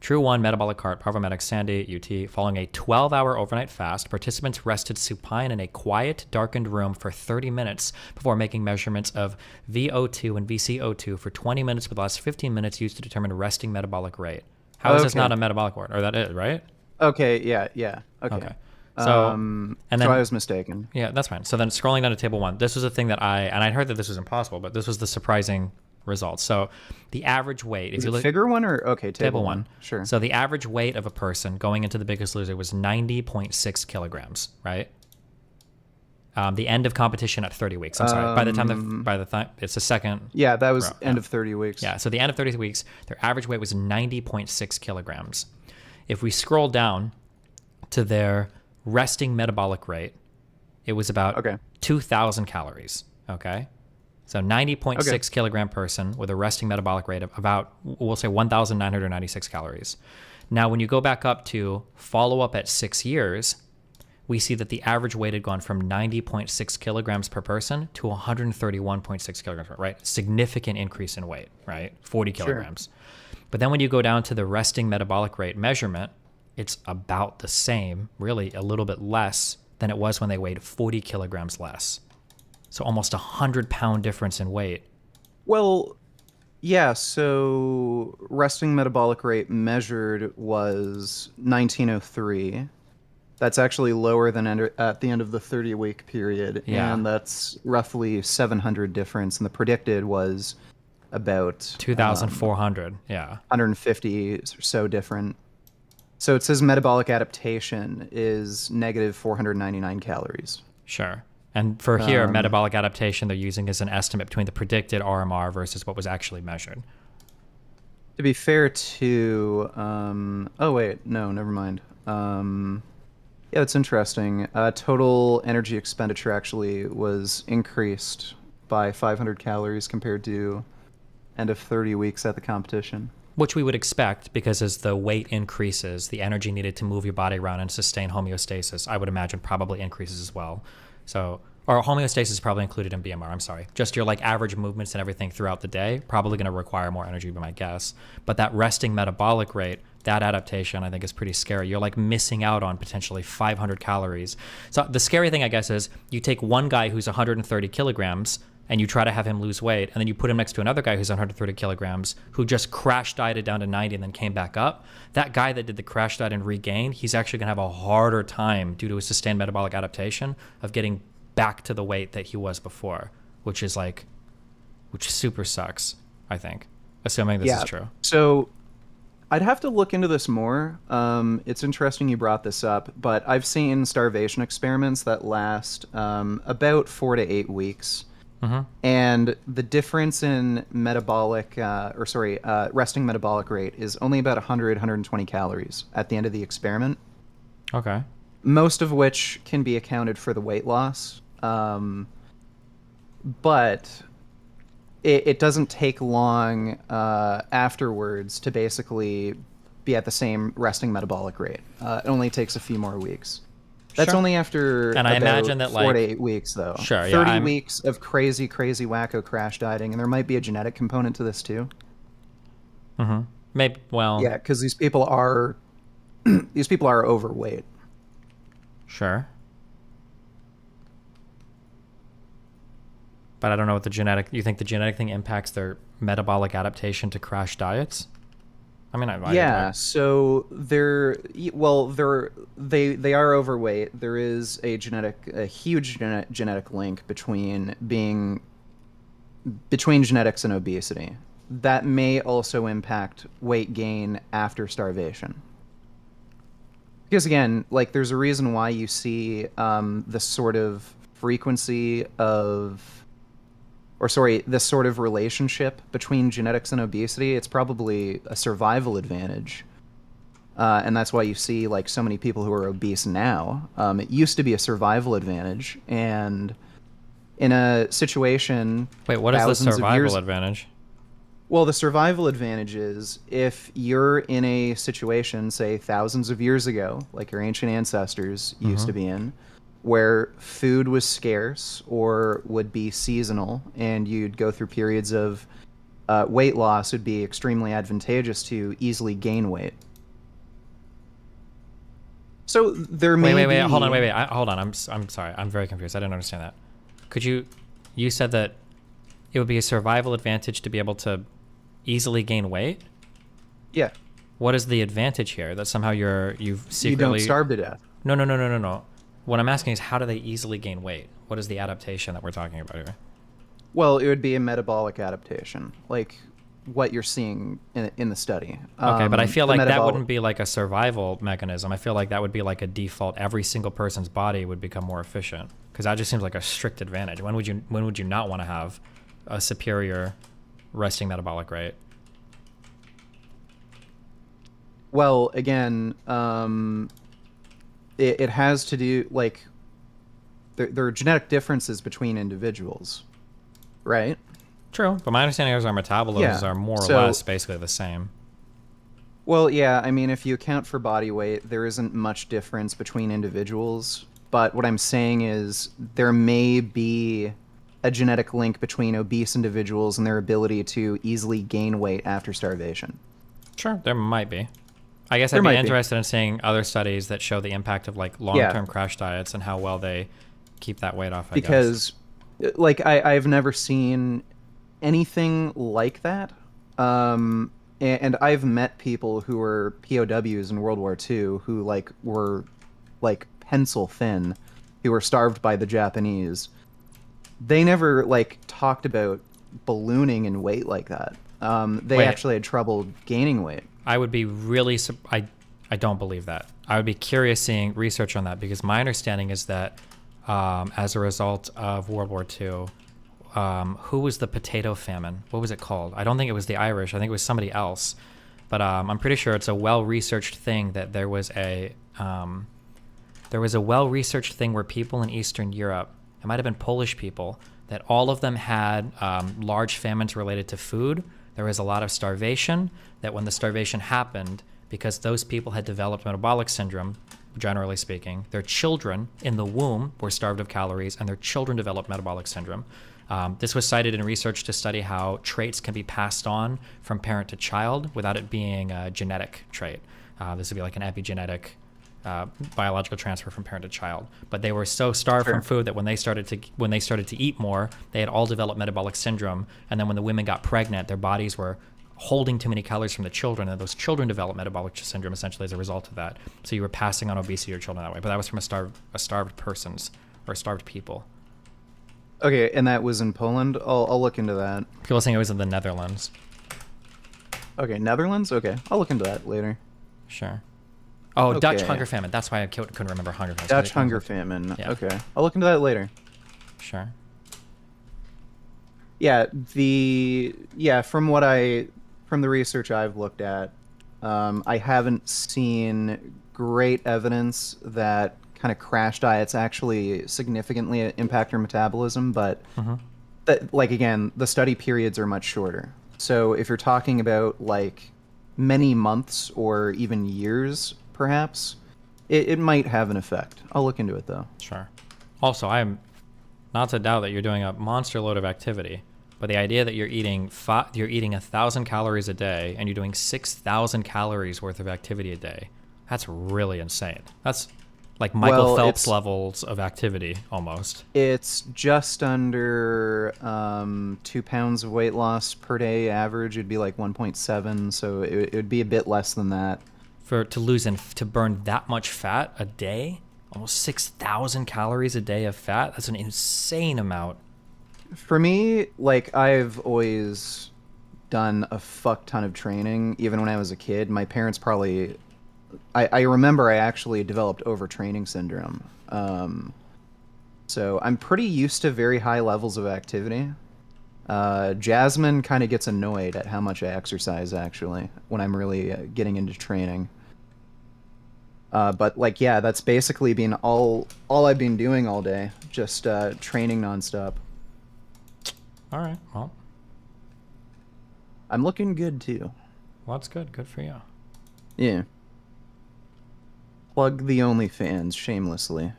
True 1 metabolic cart, Parvometrics, Sandy, UT. Following a 12-hour overnight fast, participants rested supine in a quiet, darkened room for 30 minutes before making measurements of VO2 and VCO2 for 20 minutes, with the last 15 minutes used to determine resting metabolic rate. How is this not a metabolic ward? Or that is, right? Okay, yeah. Okay. So, so I was mistaken. Yeah, that's fine. So then scrolling down to table 1, this was a thing that I'd heard that this was impossible, but this was the surprising results. So the average weight, if you look figure 1 or table 1. Sure. So the average weight of a person going into The Biggest Loser was 90.6 kilograms, right? The end of competition at 30 weeks. I'm sorry. By the time it's the second. Yeah, that was end of 30 weeks. Yeah. So the end of 30 weeks, their average weight was 90.6 kilograms. If we scroll down to their resting metabolic rate, it was about 2,000 calories. Okay. So 90.6 kilogram person with a resting metabolic rate of about, we'll say 1,996 calories. Now, when you go back up to follow up at 6 years, we see that the average weight had gone from 90.6 kilograms per person to 131.6 kilograms, right? Significant increase in weight, right? 40 kilograms. Sure. But then when you go down to the resting metabolic rate measurement, it's about the same, really a little bit less than it was when they weighed 40 kilograms less. So almost 100-pound difference in weight. Well, yeah, so resting metabolic rate measured was 1903. That's actually lower than at the end of the 30-week period. Yeah. And that's roughly 700 difference. And the predicted was about 2,400, 150 or so different. So it says metabolic adaptation is negative 499 calories. Sure. And for here, metabolic adaptation they're using is an estimate between the predicted RMR versus what was actually measured. To be fair to... oh, wait. No, never mind. Yeah, that's interesting. Total energy expenditure actually was increased by 500 calories compared to end of 30 weeks at the competition. Which we would expect, because as the weight increases, the energy needed to move your body around and sustain homeostasis, I would imagine, probably increases as well. So, or homeostasis is probably included in BMR, I'm sorry. Just your like average movements and everything throughout the day, probably going to require more energy, by my guess. But that resting metabolic rate, that adaptation, I think is pretty scary. You're like missing out on potentially 500 calories. So the scary thing, I guess, is you take one guy who's 130 kilograms and you try to have him lose weight, and then you put him next to another guy who's 130 kilograms who just crash dieted down to 90 and then came back up. That guy that did the crash diet and regained, he's actually gonna have a harder time due to a sustained metabolic adaptation of getting back to the weight that he was before, which super sucks, I think, assuming this is true. So I'd have to look into this more. It's interesting you brought this up, but I've seen starvation experiments that last about 4 to 8 weeks. Mm-hmm. And the difference in resting metabolic rate is only about 120 calories at the end of the experiment. Okay. Most of which can be accounted for the weight loss. But it doesn't take long afterwards to basically be at the same resting metabolic rate. It only takes a few more weeks. That's Sure. only after And I about imagine that, 4 to like- 8 weeks, though. Sure, yeah, 30 I'm- weeks of crazy wacko crash dieting, and there might be a genetic component to this too. Mm-hmm. Maybe. Well. Yeah, because these people are these people are overweight. Sure. But I don't know what the genetic. You think the genetic thing impacts their metabolic adaptation to crash diets? I mean, Yeah, so they are overweight. There is a huge genetic link between genetics and obesity. That may also impact weight gain after starvation. Because again, like there's a reason why you see this sort of frequency of, this sort of relationship between genetics and obesity. It's probably a survival advantage. And that's why you see like so many people who are obese now. It used to be a survival advantage, and in a situation, Wait, what is the thousands of survival years- advantage? Well, the survival advantage is if you're in a situation, say thousands of years ago, like your ancient ancestors used to be in, where food was scarce or would be seasonal, and you'd go through periods of weight loss, would be extremely advantageous to easily gain weight. So there may Wait, be... hold on, hold on. I'm sorry. I'm very confused. I didn't understand that. Could you said that it would be a survival advantage to be able to easily gain weight? Yeah. What is the advantage here? That somehow you've secretly... You don't starve to death. No. What I'm asking is, how do they easily gain weight? What is the adaptation that we're talking about here? Well, it would be a metabolic adaptation, like what you're seeing in the study. Okay, but I feel the like that metabolic- wouldn't be like a survival mechanism. I feel like that would be like a default. Every single person's body would become more efficient, because that just seems like a strict advantage. When would you not want to have a superior resting metabolic rate? Well, again, it has to do, like, there are genetic differences between individuals, right? True, but my understanding is our metabolisms are more or less basically the same. Well, yeah, I mean, if you account for body weight, there isn't much difference between individuals. But what I'm saying is there may be a genetic link between obese individuals and their ability to easily gain weight after starvation. Sure, there might be. I guess I'd be interested in seeing other studies that show the impact of like long-term crash diets and how well they keep that weight off. Because, like, I've never seen anything like that. And I've met people who were POWs in World War II who like were like pencil thin, who were starved by the Japanese. They never like talked about ballooning in weight like that. They actually had trouble gaining weight. I would be really I don't believe that. I would be curious seeing research on that, because my understanding is that as a result of World War II, who was the potato famine? What was it called? I don't think it was the Irish. I think it was somebody else. But I'm pretty sure it's a well-researched thing that there was a well-researched thing where people in Eastern Europe, it might have been Polish people, that all of them had large famines related to food. There was a lot of starvation, that when the starvation happened, because those people had developed metabolic syndrome, generally speaking, their children in the womb were starved of calories, and their children developed metabolic syndrome. This was cited in research to study how traits can be passed on from parent to child without it being a genetic trait. This would be like an epigenetic biological transfer from parent to child. But they were so starved from food that when they started to eat more, they had all developed metabolic syndrome. And then when the women got pregnant, their bodies were holding too many calories from the children, and those children developed metabolic syndrome essentially as a result of that. So you were passing on obesity to your children that way. But that was from a starved persons or starved people. Okay, and that was in Poland? I'll look into that. People saying it was in the Netherlands. Okay, Netherlands? Okay, I'll look into that later. Sure. Oh, Okay. Dutch hunger famine. That's why I couldn't remember hunger famine. Dutch hunger famine. Yeah. Okay, I'll look into that later. Sure. Yeah, from the research I've looked at, I haven't seen great evidence that kind of crash diets actually significantly impact your metabolism, but that, like, again, the study periods are much shorter. So if you're talking about like many months or even years, perhaps, It might have an effect. I'll look into it though. Sure. Also, I'm not to doubt that you're doing a monster load of activity, but the idea that you're eating 1,000 calories a day and you're doing 6,000 calories worth of activity a day, that's really insane. That's like Michael Phelps levels of activity almost. It's just under 2 pounds of weight loss per day average. It'd be like 1.7, so it would be a bit less than that. To burn that much fat a day, almost 6,000 calories a day of fat, that's an insane amount. For me, like, I've always done a fuck ton of training, even when I was a kid. My parents probably... I remember I actually developed overtraining syndrome. So I'm pretty used to very high levels of activity. Jasmine kind of gets annoyed at how much I exercise, actually, when I'm really getting into training. But, like, yeah, that's basically been all I've been doing all day. Just training nonstop. All right, well. I'm looking good, too. Well, that's good. Good for you. Yeah. Plug the OnlyFans shamelessly.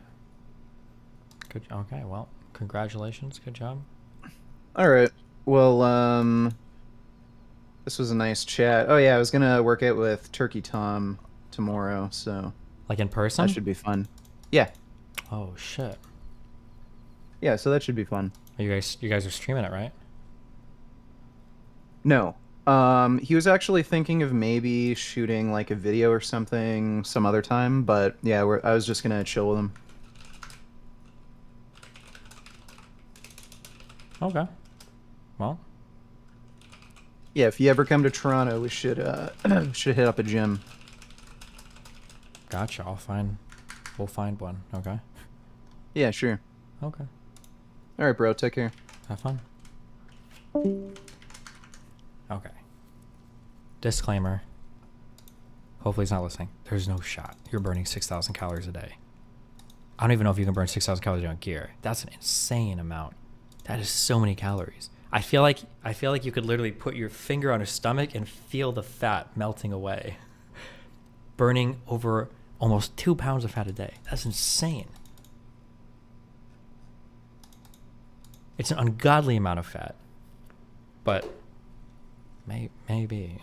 Good. Okay, well, congratulations. Good job. All right. Well, this was a nice chat. Oh, yeah, I was going to work out with Turkey Tom tomorrow, so... Like in person? That should be fun. Yeah. Oh, shit. Yeah, so that should be fun. You guys are streaming it, right? No. He was actually thinking of maybe shooting like a video or something some other time, but yeah, I was just gonna chill with him. Okay. Well. Yeah, if you ever come to Toronto, we should should hit up a gym. Gotcha. We'll find one. Okay. Yeah, sure. Okay. All right, bro. Take care. Have fun. Okay. Disclaimer. Hopefully he's not listening. There's no shot. You're burning 6,000 calories a day. I don't even know if you can burn 6,000 calories on gear. That's an insane amount. That is so many calories. I feel like you could literally put your finger on your stomach and feel the fat melting away. Burning over almost 2 pounds of fat a day. That's insane. It's an ungodly amount of fat. But maybe, you know.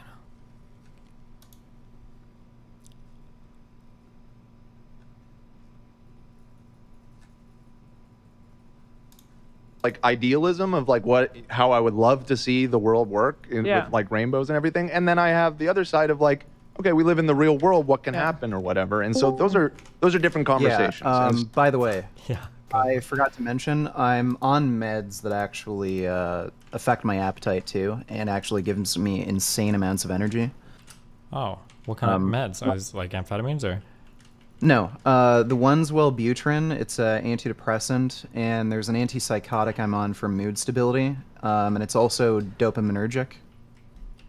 Like idealism of like how I would love to see the world work with like rainbows and everything, and then I have the other side of like, okay, we live in the real world, what can happen or whatever, and so those are different conversations. Yeah, by the way, I forgot to mention I'm on meds that actually affect my appetite too, and actually gives me insane amounts of energy. Oh, what kind of meds? Is like amphetamines or? No, the one's Wellbutrin. It's an antidepressant, and there's an antipsychotic I'm on for mood stability, and it's also dopaminergic.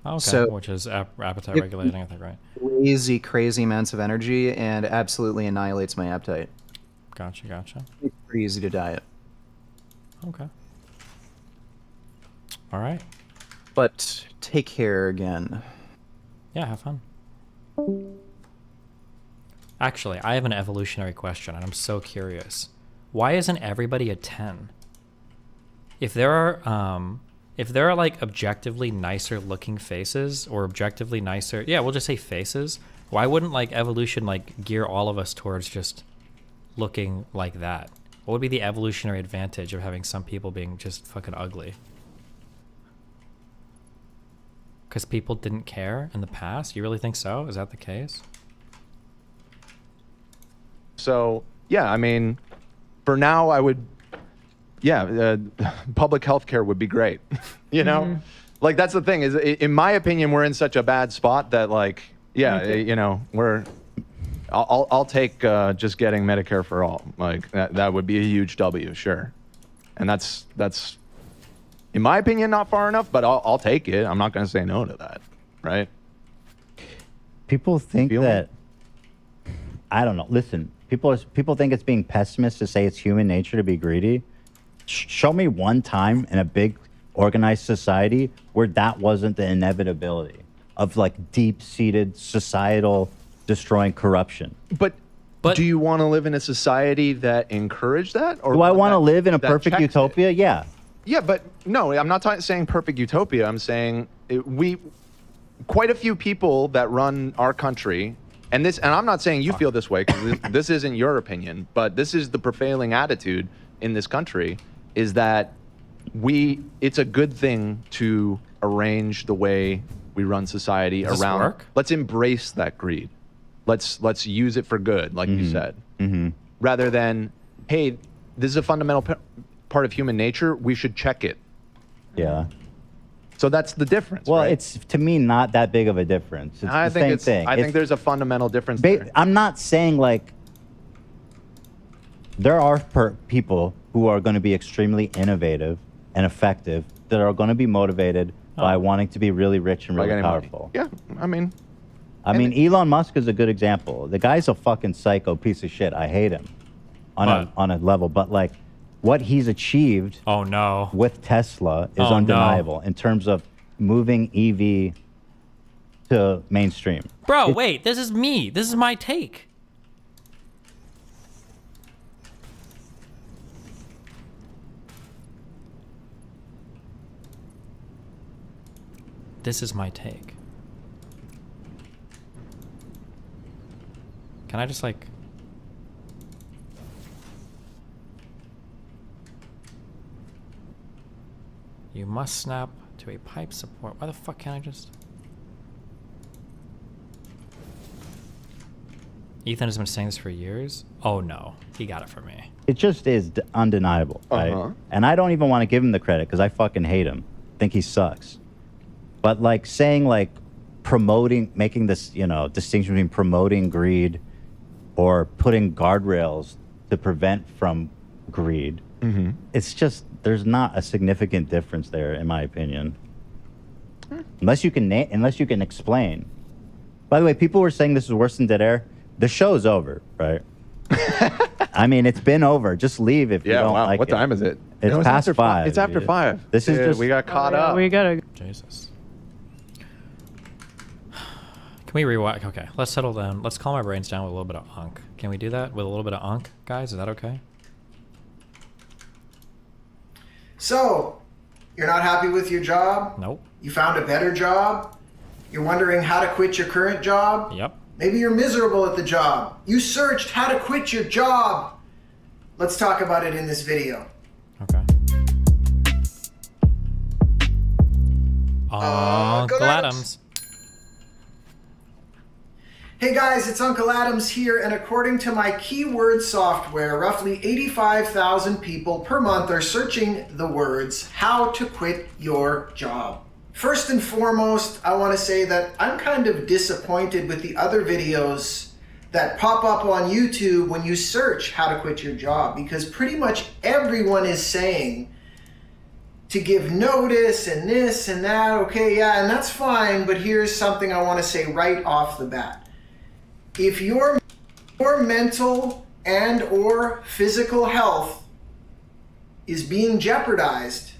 Oh, okay, so which is appetite regulating, I think, right? Crazy amounts of energy, and absolutely annihilates my appetite. Gotcha. It's pretty easy to diet. Okay. All right. But take care again. Yeah, have fun. Actually, I have an evolutionary question, and I'm so curious. Why isn't everybody a 10? If there are like objectively nicer looking faces, or objectively nicer, yeah, we'll just say faces, why wouldn't like evolution like gear all of us towards just looking like that? What would be the evolutionary advantage of having some people being just fucking ugly? Because people didn't care in the past? You really think so? Is that the case? So, yeah, I mean, for now, I would, public health care would be great. You know? Like, that's the thing, is in my opinion, we're in such a bad spot that, like, you know, I'll take just getting Medicare for all. Like, that would be a huge W, sure. And that's in my opinion, not far enough, but I'll take it. I'm not going to say no to that, right? People think that, I don't know, listen, people think it's being pessimist to say it's human nature to be greedy. Show me one time in a big organized society where that wasn't the inevitability of like deep-seated societal destroying corruption. But But do you want to live in a society that encourage that? Or Do I want to that- live in a that perfect checks it? utopia? Yeah. Yeah, but no, I'm not saying perfect utopia. I'm saying quite a few people that run our country, and I'm not saying you feel this way because this isn't your opinion, but this is the prevailing attitude in this country, is that it's a good thing to arrange the way we run society Does this around. work? Let's embrace that greed. Let's use it for good, like you said, rather than, hey, this is a fundamental part of human nature. We should check it. Yeah. So that's the difference. Well, right? it's to me not that big of a difference. It's the same thing. I think there's a fundamental difference. There. I'm not saying like there are people who are going to be extremely innovative and effective that are going to be motivated by wanting to be really rich and By really getting money. powerful. Yeah, I mean, Elon Musk is a good example. The guy's a fucking psycho piece of shit. I hate him on a level, but like what he's achieved with Tesla is undeniable in terms of moving EV to mainstream. Bro, wait, this is me. This is my take. This is my take. Can I just like... You must snap to a pipe support. Why the fuck can't I just... Ethan has been saying this for years. Oh no, he got it from me. It just is undeniable, right? And I don't even want to give him the credit because I fucking hate him. Think he sucks. But like saying like making this, distinction between promoting greed or putting guardrails to prevent from greed. It's just, there's not a significant difference there, in my opinion. Unless you can explain. By the way, people were saying this is worse than Dead Air. The show's over, right? I mean, it's been over. Just leave if you don't like it. What time is it? It's No, past after 5. It's after 5. This is Yeah, just... we got caught up. We gotta... Jesus. Can we rewind? Okay, let's settle down. Let's calm our brains down with a little bit of unk. Can we do that with a little bit of unk, guys? Is that okay? So, you're not happy with your job? Nope. You found a better job? You're wondering how to quit your current job? Yep. Maybe you're miserable at the job. You searched how to quit your job. Let's talk about it in this video. Okay. Uncle Adams. Hey guys, it's Uncle Adams here, and according to my keyword software, roughly 85,000 people per month are searching the words, how to quit your job. First and foremost, I want to say that I'm kind of disappointed with the other videos that pop up on YouTube when you search how to quit your job, because pretty much everyone is saying to give notice and this and that. Okay, yeah, and that's fine, but here's something I want to say right off the bat. If your mental and or physical health is being jeopardized,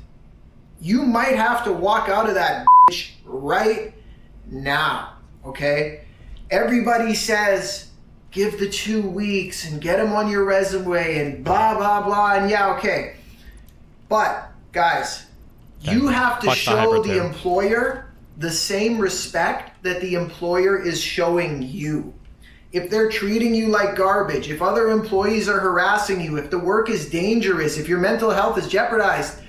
you might have to walk out of that bitch right now, okay? Everybody says, give the 2 weeks and get them on your resume and blah, blah, blah, and yeah, okay. But, guys, you have to show the employer the same respect that the employer is showing you. If they're treating you like garbage, if other employees are harassing you, if the work is dangerous, if your mental health is jeopardized,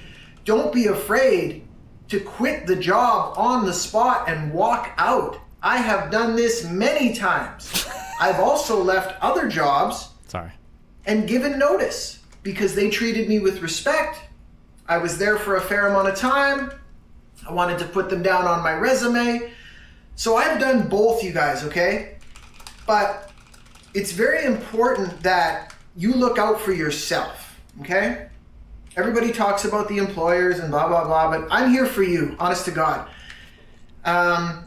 don't be afraid to quit the job on the spot and walk out. I have done this many times. I've also left other jobs and given notice because they treated me with respect. I was there for a fair amount of time. I wanted to put them down on my resume. So I've done both, you guys, okay? But it's very important that you look out for yourself, okay? Everybody talks about the employers and blah, blah, blah, but I'm here for you, honest to God.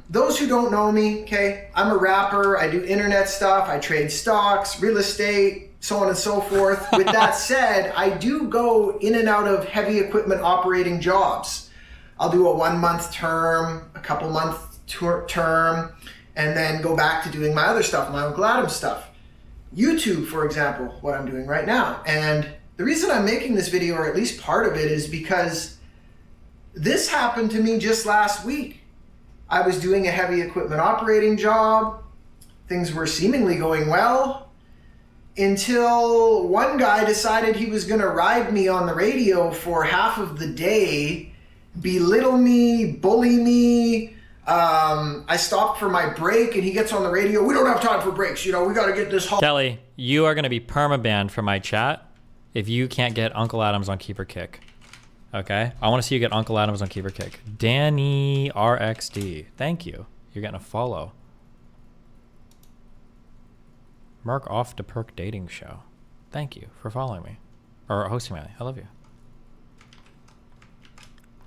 Those who don't know me, okay, I'm a rapper, I do internet stuff, I trade stocks, real estate, so on and so forth. With that said, I do go in and out of heavy equipment operating jobs. I'll do a 1 month term, a couple month term, and then go back to doing my other stuff, my Uncle Adam stuff. YouTube, for example, what I'm doing right now. And the reason I'm making this video, or at least part of it, is because this happened to me just last week. I was doing a heavy equipment operating job. Things were seemingly going well until one guy decided he was going to ride me on the radio for half of the day, belittle me, bully me. I stopped for my break and he gets on the radio. We don't have time for breaks. We got to get this whole... Kelly, you are going to be perma-banned from my chat if you can't get Uncle Adams on Keeper Kick. Okay? I want to see you get Uncle Adams on Keeper Kick. Danny RXD. Thank you. You're getting a follow. Mark off the perk dating show. Thank you for following me. Or hosting me. I love you.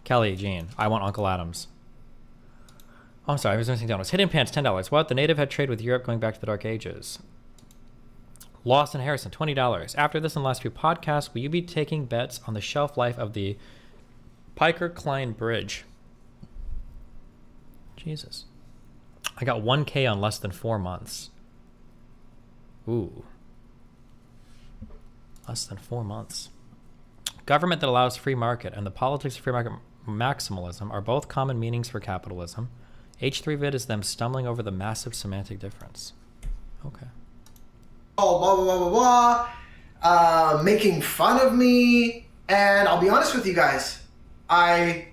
Kelly, Jean. I want Uncle Adams. Oh, I'm sorry. I was missing downloads. Hidden Pants, $10. What? The native had trade with Europe going back to the Dark Ages. Lawson Harrison, $20. After this and last few podcasts, will you be taking bets on the shelf life of the Piker-Klein Bridge? Jesus. I got 1K on less than 4 months. Ooh. Less than 4 months. Government that allows free market and the politics of free market maximalism are both common meanings for capitalism. H3vid is them stumbling over the massive semantic difference. Okay. Blah, blah, blah, blah, blah, making fun of me. And I'll be honest with you guys. I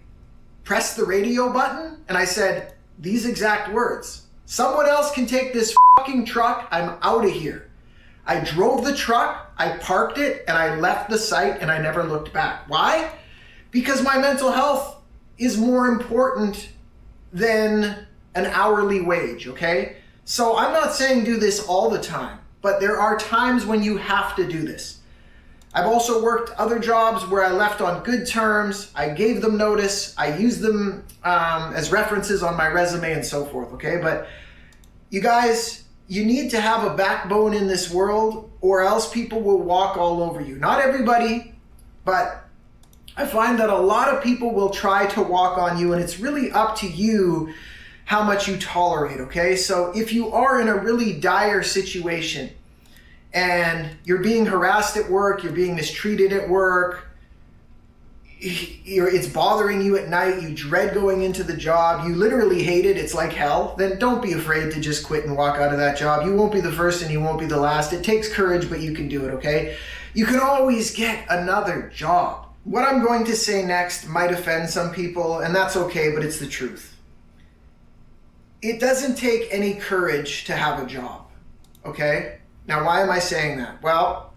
pressed the radio button and I said these exact words. Someone else can take this fucking truck. I'm out of here. I drove the truck, I parked it, and I left the site and I never looked back. Why? Because my mental health is more important than an hourly wage, okay? So I'm not saying do this all the time, but there are times when you have to do this. I've also worked other jobs where I left on good terms. I gave them notice. I used them as references on my resume and so forth, okay? But you guys, you need to have a backbone in this world or else people will walk all over you. Not everybody, but I find that a lot of people will try to walk on you and it's really up to you how much you tolerate, okay? So if you are in a really dire situation and you're being harassed at work, you're being mistreated at work, it's bothering you at night, you dread going into the job, you literally hate it, it's like hell, then don't be afraid to just quit and walk out of that job. You won't be the first and you won't be the last. It takes courage, but you can do it, okay? You can always get another job. What I'm going to say next might offend some people, and that's okay, but it's the truth. It doesn't take any courage to have a job, okay? Now, why am I saying that? Well,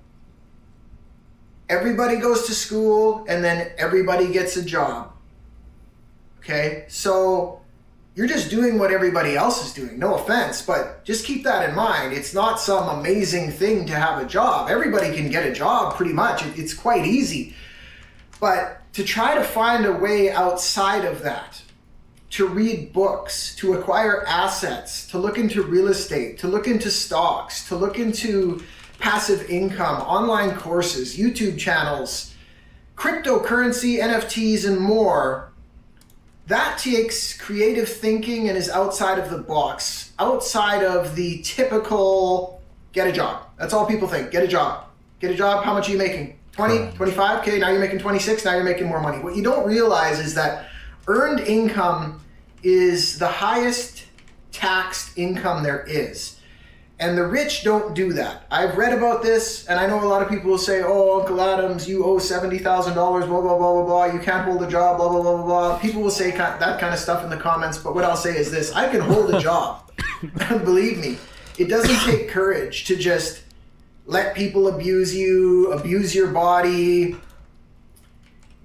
everybody goes to school and then everybody gets a job, okay? So you're just doing what everybody else is doing. No offense, but just keep that in mind. It's not some amazing thing to have a job. Everybody can get a job pretty much. It's quite easy. But to try to find a way outside of that, to read books, to acquire assets, to look into real estate, to look into stocks, to look into passive income, online courses, YouTube channels, cryptocurrency, NFTs, and more, that takes creative thinking and is outside of the box, outside of the typical get a job. That's all people think. Get a job. Get a job. How much are you making? 20, 25? Okay, now you're making 26. Now you're making more money. What you don't realize is that earned income is the highest taxed income there is. And the rich don't do that. I've read about this, and I know a lot of people will say, oh, Uncle Adams, you owe $70,000, blah, blah, blah, blah, blah, you can't hold a job, blah, blah, blah, blah, blah. People will say that kind of stuff in the comments, but what I'll say is this, I can hold a job. Believe me, it doesn't take courage to just let people abuse you, abuse your body,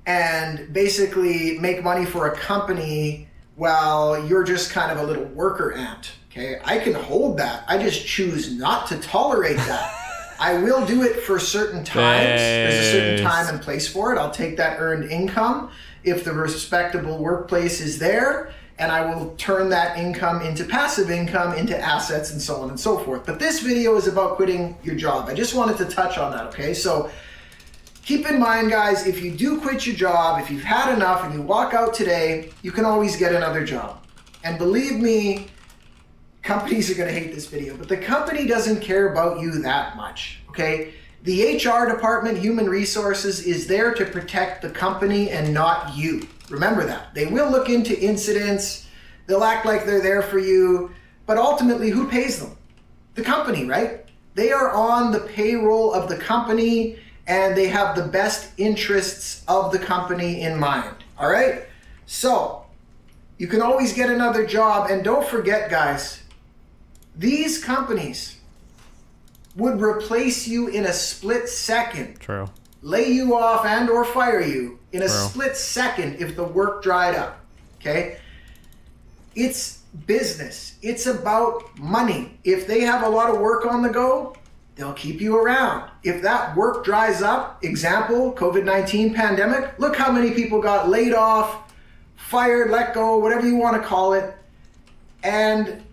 and basically make money for a company while you're just kind of a little worker ant. Okay, I can hold that. I just choose not to tolerate that. I will do it for certain times. There's a certain time and place for it. I'll take that earned income if the respectable workplace is there, and I will turn that income into passive income, into assets, and so on and so forth. But this video is about quitting your job. I just wanted to touch on that, okay? So keep in mind, guys, if you do quit your job, if you've had enough and you walk out today, you can always get another job. And believe me, companies are going to hate this video, but the company doesn't care about you that much, okay? The HR department, human resources, is there to protect the company and not you. Remember that. They will look into incidents, they'll act like they're there for you, but ultimately, who pays them? The company, right? They are on the payroll of the company, and they have the best interests of the company in mind, all right? So, you can always get another job, and don't forget, guys, these companies would replace you in a split second. True. Lay you off and or fire you in a True. split second if the work dried up, okay? It's business. It's about money. If they have a lot of work on the go, they'll keep you around. If that work dries up, example, COVID-19 pandemic, look how many people got laid off, fired, let go, whatever you want to call it. And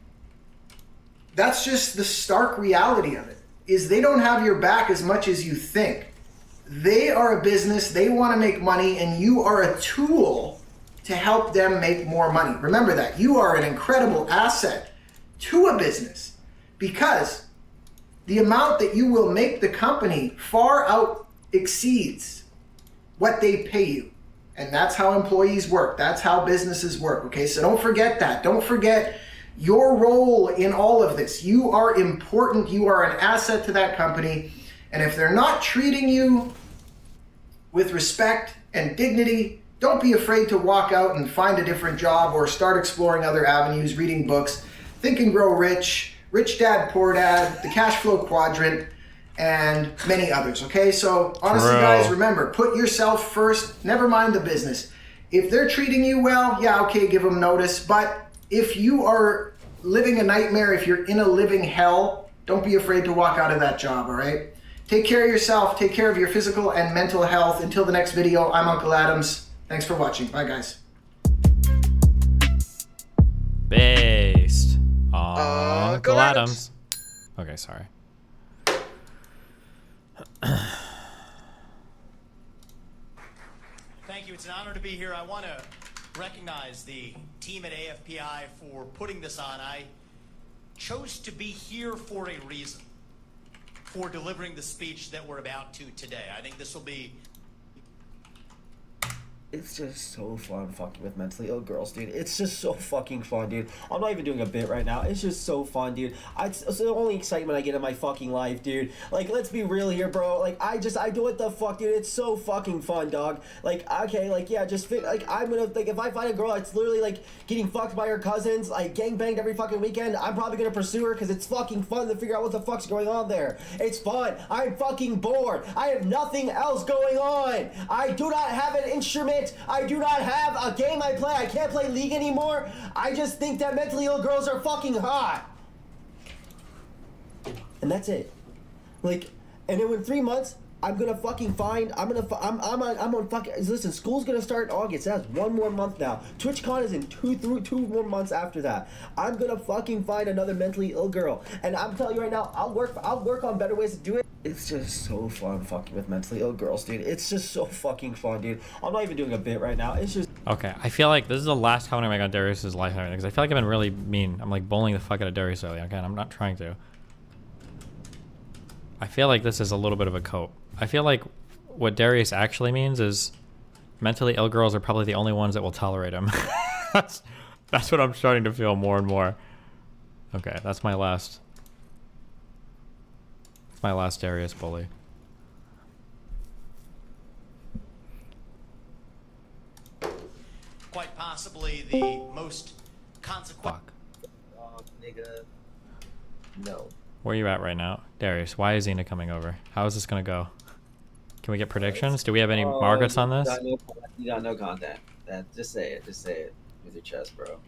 that's just the stark reality of it, is they don't have your back as much as you think. They are a business, they want to make money, and you are a tool to help them make more money. Remember that. You are an incredible asset to a business because the amount that you will make the company far out exceeds what they pay you. And that's how employees work. That's how businesses work, okay? So don't forget that. Don't forget your role in all of this. You are important. You are an asset to that company. And if they're not treating you with respect and dignity, don't be afraid to walk out and find a different job or start exploring other avenues, reading books, Think and Grow Rich, Rich Dad, Poor Dad, The Cash Flow Quadrant, and many others, okay? So honestly, guys, remember, put yourself first, never mind the business. If they're treating you well, yeah, okay, give them notice. But if you are living a nightmare, if you're in a living hell, don't be afraid to walk out of that job, all right? Take care of yourself, take care of your physical and mental health. Until the next video, I'm Uncle Adams. Thanks for watching. Bye, guys. Based on Uncle Adams. Okay, sorry. Thank you. It's an honor to be here. I want to recognize the team at AFPI for putting this on. I chose to be here for a reason, for delivering the speech that we're about to today. I think this will be... It's just so fun fucking with mentally ill girls, dude. It's just so fucking fun, dude. I'm not even doing a bit right now. It's just so fun, dude. It's the only excitement I get in my fucking life, dude. Like, let's be real here, bro. Like, I do what the fuck, dude. It's so fucking fun, dog. Like, okay, like, yeah, just like, I'm gonna, like, if I find a girl that's literally, like, getting fucked by her cousins, like, gangbanged every fucking weekend, I'm probably gonna pursue her because it's fucking fun to figure out what the fuck's going on there. It's fun. I'm fucking bored. I have nothing else going on. I do not have an instrument. I do not have a game I play. I can't play League anymore. I just think that mentally ill girls are fucking hot. And that's it. Like, and then in 3 months, I'm gonna fucking find, I'm on fucking, listen, school's gonna start in August. That's 1 more month now. TwitchCon is in two more months after that. I'm gonna fucking find another mentally ill girl. And I'm telling you right now, I'll work on better ways to do it. It's just so fun fucking with mentally ill girls, dude. It's just so fucking fun, dude. I'm not even doing a bit right now. It's just... Okay, I feel like this is the last comment I make on Darius's life because I feel like I've been really mean. I'm like bullying the fuck out of Darius earlier. Again, I'm not trying to. I feel like this is a little bit of a cope. I feel like what Darius actually means is mentally ill girls are probably the only ones that will tolerate him. that's what I'm starting to feel more and more. Okay, that's my last Darius bully. quite possibly the most consequential... Nigga. No. Where are you at right now? Darius, why is Xena coming over? How is this gonna go? Can we get predictions? Do we have any markets on this? You got no content. Just say it. Just say it with your chest, bro.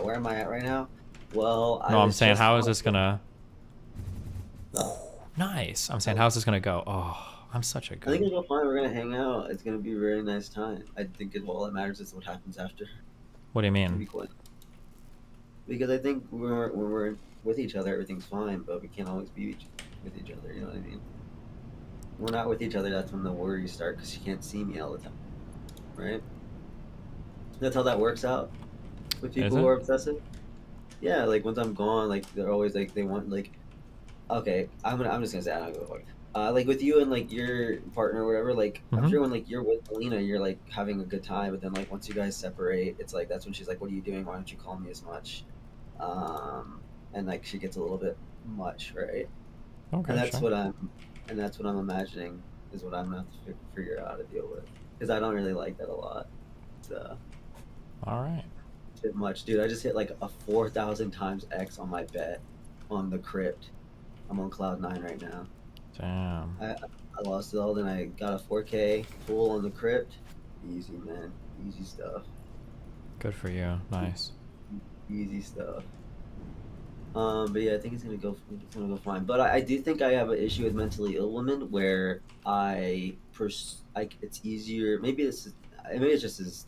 Where am I at right now? Well, no, I'm saying how is this gonna... Nice. I'm saying how's this gonna go? Oh, I'm such a good... I think it'll go fine. We're gonna hang out. It's gonna be a very nice time. I think all that matters is what happens after. What do you It's gonna mean? be cool. Because I think when we're with each other, everything's fine, but we can't always be with each other. You know what I mean? When we're not with each other, that's when the worries start because you can't see me all the time, right? That's how that works out with people who are obsessive. Yeah, like once I'm gone, like they're always like they want like. Okay, I'm just gonna say I don't give a fuck. Like with you and like your partner or whatever, like I'm Mhm. sure when like you're with Alina, you're like having a good time, but then like once you guys separate, it's like that's when she's like, "What are you doing? Why don't you call me as much?" And like she gets a little bit much, right? Okay, And that's sure. what I'm imagining is what I'm gonna have to figure out how to deal with because I don't really like that a lot. So All right. it's a bit much, dude. I just hit like a 4,000 times X on my bet on the crypt. I'm on cloud 9 right now. Damn. I lost it all, then I got a 4K full on the crypt. Easy, man. Easy stuff. Good for you. Nice. Easy stuff. But yeah, I think it's gonna go fine. But I do think I have an issue with mentally ill women where it's easier. Maybe it's just as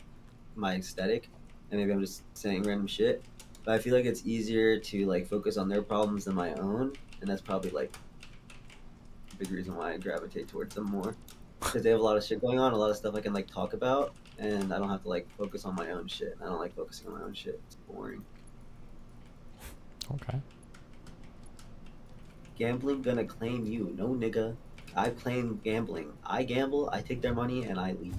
my aesthetic, and maybe I'm just saying random shit. But I feel like it's easier to like focus on their problems than my own, and that's probably like a big reason why I gravitate towards them more. Because they have a lot of shit going on, a lot of stuff I can like talk about, and I don't have to like focus on my own shit. I don't like focusing on my own shit. It's boring. Okay. Gambling gonna claim you. No, nigga. I claim gambling. I gamble, I take their money, and I leave.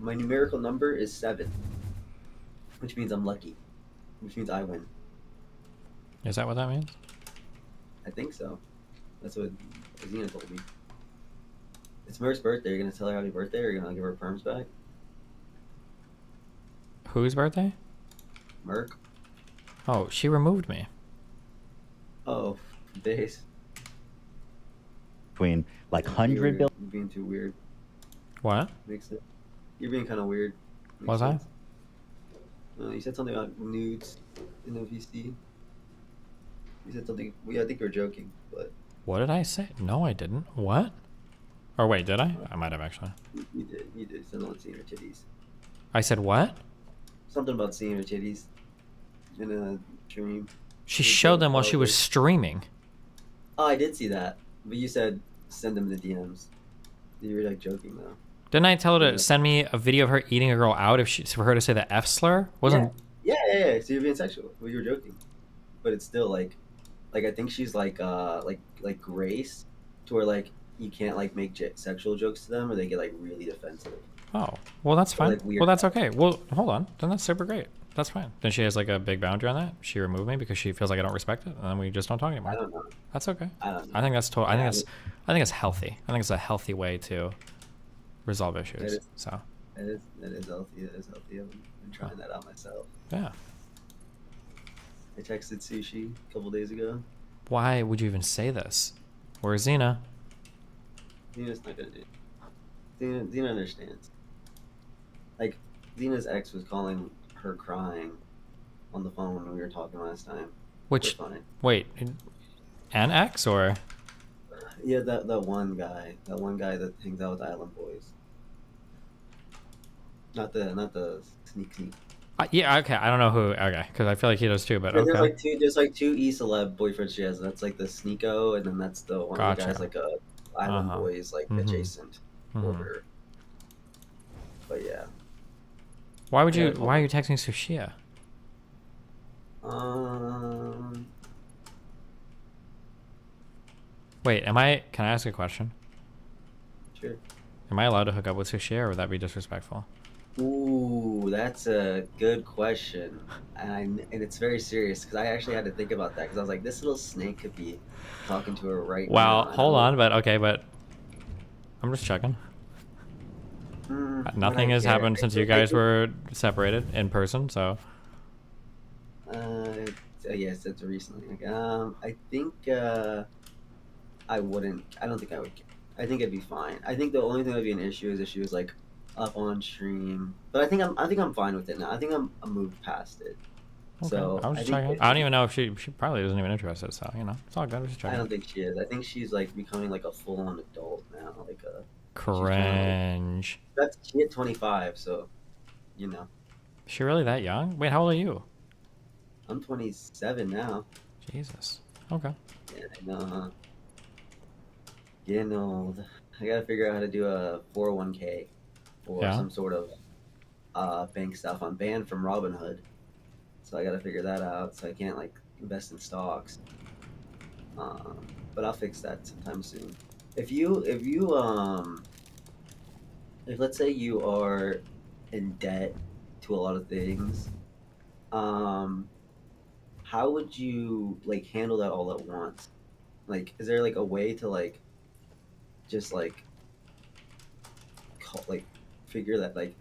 My numerical number is 7, which means I'm lucky, which means I win. Is that what that means? I think so. That's what Zena told me. It's Mer's birthday. You're gonna tell her happy birthday, or you're gonna give her perms back? Whose birthday? Merc. Oh, she removed me. Oh, days. Between like You're 100 weird. billion. You're being too weird. What? Makes it. You're being kind of weird. Makes Was I? sense. You said something about nudes in the VC. You said something. Well, I think you were joking, but What did I say? No, I didn't. What? Or wait, did I? I might have actually. you did. You did. Something about seeing her titties. I said what? Something about seeing her titties in a dream. She showed them while she was Probably. streaming. Oh, I did see that, but you said send them the DMs. You were like joking though. Didn't I tell her to send me a video of her eating a girl out for her to say the F slur? Wasn't Yeah. So you're being sexual. Well, you were joking, but it's still like I think she's like Grace, to where like you can't like make sexual jokes to them or they get like really defensive. Oh, well that's fine. Like, weird. Well, that's okay. Well, hold on. Then that's super great. That's fine. Then she has like a big boundary on that. She removed me because she feels like I don't respect it, and then we just don't talk anymore. I don't know. That's okay. I don't know. I think that's I think it's healthy. I think it's a healthy way to resolve issues. So. That is healthy. That is healthy. I've been trying that out myself. Yeah. I texted Sushi a couple days ago. Why would you even say this? Where's Xena? Zena's not gonna do it. Zena understands. Like, Zena's ex was calling her crying on the phone when we were talking last time. Which, We're fine. wait, an ex or? Yeah, that one guy that hangs out with Island Boys. Not the sneak. Yeah, okay. I don't know who. Okay, because I feel like he does too. But Yeah, okay. there's like two celeb boyfriends she has. That's like the Sneeko, and then that's the one of the guys Gotcha. like a Island Boys like Mhm. adjacent Mhm. over. But yeah. Why would you? Yeah, Why are you texting Sushia? Wait, am I? Can I ask a question? Sure. Am I allowed to hook up with Sushia, or would that be disrespectful? Ooh, that's a good question, and it's very serious because I actually had to think about that because I was like, this little snake could be talking to her right now. Well, and hold I'm on, but okay, but I'm just checking. Nothing I has care. happened since you guys were separated in person, so. Yes, it's recently. I think I wouldn't. I don't think I would. I think it'd be fine. I think the only thing that'd be an issue is if she was like up on stream. But I think I'm fine with it now. I think I'm moved past it. Okay. So I was just think checking. I don't even know if she probably isn't even interested. So you know, it's all good. I'm just I checking. don't think she is. I think she's like becoming like a full-on adult now. Like a Cringe. that's she hit 25, so you know. Is she really that young? Wait, how old are you? I'm 27 now. Jesus. Okay. Yeah, I know. Huh? Getting old. I gotta figure out how to do a 401k or Yeah. some sort of bank stuff. I'm banned from Robinhood, so I got to figure that out. So I can't like invest in stocks. But I'll fix that sometime soon. If let's say you are in debt to a lot of things, how would you like handle that all at once? Like, is there like a way to like just like like figure that like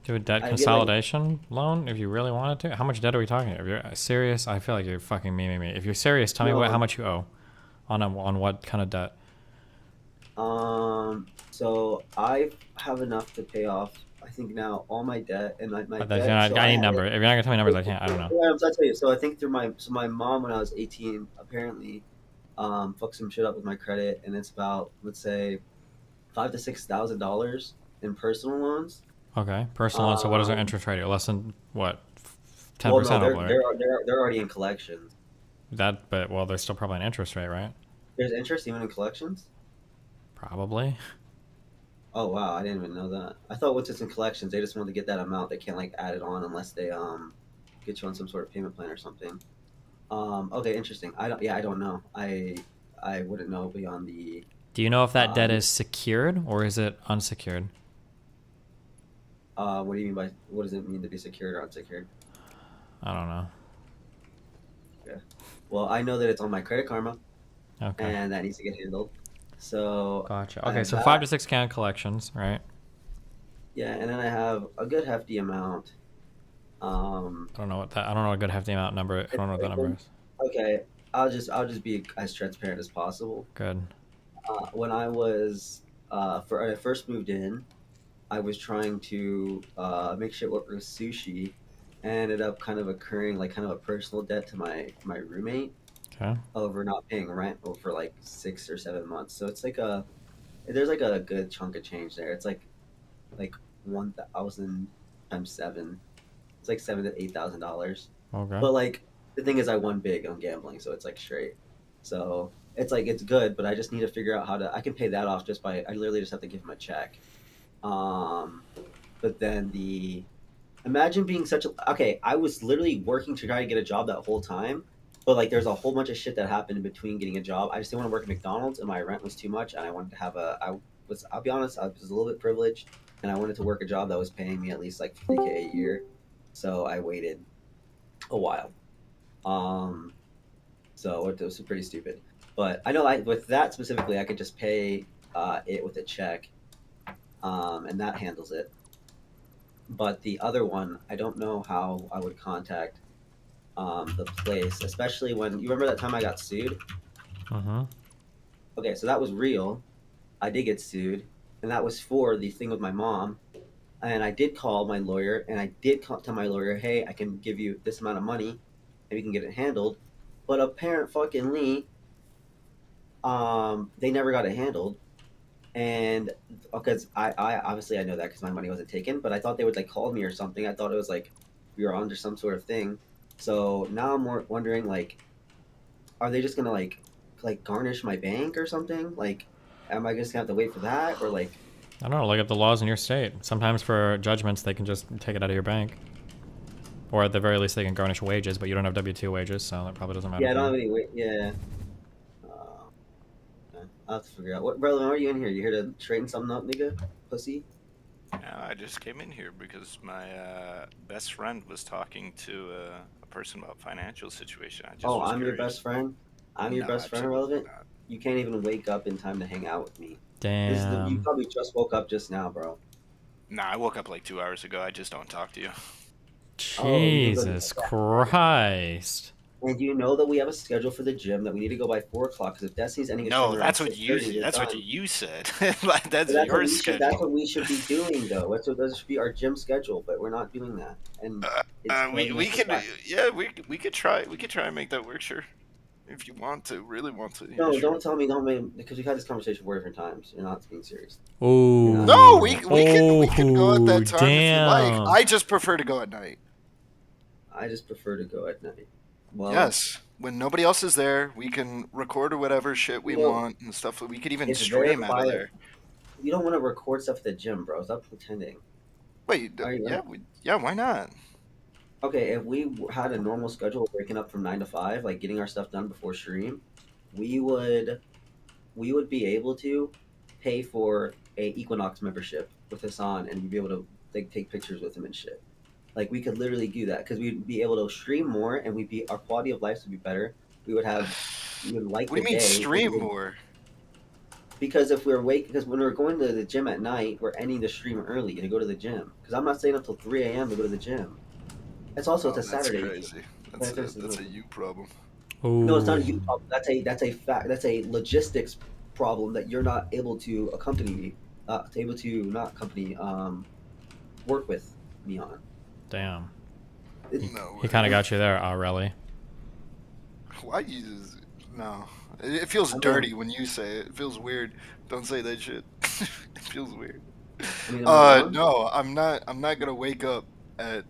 Do a debt I feel like- consolidation loan if you really wanted to. How much debt are we talking? If you're serious, I feel like you're fucking memeing me. If you're serious, tell me No. how much you owe, on what kind of debt. So I have enough to pay off. I think now all my debt and my But debt. if you're not, so I need had- number. If you're not gonna tell me numbers, I can't. I don't know. Yeah, I'll tell you. So I think through my mom when I was 18 apparently fucked some shit up with my credit, and it's about let's say $5,000 to $6,000 in personal loans. Okay, personal loan. So what is their interest rate? Less than what? 10%. Well, no, hopefully. they're already in collections. But there's still probably an interest rate, right? There's interest even in collections. Probably. Oh wow, I didn't even know that. I thought once it's in collections, they just want to get that amount. They can't like add it on unless they get you on some sort of payment plan or something. Okay, interesting. I don't know. I wouldn't know beyond the. Do you know if that debt is secured or is it unsecured? What do you mean by what does it mean to be secured or unsecured? I don't know. Okay. Well, I know that it's on my Credit Karma. Okay. And that needs to get handled. So. Gotcha. Okay, so 5 to 6 can collections, right? Yeah, and then I have a good hefty amount. I don't know what a good hefty amount number. I don't know what that number is. Okay, I'll just be as transparent as possible. Good. When I was when I first moved in, I was trying to make shit work with sushi, and ended up kind of incurring like kind of a personal debt to my roommate. Okay. Over not paying rent for like 6 or 7 months. So it's like there's like a good chunk of change there. It's like 1,000 times 7. It's like $7,000 to $8,000. Okay. But like the thing is, I won big on gambling, so it's like straight. So it's like it's good, but I just need to figure out how to. I can pay that off just by I literally just have to give him a check. But then imagine being such a okay. I was literally working to try to get a job that whole time. But like, there's a whole bunch of shit that happened in between getting a job. I just didn't want to work at McDonald's, and my rent was too much. And I wanted to have I'll be honest, I was a little bit privileged, and I wanted to work a job that was paying me at least like $50K a year. So I waited a while. So it was pretty stupid. But I know with that specifically, I could just pay it with a check, and that handles it. But the other one, I don't know how I would contact. The place, especially when you remember that time I got sued. Okay, so that was real. I did get sued, and that was for the thing with my mom. And I did call my lawyer, and I did tell my lawyer, "Hey, I can give you this amount of money, and we can get it handled." But apparently, they never got it handled, and because I obviously I know that because my money wasn't taken, but I thought they would like call me or something. I thought it was like we were under some sort of thing. So now I'm more wondering, like, are they just gonna like garnish my bank or something? Like, am I just gonna have to wait for that, or like? I don't know. Look at the laws in your state. Sometimes for judgments, they can just take it out of your bank, or at the very least, they can garnish wages. But you don't have W-2 wages, so that probably doesn't matter. Yeah, I don't have any. Yeah. I'll have to figure out. What, brother? Why are you in here? You here to straighten something up, nigga? Pussy. I just came in here because my best friend was talking to a person about financial situation. I'm your best friend. I'm your best friend, Relevant. You can't even wake up in time to hang out with me. Damn. You probably just woke up just now, bro. Nah, I woke up like 2 hours ago. I just don't talk to you. Jesus Christ. And you know that we have a schedule for the gym that we need to go by 4 o'clock because if Destiny's ending. No, that's what you. That's what you said. that's your schedule. That's what we should be doing, though. That should be our gym schedule, but we're not doing that. And we could, yeah, we could try. We could try and make that work, sure. If you want to, really want to. No, yeah, don't tell me, because we've had this conversation 4 different times. You're not being serious. Ooh. No, we can go at that time damn. if you like. I just prefer to go at night. I just prefer to go at night. Well, yes, when nobody else is there, we can record or whatever shit we want and stuff. We could even stream out of there. You don't want to record stuff at the gym, bro. Stop pretending. Wait, yeah, why not? Okay, if we had a normal schedule of waking up from 9 to 5, like getting our stuff done before stream, we would be able to pay for a Equinox membership with Hassan, and we'd be able to like take pictures with him and shit. Like we could literally do that because we'd be able to stream more, and our quality of life would be better. We would like. What do you mean stream more? Because because when we're going to the gym at night, we're ending the stream early to go to the gym. Because I'm not staying up till 3 a.m. to go to the gym. It's also it's a Saturday. Crazy. That's a you problem. No, it's not a you problem. That's a fact. That's a logistics problem that you're not able to accompany me. Work with me on. Damn. No. He kind of got you there, Aureli. Why you? No. It feels dirty when you say it. It feels weird. Don't say that shit. It feels weird. No, I'm not gonna wake up at.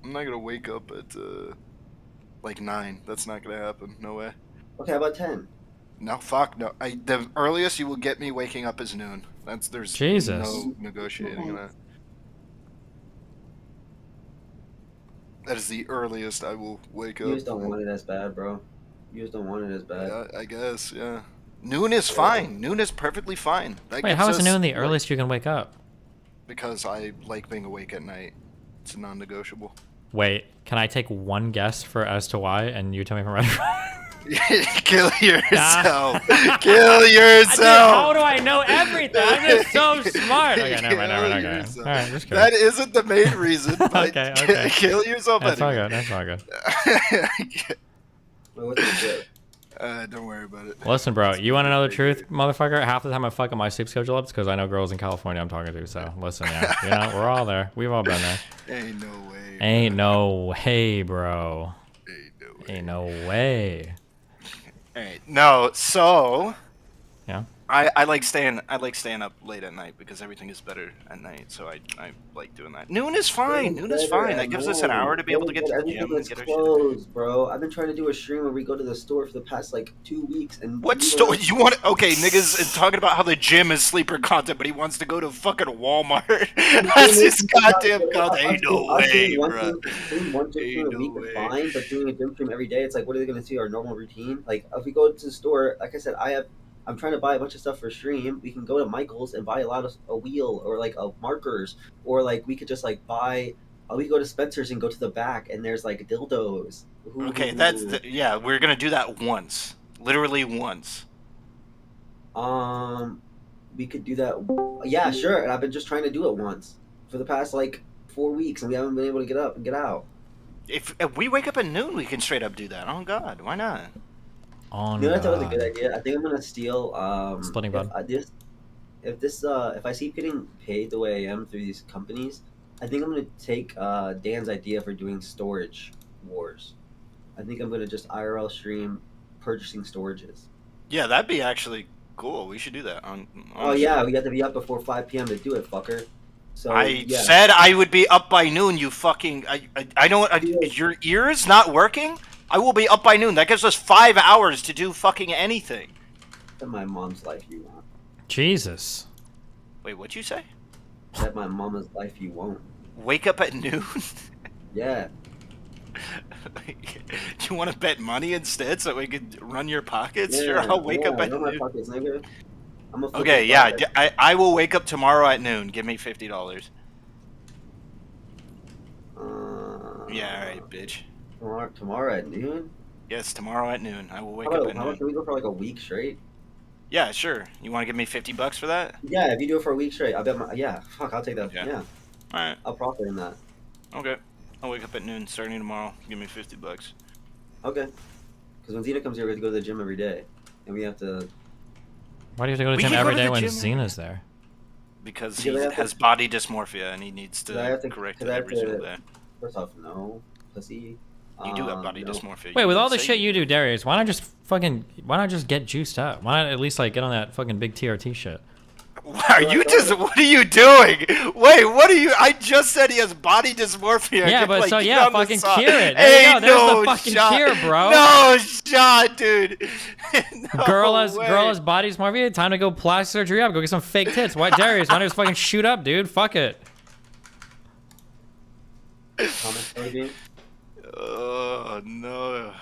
I'm not gonna wake up at like 9. That's not gonna happen. No way. Okay, how about 10? No, fuck no. The earliest you will get me waking up is noon. There's Jesus. no negotiating that. That is the earliest I will wake up. You just don't want it as bad, bro. You just don't want it as bad. Yeah, I guess, yeah. Noon is fine. Noon is perfectly fine. Wait, how is noon the earliest you can wake up? Because I like being awake at night. It's non-negotiable. Wait, can I take one guess as to why, and you tell me if I'm right? Kill yourself. Kill yourself. Dude, how do I know everything? I'm just so smart. Okay, never mind. Okay. All right, just kidding. That isn't the main reason. But okay. Kill yourself. That's anyway. all good. That's all good. Don't worry about it. Listen, bro, you want to know the truth, motherfucker? Half the time I fucking my sleep schedule up because I know girls in California I'm talking to. So listen, yeah, you know, we're all there. We've all been there. Ain't no way. Ain't no way, bro. Ain't no way. All right. No, so yeah. I like staying up late at night because everything is better at night. So I like doing that. Noon is fine. Noon is fine. That gives us an hour to be able to get to the gym and get our shit. Bro, I've been trying to do a stream where we go to the store for the past like 2 weeks and what store you want? Okay, niggas is talking about how the gym is sleeper content, but he wants to go to fucking Walmart. That's his goddamn content. Ain't no way, bro. One gym stream a week is fine, but doing a gym stream every day, it's like, what are they gonna see our normal routine? Like, if we go to the store, like I said, I'm trying to buy a bunch of stuff for stream. We can go to Michael's and buy a wheel or like markers, or like we could just like buy. We go to Spencer's and go to the back, and there's like dildos. Okay, yeah. We're gonna do that once, literally once. We could do that. Yeah, sure. And I've been just trying to do it once for the past like 4 weeks, and we haven't been able to get up and get out. If we wake up at noon, we can straight up do that. Oh God, why not? You know, that was a good idea. I think I'm gonna steal. Splitting bud. If I keep getting paid the way I am through these companies, I think I'm gonna take Dan's idea for doing storage wars. I think I'm gonna just IRL stream purchasing storages. Yeah, that'd be actually cool. We should do that. Oh yeah, we have to be up before 5 p.m. to do it, fucker. So I said I would be up by noon. You fucking. I don't. Your ears not working? I will be up by noon. That gives us 5 hours to do fucking anything. That my mom's life you want. Jesus. Wait, what'd you say? That my mama's life you won't. Wake up at noon? Yeah. You want to bet money instead so we could run your pockets? Yeah, sure, I'll wake up at noon. noon. My pockets, nigga. Okay, yeah, I will wake up tomorrow at noon. Give me $50. Yeah, alright, bitch. Tomorrow at noon? Yes, tomorrow at noon. I will wake up at noon. Can we go for like a week straight? Yeah, sure. You want to give me $50 for that? Yeah, if you do it for a week straight, I bet fuck, I'll take that. Okay. Yeah. Alright. I'll profit in that. Okay. I'll wake up at noon starting tomorrow. Give me $50. Okay. Because when Zena comes here, we have to go to the gym every day. And we have to... Why do you have to go to the gym every day when Zena's there? Because he has body dysmorphia and he needs to correct it every single day. First off, no. Pussy. You do have body dysmorphia. Wait, with all the shit you do, Darius, why not just get juiced up? Why not at least like get on that fucking big TRT shit? What are you doing? Wait, what are you? I just said he has body dysmorphia. Yeah, but fucking cure it. There Ain't you go. There's no the fucking shot. cure, bro. No shot, dude. No girl has way. body dysmorphia. Time to go plastic surgery up. Go get some fake tits. Why, Darius? Why don't you just fucking shoot up, dude? Fuck it. Comments, Kelly? Oh no.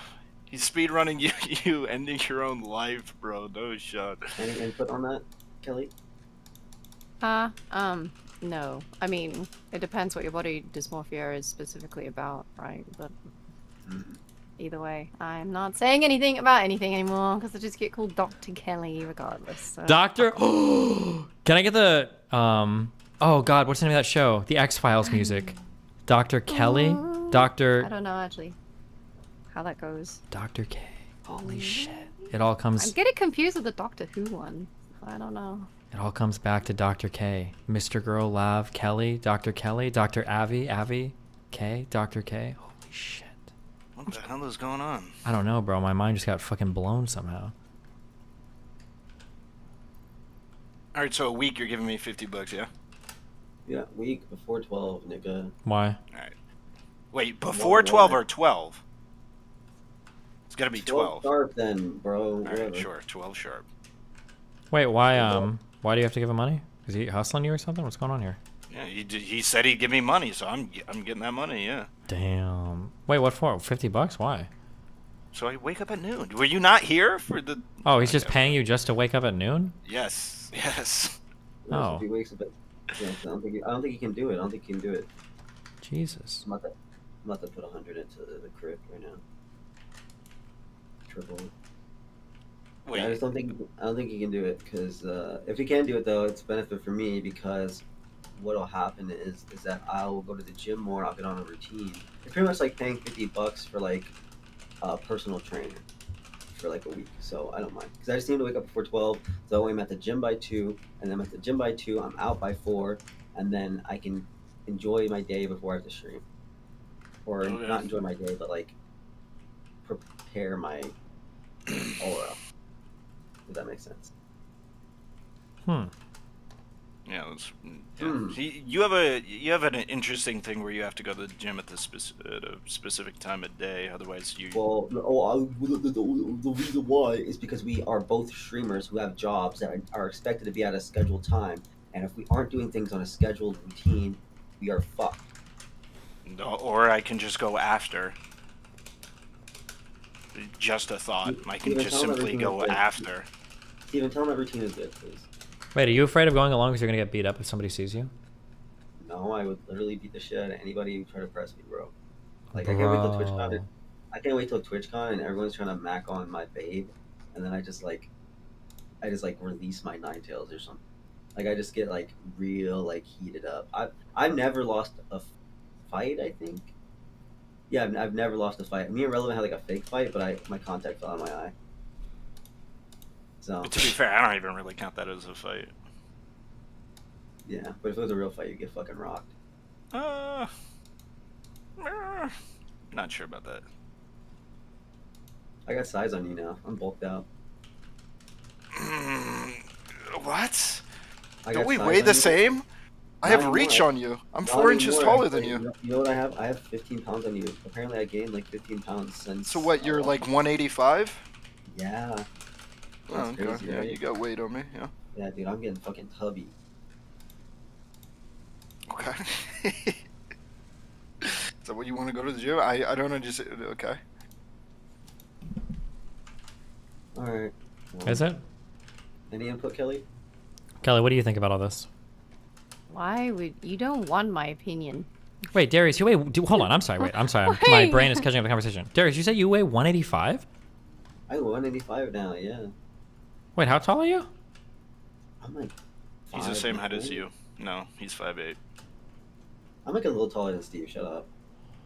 He's speedrunning you ending your own life, bro. No shot. Any input on that, Kelly? No. I mean, it depends what your body dysmorphia is specifically about, right? But either way, I'm not saying anything about anything anymore because I just get called Dr. Kelly regardless. So. Doctor? Can I get the oh god, what's the name of that show? The X-Files music. Dr. Kelly? Dr. I don't know actually how that goes. Dr. K. Holy shit. It all comes I'm getting confused with the Doctor Who one. I don't know. It all comes back to Dr. K. Mr. Girl, Lav, Kelly, Dr. Avi, K, Dr. K. Holy shit. What the hell is going on? I don't know, bro. My mind just got fucking blown somehow. All right, so a week you're giving me $50, yeah? Yeah, week before 12, nigga. Why? All right. Wait, before 12 or 12? It's gotta be 12. Sharp then, bro. All right, sure, 12 sharp. Wait, why do you have to give him money? Is he hustling you or something? What's going on here? Yeah, he said he'd give me money, so I'm getting that money, yeah. Damn. Wait, what for? $50? Why? So I wake up at noon. Were you not here for the... Oh, he's just paying you just to wake up at noon? Yes, yes. Oh. If he wakes up at, yeah, I don't think he can do it. I don't think he can do it. Jesus. I'm about to put 100 into the crypt right now. Triple. Wait. I don't think he can do it because if he can do it though, it's a benefit for me because what'll happen is that I'll go to the gym more. I'll get on a routine. It's pretty much like paying $50 for like a personal trainer for like a week. So I don't mind because I just need to wake up before 12. So I'm at the gym by 2, and then I'm at the gym by 2. I'm out by 4, and then I can enjoy my day before I have to stream, or not enjoy my day, but like prepare my aura. If that makes sense. Yeah, you have an interesting thing where you have to go to the gym at a specific time of day. Otherwise, you. Well, the reason why is because we are both streamers who have jobs that are expected to be at a scheduled time, and if we aren't doing things on a scheduled routine, we are fucked. No, or I can just go after. Just a thought. I can just simply go after. Steven, tell him that routine is good, please. Wait, are you afraid of going along because you're gonna get beat up if somebody sees you? No, I would literally beat the shit out of anybody who tried to press me, bro. Like, I can't wait till TwitchCon. I can't wait till TwitchCon and everyone's trying to mac on my babe, and then I just release my nine tails or something. Like, I just get like real like heated up. I've never lost a fight. I think. Yeah, I've never lost a fight. Me and Relevant had like a fake fight, but my contact fell out of my eye. So. But to be fair, I don't even really count that as a fight. Yeah, but if it was a real fight, you'd get fucking rocked. Not sure about that. I got size on you now. I'm bulked out. What? I Don't got we size weigh on the you. same? I have reach on you. I'm 4 inches taller than you. You know what I have? I have 15 pounds on you. Apparently, I gained like 15 pounds since. So what? You're like 185? Yeah. Oh, That's okay. crazy, Yeah, right? you got weight on me. Yeah. Yeah, dude, I'm getting fucking tubby. Okay. Is that what you want to go to the gym? I don't understand. Okay. All right. Is it? Any input, Kelly? Kelly, what do you think about all this? Why would you don't want my opinion? Wait, Darius, you weigh. Hold on, I'm sorry. Wait, I'm sorry. My brain is catching up the conversation. Darius, you said you weigh 185? I weigh 185 now. Yeah. Wait, how tall are you? I'm like. He's the same height as 5'8". you. No, he's 5'8". I'm like a little taller than Steve. Shut up.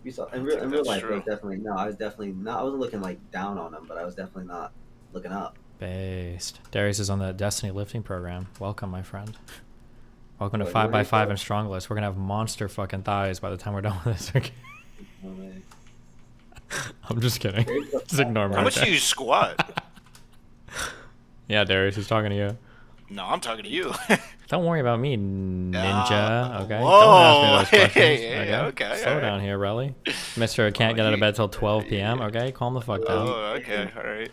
You saw in real that's life, true. like, definitely. No, I was definitely not. I wasn't looking like down on him, but I was definitely not looking up. Based. Darius is on the Destiny lifting program. Welcome, my friend. Welcome to Wait, 5x5 and Strong List. We're gonna have monster fucking thighs by the time we're done with this. Okay. No way. I'm just kidding. Just ignore me. How much do you squat? Yeah, Darius, he's talking to you. No, I'm talking to you. Don't worry about me, ninja. Okay. Whoa. Don't ask me those questions. Hey, okay, Slow all down right. here, Relly. Mister can't get out of bed till 12 p.m. Okay, calm the fuck down. Oh, okay, all right.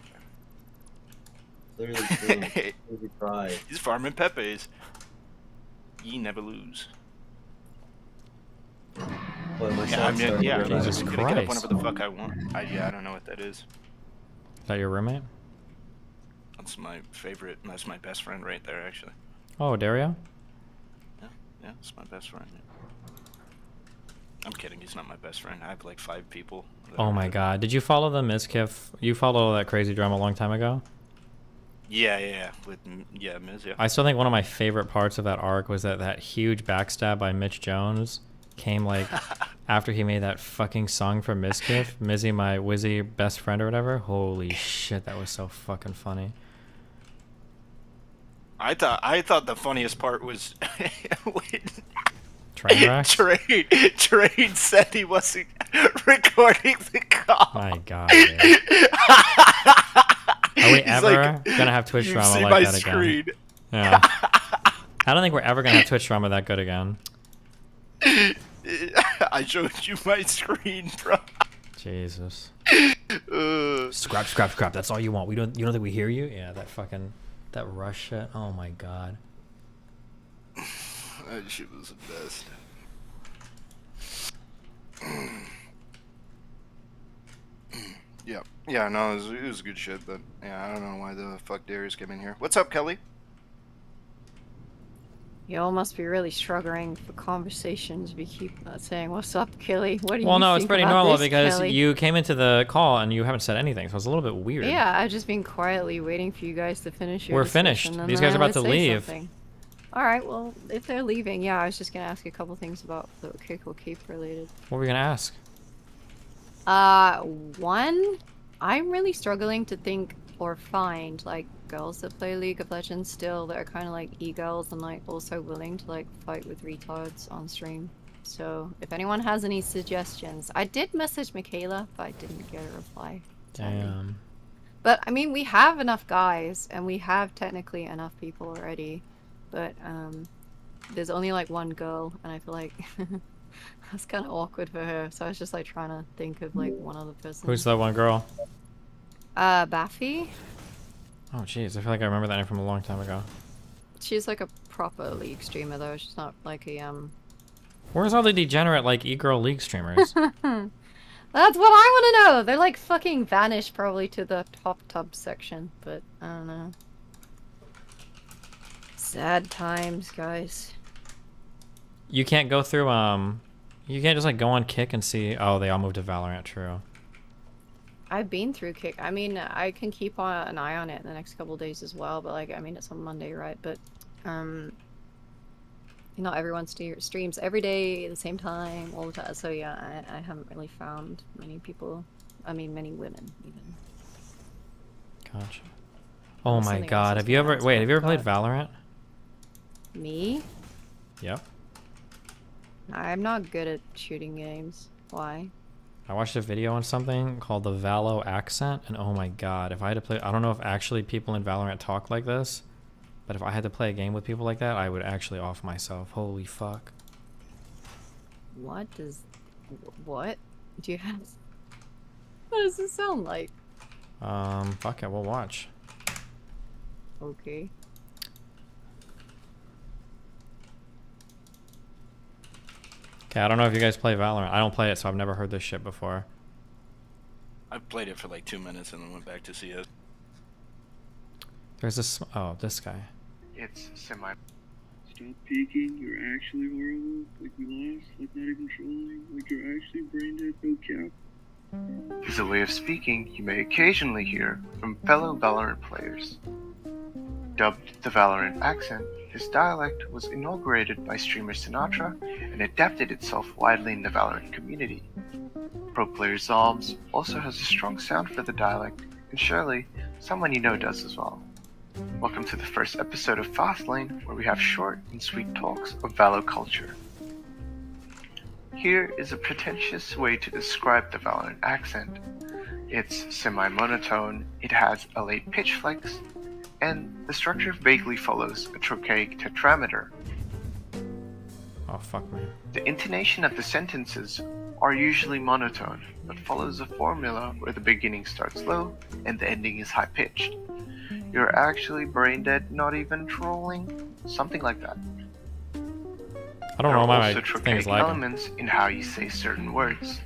Literally true. Easy pride. He's farming Pepe's. Ye never lose. Well, my Yeah, song started yeah, with I'm Jesus gonna get up Christ. whenever the fuck I want. I don't know what that is. Is that your roommate? That's my favorite. That's my best friend right there, actually. Oh, Dario? Yeah, it's my best friend. I'm kidding. He's not my best friend. I have like 5 people. Oh my god. Did you follow the Mizkif? You followed that crazy drama a long time ago? Yeah. With Miz. Yeah. I still think one of my favorite parts of that arc was that huge backstab by Mitch Jones came like after he made that fucking song for Mizkif, Mizzy, my Wizzy best friend or whatever. Holy shit, that was so fucking funny. I thought the funniest part was when Trade said he wasn't recording the call. My god. Are we ever gonna have Twitch drama like that again? Yeah. I don't think we're ever gonna have Twitch drama that good again. I showed you my screen, bro. Jesus. Scrap. That's all you want. You don't think we hear you? Yeah, that rush shit. Oh my god. That shit was the best. Yeah, no, it was good shit, but yeah, I don't know why the fuck Darius came in here. What's up, Kelly? Y'all must be really struggling for conversations. We keep saying, "What's up, Kelly? What do you?" Well, no, it's think pretty about normal this, because Kelly?" you came into the call and you haven't said anything, so it's a little bit weird. Yeah, I've just been quietly waiting for you guys to finish your We're discussion, finished. and These then guys are I about to would say leave. something. All right, well, if they're leaving, yeah, I was just gonna ask a couple things about the kick or keep related. What were we gonna ask? One, I'm really struggling to think or find like girls that play League of Legends still that are kind of like e-girls and like also willing to like fight with retards on stream. So if anyone has any suggestions, I did message Michaela, but I didn't get a reply. Damn. But I mean, we have enough guys and we have technically enough people already, but there's only like one girl and I feel like that's kind of awkward for her. So I was just like trying to think of like one other person. Who's that one girl? Baffy. Oh jeez, I feel like I remember that name from a long time ago. She's like a proper League streamer though. She's not like a Where's all the degenerate like e-girl League streamers? That's what I want to know. They're like fucking vanished probably to the top tub section, but I don't know. Sad times, guys. You can't go through you can't just like go on Kick and see. Oh, they all moved to Valorant. True. I've been through Kick. I mean, I can keep an eye on it in the next couple of days as well, but like, I mean, it's on Monday, right? But not everyone streams every day at the same time all the time. So yeah, I haven't really found many people. I mean, many women even. Gotcha. Oh my god, have you ever played Valorant? Me? Yep. I'm not good at shooting games. Why? I watched a video on something called the Valo accent, and oh my god, if I had to play, I don't know if actually people in Valorant talk like this, but if I had to play a game with people like that, I would actually off myself. Holy fuck. What do you have? What does it sound like? Fuck it, we'll watch. Okay. Okay, I don't know if you guys play Valorant. I don't play it, so I've never heard this shit before. I played it for like 2 minutes and then went back to see it. There's this, oh, this guy. It's semi. Stop peeking, you're actually horrible. Like we lost, like not even trolling. Like you're actually brain dead, no cap. Is a way of speaking you may occasionally hear from fellow Valorant players. Dubbed the Valorant accent, this dialect was inaugurated by streamer Sinatra and adapted itself widely in the Valorant community. Pro player Zalms also has a strong sound for the dialect, and surely someone you know does as well. Welcome to the first episode of Fastlane, where we have short and sweet talks of Valo culture. Here is a pretentious way to describe the Valorant accent. It's semi-monotone, it has a late pitch flex, and the structure vaguely follows a trochaic tetrameter. Oh fuck me. The intonation of the sentences are usually monotone, but follows a formula where the beginning starts low and the ending is high-pitched. You're actually brain dead, not even trolling? Something like that. I don't There know are why also my thing is trochaic lagging. elements in how you say certain words.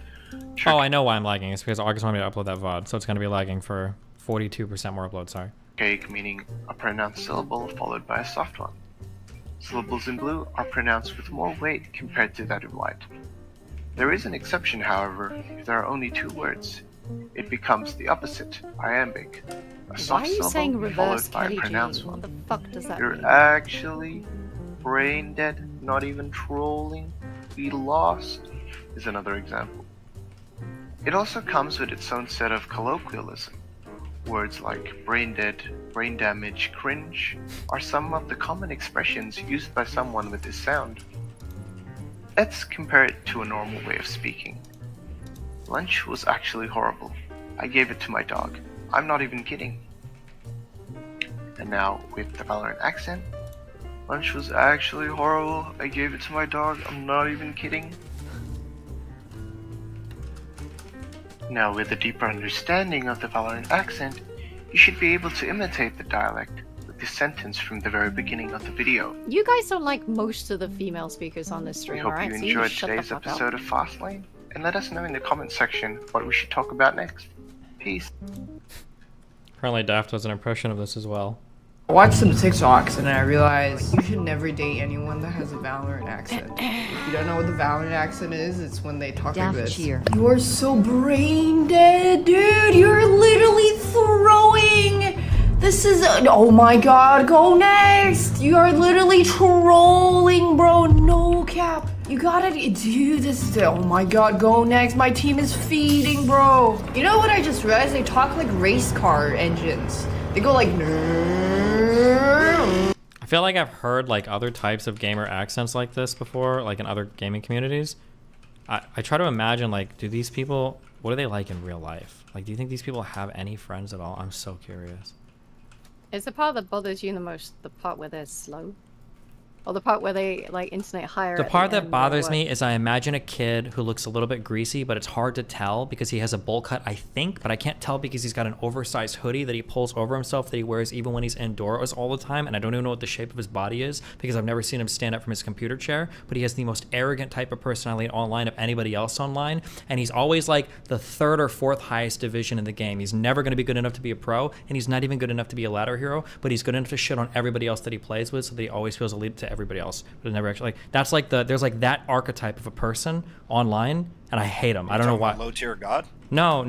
Oh, I know why I'm lagging. It's because August wanted me to upload that VOD, so it's going to be lagging for 42% more upload, sorry. Trochaic meaning a pronounced syllable followed by a soft one. Syllables in blue are pronounced with more weight compared to that in white. There is an exception, however, if there are only 2 words. It becomes the opposite, iambic. A Why soft are you saying syllable reverse followed by a Kelly G? pronounced What one. the fuck does that You're mean? actually brain dead, not even trolling. We lost is another example. It also comes with its own set of colloquialism. Words like brain dead, brain damage, cringe are some of the common expressions used by someone with this sound. Let's compare it to a normal way of speaking. Lunch was actually horrible. I gave it to my dog. I'm not even kidding. And now, with the Valorant accent, lunch was actually horrible. I gave it to my dog. I'm not even kidding. Now, with a deeper understanding of the Valorant accent, you should be able to imitate the dialect with this sentence from the very beginning of the video. You guys don't like most of the female speakers on this We stream, hope alright? you So enjoyed shut the today's fuck episode up. of Fastlane, and let us know in the comment section what we should talk about next. Peace. Apparently Daft does an impression of this as well. I watched some TikToks and I realized you should never date anyone that has a Valorant accent. If you don't know what the Valorant accent is, it's when they talk like this. You are so brain dead, dude. You're literally throwing. This is oh my god, go next. You are literally trolling, bro. No cap. You gotta dude, this is oh my god, go next. My team is feeding, bro. You know what I just realized? They talk like race car engines. They go like I feel like I've heard like other types of gamer accents like this before, like in other gaming communities. I try to imagine like, do these people, what are they like in real life? Like, do you think these people have any friends at all? I'm so curious. Is the part that bothers you the most the part where they're slow? Or the part where they like internet hire? The at part the that end, or bothers what? me is I imagine a kid who looks a little bit greasy, but it's hard to tell because he has a bowl cut, I think, but I can't tell because he's got an oversized hoodie that he pulls over himself that he wears even when he's indoors all the time, and I don't even know what the shape of his body is because I've never seen him stand up from his computer chair, but he has the most arrogant type of personality online of anybody else online, and he's always like the 3rd or 4th highest division in the game. He's never going to be good enough to be a pro, and he's not even good enough to be a ladder hero, but he's good enough to shit on everybody else that he plays with, so that he always feels a lead to everybody else. But never actually, like, that's like there's like that archetype of a person online, and I hate him. I don't know why. Low tier god? No.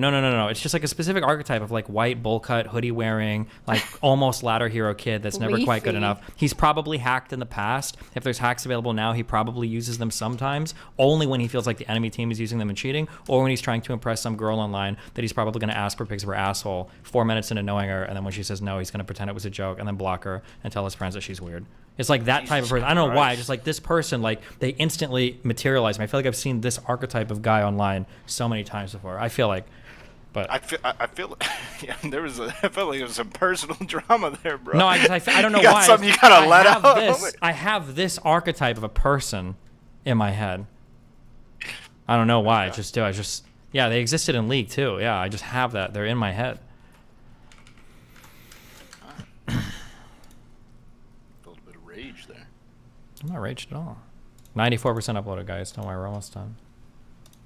It's just like a specific archetype of like white bowl cut, hoodie wearing, like almost ladder hero kid that's never quite good Leafy. enough. He's probably hacked in the past. If there's hacks available now, he probably uses them sometimes, only when he feels like the enemy team is using them and cheating, or when he's trying to impress some girl online that he's probably going to ask for pics of her asshole 4 minutes into knowing her, and then when she says no, he's going to pretend it was a joke and then block her and tell his friends that she's weird. It's like that type of person. I don't know why. Just like this person, like they instantly materialize me. I feel like I've seen this archetype of guy online so many times before. I feel like, but I feel yeah, I felt like there was some personal drama there, bro. no, I don't know you got why. Something you gotta let out. I have this archetype of a person in my head. I don't know why. Okay. Yeah, they existed in League too. Yeah, I just have that. They're in my head. Rage there. I'm not raged at all. 94% uploaded, guys. Don't worry, we're almost done.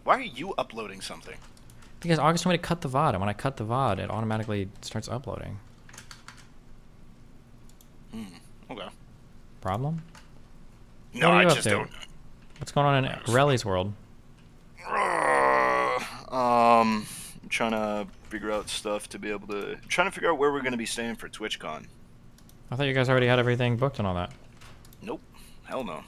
Why are you uploading something? Because August told me to cut the VOD, and when I cut the VOD, it automatically starts uploading. Okay. Problem? No, What are I you up just to? don't. What's going on in Relly's world? I'm trying to figure out stuff to be able to. Trying to figure out where we're gonna be staying for TwitchCon. I thought you guys already had everything booked and all that. Nope. Hell no.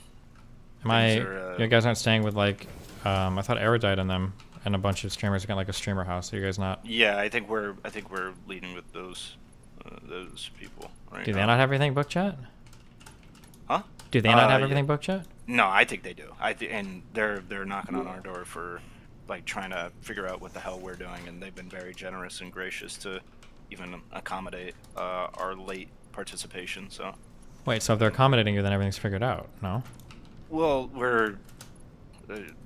You guys aren't staying with like, I thought Erudite and them and a bunch of streamers got like a streamer house. Are you guys not? Yeah, I think we're leading with those people. Right Do they now. not have everything booked yet? Huh? Do they not have everything booked yet? No, I think they do. And they're knocking on our door for like trying to figure out what the hell we're doing, and they've been very generous and gracious to even accommodate our late participation. So. Wait, so if they're accommodating you, then everything's figured out, no? Well,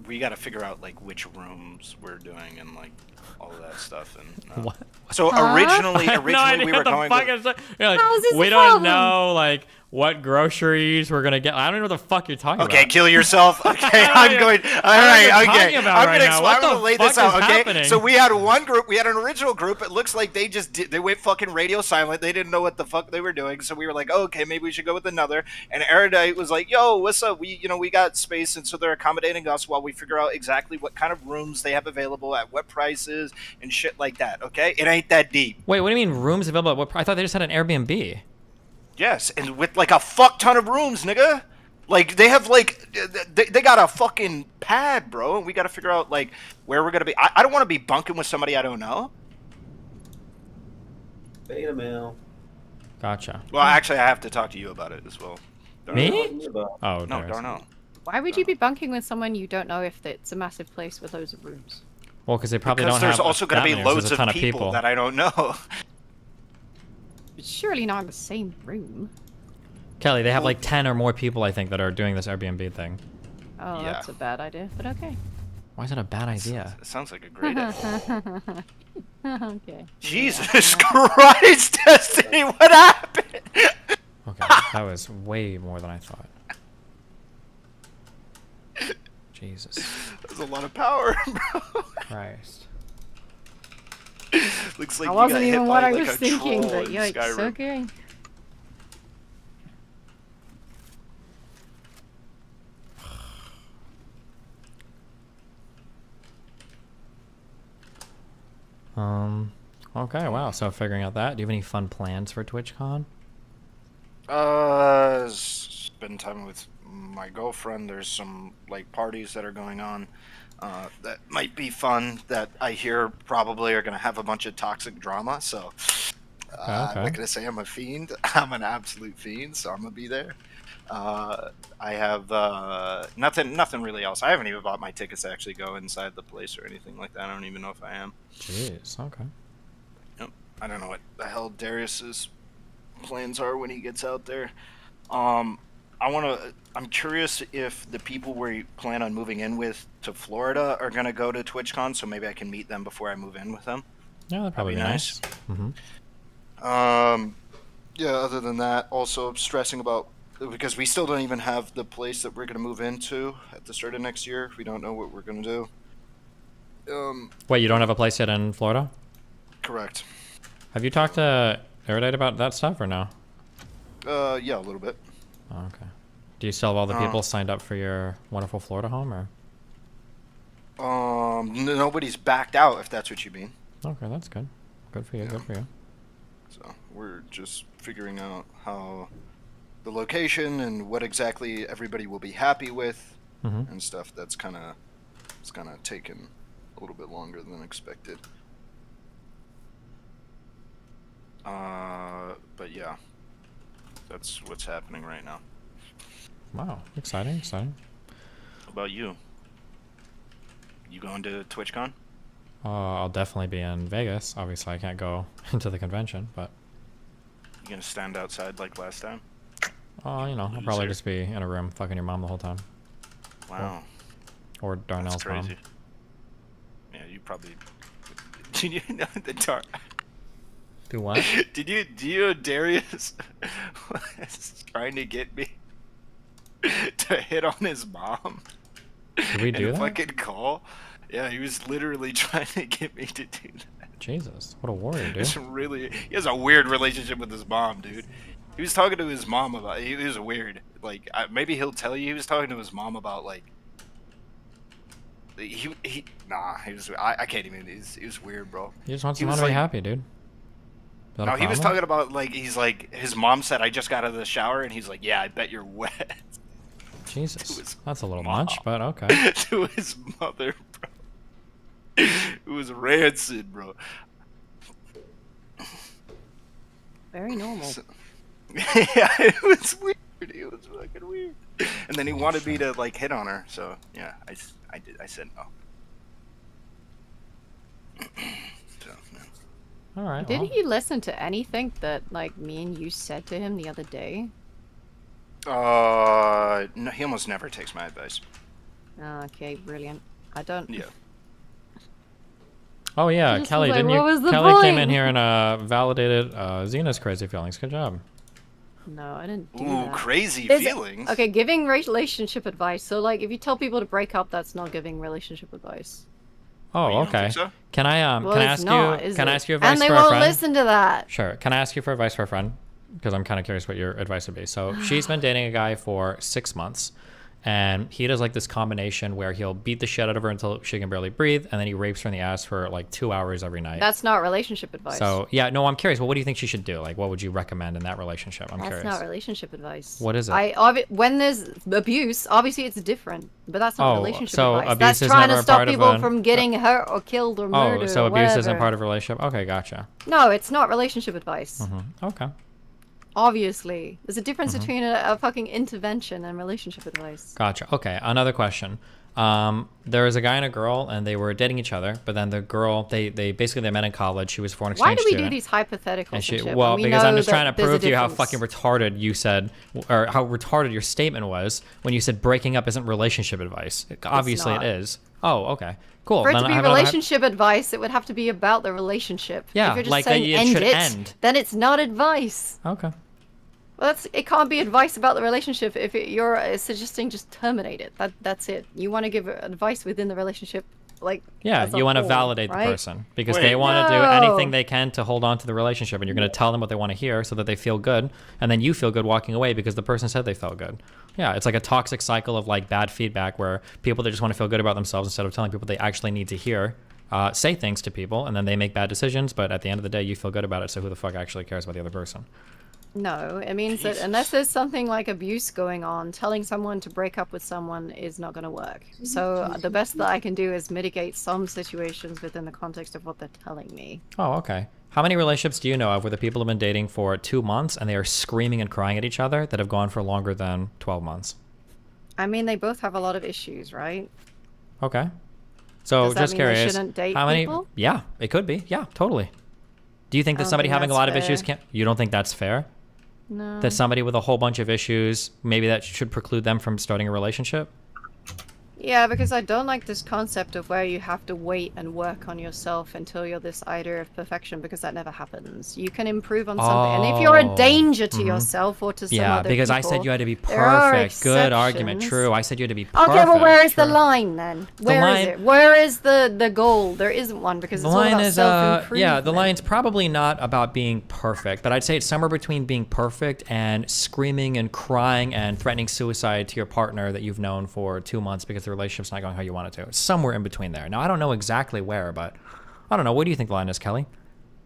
we got to figure out like which rooms we're doing and like all of that stuff. And What? So Huh? originally I have no idea we were what the going fuck with, is You're like, How is this we a don't problem? know like what groceries we're gonna get. I don't know what the fuck you're talking okay, about. kill yourself. Okay, I'm going. All I don't know what right, you're okay. talking about I'm right gonna now. explain. What I'm the gonna lay fuck this out. is Okay, happening? so we had one group. We had an original group. It looks like they went fucking radio silent. They didn't know what the fuck they were doing. So we were like, oh, okay, maybe we should go with another. And Erudite was like, yo, what's up? We got space, and so they're accommodating us while we figure out exactly what kind of rooms they have available at what prices and shit like that. Okay, it ain't that deep. Wait, what do you mean rooms available? At what I thought they just had an Airbnb. Yes, and with like a fuck ton of rooms, nigga. Like they have like they got a fucking pad, bro, and we got to figure out like where we're gonna be. I don't want to be bunking with somebody I don't know. Beta male. Gotcha. Well, actually, I have to talk to you about it as well. Me? About. Oh, No, Darius. Darnell. Why would you be bunking with someone you don't know if it's a massive place with loads of rooms? Well, because they probably Because don't there's have also going gonna to be There's loads a ton of people that I don't know. Surely not in the same room. Kelly, they have like 10 or more people, I think, that are doing this Airbnb thing. Oh, Yeah. that's a bad idea, but okay. Why is that a bad idea? It sounds like a great idea. Okay. Jesus Christ, Destiny, what happened? Okay, that was way more than I thought. Jesus That's a lot of power, bro. Christ. Looks like That you wasn't got even hit what by, I like, was a thinking, troll but in yikes, Skyrim. okay. Okay, wow. So figuring out that, do you have any fun plans for TwitchCon? Spend time with my girlfriend. There's some like parties that are going on that might be fun. That I hear probably are gonna have a bunch of toxic drama. So I'm not gonna say I'm a fiend. I'm an absolute fiend. So I'm gonna be there. I have nothing really else. I haven't even bought my tickets to actually go inside the place or anything like that. I don't even know if I am. Jeez, okay. Yep. I don't know what the hell Darius's plans are when he gets out there. I'm curious if the people we plan on moving in with to Florida are gonna go to TwitchCon, so maybe I can meet them before I move in with them. Yeah, that'd probably be nice. Yeah, other than that, also stressing about, because we still don't even have the place that we're gonna move into at the start of next year. We don't know what we're gonna do. Wait, you don't have a place yet in Florida? Correct. Have you talked to Erudite about that stuff or no? Yeah, a little bit. Oh, okay. Do you still have all the people signed up for your wonderful Florida home, or? Nobody's backed out, if that's what you mean. Okay, that's good. Good for you. Good for you. So we're just figuring out how the location and what exactly everybody will be happy with and stuff. It's kind of taken a little bit longer than expected. But yeah, that's what's happening right now. Wow, exciting, exciting. How about you? You going to TwitchCon? I'll definitely be in Vegas. Obviously, I can't go into the convention, but You gonna stand outside like last time? you know, I'll probably just be in a room fucking your mom the whole time. Wow. Or Darnell's That's crazy. mom. Yeah, you probably. Did you know the Do what? Do you know Darius was trying to get me to hit on his mom? Did we do in a that? fucking call? Yeah, he was literally trying to get me to do that. Jesus, what a warrior, dude. It's really, he has a weird relationship with his mom, dude. He was talking to his mom about. He was weird. Like maybe he'll tell you he was talking to his mom about like. He was. I can't even. He was weird, bro. He just wants He someone was to be like- happy, dude. Is that a No, he was problem? talking about like he's like his mom said I just got out of the shower and he's like, yeah, I bet you're wet. Jesus, that's a little much, but okay. To his mother, bro. It was rancid, bro. Very normal. Yeah, it was weird. It was fucking weird. And then he wanted me to like hit on her, so yeah, I did. I said no. So, yeah. All right. Did well. he listen to anything that like me and you said to him the other day? No, he almost never takes my advice. Okay, brilliant. I don't. Yeah. Oh yeah, just Kelly, was like, didn't you? what was the Kelly came point? in here and validated Xena's crazy feelings. Good job. No, I didn't do Ooh, that. crazy Is it- feelings. Okay, giving relationship advice. So, like, if you tell people to break up, that's not giving relationship advice. Oh, you don't okay. think so? Can I Well, can I it's ask not, you? is Can I it? ask you advice And they for a won't friend? listen to that. Sure. Can I ask you for advice for a friend? Because I'm kind of curious what your advice would be. So she's been dating a guy for 6 months, and he does like this combination where he'll beat the shit out of her until she can barely breathe, and then he rapes her in the ass for like 2 hours every night. That's not relationship advice. So yeah, no, I'm curious. Well, what do you think she should do? Like, what would you recommend in that relationship? I'm That's curious. not relationship advice. What is it? When there's abuse, obviously it's different, but that's not Oh, relationship so advice. abuse That's is trying never to a stop part of people a- from getting hurt or killed or murdered. Oh, so or abuse isn't whatever. part of a relationship? Okay, gotcha. No, it's not relationship advice. Okay. Obviously, there's a difference Mhm. between a fucking intervention and relationship advice. Gotcha. Okay, another question. There was a guy and a girl, and they were dating each other. But then the girl, they basically they met in college. She was a foreign exchange Why do we student. do these hypotheticals? And she, and shit well, when we because I'm know just trying to that there's a prove to you how difference? fucking retarded you said, or how retarded your statement was when you said breaking up isn't relationship advice. Obviously, it not. is. Oh, okay, cool. For it Then to I be have another relationship advice, it would have to be about the relationship. Yeah, if you're just like that saying it end should it, end. then it's not advice. Okay. Well, it can't be advice about the relationship if you're suggesting just terminate it. That's it. You want to give advice within the relationship, like Yeah, as a you want to whole, validate right? the person because Wait. they want to do No. anything they can to hold on to the relationship, and you're going to tell them what they want to hear so that they feel good, and then you feel good walking away because the person said they felt good. Yeah, it's like a toxic cycle of like bad feedback where people that just want to feel good about themselves instead of telling people they actually need to hear say things to people, and then they make bad decisions. But at the end of the day, you feel good about it. So who the fuck actually cares about the other person? No, it means that unless there's something like abuse going on, telling someone to break up with someone is not going to work. So the best that I can do is mitigate some situations within the context of what they're telling me. Oh, okay. How many relationships do you know of where the people have been dating for 2 months and they are screaming and crying at each other that have gone for longer than 12 months? I mean, they both have a lot of issues, right? Okay. So Does that just mean they curious, shouldn't date how many? people? Yeah, it could be. Yeah, totally. Do you think I that don't somebody think having a that's lot of issues fair. can't? You don't think that's fair? No. That somebody with a whole bunch of issues, maybe that should preclude them from starting a relationship? Yeah, because I don't like this concept of where you have to wait and work on yourself until you're this idea of perfection, because that never happens. You can improve on something, and if you're a Oh, danger to mhm. yourself or to some Yeah, other because I people, said you had to be there are perfect. Good argument. exceptions. True. I said you had to be perfect. Okay, well, where is the True. line then? The Where is line- it? Where is the goal? There isn't one because The it's all line about is self-improvement. yeah, the line's probably not about being perfect, but I'd say it's somewhere between being perfect and screaming and crying and threatening suicide to your partner that you've known for 2 months because the relationship's not going how you want it to. Somewhere in between there. Now I don't know exactly where, but I don't know. What do you think the line is, Kelly?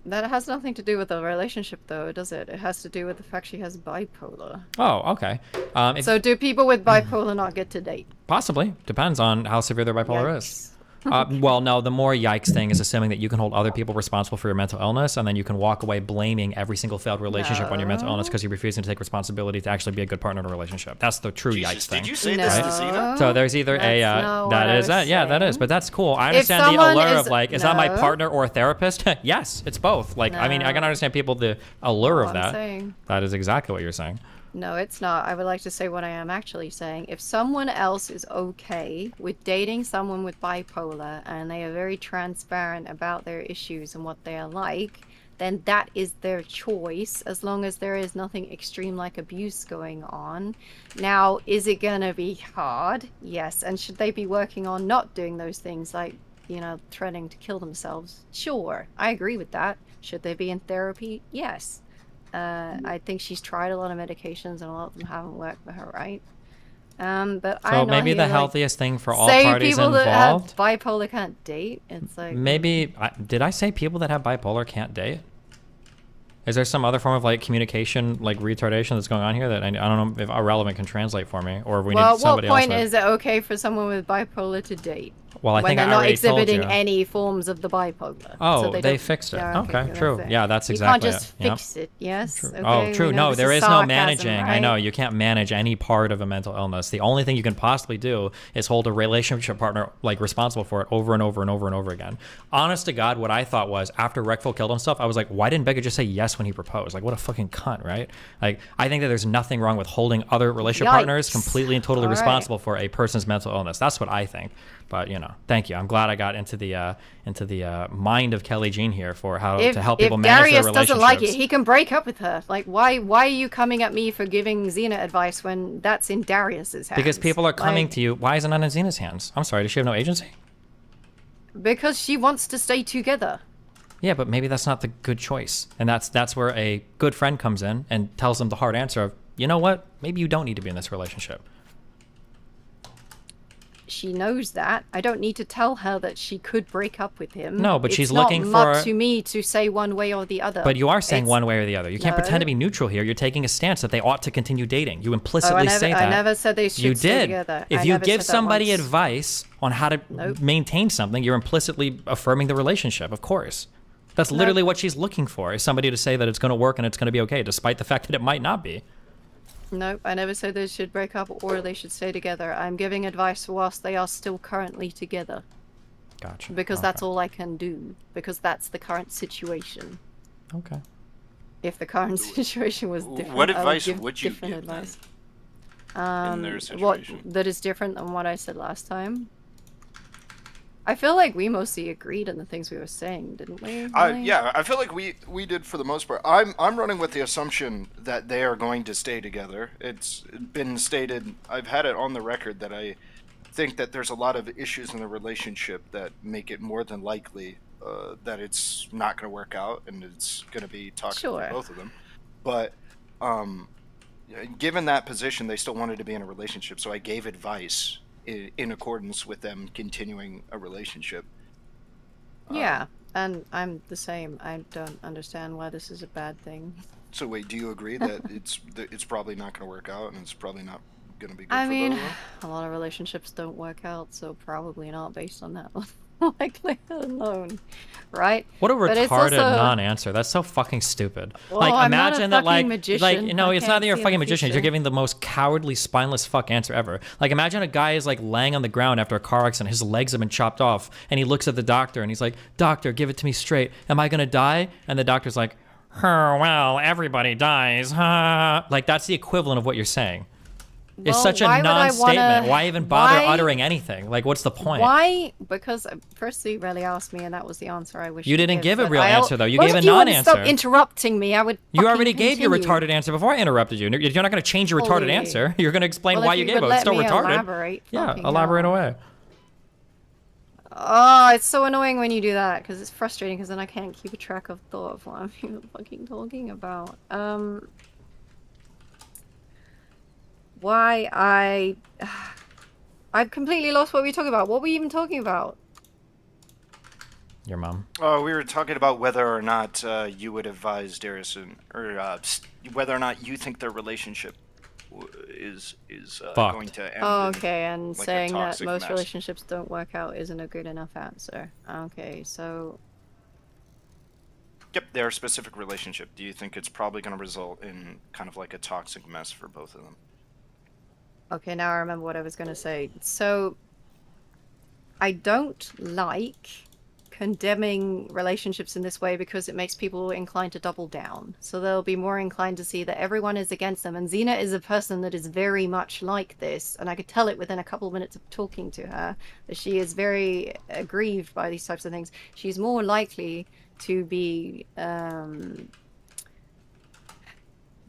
That has nothing to do with the relationship, though, does it? It has to do with the fact she has bipolar. Oh, okay. If- So do people with bipolar not get to date? Possibly. Depends on how severe their bipolar is. Well, no, the more yikes thing is assuming that you can hold other people responsible for your mental illness, and then you can walk away blaming every single failed relationship on your mental illness because you're refusing to take responsibility to actually be a good partner in a relationship. That's the true yikes thing. Did you say this to Zena? So there's either That's not that what I is was that. Yeah, that is. saying. But that's cool. I If understand the someone allure is- of like, is that my No. partner or a therapist? Yes, it's both. Like, I mean, I can understand people the allure of I'm that. saying. That is exactly what you're saying. No, it's not. I would like to say what I am actually saying. If someone else is okay with dating someone with bipolar and they are very transparent about their issues and what they are like, then that is their choice as long as there is nothing extreme like abuse going on. Now, is it going to be hard? Yes. And should they be working on not doing those things like, you know, threatening to kill themselves? Sure. I agree with that. Should they be in therapy? Yes. I think she's tried a lot of medications and a lot of them haven't worked for her, right? But So I'm not maybe here the to, healthiest thing for all say parties people that have involved. bipolar can't date. It's like Maybe did I say people that have bipolar can't date? Is there some other form of like communication, like retardation that's going on here that I don't know if irrelevant can translate for me, or if we well, need what somebody else? point is it okay for someone with bipolar to date? Well, I when think I they're not already told exhibiting you. any forms of the bipolar. Oh, so they don't- fixed it. Yeah, Okay, that's true. it. Yeah, that's You exactly can't just it. Yep. fix it. Yes. Okay, Oh, we true. know No, this there is no sarcasm, managing. I right? know you can't manage any part of a mental illness. The only thing you can possibly do is hold a relationship partner like responsible for it over and over and over and over again. Honest to God, what I thought was after Reckful killed himself, I was like, why didn't Becca just say yes when he proposed? Like, what a fucking cunt, right? Like, I think that there's nothing wrong with holding other relationship partners Yikes. completely and totally All right. responsible for a person's mental illness. That's what I think. But thank you. I'm glad I got into the mind of Kelly Jean here for how to help people manage Darius their relationships. doesn't like it, he can break up with her. Like, why are you coming at me for giving Xena advice when that's in Darius's hands? Because people are coming to you. Why is it not in Xena's hands? I'm sorry. Does she have no agency? Because she wants to stay together. Yeah, but maybe that's not the good choice, and that's where a good friend comes in and tells them the hard answer of, you know what? Maybe you don't need to be in this relationship. She knows that. I don't need to tell her that she could break up with him. No, but she's it's not looking up for- to me to say one way or the other. But you are saying It's- one way or the other. You can't No. pretend to be neutral here. You're taking a stance that they ought to continue dating. You Oh, implicitly say that. I never said they should You stay did. together. If I you never give said that somebody once. advice on how to maintain something, you're implicitly affirming the relationship, of course. That's No. literally what she's looking for, is somebody to say that it's going to work and it's going to be okay, despite the fact that it might not be. Nope, I never said they should break up or they should stay together. I'm giving advice whilst they are still currently together. Gotcha. Because that's all I can do. Because that's the current situation. Okay. If the current situation was different, What I would advice give would you different give them advice. in their What situation? that is different than what I said last time. I feel like we mostly agreed on the things we were saying, didn't we? Really? Yeah, I feel like we did for the most part. I'm running with the assumption that they are going to stay together. It's been stated, I've had it on the record that I think that there's a lot of issues in the relationship that make it more than likely that it's not going to work out and it's going to be toxic for Sure. both of them. But given that position, they still wanted to be in a relationship, so I gave advice in accordance with them continuing a relationship. Yeah, and I'm the same. I don't understand why this is a bad thing. So wait, do you agree that it's probably not going to work out and it's probably not going to be good I for mean, both of them? a lot of relationships don't work out, so probably not based on that likelihood alone, right? What a But it's retarded also- non-answer. That's so fucking stupid. Well, like, I'm not a imagine that, like, fucking magician. no, I it's can't not that you're a see in fucking the magician. You're future. giving the most cowardly, spineless fuck answer ever. Like, imagine a guy is like laying on the ground after a car accident. His legs have been chopped off, and he looks at the doctor and he's like, "Doctor, give it to me straight. Am I gonna die?" And the doctor's like, well, everybody dies. Huh? Like, that's the equivalent of what you're saying. It's Well, such a why would I non-statement. wanna- Why even bother why- uttering anything? Like, what's the point? Why? Because first you really asked me, and that was the answer I wish. You didn't give a but real I answer, though. You well, gave a if you wouldn't non-answer. Stop interrupting me. I would. You fucking already gave your continue. retarded answer before I interrupted you. You're not going to change your retarded Holy. answer. You're going to explain Well, why if you you gave would it. It's let still me retarded. elaborate, Yeah, fucking elaborate hell. away. Oh, it's so annoying when you do that because it's frustrating because then I can't keep a track of thought of what I'm even fucking talking about. Why I've completely lost what we were talking about. What were we even talking about? Your mom. We were talking about whether or not you would advise Darius, or whether or not you think their relationship is going to end. Oh, in, okay, and like, a saying that toxic most mess. relationships don't work out isn't a good enough answer. Okay, so Yep, their specific relationship. Do you think it's probably going to result in kind of like a toxic mess for both of them? okay, now I remember what I was going to say. So I don't like condemning relationships in this way because it makes people inclined to double down. So they'll be more inclined to see that everyone is against them. And Xena is a person that is very much like this. And I could tell it within a couple of minutes of talking to her that she is very aggrieved by these types of things. She's more likely to be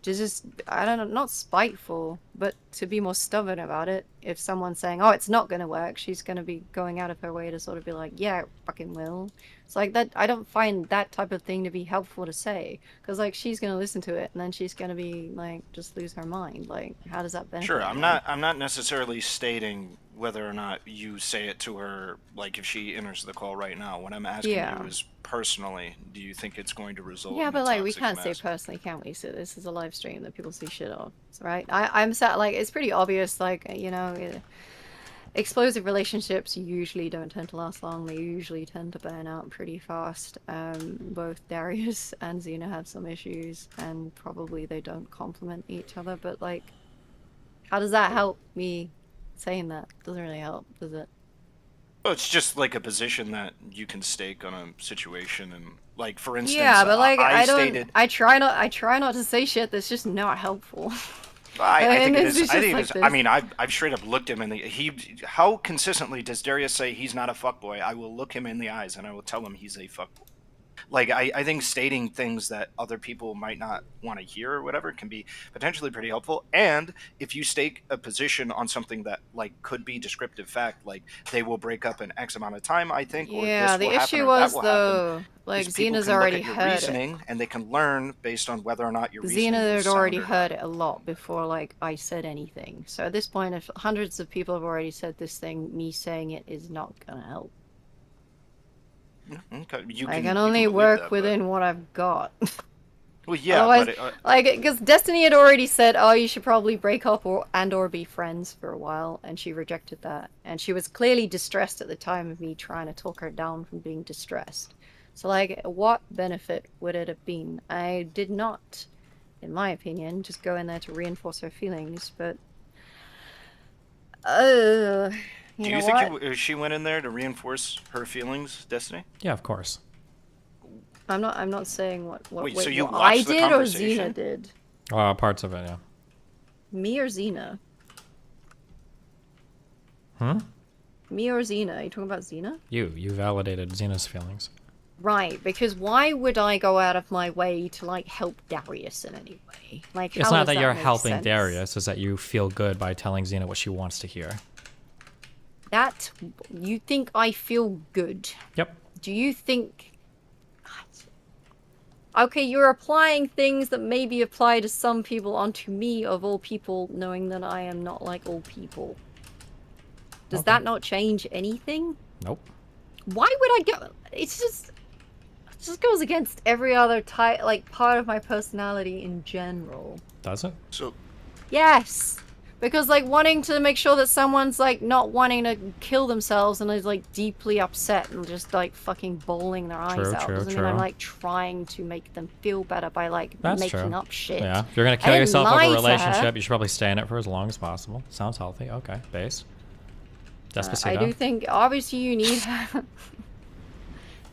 just, I don't know, not spiteful, but to be more stubborn about it. If someone's saying, oh, it's not going to work, she's going to be going out of her way to sort of be like, yeah, it fucking will. It's like that. I don't find that type of thing to be helpful to say, because like she's going to listen to it and then she's going to be like, just lose her mind. Like, how does that benefit Sure, her? I'm not necessarily stating whether or not you say it to her, like if she enters the call right now. What I'm asking Yeah. you is personally, do you think it's going to result Yeah, in but a like we toxic can't mess? say personally, can we? So this is a live stream that people see shit of, right? I'm sad. Like it's pretty obvious. Like explosive relationships usually don't tend to last long. They usually tend to burn out pretty fast. Both Darius and Xena have some issues, and probably they don't complement each other. But like, how does that help me saying that? Doesn't really help, does it? Well, it's just like a position that you can stake on a situation, and like for instance, Yeah, but like I don't. stated. I try not to say shit that's just not helpful. I think it it's is. just I think like it is. this. I mean, I've straight up looked him in the. How consistently does Darius say he's not a fuckboy? I will look him in the eyes and I will tell him he's a fuckboy. Like, I think stating things that other people might not want to hear or whatever can be potentially pretty helpful. And if you stake a position on something that, like, could be descriptive fact, like, they will break up in X amount of time, I think, or Yeah, this the will happen, issue or was that will though, happen, like is people Xena's can look already at your heard it. reasoning and they can learn based on whether or not your reasoning Xena was had already sound or heard it a lot before, like, I said anything. So at this point, if hundreds of people have already said this thing, me saying it is not gonna help. Okay. I can only work within what I've got. Well, yeah, Otherwise, but like, because Destiny had already said, "Oh, you should probably break up or be friends for a while," and she rejected that. And she was clearly distressed at the time of me trying to talk her down from being distressed. So, like, what benefit would it have been? I did not, in my opinion, just go in there to reinforce her feelings, but do you you know think what? she went in there to reinforce her feelings, Destiny? Yeah, of course. I'm not saying what Wait, so you what I watched the did or conversation? Xena did. Parts of it, yeah. Me or Xena? Hmm? Me or Xena? Are you talking about Xena? You validated Xena's feelings. Right, because why would I go out of my way to, like, help Darius in any way? Like, It's how not does that you're make helping sense? Darius, it's that you feel good by telling Xena what she wants to hear. That, you think I feel good? Yep. Do you think... Okay, you're applying things that maybe apply to some people onto me, of all people, knowing that I am not like all people. Does that not change anything? Nope. Why would I go... It just goes against every other type, like, part of my personality in general. Does it? So... Yes! Because, like, wanting to make sure that someone's, like, not wanting to kill themselves and is, like, deeply upset and just, like, fucking bawling their eyes True, out true, doesn't mean true. I'm, like, trying to make them feel better by, like, That's making true. up shit. Yeah. If you're gonna I kill didn't yourself lie over a to her. relationship, you should probably stay in it for as long as possible. Sounds healthy. Okay. Base. Despacito. I do think, obviously, you need her.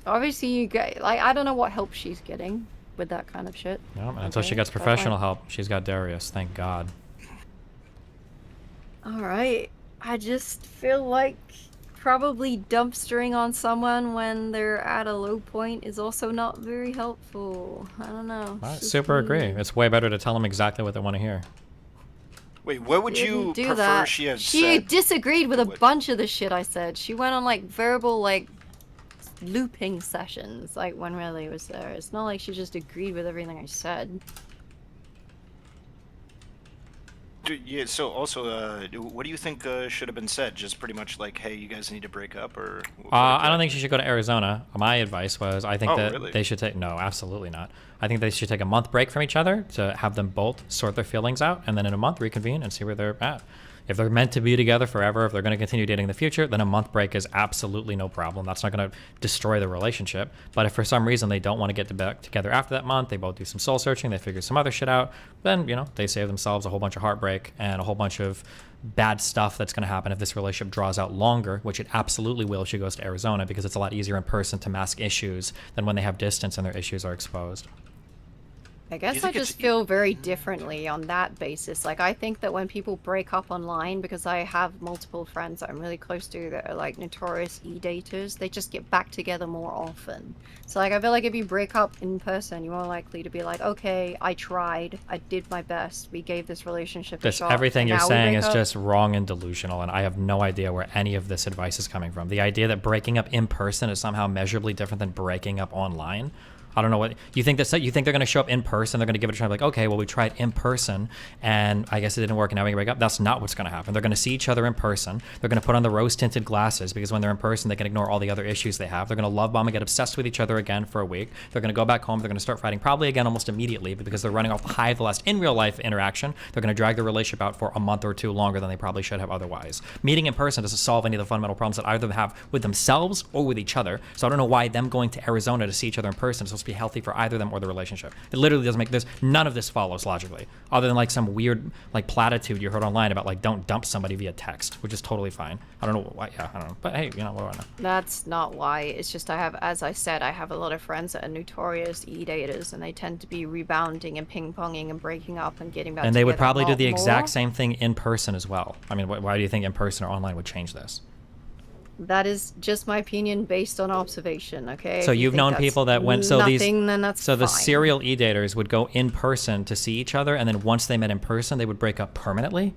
Obviously, you get, like, I don't know what help she's getting with that kind of shit. Yeah, and until she gets but, professional like, help, she's got Darius. Thank God. Alright, I just feel like probably dumpstering on someone when they're at a low point is also not very helpful. I don't know. I It's just super agree. weird. It's way better to tell them exactly what they want to hear. Wait, what would you Didn't do prefer that. she had She said? disagreed with a bunch of the shit I said. She went on, like, verbal, like, looping sessions, like, when Riley was there. It's not like she just agreed with everything I said. Yeah, so also, what do you think should have been said? Just pretty much like, hey, you guys need to break up, or... I don't think she should go to Arizona. My advice was, I think Oh, that really? they should take... No, absolutely not. I think they should take a month break from each other to have them both sort their feelings out, and then in a month reconvene and see where they're at. If they're meant to be together forever, if they're going to continue dating in the future, then a month break is absolutely no problem. That's not going to destroy the relationship. But if for some reason they don't want to get back together after that month, they both do some soul searching, they figure some other shit out, then, you know, they save themselves a whole bunch of heartbreak and a whole bunch of bad stuff that's going to happen if this relationship draws out longer, which it absolutely will if she goes to Arizona, because it's a lot easier in person to mask issues than when they have distance and their issues are exposed. I guess I just feel very differently on that basis. Like, I think that when people break up online, because I have multiple friends that I'm really close to that are, like, notorious e-daters, they just get back together more often. So, like, I feel like if you break up in person, you're more likely to be like, okay, I tried, I did my best, we gave this relationship a shot. Everything you're now we saying break is up. just wrong and delusional, and I have no idea where any of this advice is coming from. The idea that breaking up in person is somehow measurably different than breaking up online. I don't know what you think. You think they're going to show up in person? They're going to give it a try. Like, okay, well, we tried in person, and I guess it didn't work, and now we can break up. That's not what's going to happen. They're going to see each other in person. They're going to put on the rose-tinted glasses because when they're in person, they can ignore all the other issues they have. They're going to love bomb and get obsessed with each other again for a week. They're going to go back home. They're going to start fighting probably again almost immediately, but because they're running off the high of the last in real life interaction, they're going to drag the relationship out for a month or two longer than they probably should have otherwise. Meeting in person doesn't solve any of the fundamental problems that either they have with themselves or with each other. So I don't know why them going to Arizona to see each other in person is supposed to be healthy for either them or the relationship. It literally doesn't make this. None of this follows logically, other than like some weird like platitude you heard online about like don't dump somebody via text, which is totally fine. I don't know why. Yeah, I don't know. But hey, you know what do I know? That's not why. It's just I have, as I said, I have a lot of friends that are notorious e-daters, and they tend to be rebounding and ping-ponging and breaking up and getting back And they would together probably a do lot the exact more. same thing in person as well. I mean, why do you think in person or online would change this? That is just my opinion based on observation, okay? So If you you've think known that's people that went nothing, then that's the fine. serial e-daters would go in person to see each other, and then once they met in person, they would break up permanently.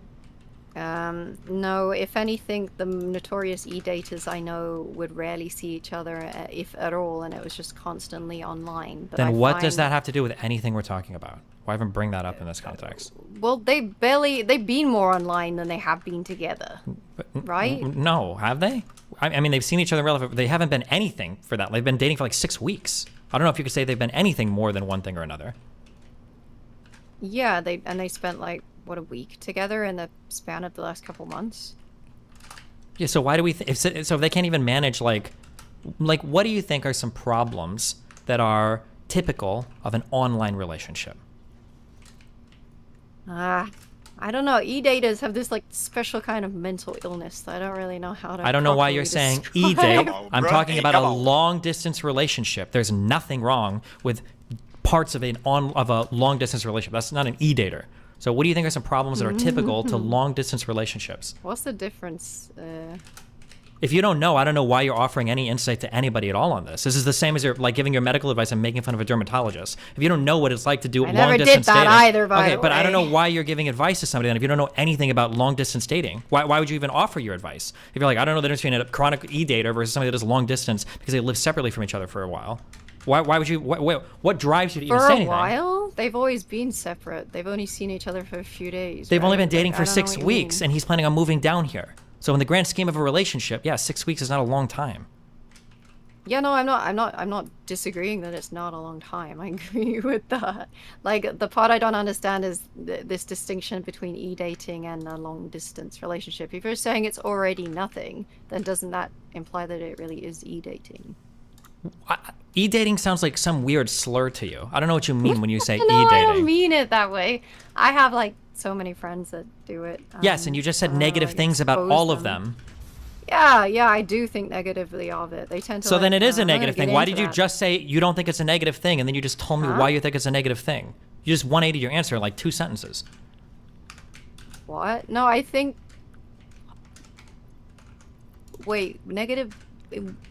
No, if anything, the notorious e-daters I know would rarely see each other, if at all, and it was just constantly online. But Then I what does find- that have to do with anything we're talking about? Why even bring that up in this context? Well, they've been more online than they have been together, right? No, have they? I mean, they've seen each other relative. They haven't been anything for that. They've been dating for like 6 weeks. I don't know if you could say they've been anything more than one thing or another. Yeah, they spent like what, a week together in the span of the last couple months. Yeah, so why do we? If they can't even manage like what do you think are some problems that are typical of an online relationship? I don't know. E-daters have this like special kind of mental illness that I don't really know how to. I don't know why you're properly saying describe. e-date. I'm talking about a long distance relationship. There's nothing wrong with parts of a long distance relationship. That's not an e-dater. So what do you think are some problems that are typical to long distance relationships? What's the difference? If you don't know, I don't know why you're offering any insight to anybody at all on this. This is the same as you're like giving your medical advice and making fun of a dermatologist. If you don't know what it's like to do I long never distance did that dating, either, by okay, the but I don't know way. why you're giving advice to somebody then if you don't know anything about long distance dating. Why would you even offer your advice? If you're like, I don't know the difference between a chronic e-dater versus somebody that does long distance because they live separately from each other for a while. Why would you? What drives you to even For say a anything? while, they've always been separate. They've only seen each other for a few days. They've only right? been dating Like, for I don't know 6 what you weeks, mean. and he's planning on moving down here. So in the grand scheme of a relationship, yeah, 6 weeks is not a long time. Yeah, no, I'm not disagreeing that it's not a long time. I agree with that. Like, the part I don't understand is this distinction between e-dating and a long-distance relationship. If you're saying it's already nothing, then doesn't that imply that it really is e-dating? E-dating sounds like some weird slur to you. I don't know what you mean when you say No, I don't e-dating. mean it that way. I have, like, so many friends that do it. Yes, and you just said I don't negative like, things about expose all of them. Yeah, I do think negatively of it. They tend to. So like, then it is a I'm gonna negative get thing. Why into did you that. just say you don't think it's a negative thing, and then you just told me Huh? why you think it's a negative thing? You just 180 your answer in like 2 sentences. What? No, I think. Wait, negative.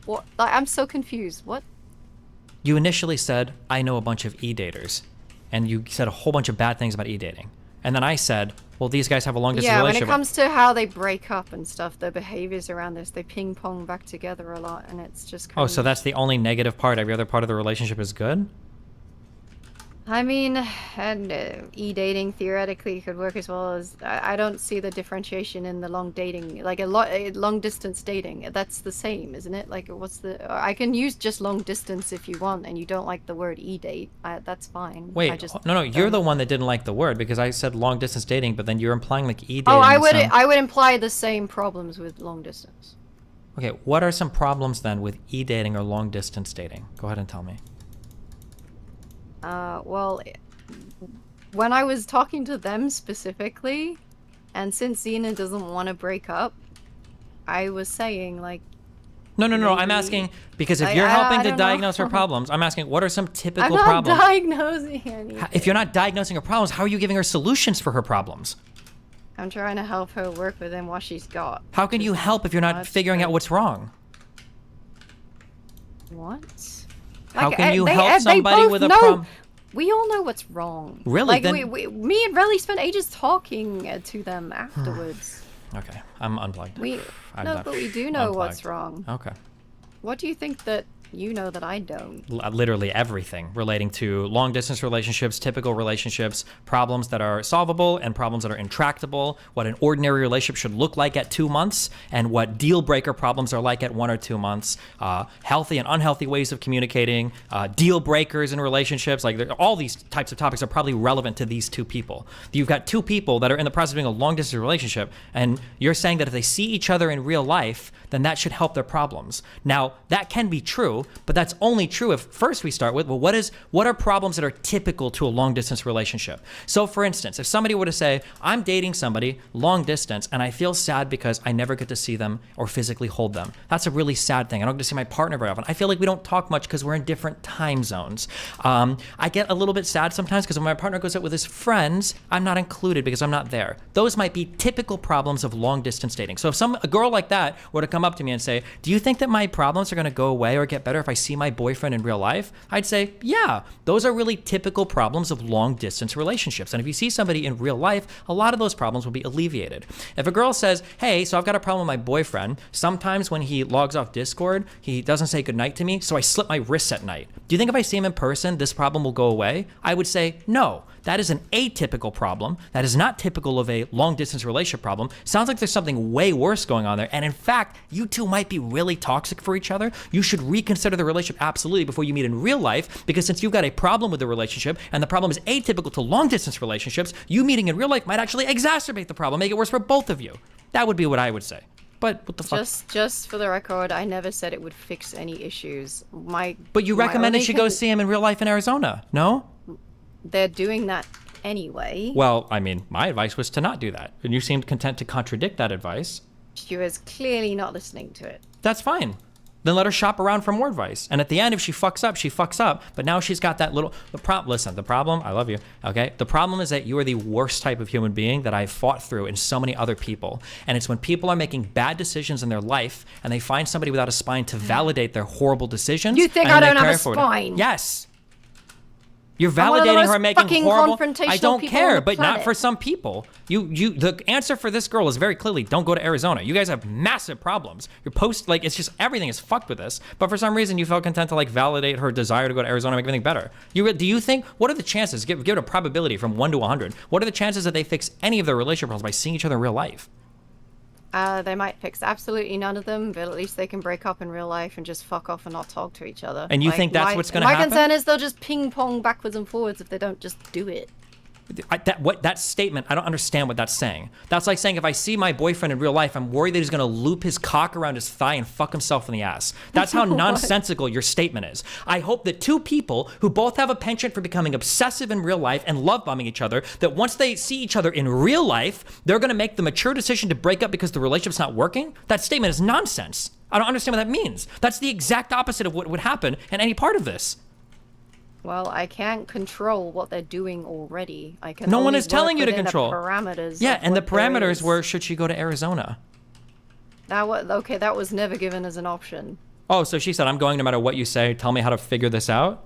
What? I'm so confused. What? You initially said, I know a bunch of e-daters, and you said a whole bunch of bad things about e-dating. And then I said, well, these guys have a long distance Yeah, when relationship. it comes to how they break up and stuff, their behaviors around this, they ping pong back together a lot, and it's just. Kind Oh, so that's the only negative part. Every other part of the relationship is good? I mean, and e-dating theoretically could work as well as I don't see the differentiation in the long dating, like long distance dating. That's the same, isn't it? Like, what's the? I can use just long distance if you want, and you don't like the word e-date. That's fine. Wait, I just no, you're the one that didn't like the word because I said long distance dating, but then you're implying like e-dating. Oh, I and would imply the same problems with long distance. Okay, what are some problems then with e-dating or long distance dating? Go ahead and tell me. Well, when I was talking to them specifically, and since Xena doesn't want to break up, I was saying, like... No, I'm asking, because if you're helping to diagnose her problems, I'm asking, what are some typical I'm not problems? diagnosing anything. If you're not diagnosing her problems, how are you giving her solutions for her problems? I'm trying to help her work within what she's got. How can you help if you're not figuring out what's wrong? What? How Like, can you they help somebody both with a know- problem? We all know what's wrong. Really? Like, Then- me and Relly spent ages talking to them afterwards. Okay, I'm unplugged. I'm No, done. but we do know what's Unplugged. wrong. Okay. What do you think that you know that I don't? Literally everything relating to long distance relationships, typical relationships, problems that are solvable and problems that are intractable, what an ordinary relationship should look like at 2 months, and what deal breaker problems are like at 1 or 2 months, healthy and unhealthy ways of communicating, deal breakers in relationships. Like all these types of topics are probably relevant to these 2 people. You've got 2 people that are in the process of being a long distance relationship, and you're saying that if they see each other in real life, then that should help their problems. Now, that can be true. true, but that's only true if first we start with, well, what are problems that are typical to a long distance relationship? So for instance, if somebody were to say, I'm dating somebody long distance and I feel sad because I never get to see them or physically hold them. That's a really sad thing. I don't get to see my partner very often. I feel like we don't talk much because we're in different time zones. I get a little bit sad sometimes because when my partner goes out with his friends, I'm not included because I'm not there. Those might be typical problems of long distance dating. So if a girl like that were to come up to me and say, do you think that my problems are going to go away or get better if I see my boyfriend in real life? I'd say, yeah, those are really typical problems of long distance relationships. And if you see somebody in real life, a lot of those problems will be alleviated. If a girl says, hey, so I've got a problem with my boyfriend. Sometimes when he logs off Discord, he doesn't say goodnight to me, so I slip my wrists at night. Do you think if I see him in person, this problem will go away? I would say, no. That is an atypical problem. That is not typical of a long distance relationship problem. Sounds like there's something way worse going on there. And in fact, you two might be really toxic for each other. You should reconsider the relationship absolutely before you meet in real life, because since you've got a problem with the relationship and the problem is atypical to long distance relationships, you meeting in real life might actually exacerbate the problem, make it worse for both of you. That would be what I would say. But what the fuck? Just for the record, I never said it would fix any issues. But you recommended she go see him in real life in Arizona, no? They're doing that anyway. Well, I mean, my advice was to not do that. And you seemed content to contradict that advice. She was clearly not listening to it. That's fine. Then let her shop around for more advice. And at the end, if she fucks up, she fucks up. But now she's got that little... Listen, the problem... I love you, okay? The problem is that you are the worst type of human being that I've fought through in so many other people. And it's when people are making bad decisions in their life and they find somebody without a spine to validate their horrible decisions. You think I don't have a spine? Yes. You're validating her making horrible. I don't people care, on the but not planet. for some people. The answer for this girl is very clearly: don't go to Arizona. You guys have massive problems. Your post, it's just everything is fucked with this. But for some reason, you felt content to validate her desire to go to Arizona and make everything better. Do you think? What are the chances? Give it a probability from 1 to 100. What are the chances that they fix any of their relationship problems by seeing each other in real life? They might fix absolutely none of them, but at least they can break up in real life and just fuck off and not talk to each other. And you think that's what's going to happen? My concern is they'll just ping pong backwards and forwards if they don't just do it. That statement, I don't understand what that's saying. That's like saying if I see my boyfriend in real life, I'm worried that he's going to loop his cock around his thigh and fuck himself in the ass. That's how nonsensical your statement is. I hope that two people who both have a penchant for becoming obsessive in real life and love bombing each other, that once they see each other in real life, they're going to make the mature decision to break up because the relationship's not working. That statement is nonsense. I don't understand what that means. That's the exact opposite of what would happen in any part of this. Well, I can't control what they're doing already. I can. No one only is telling you work to within the control. Parameters. Yeah, of and the what there parameters is. were, should she go to Arizona? Okay, that was never given as an option. Oh, so she said, I'm going no matter what you say. Tell me how to figure this out?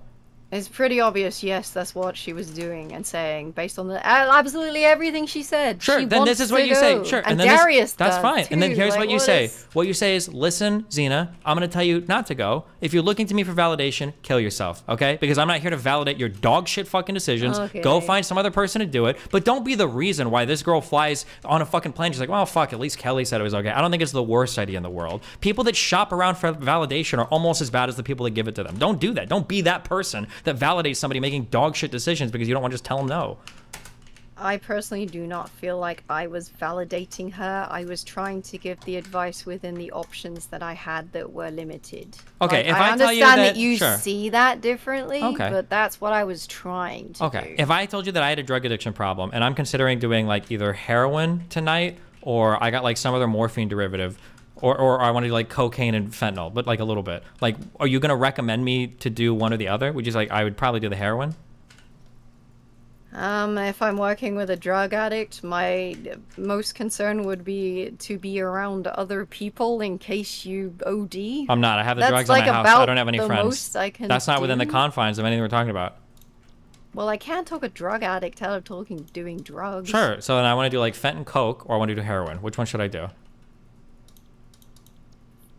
It's pretty obvious, yes, that's what she was doing and saying based on absolutely everything she said. Sure, she then this is what you say. Sure, and then Darius that's does fine. too. And then here's what you say. is- What you say is, listen, Xena, I'm going to tell you not to go. If you're looking to me for validation, kill yourself, okay? Because I'm not here to validate your dog shit fucking decisions. Okay. Go find some other person to do it. But don't be the reason why this girl flies on a fucking plane. She's like, well, fuck, at least Kelly said it was okay. I don't think it's the worst idea in the world. People that shop around for validation are almost as bad as the people that give it to them. Don't do that. Don't be that person that validates somebody making dog shit decisions because you don't want to just tell them no. I personally do not feel like I was validating her. I was trying to give the advice within the options that I had that were limited. Okay, if I I tell you understand that- that you sure. see that differently, Okay. but that's what I was trying to Okay, do. if I told you that I had a drug addiction problem and I'm considering doing either heroin tonight or I got some other morphine derivative or I want to do cocaine and fentanyl, but a little bit. Are you going to recommend me to do one or the other? Would you I would probably do the heroin? If I'm working with a drug addict, my most concern would be to be around other people in case you OD. I'm not. I have the That's drugs in my house. I about don't have any the friends. most I can That's not within the do. confines of anything we're talking about. Well, I can't talk a drug addict out of doing drugs. Sure. So then I want to do fent and coke or I want to do heroin. Which one should I do?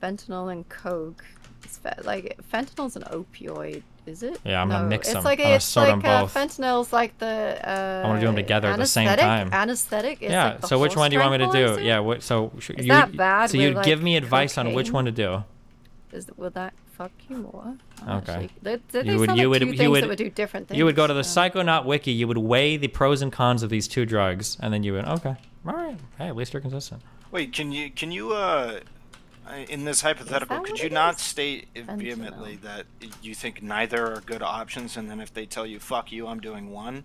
Fentanyl and coke. It's fentanyl's an opioid, is it? Yeah, I'm gonna mix it's them. I'm gonna sort 'em both. Fentanyl's like the. I want to do them together at the same time. Anesthetic. It's Yeah. like the So which one do you want me to do? tranquilizer? Yeah. Is that bad So with, you'd give me advice on which cocaine? one to do. Will that fuck you more? Okay. They sound like two things that would do different things. You would go to the Psychonaut wiki. You would weigh the pros and cons of these two drugs, and then you would okay. All right. Hey, at least you're consistent. Wait, can you In this hypothetical, could you not state vehemently that you think neither are good options, and then if they tell you "fuck you, I'm doing one,"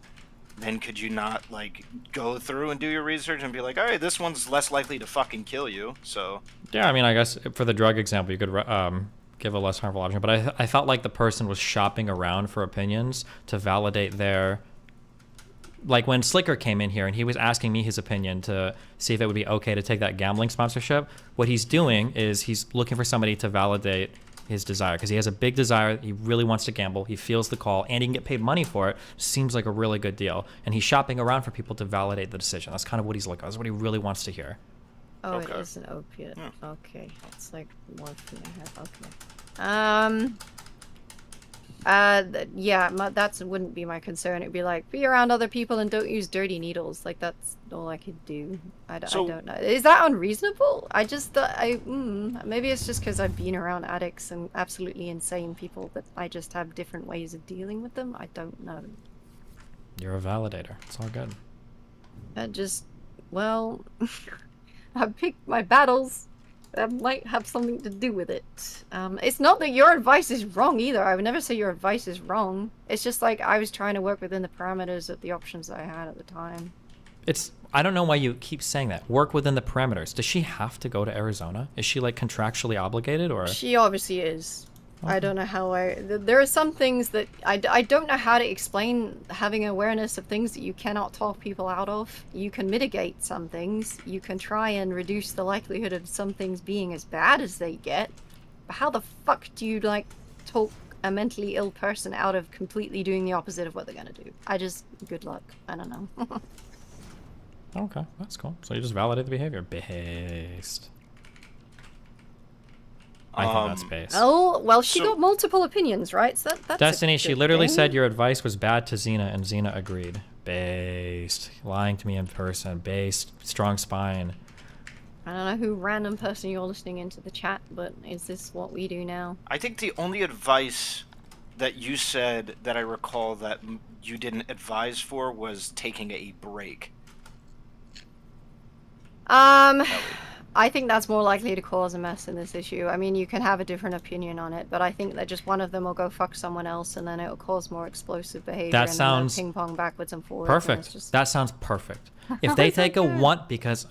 then could you not like go through and do your research and be like, all right, this one's less likely to fucking kill you, so. Yeah, I mean, I guess for the drug example, you could give a less harmful option, but I felt like the person was shopping around for opinions to validate their. Like when Slicker came in here and he was asking me his opinion to see if it would be okay to take that gambling sponsorship, what he's doing is he's looking for somebody to validate his desire, because he has a big desire. He really wants to gamble. He feels the call and he can get paid money for it. Seems like a really good deal. And he's shopping around for people to validate the decision. That's kind of what he's looking for. That's what he really wants to hear. Oh, okay. It is an opiate. Okay. It's like morphine I have. Okay. Yeah, that wouldn't be my concern. It'd be like, be around other people and don't use dirty needles. Like, that's all I could do. I don't know. Is that unreasonable? I just thought, maybe it's just because I've been around addicts and absolutely insane people that I just have different ways of dealing with them. I don't know. You're a validator. It's all good. Well, I picked my battles. That might have something to do with it. It's not that your advice is wrong either. I would never say your advice is wrong. It's just like I was trying to work within the parameters of the options that I had at the time. I don't know why you keep saying that. Work within the parameters. Does she have to go to Arizona? Is she like contractually obligated, or? She obviously is. I don't know how there are some things that I don't know how to explain. Having awareness of things that you cannot talk people out of. You can mitigate some things. You can try and reduce the likelihood of some things being as bad as they get. But how the fuck do you like talk a mentally ill person out of completely doing the opposite of what they're gonna do? Good luck. I don't know. Okay, that's cool. So you just validate the behavior based. I think that's based. Oh, well, she got multiple opinions, right? So that's Destiny, she literally said your advice was bad to Xena, and Xena agreed. Based. Lying to me in person. Based. Strong spine. I don't know who random person you're listening into the chat, but is this what we do now? I think the only advice that you said that I recall that you didn't advise for was taking a break. I think that's more likely to cause a mess in this issue. I mean, you can have a different opinion on it, but I think that just one of them will go fuck someone else, and then it'll cause more explosive behavior. That sounds ping pong backwards and forwards. Perfect. Just... That sounds perfect. If they take a one, because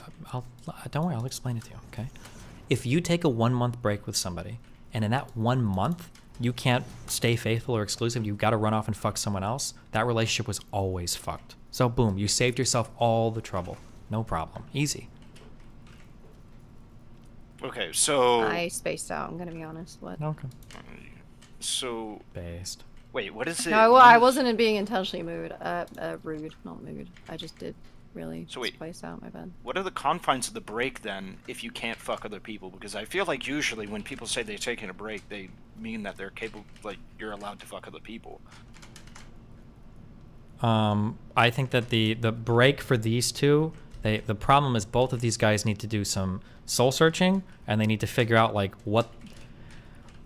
don't worry, I'll explain it to you. Okay. If you take a 1 month break with somebody, and in that 1 month you can't stay faithful or exclusive, you've got to run off and fuck someone else, that relationship was always fucked. So boom, you saved yourself all the trouble. No problem. Easy. Okay, so... I spaced out, I'm gonna be honest. What? Okay. So... Based. Wait, what is it? No, well, I wasn't being intentionally rude, not mood. I just did really space out, my bad. What are the confines of the break, then, if you can't fuck other people? Because I feel like usually when people say they're taking a break, they mean that they're capable, like, you're allowed to fuck other people. I think that the break for these two... the problem is both of these guys need to do some soul searching, and they need to figure out like what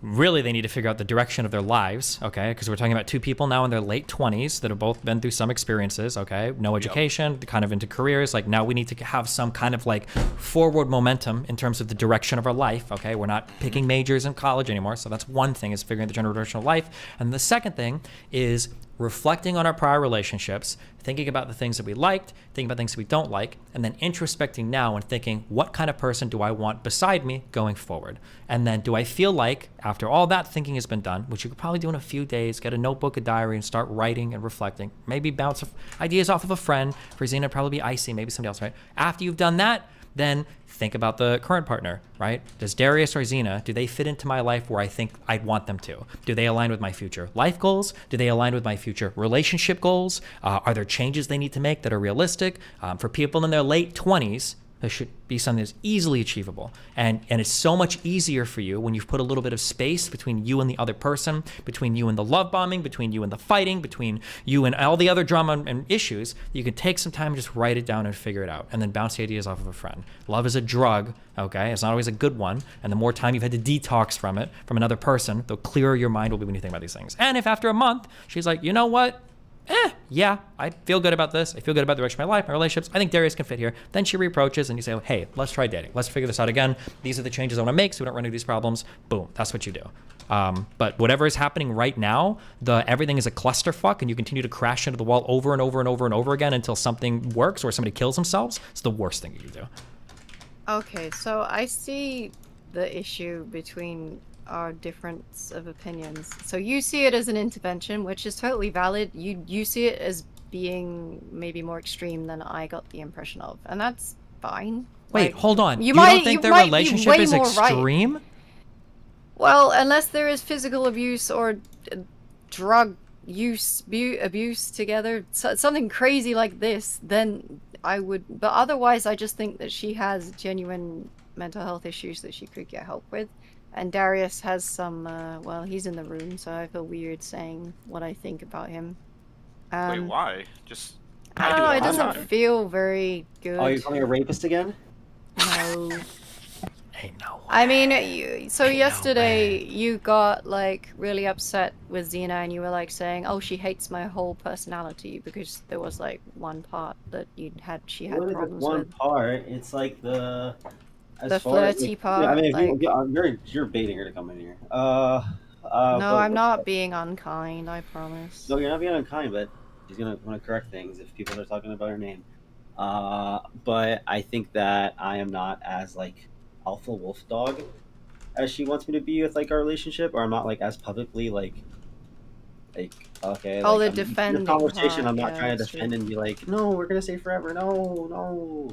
really they need to figure out the direction of their lives, okay? Because we're talking about two people now in their late 20s that have both been through some experiences, okay? No education, kind of into careers. Like now we need to have some kind of like forward momentum in terms of the direction of our life, okay? We're not picking majors in college anymore, so that's one thing, is figuring the general direction of life. And the second thing is reflecting on our prior relationships, thinking about the things that we liked, thinking about things that we don't like, and then introspecting now and thinking, what kind of person do I want beside me going forward? And then do I feel like, after all that thinking has been done, which you could probably do in a few days, get a notebook, a diary, and start writing and reflecting, maybe bounce ideas off of a friend. For Xena, probably be Icy, maybe somebody else, right? After you've done that, then think about the current partner, right? Does Darius or Xena, do they fit into my life where I think I'd want them to? Do they align with my future life goals? Do they align with my future relationship goals? Are there changes they need to make that are realistic? For people in their late 20s, there should be something that's easily achievable. And it's so much easier for you when you've put a little bit of space between you and the other person, between you and the love bombing, between you and the fighting, between you and all the other drama and issues. You can take some time and just write it down and figure it out, and then bounce the ideas off of a friend. Love is a drug, okay? It's not always a good one. And the more time you've had to detox from it, from another person, the clearer your mind will be when you think about these things. And if after a month, she's like, you know what? yeah, I feel good about this. I feel good about the direction of my life, my relationships. I think Darius can fit here. Then she reapproaches and you say, hey, let's try dating. Let's figure this out again. These are the changes I want to make so we don't run into these problems. Boom, that's what you do. But whatever is happening right now, everything is a clusterfuck and you continue to crash into the wall over and over and over and over again until something works or somebody kills themselves. It's the worst thing you can do. Okay, so I see the issue between our difference of opinions. So you see it as an intervention, which is totally valid. You see it as being maybe more extreme than I got the impression of, and that's fine. Wait, Like, hold on. You might, don't think their might be relationship way is more right. extreme? Well, unless there is physical abuse or drug abuse together, something crazy like this, then I would. But otherwise, I just think that she has genuine mental health issues that she could get help with. And Darius has some, well, he's in the room, so I feel weird saying what I think about him. Wait, why? Just... I don't know, it doesn't feel very good. Oh, you're calling a rapist again? No. Hey, no. I mean, yesterday you got, like, really upset with Xena and you were, like, saying, oh, she hates my whole personality because there was, like, one part that she had problems one with. part, it's like the flirty part. I mean, like... you're baiting her to come in here. No, but, I'm not being unkind, I promise. No, you're not being unkind, but she's gonna want to correct things if people are talking about her name. But I think that I am not as like alpha wolf dog as she wants me to be with like our relationship, or I'm not like as publicly like okay. Oh, like, the defending in the conversation, part, I'm not yeah, trying to that's defend true. and be like, no, we're gonna stay forever. No.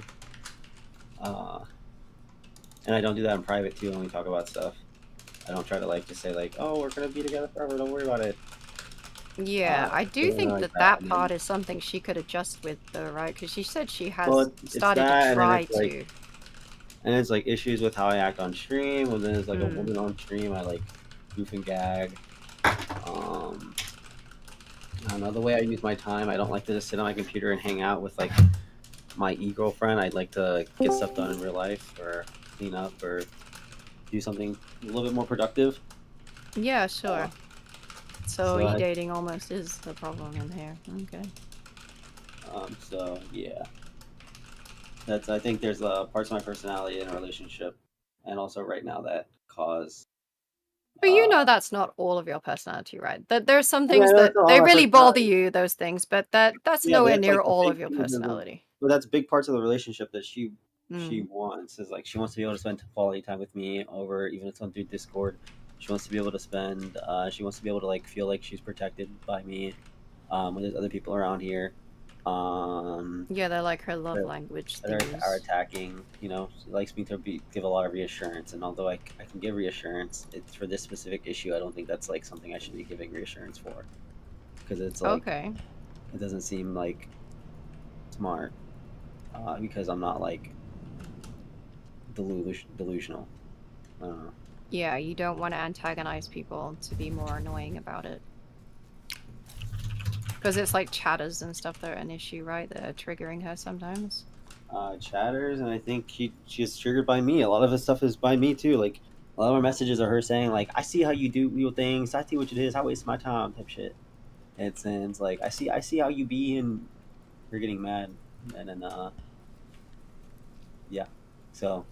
And I don't do that in private too when we talk about stuff. I don't try to like just say like, oh, we're gonna be together forever. Don't worry about it. Yeah, I do think like that that, that part is something she could adjust with, though, right? Because she said she has Well, it's started that, to and then try it's, like, to. And it's like issues with how I act on stream. When there's like a woman on stream, I like goof and gag. I don't know, the way I use my time, I don't like to just sit on my computer and hang out with like my e-girlfriend. I'd like to get stuff done in real life or clean up or do something a little bit more productive. Yeah, sure. so So I- e-dating almost is the problem in here. Okay. So yeah, I think there's parts of my personality in a relationship, and also right now that cause. But you know that's not all of your personality, right? That there are some Yeah, things that that's not they all my really bother personality. you, those things, but that's Yeah, but nowhere it's, near like, the all big of your things in the- personality. But that's big parts of the relationship that she Mm. wants is like she wants to be able to spend quality time with me over even if it's on through Discord. She wants to be able to spend. She wants to be able to like feel like she's protected by me when there's other people around here. Yeah, they're like her love that- language that things. are attacking. You know, she likes me to give a lot of reassurance, and although I can give reassurance, it's for this specific issue. I don't think that's like something I should be giving reassurance for, because it's like Okay. it doesn't seem like smart because I'm not like delusional. I don't know. Yeah, you don't want to antagonize people to be more annoying about it. Because it's like chatters and stuff that are an issue, right? That are triggering her sometimes. Chatters, and I think she's triggered by me. A lot of the stuff is by me too. Like a lot of our messages are her saying like, "I see how you do your things. I see what it is. I waste my time," type shit. And it's like I see how you be, and you're getting mad, and then yeah. So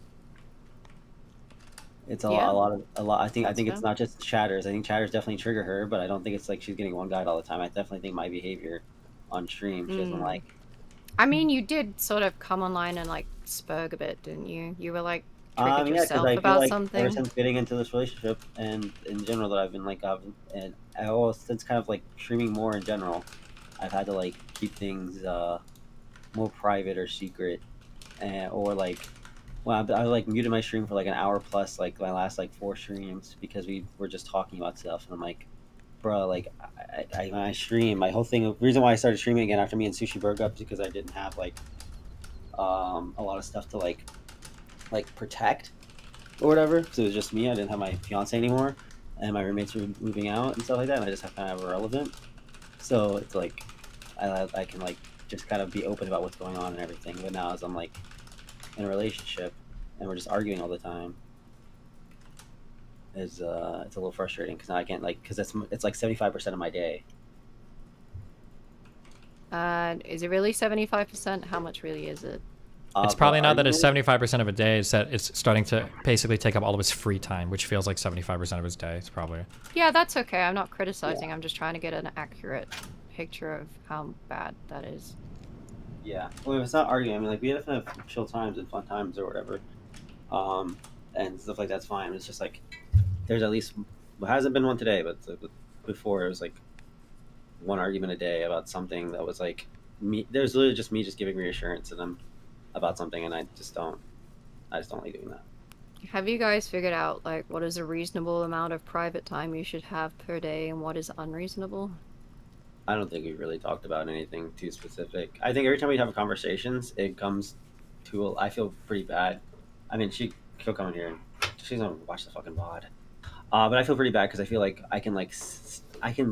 it's a lot. I think That's it's fair. not just chatters. I think chatters definitely trigger her, but I don't think it's like she's getting one guide all the time. I definitely think my behavior on stream she doesn't like. I mean, you did sort of come online and like spurg a bit, didn't you? You were like triggered Yeah, because yourself I feel about like something. ever since getting into this relationship and in general that I've been like, and since kind of like streaming more in general, I've had to like keep things more private or secret, or like, well, I like muted my stream for like an hour plus, like my last like 4 streams because we were just talking about stuff, and I'm like, bro, like when I stream, my whole thing, the reason why I started streaming again after me and Sushi broke up is because I didn't have like a lot of stuff to like protect or whatever, because it was just me. I didn't have my fiance anymore, and my roommates were moving out and stuff like that, and I just have kind of irrelevant. So it's like I can like just kind of be open about what's going on and everything. But now as I'm like in a relationship and we're just arguing all the time, it's a little frustrating because now I can't like, because it's like 75% of my day. Is it really 75%? How much really is it? It's probably not that it's 75% of a day. It's that it's starting to basically take up all of his free time, which feels like 75% of his day. It's probably. Yeah, that's okay. I'm not criticizing. I'm just trying to get an accurate picture of how bad that is. Yeah. Well, if it's not arguing, I mean, like, we have to have chill times and fun times or whatever. And stuff like that's fine. It's just like, there's at least, well, hasn't been one today, but before it was like one argument a day about something that was like, me, there's literally just me just giving reassurance to them about something, and I just don't like doing that. Have you guys figured out, like, what is a reasonable amount of private time you should have per day and what is unreasonable? I don't think we really talked about anything too specific. I think every time we have conversations, it comes to, I feel pretty bad. I mean, she'll come in here and she's gonna watch the fucking VOD. But I feel pretty bad because I feel like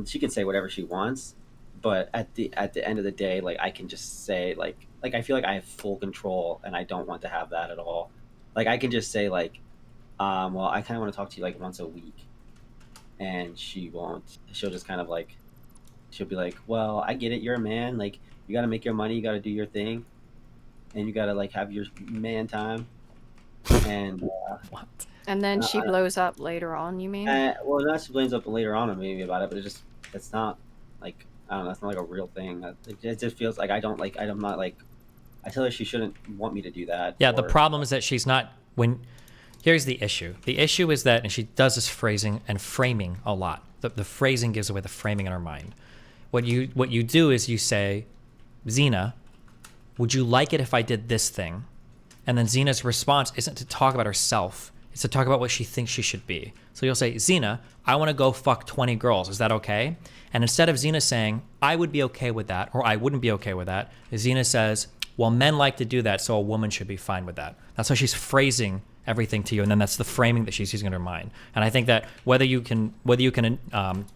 she can say whatever she wants, but at the end of the day, like, I can just say like I feel like I have full control, and I don't want to have that at all. Like, I can just say like, well, I kind of want to talk to you like once a week, and she won't. She'll just kind of like, she'll be like, well, I get it, you're a man, like, you got to make your money, you got to do your thing, and you got to like have your man time. And what? And then she blows up later on, you mean? Well, not she blames up later on maybe about it, but it's not like, I don't know, it's not like a real thing. It just feels like I'm not like, I tell her she shouldn't want me to do that. Yeah, the problem is that she's not, here's the issue. The issue is that, and she does this phrasing and framing a lot. The phrasing gives away the framing in her mind. What you do is you say, Xena, would you like it if I did this thing? And then Xena's response isn't to talk about herself. It's to talk about what she thinks she should be. So you'll say, Xena, I want to go fuck 20 girls. Is that okay? And instead of Xena saying, I would be okay with that, or I wouldn't be okay with that, Xena says, well, men like to do that, so a woman should be fine with that. That's how she's phrasing everything to you, and then that's the framing that she's using in her mind. And I think that whether you can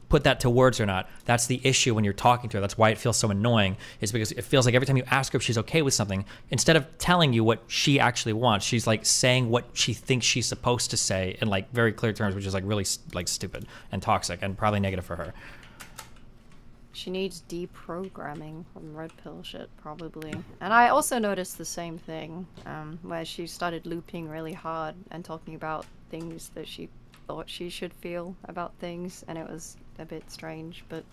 put that to words or not, that's the issue when you're talking to her. That's why it feels so annoying, is because it feels like every time you ask her if she's okay with something, instead of telling you what she actually wants, she's like saying what she thinks she's supposed to say in like very clear terms, which is like really like stupid and toxic and probably negative for her. She needs deprogramming from red pill shit, probably. And I also noticed the same thing, where she started looping really hard and talking about things that she thought she should feel about things, and it was a bit strange, but...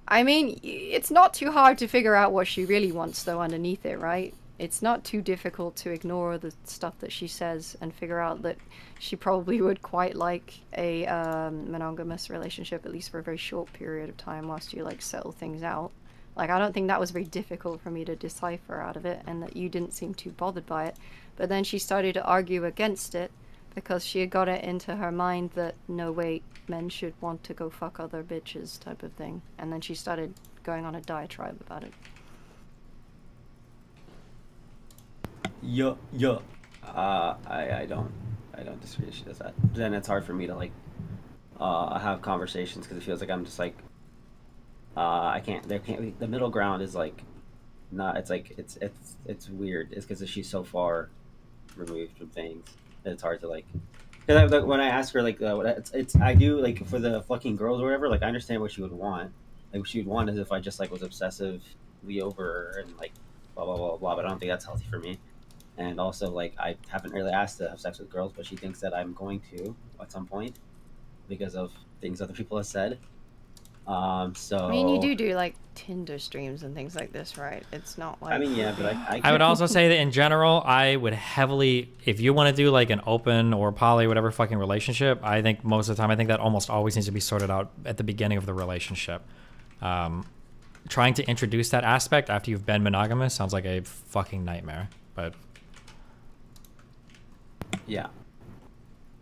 I mean, it's not too hard to figure out what she really wants, though, underneath it, right? It's not too difficult to ignore the stuff that she says and figure out that she probably would quite like a monogamous relationship, at least for a very short period of time, whilst you like settle things out. Like, I don't think that was very difficult for me to decipher out of it, and that you didn't seem too bothered by it. But then she started to argue against it because she had got it into her mind that, no, wait, men should want to go fuck other bitches type of thing. And then she started going on a diatribe about it. Yeah. I don't disagree that she does that. But then it's hard for me to like have conversations because it feels like I'm just like the middle ground is like not, it's like it's weird. It's because she's so far removed from things that it's hard to like, because when I ask her like it's I do like for the fucking girls or whatever, like I understand what she would want. Like what she would want is if I just like was obsessively over her and like blah blah blah blah, but I don't think that's healthy for me. And also, like, I haven't really asked to have sex with girls, but she thinks that I'm going to at some point because of things other people have said. So I mean, you do like Tinder streams and things like this, right? It's not like... I mean, yeah, but I would also say that in general, I would heavily, if you want to do like an open or poly, whatever fucking relationship, I think most of the time, I think that almost always needs to be sorted out at the beginning of the relationship. Trying to introduce that aspect after you've been monogamous sounds like a fucking nightmare, but... Yeah.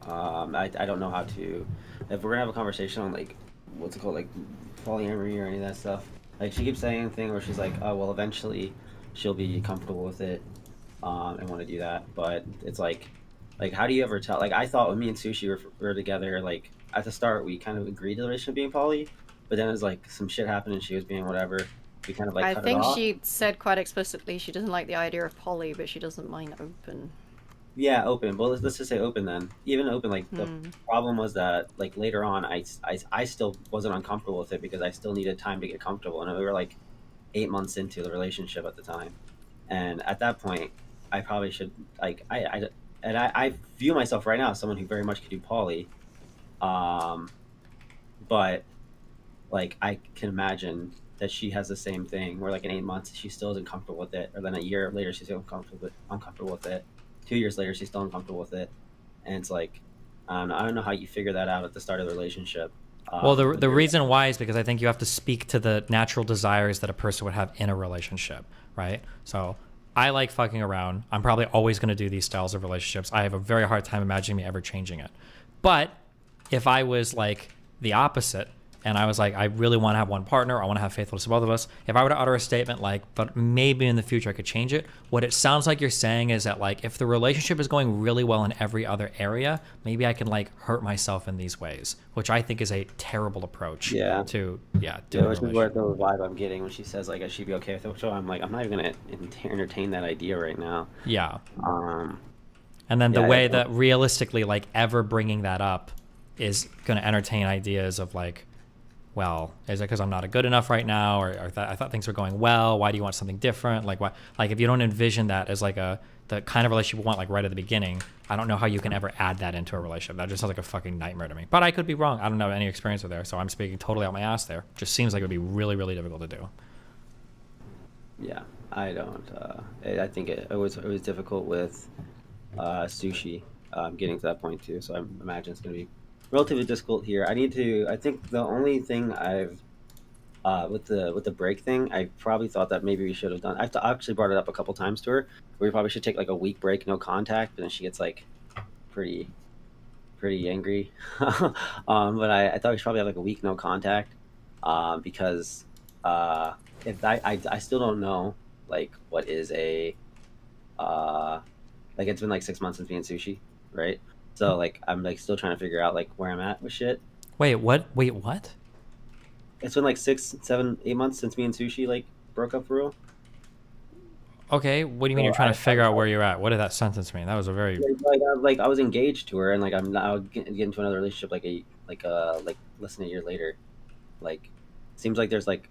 I don't know how to, if we're gonna have a conversation on like, what's it called, like polyamory or any of that stuff, like she keeps saying anything where she's like, oh well, eventually she'll be comfortable with it and want to do that, but it's like how do you ever tell? Like I thought when me and Sushi were together, like at the start we kind of agreed to the relationship being poly, but then it was like some shit happened and she was being whatever, we kind of like I cut think it off. she said quite explicitly she doesn't like the idea of poly, but she doesn't mind open. Yeah, open. Well, let's just say open then. Even open, like the problem was that like later on, I still wasn't uncomfortable with it because I still needed time to get comfortable, and we were like 8 months into the relationship at the time, and at that point, I probably should like I view myself right now as someone who very much could do poly, but like I can imagine that she has the same thing where like in 8 months she still isn't comfortable with it, or then a year later she's still uncomfortable with it. 2 years later she's still uncomfortable with it, and it's like I don't know how you figure that out at the start of the relationship. Well, the reason why is because I think you have to speak to the natural desires that a person would have in a relationship, right? So I like fucking around. I'm probably always going to do these styles of relationships. I have a very hard time imagining me ever changing it. But if I was like the opposite, and I was like, I really want to have one partner, I want to have faithfulness to both of us, if I were to utter a statement like, but maybe in the future I could change it, what it sounds like you're saying is that like, if the relationship is going really well in every other area, maybe I can like hurt myself in these ways, which I think is a terrible approach to a which is relationship. what the vibe I'm getting when she says like I should be okay with it. So I'm like, I'm not even gonna entertain that idea right now. Yeah. And then the way that realistically, like ever bringing that up is going to entertain ideas of like, well, is it because I'm not good enough right now, or I thought things were going well? Why do you want something different? Like, why? Like, if you don't envision that as like the kind of relationship you want, like right at the beginning, I don't know how you can ever add that into a relationship. That just sounds like a fucking nightmare to me. But I could be wrong. I don't know any experience with there, so I'm speaking totally out my ass there. Just seems like it would be really, really difficult to do. Yeah, I don't. I think it was difficult with sushi, getting to that point too. So I imagine it's going to be relatively difficult here. I think the only thing I've with the break thing, I probably thought that maybe we should have done. I actually brought it up a couple times to her, where we probably should take like a week break, no contact, but then she gets like pretty angry. But I thought we should probably have like a week no contact, because if I still don't know like what is a like it's been like 6 months since being sushi, right? So like I'm like still trying to figure out like where I'm at with shit. Wait, what? Wait, what? It's been like 6, 7, 8 months since me and Sushi like broke up for real. Okay, what do you mean you're trying to figure out where you're at? What did that sentence mean? That was a very like I was engaged to her, and like I'm now getting into another relationship like less than a year later. Like seems like there's like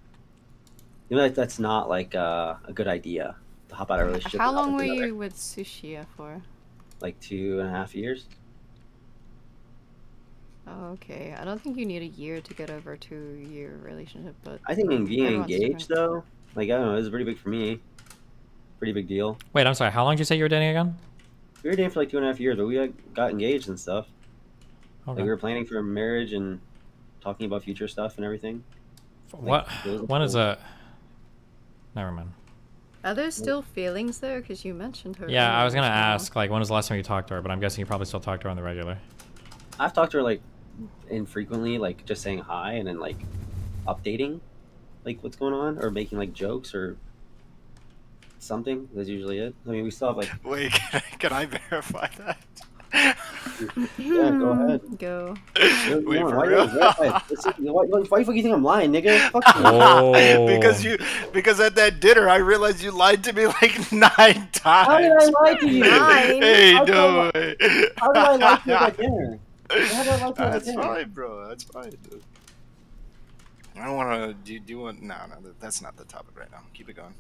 that's not like a good idea to hop out of a relationship. How long were you with Sushi for? Like 2.5 years. Oh, okay. I don't think you need a year to get over a 2-year relationship, but I think in being everyone's engaged though, like I don't know, it was pretty big for me. Pretty big deal. Wait, I'm sorry. How long did you say you were dating again? We were dating for like 2.5 years, but we like, got engaged and stuff. Okay. Like we were planning for marriage and talking about future stuff and everything. What? When is that? Never mind. Are there still feelings there? Because you mentioned her. Yeah, I was gonna earlier just now. ask like when was the last time you talked to her, but I'm guessing you probably still talk to her on the regular. I've talked to her like infrequently, like just saying hi and then like updating like what's going on or making like jokes or something. That's usually it. I mean, we still have like. Wait, can I verify that? Yeah, go ahead. Go. Wait, for why real? why the fuck you think I'm lying, nigga? Fuck you. Oh. because at that dinner I realized you lied to me like 9 times. How did I lie to you? Hey, How no did way. How did I lie to you at that dinner? How did I lie to you at that That's dinner? fine, bro. That's fine, dude. I don't want to. Do you want? No, that's not the topic right now. Keep it going.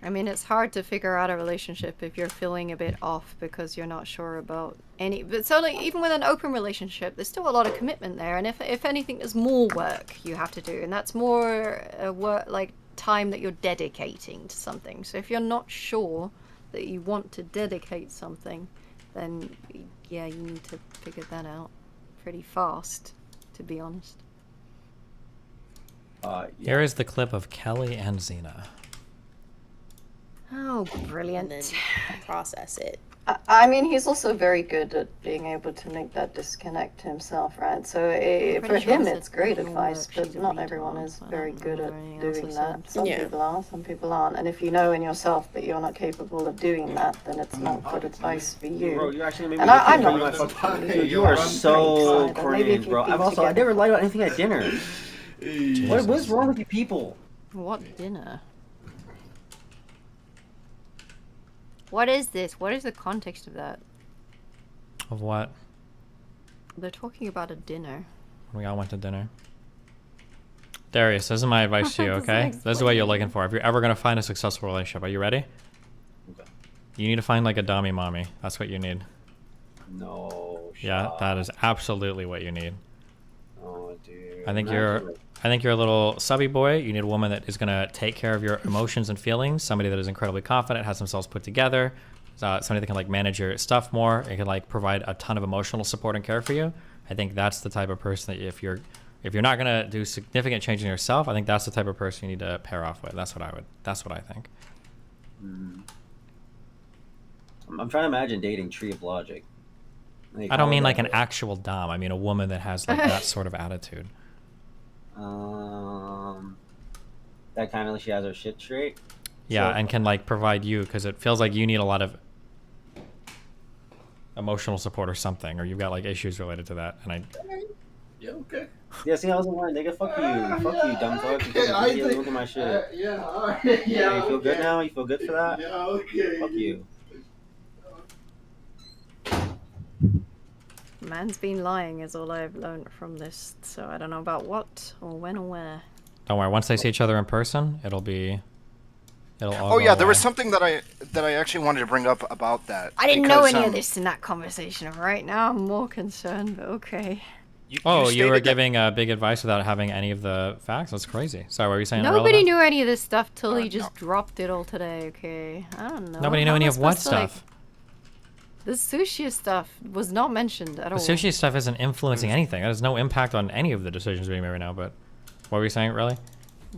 I mean, it's hard to figure out a relationship if you're feeling a bit off because you're not sure about any. But so, like, even with an open relationship, there's still a lot of commitment there. And if anything, there's more work you have to do, and that's more work, like time that you're dedicating to something. So if you're not sure that you want to dedicate something, then yeah, you need to figure that out pretty fast, to be honest. Here is the clip of Kelly and Xena. Oh, brilliant. And then process it. I mean, he's also very good at being able to make that disconnect himself, right? So for him, it's great advice, but not everyone is very good at doing that. Some people are, some people aren't. And if you know in yourself that you're not capable of doing that, then it's not good advice for you. Bro, you actually made me And I'm not. Dude, you are so cringe, bro. I never lied about anything at dinner. What's wrong with you people? What dinner? What is this? What is the context of that? Of what? They're talking about a dinner. We all went to dinner. Darius, this is my advice to you, Doesn't okay? This is what you're explain. looking for. If you're ever going to find a successful relationship, are you ready? Okay. You need to find like a dummy mommy. That's what you need. No. Yeah, that is absolutely what you need. Oh, dude. I think I'm you're actually, like, I think you're a little subby boy. You need a woman that is going to take care of your emotions and feelings, somebody that is incredibly confident, has themselves put together, somebody that can like manage your stuff more, and can like provide a ton of emotional support and care for you. I think that's the type of person that if you're not going to do significant change in yourself, I think that's the type of person you need to pair off with. That's what I think. I'm trying to imagine dating Tree of Logic. I don't mean like an actual dom. I mean a woman that has like that sort of attitude. That kind of, she has her shit straight. Yeah, So- and can like provide you, because it feels like you need a lot of emotional support or something, or you've got like issues related to that. And Yeah, okay. Yeah, see, I was like, nigga, fuck you. Fuck you, dumb fuck. You Okay, I fucking think- look at my shit. Yeah, alright. Yeah, Yeah, you feel good okay. now? You feel good for that? Yeah, okay. Fuck you. Man's been lying is all I've learned from this, so I don't know about what or when or where. don't worry, once they see each other in person, it'll all Oh go yeah, there away. was something that I actually wanted to bring up about that. I didn't know because, any of this in that conversation. Right now, I'm more concerned, but okay. You stated were that- giving big advice without having any of the facts? That's crazy. Sorry, what were you saying? Nobody irrelevant? knew any of this stuff till he just dropped it all today, okay? I don't know. Nobody knew How any am I of what supposed to, like- stuff? The sushi stuff was not mentioned at The all. sushi stuff isn't influencing anything. It has no impact on any of the decisions being made right now, but what were you saying, really?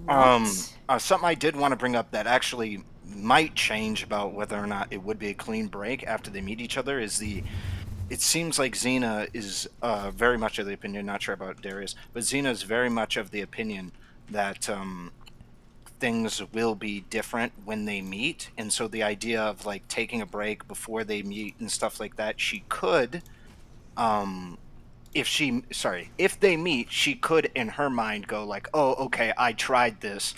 Something I did want to bring up that actually might change about whether or not it would be a clean break after they meet each other is it seems like Xena is very much of the opinion, not sure about Darius, but Xena is very much of the opinion that things will be different when they meet. And so the idea of like taking a break before they meet and stuff like that, she could, if they meet, she could in her mind go like, oh, okay, I tried this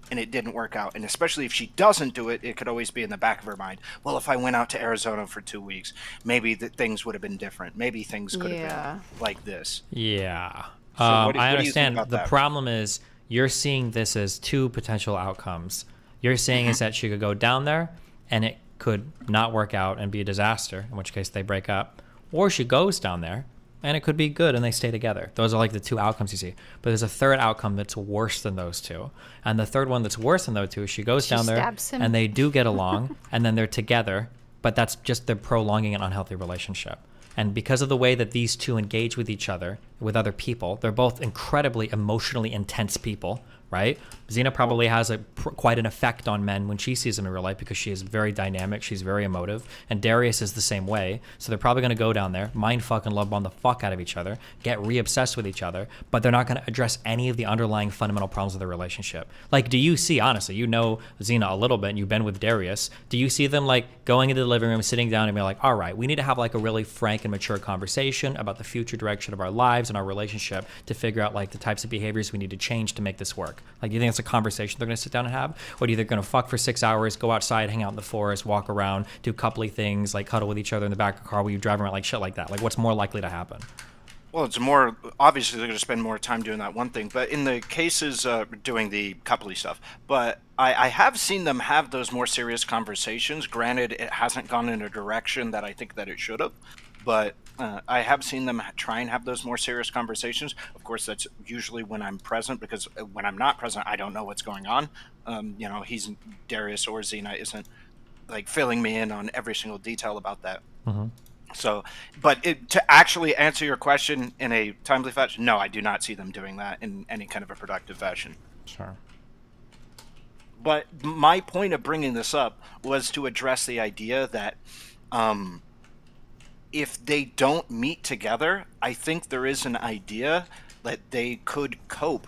and it didn't work out. And especially if she doesn't do it, it could always be in the back of her mind, well, if I went out to Arizona for 2 weeks, maybe things would have been different. Maybe things could have been like this. Yeah. So what do I you think understand. about The that? problem is you're seeing this as two potential outcomes. You're saying is that she could go down there and it could not work out and be a disaster, in which case they break up, or she goes down there and it could be good and they stay together. Those are like the two outcomes you see. But there's a third outcome that's worse than those two. And the third one that's worse than those two is she goes down there stabs him. and they do get along and then they're together, but that's just they're prolonging an unhealthy relationship. And because of the way that these two engage with each other, with other people, they're both incredibly emotionally intense people, right? Xena probably has quite an effect on men when she sees them in real life because she is very dynamic, she's very emotive, and Darius is the same way. So they're probably going to go down there, mind fuck and love bomb the fuck out of each other, get re-obsessed with each other, but they're not going to address any of the underlying fundamental problems of the relationship. Like, do you see, honestly, you know Xena a little bit and you've been with Darius, do you see them like going into the living room, sitting down and being like, all right, we need to have like a really frank and mature conversation about the future direction of our lives and our relationship to figure out like the types of behaviors we need to change to make this work? Like, do you think it's a conversation they're going to sit down and have? Or do you think they're going to fuck for 6 hours, go outside, hang out in the forest, walk around, do coupley things, like cuddle with each other in the back of the car while you drive around, like shit like that? Like, what's more likely to happen? Well, it's more obviously they're going to spend more time doing that one thing, but in the cases doing the coupley stuff. But I have seen them have those more serious conversations. Granted, it hasn't gone in a direction that I think that it should have, but I have seen them try and have those more serious conversations. Of course, that's usually when I'm present, because when I'm not present, I don't know what's going on. He's Darius or Xena isn't like filling me in on every single detail about that. Mm-hmm. So, but to actually answer your question in a timely fashion, no, I do not see them doing that in any kind of a productive fashion. Sure. But my point of bringing this up was to address the idea that if they don't meet together, I think there is an idea that they could cope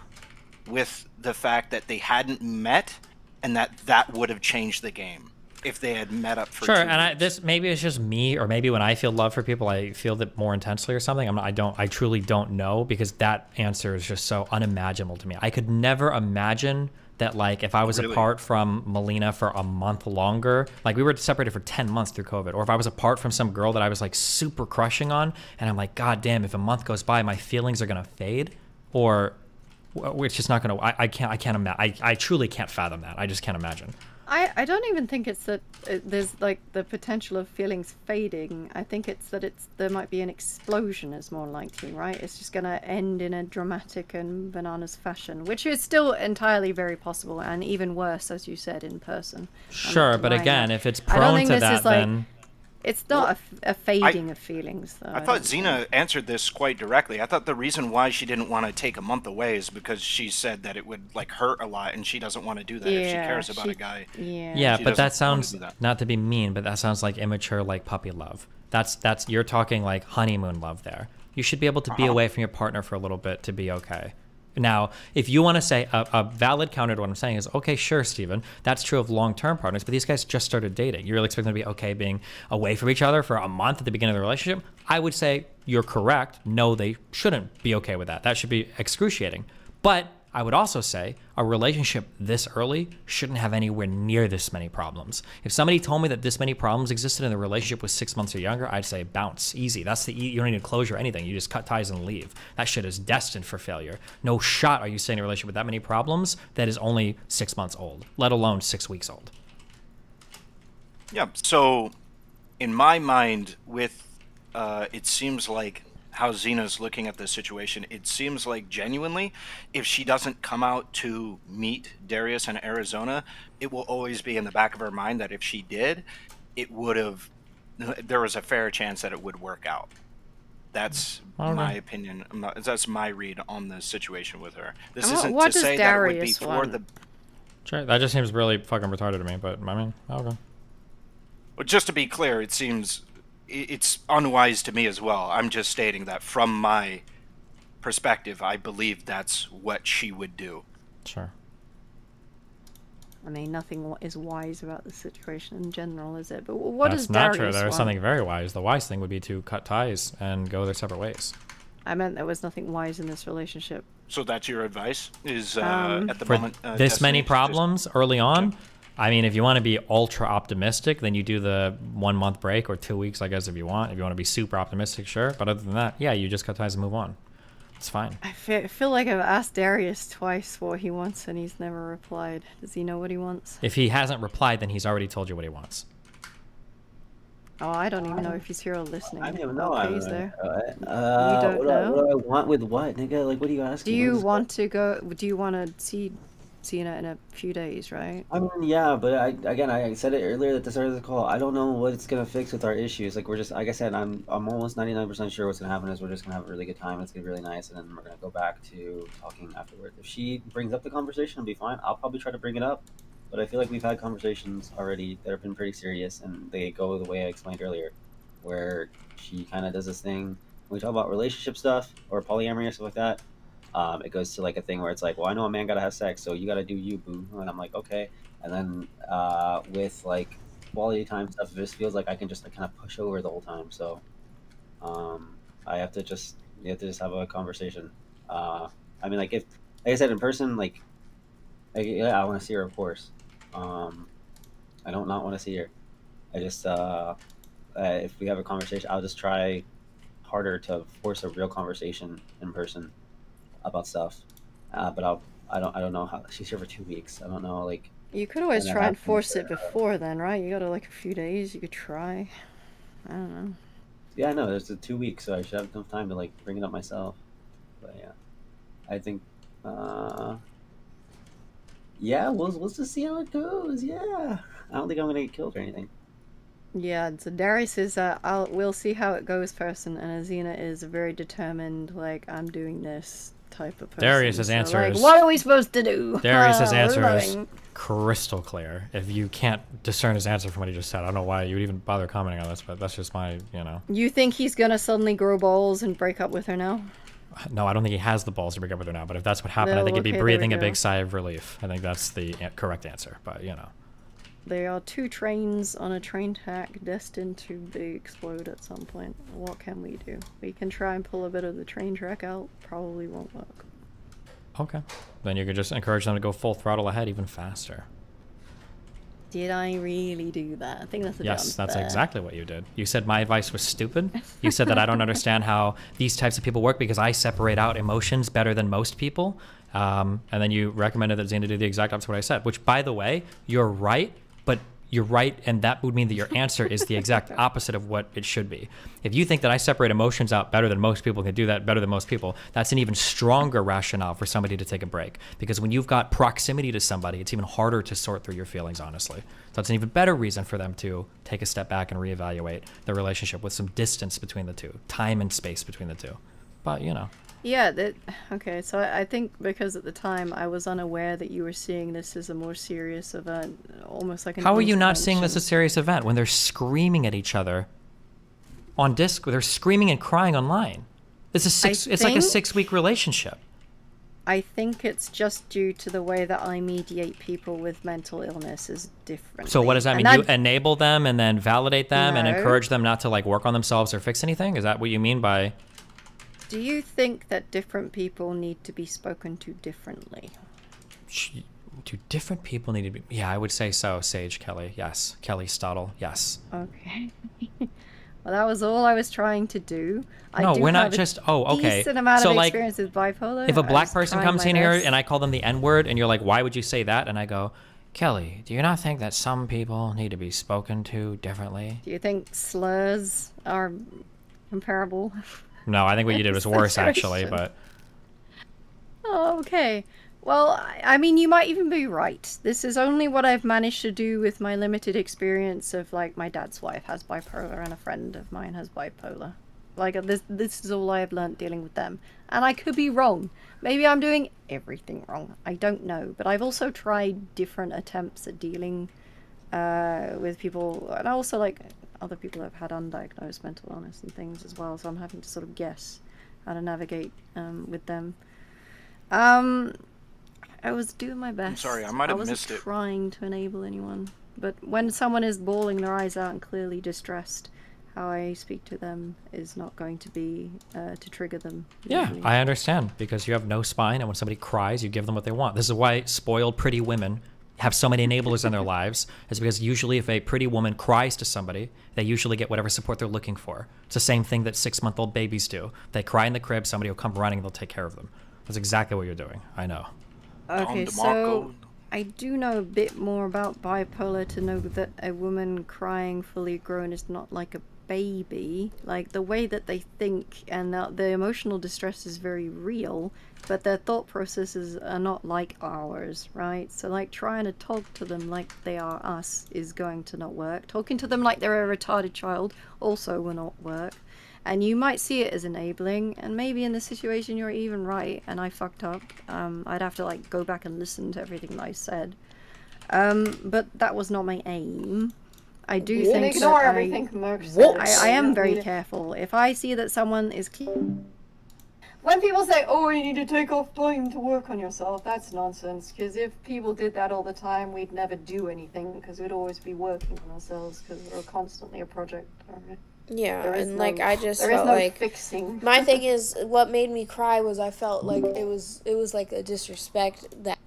with the fact that they hadn't met, and that would have changed the game if they had met up for Sure, 2 and weeks. maybe it's just me, or maybe when I feel love for people, I feel that more intensely or something. I truly don't know, because that answer is just so unimaginable to me. I could never imagine that, like, if I was Really? apart from Melina for a month longer, like we were separated for 10 months through COVID, or if I was apart from some girl that I was like super crushing on, and I'm like, God damn, if a month goes by, my feelings are gonna fade, or Which is not going to. I can't imagine. I truly can't fathom that. I just can't imagine. I don't even think it's that there's like the potential of feelings fading. I think it's that there might be an explosion is more likely, right? It's just going to end in a dramatic and bananas fashion, which is still entirely very possible, and even worse, as you said, in person. Sure, but again, if it's prone to that, then... It's not a fading of feelings, though. I thought Xena answered this quite directly. I thought the reason why she didn't want to take a month away is because she said that it would like hurt a lot, and she doesn't want to do that if she cares about a guy. Yeah, but that sounds, not to be mean, but that sounds like immature, like puppy love. That's you're talking like honeymoon love there. You should be able to be away from your partner for a little bit to be okay. Now, if you want to say a valid counter to what I'm saying is, okay, sure, Steven, that's true of long-term partners, but these guys just started dating. You really expect them to be okay being away from each other for a month at the beginning of the relationship? I would say you're correct. No, they shouldn't be okay with that. That should be excruciating. But I would also say a relationship this early shouldn't have anywhere near this many problems. If somebody told me that this many problems existed and the relationship was 6 months or younger, I'd say bounce, easy. You don't need closure or anything. You just cut ties and leave. That shit is destined for failure. No shot are you staying in a relationship with that many problems that is only 6 months old, let alone 6 weeks old. Yeah, so in my mind, with it seems like how Xena's looking at this situation, it seems like genuinely, if she doesn't come out to meet Darius in Arizona, it will always be in the back of her mind that if she did, there was a fair chance that it would work out. That's my opinion. That's my read on the situation with her. This isn't to say that it would be for the... Sure, that just seems really fucking retarded to me, but I mean, okay. Well, just to be clear, it seems... It's unwise to me as well. I'm just stating that from my perspective, I believe that's what she would do. Sure. I mean, nothing is wise about the situation in general, is it? But what That's does not Darius true. There's want? something very wise. The wise thing would be to cut ties and go their separate ways. I meant there was nothing wise in this relationship. So that's your advice? Is at the For moment this many problems early on? I mean, if you want to be ultra optimistic, then you do the 1 month break or 2 weeks, I guess, if you want. If you want to be super optimistic, sure. But other than that, yeah, you just cut ties and move on. It's fine. I feel like I've asked Darius twice what he wants, and he's never replied. Does he know what he wants? If he hasn't replied, then he's already told you what he wants. Oh, I don't even know if he's here or listening. I don't even know. Okay, he's there. You don't know? What do I want with what, nigga? Like, what are you asking? Do you want to go? Do you want to see Cena in a few days, right? I mean, yeah, but I said it earlier at the start of the call. I don't know what it's gonna fix with our issues. Like, we're just, like I said, I'm almost 99% sure what's gonna happen is we're just gonna have a really good time. It's gonna be really nice, and then we're gonna go back to talking afterwards. If she brings up the conversation, it'll be fine. I'll probably try to bring it up, but I feel like we've had conversations already that have been pretty serious, and they go the way I explained earlier, where she kind of does this thing when we talk about relationship stuff or polyamory or stuff like that. It goes to like a thing where it's like, well, I know a man gotta have sex, so you gotta do you, boo. And I'm like, okay. And then with like quality time stuff, it just feels like I can just like kind of push over the whole time. So you have to just have a conversation. I mean, like I said, in person, like, yeah, I want to see her, of course. I don't not want to see her. I just if we have a conversation, I'll just try harder to force a real conversation in person about stuff, but I don't know how. She's here for 2 weeks. I don't know, like. You could always try and force it before then, right? You got like a few days. You could try. I don't know. Yeah, I know. There's 2 weeks, so I should have enough time to like bring it up myself. But yeah, I think. Yeah, we'll just see how it goes. Yeah, I don't think I'm gonna get killed or anything. Yeah, so Darius is we'll see how it goes person, and Azina is very determined, like, I'm doing this type of person. Darius's answer like, is... what are we supposed to do? Darius's answer is crystal clear. If you can't discern his answer from what he just said, I don't know why you would even bother commenting on this, but that's just my, You think he's gonna suddenly grow balls and break up with her now? No, I don't think he has the balls to break up with her now, but if that's what happened, I think he'd be breathing a big sigh of relief. I think that's the correct answer, but, There are 2 trains on a train track destined to explode at some point. What can we do? We can try and pull a bit of the train track out. Probably won't work. Okay. Then you could just encourage them to go full throttle ahead even faster. Did I really do that? I think that's a bit Yes, that's unfair. exactly what you did. You said my advice was stupid. You said that I don't understand how these types of people work because I separate out emotions better than most people. And then you recommended that Zane to do the exact opposite of what I said, which, by the way, you're right, but you're right, and that would mean that your answer is the exact opposite of what it should be. If you think that I separate emotions out better than most people can do that better than most people, that's an even stronger rationale for somebody to take a break. Because when you've got proximity to somebody, it's even harder to sort through your feelings, honestly. So it's an even better reason for them to take a step back and reevaluate their relationship with some distance between the two, time and space between the two. But, you know. Yeah, okay, so I think because at the time I was unaware that you were seeing this as a more serious event, almost like an How are you not seeing this intervention. as a serious event when they're screaming at each other on disc? They're screaming and crying online. It's like a 6-week relationship. I think it's just due to the way that I mediate people with mental illness is different. So what does that mean? You enable them and then validate them and No. encourage them not to like work on themselves or fix anything? Is that what you mean by... Do you think that different people need to be spoken to differently? Do different people need to be... Yeah, I would say so, Sage Kelly. Yes. Kelly Stottle. Yes. Okay. Well, that was all I was trying to do. No, I do we're not have a just... Oh, okay. decent amount So, of like, experience with bipolar. if a I black was person trying comes my in here best. and I call them the N-word and you're like, why would you say that? And I go, Kelly, do you not think that some people need to be spoken to differently? Do you think slurs are comparable? No, I think what you did was worse, actually, Situation. but... Oh, okay. Well, I mean, you might even be right. This is only what I've managed to do with my limited experience of, like, my dad's wife has bipolar and a friend of mine has bipolar. Like, this is all I have learnt dealing with them. And I could be wrong. Maybe I'm doing everything wrong. I don't know. But I've also tried different attempts at dealing with people. And I also, like, other people have had undiagnosed mental illness and things as well. So I'm having to sort of guess how to navigate with them. I was doing my best. I'm sorry, I might have wasn't missed it. trying to enable anyone. But when someone is bawling their eyes out and clearly distressed, how I speak to them is not going to be to trigger them. Yeah, usually. I understand, because you have no spine, and when somebody cries, you give them what they want. This is why spoiled pretty women have so many enablers in their lives, is because usually if a pretty woman cries to somebody, they usually get whatever support they're looking for. It's the same thing that 6-month-old babies do. They cry in the crib, somebody will come running, and they'll take care of them. That's exactly what you're doing. I know. Okay, so I do know a bit more about bipolar to know that a woman crying fully grown is not like a baby. Like, the way that they think and the emotional distress is very real, but their thought processes are not like ours, right? So, like, trying to talk to them like they are us is going to not work. Talking to them like they're a retarded child also will not work. And you might see it as enabling, and maybe in this situation you're even right, and I fucked up. I'd have to, like, go back and listen to everything that I said. But that was not my aim. I do You think ignore that everything Merc said. I am You very need to- careful. If I see that someone is... When people say, oh, you need to take off time to work on yourself, that's nonsense. Because if people did that all the time, we'd never do anything, because we'd always be working on ourselves, because we're constantly a project. Right? Yeah, There is and no- like I just there is felt no like fixing. my thing is what made me cry was I felt like it was like a disrespect that.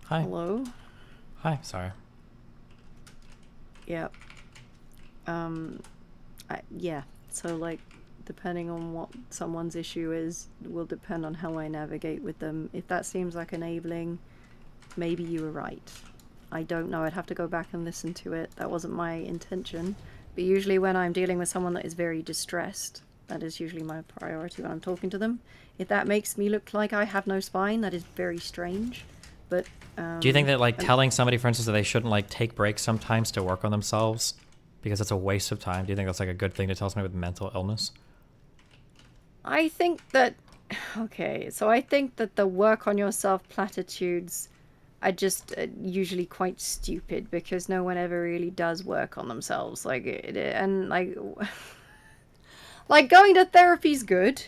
Hi. Hello? Hi, sorry. Yep. Yeah. So, like, depending on what someone's issue is, will depend on how I navigate with them. If that seems like enabling, maybe you were right. I don't know. I'd have to go back and listen to it. That wasn't my intention. But usually when I'm dealing with someone that is very distressed, that is usually my priority when I'm talking to them. If that makes me look like I have no spine, that is very strange. But Do you think that, like, telling somebody, for instance, that they shouldn't, like, take breaks sometimes to work on themselves because it's a waste of time, do you think that's, like, a good thing to tell somebody with mental illness? I think that... Okay, so I think that the work on yourself platitudes are just usually quite stupid, because no one ever really does work on themselves. Like, like, going to therapy's good,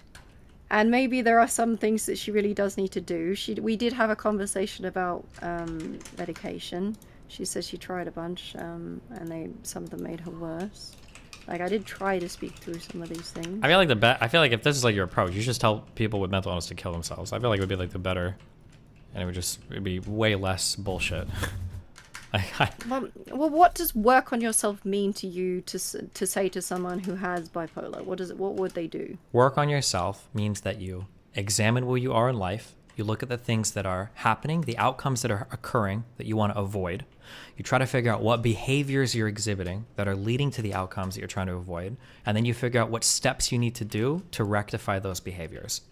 and maybe there are some things that she really does need to do. We did have a conversation about medication. She said she tried a bunch, and some of them made her worse. Like, I did try to speak through some of these things. I feel like if this is, like, your approach, you just tell people with mental illness to kill themselves. I feel like it would be, like, the better and it'd be way less bullshit. Well, what does work on yourself mean to you to say to someone who has bipolar? What would they do? Work on yourself means that you examine where you are in life. You look at the things that are happening, the outcomes that are occurring that you want to avoid. You try to figure out what behaviors you're exhibiting that are leading to the outcomes that you're trying to avoid. And then you figure out what steps you need to do to rectify those behaviors.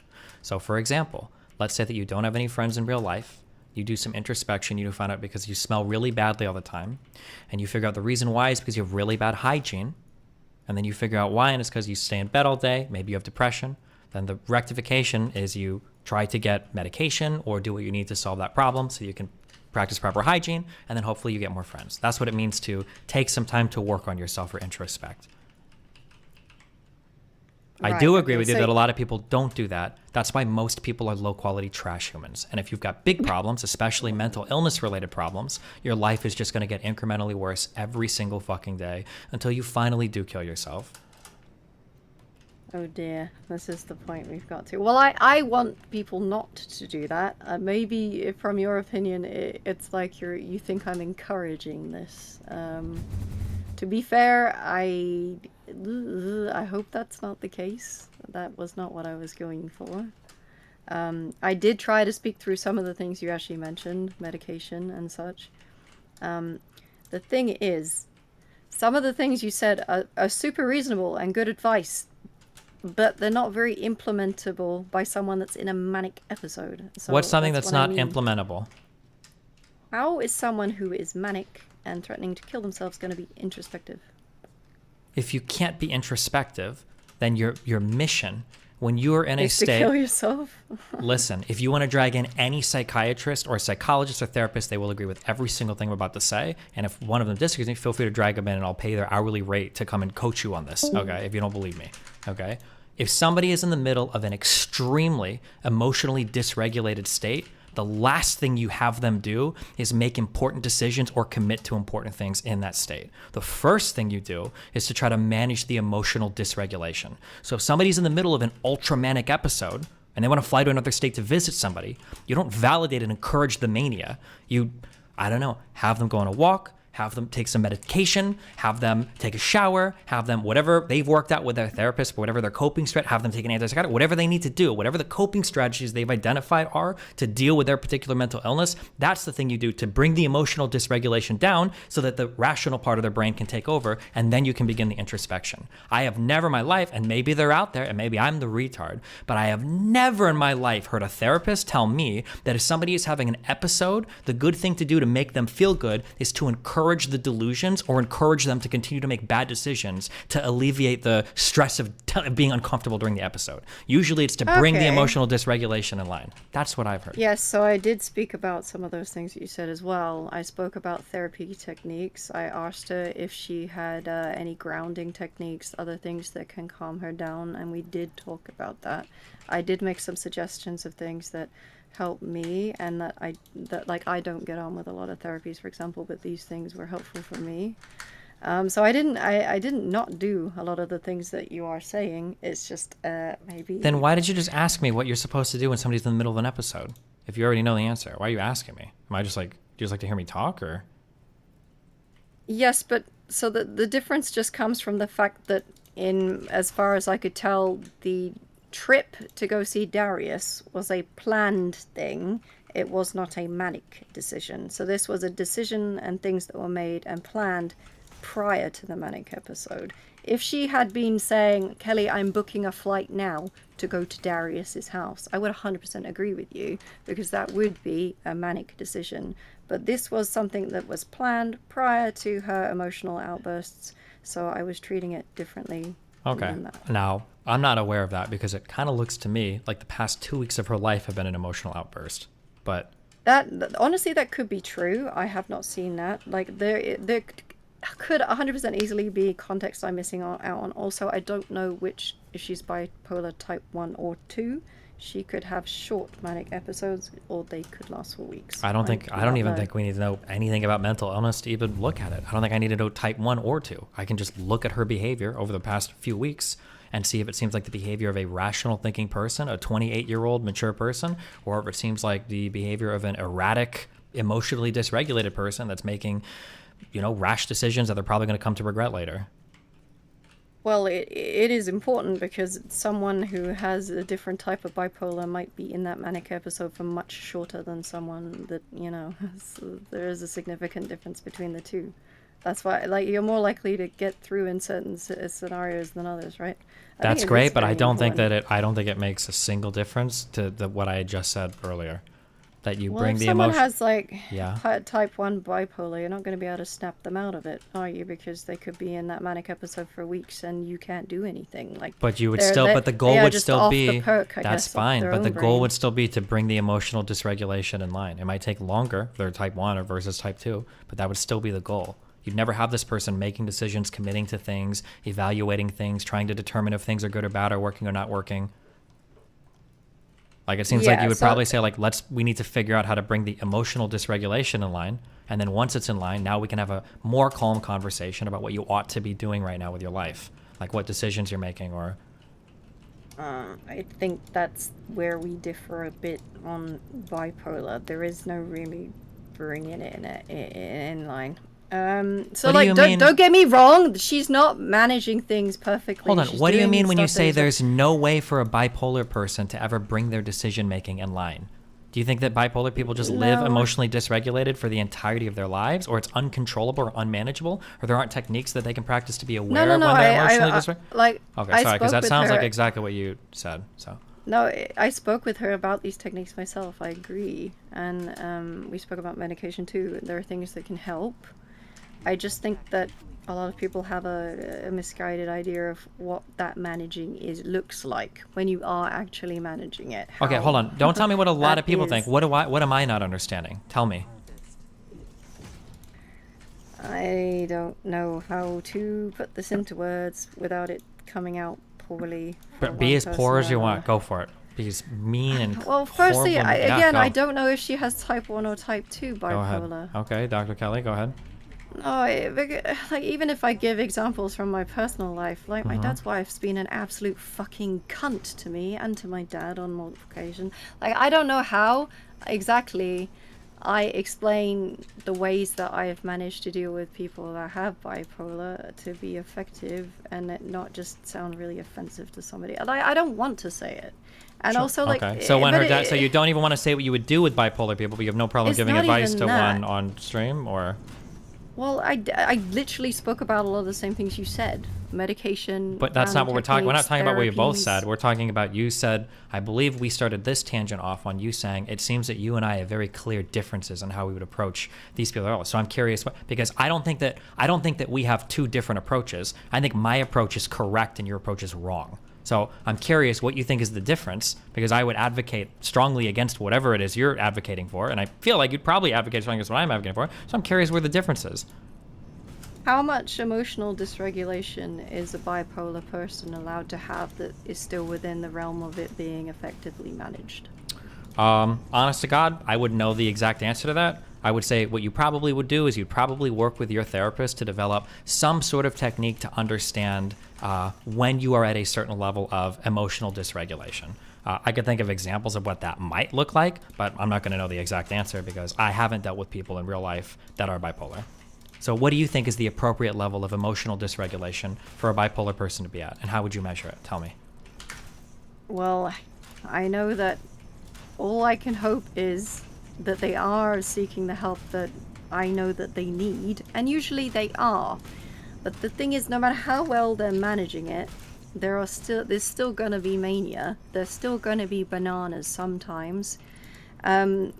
So for example, let's say that you don't have any friends in real life. You do some introspection, you find out because you smell really badly all the time, and you figure out the reason why is because you have really bad hygiene, and then you figure out why, and it's because you stay in bed all day, maybe you have depression. Then the rectification is you try to get medication or do what you need to solve that problem so you can practice proper hygiene, and then hopefully you get more friends. That's what it means to take some time to work on yourself or introspect. I do agree with you that a lot of people don't do that. That's why most people are low-quality trash humans. And if you've got big problems, especially mental illness-related problems, your life is just going to get incrementally worse every single fucking day until you finally do kill yourself. Oh dear, this is the point we've got to. Well, I want people not to do that. Maybe from your opinion, it's like you think I'm encouraging this. To be fair, I hope that's not the case. That was not what I was going for. I did try to speak through some of the things you actually mentioned, medication and such. The thing is, some of the things you said are super reasonable and good advice, but they're not very implementable by someone that's in a manic episode. So what's something that's not implementable? How is someone who is manic and threatening to kill themselves going to be introspective? If you can't be introspective, then your mission, when you're in a is state... to kill yourself? Listen, if you want to drag in any psychiatrist or psychologist or therapist, they will agree with every single thing I'm about to say. And if one of them disagrees, feel free to drag them in and I'll pay their hourly rate to come and coach you on this, okay, if you don't believe me, okay? If somebody is in the middle of an extremely emotionally dysregulated state, the last thing you have them do is make important decisions or commit to important things in that state. The first thing you do is to try to manage the emotional dysregulation. So if somebody's in the middle of an ultramanic episode and they want to fly to another state to visit somebody, you don't validate and encourage the mania. You, I don't know, have them go on a walk, have them take some medication, have them take a shower, have them, whatever they've worked out with their therapist, whatever their coping strategy, have them take an antipsychotic, whatever they need to do, whatever the coping strategies they've identified are to deal with their particular mental illness, that's the thing you do to bring the emotional dysregulation down so that the rational part of their brain can take over, and then you can begin the introspection. I have never in my life, and maybe they're out there, and maybe I'm the retard, but I have never in my life heard a therapist tell me that if somebody is having an episode, the good thing to do to make them feel good is to encourage the delusions or encourage them to continue to make bad decisions to alleviate the stress of being uncomfortable during the episode. Usually it's to bring the emotional dysregulation in line. That's what I've heard. Yes, so I did speak about some of those things that you said as well. I spoke about therapy techniques. I asked her if she had any grounding techniques, other things that can calm her down, and we did talk about that. I did make some suggestions of things that help me, and that I don't get on with a lot of therapies, for example, but these things were helpful for me. So I didn't not do a lot of the things that you are saying. It's just maybe. Then why did you just ask me what you're supposed to do when somebody's in the middle of an episode? If you already know the answer, why are you asking me? Am I just like, do you just like to hear me talk, or? Yes, but so the difference just comes from the fact that as far as I could tell, the trip to go see Darius was a planned thing. It was not a manic decision. So this was a decision and things that were made and planned prior to the manic episode. If she had been saying, Kelly, I'm booking a flight now to go to Darius's house, I would 100% agree with you, because that would be a manic decision. But this was something that was planned prior to her emotional outbursts, so I was treating it differently. Okay. Now, I'm not aware of that because it kind of looks to me like the past 2 weeks of her life have been an emotional outburst. But that honestly, that could be true. I have not seen that. Like there could 100% easily be context I'm missing out on. Also, I don't know if she's bipolar type 1 or 2. She could have short manic episodes, or they could last for weeks. I don't even think we need to know anything about mental illness to even look at it. I don't think I need to know type 1 or 2. I can just look at her behavior over the past few weeks and see if it seems like the behavior of a rational thinking person, a 28-year-old mature person, or if it seems like the behavior of an erratic, emotionally dysregulated person that's making, rash decisions that they're probably going to come to regret later. Well, it is important because someone who has a different type of bipolar might be in that manic episode for much shorter than someone that, so there is a significant difference between the two. That's why, you're more likely to get through in certain scenarios than others, right? That's great, but I don't think it makes a single difference to what I had just said earlier. That you bring the emotion. Well, if someone has type 1 bipolar, you're not going to be able to snap them out of it, are you? Because they could be in that manic episode for weeks and you can't do anything. But you would but the goal would still be, that's fine, but the goal would still be to bring the emotional dysregulation in line. It might take longer if they're type 1 versus type 2, but that would still be the goal. You'd never have this person making decisions, committing to things, evaluating things, trying to determine if things are good or bad or working or not working. It seems like you would probably say, we need to figure out how to bring the emotional dysregulation in line. And then once it's in line, now we can have a more calm conversation about what you ought to be doing right now with your life. Like what decisions you're making or... I think that's where we differ a bit on bipolar. There is no really bringing it in line. Don't get me wrong, she's not managing things perfectly. Hold on, what do you mean when you say there's no way for a bipolar person to ever bring their decision making in line? Do you think that bipolar people just live emotionally dysregulated for the entirety of their lives, or it's uncontrollable or unmanageable, or there aren't techniques that they can practice to be aware when they're emotionally dysregulated? Okay, sorry, because that sounds like exactly what you said. So. No, I spoke with her about these techniques myself. I agree, and we spoke about medication too. There are things that can help. I just think that a lot of people have a misguided idea of what that managing looks like when you are actually managing it. Okay, hold on. Don't tell me what a lot of people think. What am I not understanding? Tell me. I don't know how to put this into words without it coming out poorly. But be as poor as you want. Go for it. Be as mean and well, firstly, I don't know if she has type 1 or type 2 bipolar. Go ahead. Okay, Dr. Kelly, go ahead. No, even if I give examples from my personal life, my dad's wife's been an absolute fucking cunt to me and to my dad on multiple occasions. I don't know how exactly I explain the ways that I have managed to deal with people that have bipolar to be effective and it not just sound really offensive to somebody. I don't want to say it. And also, okay. So when her dad, so you don't even want to say what you would do with bipolar people, but you have no problem giving advice to one on stream, or? Well, I literally spoke about a lot of the same things you said. Medication. But that's not what we're talking. We're not talking about what you both said. We're talking about you said. I believe we started this tangent off on you saying it seems that you and I have very clear differences on how we would approach these people. So I'm curious because I don't think that we have two different approaches. I think my approach is correct and your approach is wrong. So I'm curious what you think is the difference, because I would advocate strongly against whatever it is you're advocating for, and I feel like you'd probably advocate strongly against what I'm advocating for. So I'm curious where the difference is. How much emotional dysregulation is a bipolar person allowed to have that is still within the realm of it being effectively managed? Honest to God, I wouldn't know the exact answer to that. I would say what you probably would do is you'd probably work with your therapist to develop some sort of technique to understand when you are at a certain level of emotional dysregulation. I could think of examples of what that might look like, but I'm not going to know the exact answer because I haven't dealt with people in real life that are bipolar. So what do you think is the appropriate level of emotional dysregulation for a bipolar person to be at, and how would you measure it? Tell me. Well, I know that all I can hope is that they are seeking the help that I know that they need, and usually they are. But the thing is, no matter how well they're managing it, there's still going to be mania. There's still going to be bananas sometimes. And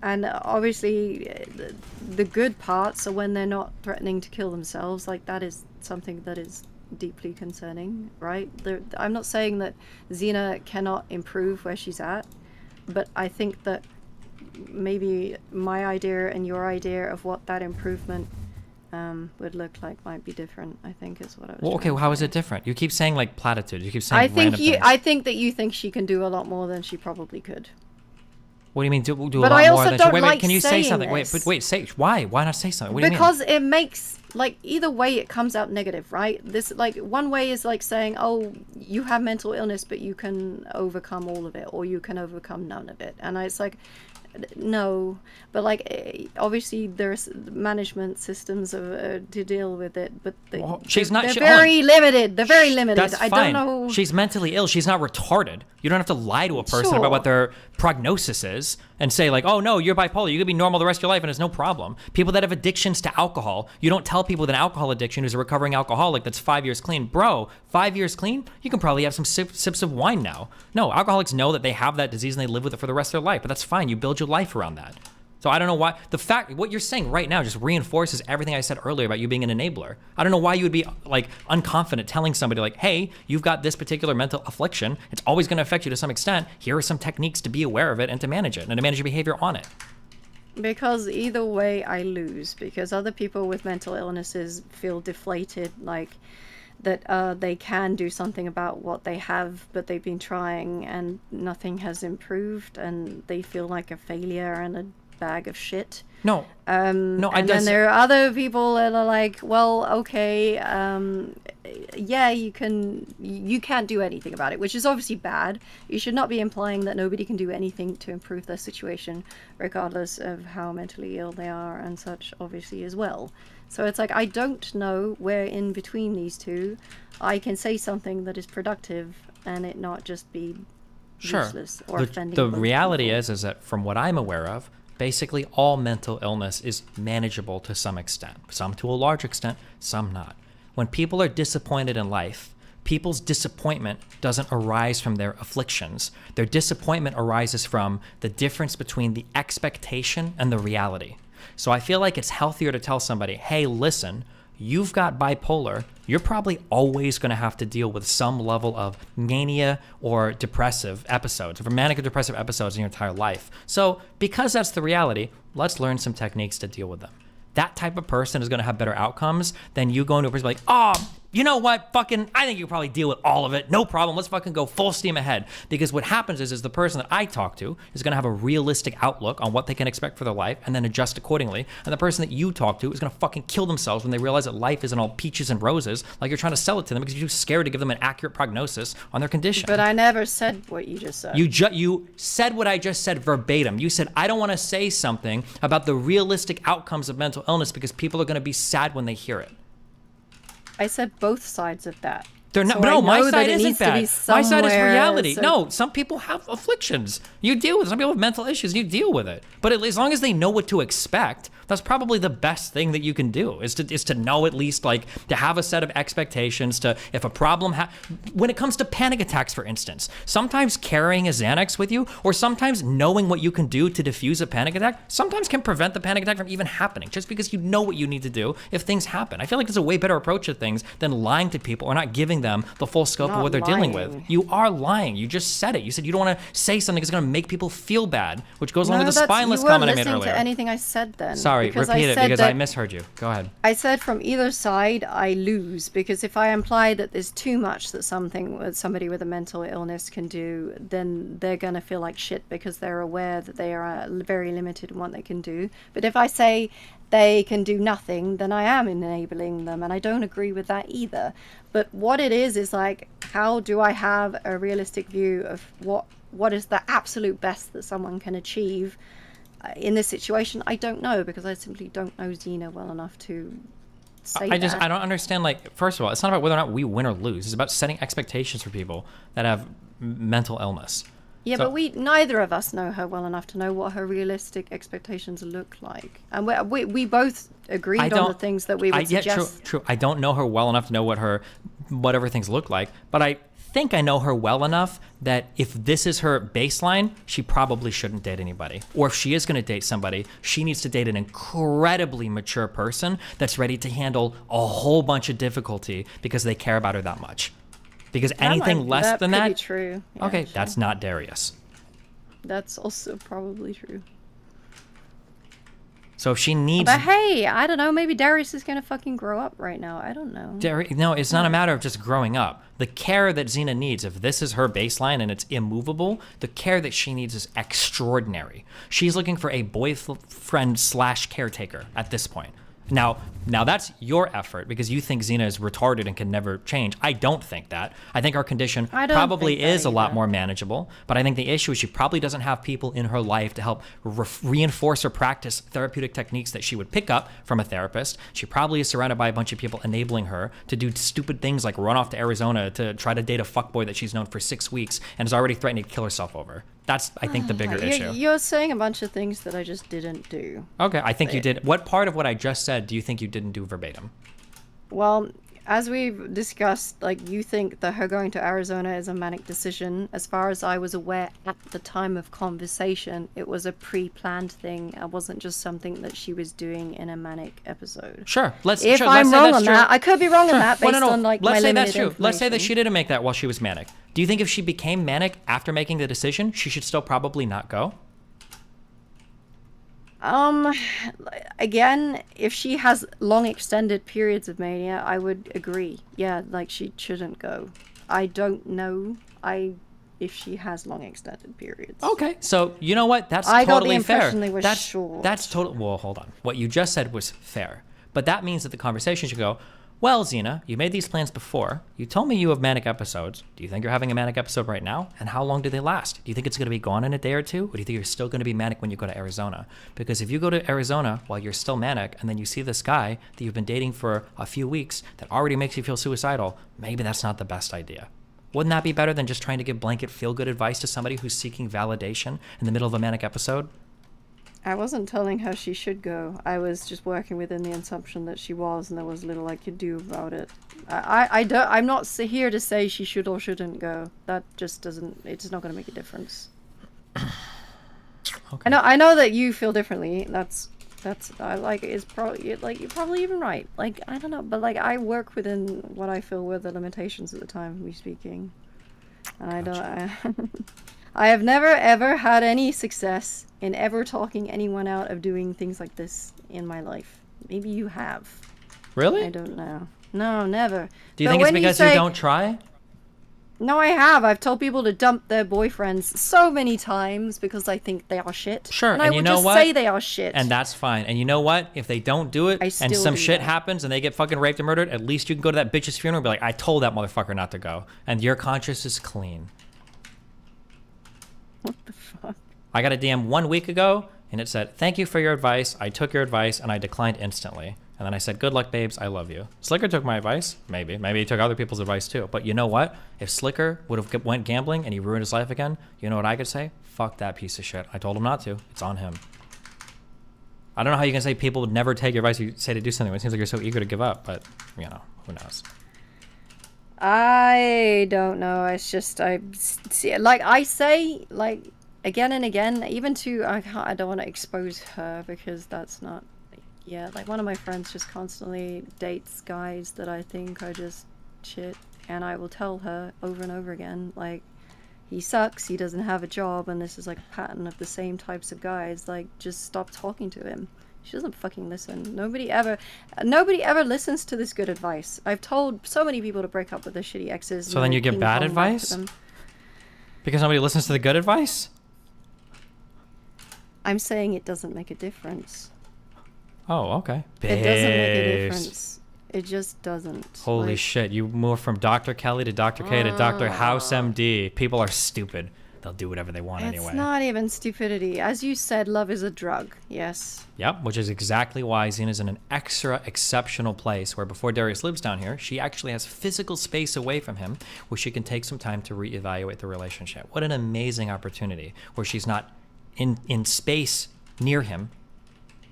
obviously, the good parts are when they're not threatening to kill themselves. That is something that is deeply concerning, right? I'm not saying that Xena cannot improve where she's at, but I think that maybe my idea and your idea of what that improvement would look like might be different. I think is what I was. Well, okay, well, how is it different? You keep saying like platitudes. You keep saying I think random things. I think that you think she can do a lot more than she probably could. What do you mean do a But lot I more also than don't wait, like can you say saying something? this. Wait, say why? Why not say something? What do you mean? Because it makes like either way it comes out negative, right? This like one way is like saying, oh, you have mental illness, but you can overcome all of it, or you can overcome none of it, and it's like, no, but like obviously there's management systems to deal with it, but she's not. They're very limited. They're very limited. That's I fine. don't know. She's mentally ill. She's not retarded. You don't have to lie to a person about what their prognosis is and say like, oh no, you're bipolar. You could be normal the rest of your life and it's no problem. People that have addictions to alcohol, you don't tell people with an alcohol addiction who's a recovering alcoholic that's 5 years clean. Bro, 5 years clean? You can probably have some sips of wine now. No, alcoholics know that they have that disease and they live with it for the rest of their life, but that's fine. You build your life around that. So I don't know why what you're saying right now just reinforces everything I said earlier about you being an enabler. I don't know why you would be like unconfident telling somebody like, hey, you've got this particular mental affliction. It's always going to affect you to some extent. Here are some techniques to be aware of it and to manage it and to manage your behavior on it. Because either way I lose, because other people with mental illnesses feel deflated, like that they can do something about what they have, but they've been trying and nothing has improved, and they feel like a failure and a bag of shit. No, and then there are other people that are like, well, okay, yeah, you can't do anything about it, which is obviously bad. You should not be implying that nobody can do anything to improve their situation, regardless of how mentally ill they are and such, obviously, as well. So it's like, I don't know where in between these two I can say something that is productive and it not just be useless or offending. The reality is that from what I'm aware of, basically all mental illness is manageable to some extent. Some to a large extent, some not. When people are disappointed in life, people's disappointment doesn't arise from their afflictions. Their disappointment arises from the difference between the expectation and the reality. So I feel like it's healthier to tell somebody, hey, listen, you've got bipolar. You're probably always going to have to deal with some level of mania or depressive episodes, or manic or depressive episodes in your entire life. So because that's the reality, let's learn some techniques to deal with them. That type of person is going to have better outcomes than you going to a person like, oh, you know what, fucking, I think you can probably deal with all of it. No problem. Let's fucking go full steam ahead. Because what happens is the person that I talk to is going to have a realistic outlook on what they can expect for their life and then adjust accordingly. And the person that you talk to is going to fucking kill themselves when they realize that life isn't all peaches and roses like you're trying to sell it to them because you're too scared to give them an accurate prognosis on their condition. But I never said what you just said. You said what I just said verbatim. You said, I don't want to say something about the realistic outcomes of mental illness because people are going to be sad when they hear it. I said both sides of that. They're not, so no, my side it isn't bad. My side is reality. No, some people have afflictions. You deal with it. Some people have mental issues. You deal with it. But as long as they know what to expect, that's probably the best thing that you can do is to know at least, like, to have a set of expectations to, if a problem, when it comes to panic attacks, for instance, sometimes carrying a Xanax with you or sometimes knowing what you can do to diffuse a panic attack sometimes can prevent the panic attack from even happening just because you know what you need to do if things happen. I feel like it's a way better approach to things than lying to people or not giving them the full scope of what they're dealing with. You are lying. You just said it. You said you don't want to say something that's going to make people feel bad, which goes along with the spineless comment I made earlier. You weren't listening to anything I said then. Sorry, repeat it because I misheard you. Go ahead. I said from either side, I lose, because if I imply that there's too much that somebody with a mental illness can do, then they're going to feel like shit because they're aware that they are very limited in what they can do. But if I say they can do nothing, then I am enabling them, and I don't agree with that either. But what it is like, how do I have a realistic view of what is the absolute best that someone can achieve in this situation? I don't know, because I simply don't know Xena well enough to say I don't understand, like, first of all, it's not about whether or not we win or lose. It's about setting expectations for people that have mental illness. Yeah, but neither of us know her well enough to know what her realistic expectations look like. And we both agreed on the things that we would suggest. True. I don't know her well enough to know whatever things look like, but I think I know her well enough that if this is her baseline, she probably shouldn't date anybody. Or if she is going to date somebody, she needs to date an incredibly mature person that's ready to handle a whole bunch of difficulty because they care about her that much. Because anything less than that, could be true. Yeah, okay, that's not Darius. That's also probably true. So if she needs... But hey, I don't know. Maybe Darius is going to fucking grow up right now. I don't know. No, it's not a matter of just growing up. The care that Xena needs, if this is her baseline and it's immovable, the care that she needs is extraordinary. She's looking for a boyfriend / caretaker at this point. Now that's your effort because you think Xena is retarded and can never change. I don't think that. I think her condition probably is a lot more manageable, but I think the issue is she probably doesn't have people in her life to help reinforce or practice therapeutic techniques that she would pick up from a therapist. She probably is surrounded by a bunch of people enabling her to do stupid things like run off to Arizona to try to date a fuckboy that she's known for 6 weeks and is already threatening to kill herself over. That's, I think, the bigger issue. You're saying a bunch of things that I just didn't do. Okay, I think you did. What part of what I just said do you think you didn't do verbatim? Well, as we've discussed, like, you think that her going to Arizona is a manic decision. As far as I was aware at the time of conversation, it was a pre-planned thing. It wasn't just something that she was doing in a manic episode. Sure. If I'm wrong on that, I could be wrong on that based on, like, Let's my say limited that's true. information. Let's say that she didn't make that while she was manic. Do you think if she became manic after making the decision, she should still probably not go? Again, if she has long extended periods of mania, I would agree. Yeah, like, she shouldn't go. I don't know if she has long extended periods. Okay, so you know what? That's I got the totally fair. impression they were short. That's total. Well, hold on. What you just said was fair, but that means that the conversation should go, well, Xena, you made these plans before. You told me you have manic episodes. Do you think you're having a manic episode right now? And how long do they last? Do you think it's going to be gone in a day or two? Or do you think you're still going to be manic when you go to Arizona? Because if you go to Arizona while you're still manic and then you see this guy that you've been dating for a few weeks that already makes you feel suicidal, maybe that's not the best idea. Wouldn't that be better than just trying to give blanket feel-good advice to somebody who's seeking validation in the middle of a manic episode? I wasn't telling her she should go. I was just working within the assumption that she was, and there was little I could do about it. I'm not here to say she should or shouldn't go. That just doesn't. It's not going to make a difference. Okay. I know that you feel differently. That's. I like. It's probably like you're probably even right. Like, I don't know, but like I work within what I feel were the limitations at the time of me speaking, and I don't. I have never ever had any success in ever talking anyone out of doing things like this in my life. Maybe you have. Really? I don't know. No, never. Do you think it's because you don't try? No, I have. I've told people to dump their boyfriends so many times because I think they are shit. Sure, and I you would know just what? say they are shit. And that's fine. And you know what? If they don't do it and still some do shit that. happens and they get fucking raped and murdered, at least you can go to that bitch's funeral and be like, I told that motherfucker not to go. And your conscience is clean. What the fuck? I got a DM 1 week ago and it said, thank you for your advice. I took your advice and I declined instantly. And then I said, good luck, babes. I love you. Slicker took my advice. Maybe he took other people's advice too. But you know what? If Slicker would have went gambling and he ruined his life again, you know what I could say? Fuck that piece of shit. I told him not to. It's on him. I don't know how you can say people would never take your advice if you say to do something. It seems like you're so eager to give up, but you know, who knows? I don't know. It's just I see, like I say, like again and again, even to I don't want to expose her because that's not. Yeah, like one of my friends just constantly dates guys that I think are just shit, and I will tell her over and over again, like, he sucks, he doesn't have a job, and this is like a pattern of the same types of guys, like, just stop talking to him. She doesn't fucking listen. Nobody ever listens to this good advice. I've told so many people to break up with their shitty exes. So then you give bad advice? Because nobody listens to the good advice? I'm saying it doesn't make a difference. Oh, okay. It doesn't make a difference. It just doesn't. Holy like, shit, you moved from Dr. Kelly to Dr. K to Dr. House MD. People are stupid. They'll do whatever they want anyway. It's not even stupidity. As you said, love is a drug. Yes. Yep, which is exactly why Xena's in an extra exceptional place where before Darius lives down here, she actually has physical space away from him where she can take some time to reevaluate the relationship. What an amazing opportunity where she's not in space near him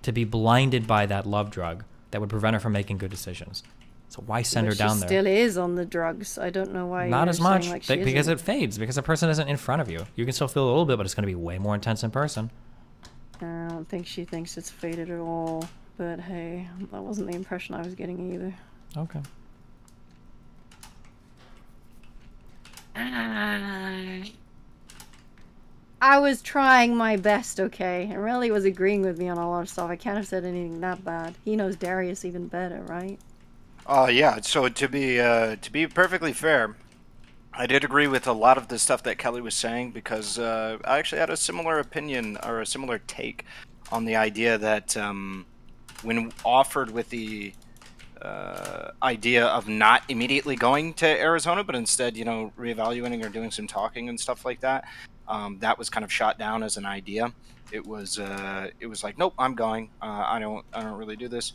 to be blinded by that love drug that would prevent her from making good decisions. So why send her down there? She still is on the drugs. I don't know why. Not as much, like because it fades, because the person isn't in front of you. You can still feel a little bit, but it's going to be way more intense in person. I don't think she thinks it's faded at all. But hey, that wasn't the impression I was getting either. Okay. I was trying my best, okay? And really was agreeing with me on a lot of stuff. I can't have said anything that bad. He knows Darius even better, right? Yeah. So to be perfectly fair, I did agree with a lot of the stuff that Kelly was saying because I actually had a similar opinion or a similar take on the idea that when offered with the idea of not immediately going to Arizona, but instead, reevaluating or doing some talking and stuff like that, that was kind of shot down as an idea. It was like, nope, I'm going. I don't really do this.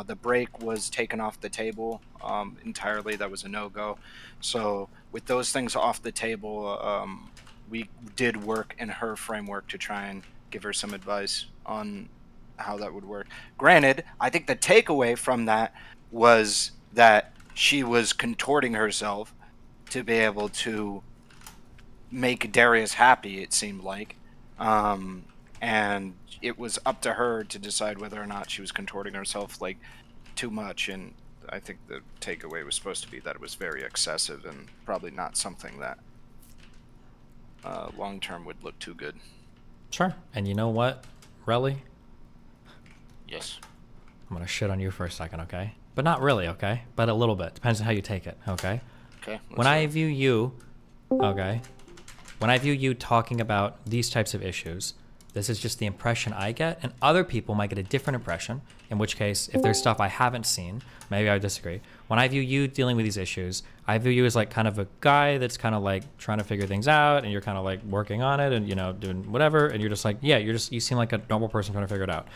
The break was taken off the table entirely. That was a no-go. So with those things off the table, we did work in her framework to try and give her some advice on how that would work. Granted, I think the takeaway from that was that she was contorting herself to be able to make Darius happy, it seemed like. And it was up to her to decide whether or not she was contorting herself like too much. And I think the takeaway was supposed to be that it was very excessive and probably not something that long term would look too good. Sure. And you know what, Relly? Yes. I'm going to shit on you for a second, okay? But not really, okay? But a little bit. Depends on how you take it, okay? Okay. When I view you, okay? When I view you talking about these types of issues, this is just the impression I get, and other people might get a different impression, in which case, if there's stuff I haven't seen, maybe I would disagree. When I view you dealing with these issues, I view you as like kind of a guy that's kind of like trying to figure things out, and you're kind of like working on it and, doing whatever, and you're just like, yeah, you seem like a normal person trying to figure it out.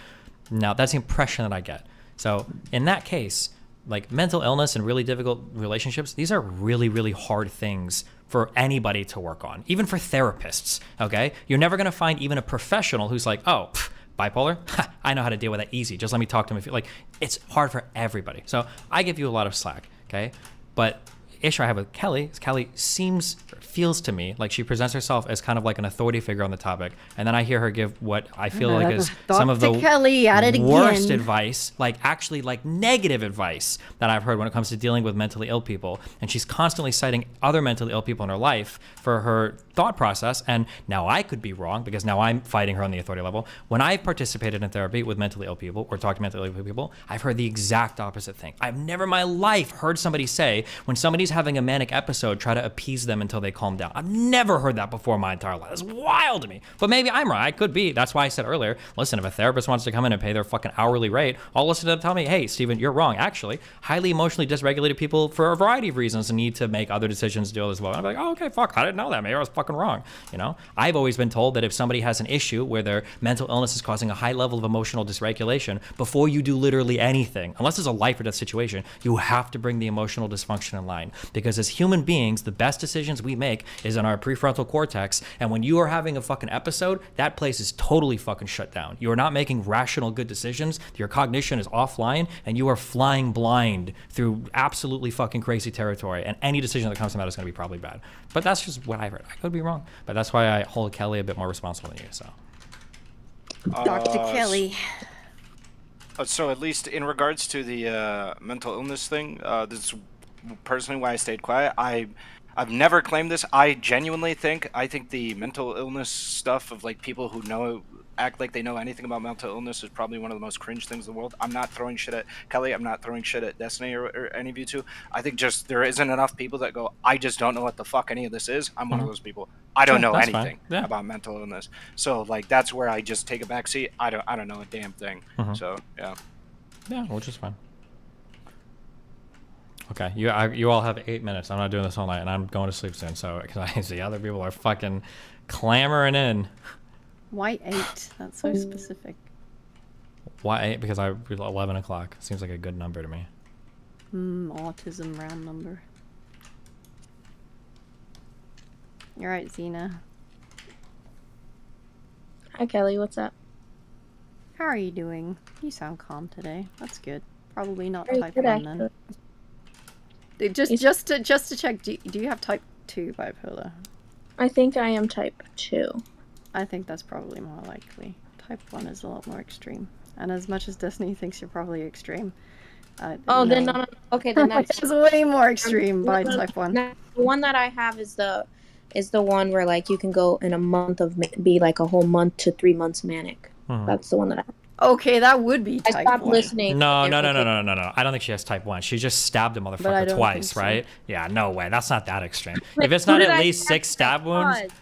Now, that's the impression that I get. So in that case, like mental illness and really difficult relationships, these are really, really hard things for anybody to work on, even for therapists, okay? You're never gonna find even a professional who's like, oh, bipolar? I know how to deal with that easy. Just let me talk to him. Like, it's hard for everybody. So I give you a lot of slack, okay? But issue I have with Kelly is Kelly feels to me like she presents herself as kind of like an authority figure on the topic, and then I hear her give what I feel like is some of the Kelly at it worst again. advice, like actually like negative advice that I've heard when it comes to dealing with mentally ill people. And she's constantly citing other mentally ill people in her life for her thought process. And now I could be wrong because now I'm fighting her on the authority level. When I've participated in therapy with mentally ill people or talked to mentally ill people, I've heard the exact opposite thing. I've never in my life heard somebody say when somebody's having a manic episode, try to appease them until they calm down. I've never heard that before in my entire life. It's wild to me. But maybe I'm wrong. I could be. That's why I said earlier, listen, if a therapist wants to come in and pay their fucking hourly rate, I'll listen to them tell me, hey, Steven, you're wrong. Actually, highly emotionally dysregulated people for a variety of reasons need to make other decisions to deal as well. And I'm like, oh, okay, fuck, I didn't know that. Maybe I was fucking wrong. I've always been told that if somebody has an issue where their mental illness is causing a high level of emotional dysregulation, before you do literally anything, unless it's a life or death situation, you have to bring the emotional dysfunction in line. Because as human beings, the best decisions we make is in our prefrontal cortex. And when you are having a fucking episode, that place is totally fucking shut down. You are not making rational, good decisions. Your cognition is offline, and you are flying blind through absolutely fucking crazy territory. And any decision that comes from that is going to be probably bad. But that's just what I've heard. I could be wrong. But that's why I hold Kelly a bit more responsible than you. So, Dr. Kelly. So at least in regards to the mental illness thing, this is personally why I stayed quiet. I've never claimed this. I genuinely think the mental illness stuff of like people who act like they know anything about mental illness is probably one of the most cringe things in the world. I'm not throwing shit at Kelly. I'm not throwing shit at Destiny or any of you two. I think just there isn't enough people that go, I just don't know what the fuck any of this is. I'm one of those people. I don't know anything about mental illness. So like that's where I just take a back seat. I don't know a damn thing. So yeah. Yeah, which is fine. Okay, you all have 8 minutes. I'm not doing this all night, and I'm going to sleep soon. So because I see other people are fucking clamoring in. Why 8? That's so specific. Why 8? Because 11 o'clock seems like a good number to me. Autism round number. You're right, Xena. Hi, Kelly. What's up? How are you doing? You sound calm today. That's good. Probably not Very type good, 1 then. Just to check, do you have type 2 bipolar? I think I am type 2. I think that's probably more likely. Type 1 is a lot more extreme. And as much as Destiny thinks you're probably extreme. Then no. Okay, then that's way more extreme by type 1. The one that I have is the is the one where like you can go in a month of be like a whole month to 3 months manic. That's the one that Okay, that would be I type stopped 1. listening. No. I don't think she has type 1. She just stabbed a But I motherfucker don't twice, think so. right? Yeah, no way. That's not that extreme. Wait, If it's who not did at I least stab 6 stab wounds.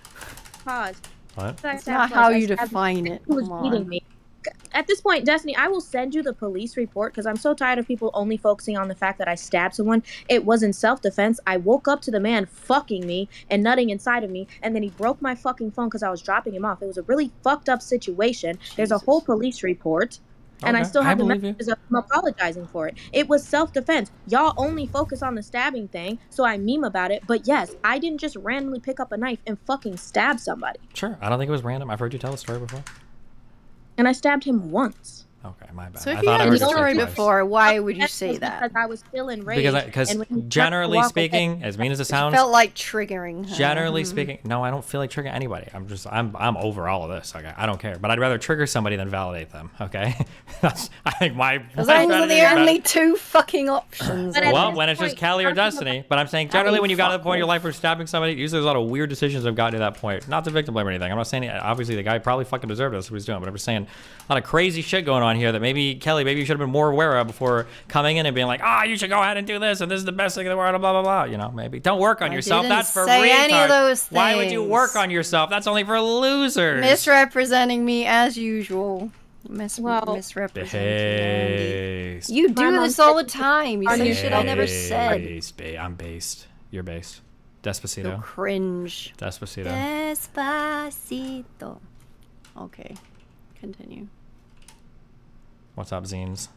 Pause. What? That's not how you define it. Who was Come beating on. me? At this point, Destiny, I will send you the police report because I'm so tired of people only focusing on the fact that I stabbed someone. It was in self-defense. I woke up to the man fucking me and nutting inside of me, and then he broke my fucking phone because I was dropping him off. It was a really fucked up situation. There's a whole police report. And I Okay, still I have the believe you. messages of him apologizing for it. It was self-defense. Y'all only focus on the stabbing thing, so I meme about it. But yes, I didn't just randomly pick up a knife and fucking stab somebody. Sure. I don't think it was random. I've heard you tell the story before. And I stabbed him once. Okay, my bad. So if I you thought I had heard the you say story twice. before, why would you That's say that? Because I was still enraged. Because and when he tried to generally walk speaking, away- as mean as it It sounds, felt like triggering her. generally speaking, no, I don't feel like triggering anybody. I'm over all of this. Okay, I don't care. But I'd rather trigger somebody than validate them. Okay, that's I think my. Because my those are strategy the is only that- two fucking options. Well, when it's just Kelly or Destiny. But I'm saying generally when you got to the point in your life where stabbing somebody, usually there's a lot of weird decisions that have gotten to that point. Not to victim blame or anything. I'm not saying obviously the guy probably fucking deserved it. That's what he's doing. But I'm just saying a lot of crazy shit going on here that maybe Kelly, maybe you should have been more aware of before coming in and being like, you should go ahead and do this, and this is the best thing in the world, blah blah blah. You know, maybe don't work on yourself. didn't That's for say any of retards. those Why would you things. work on yourself? That's only for losers. Misrepresenting me as usual. Misrepresenting Based. You do this all the time. You say shit I never said. I'm based. You're based. Despacito. So cringe. Despacito. Despacito. Okay. Continue. What's up, zines?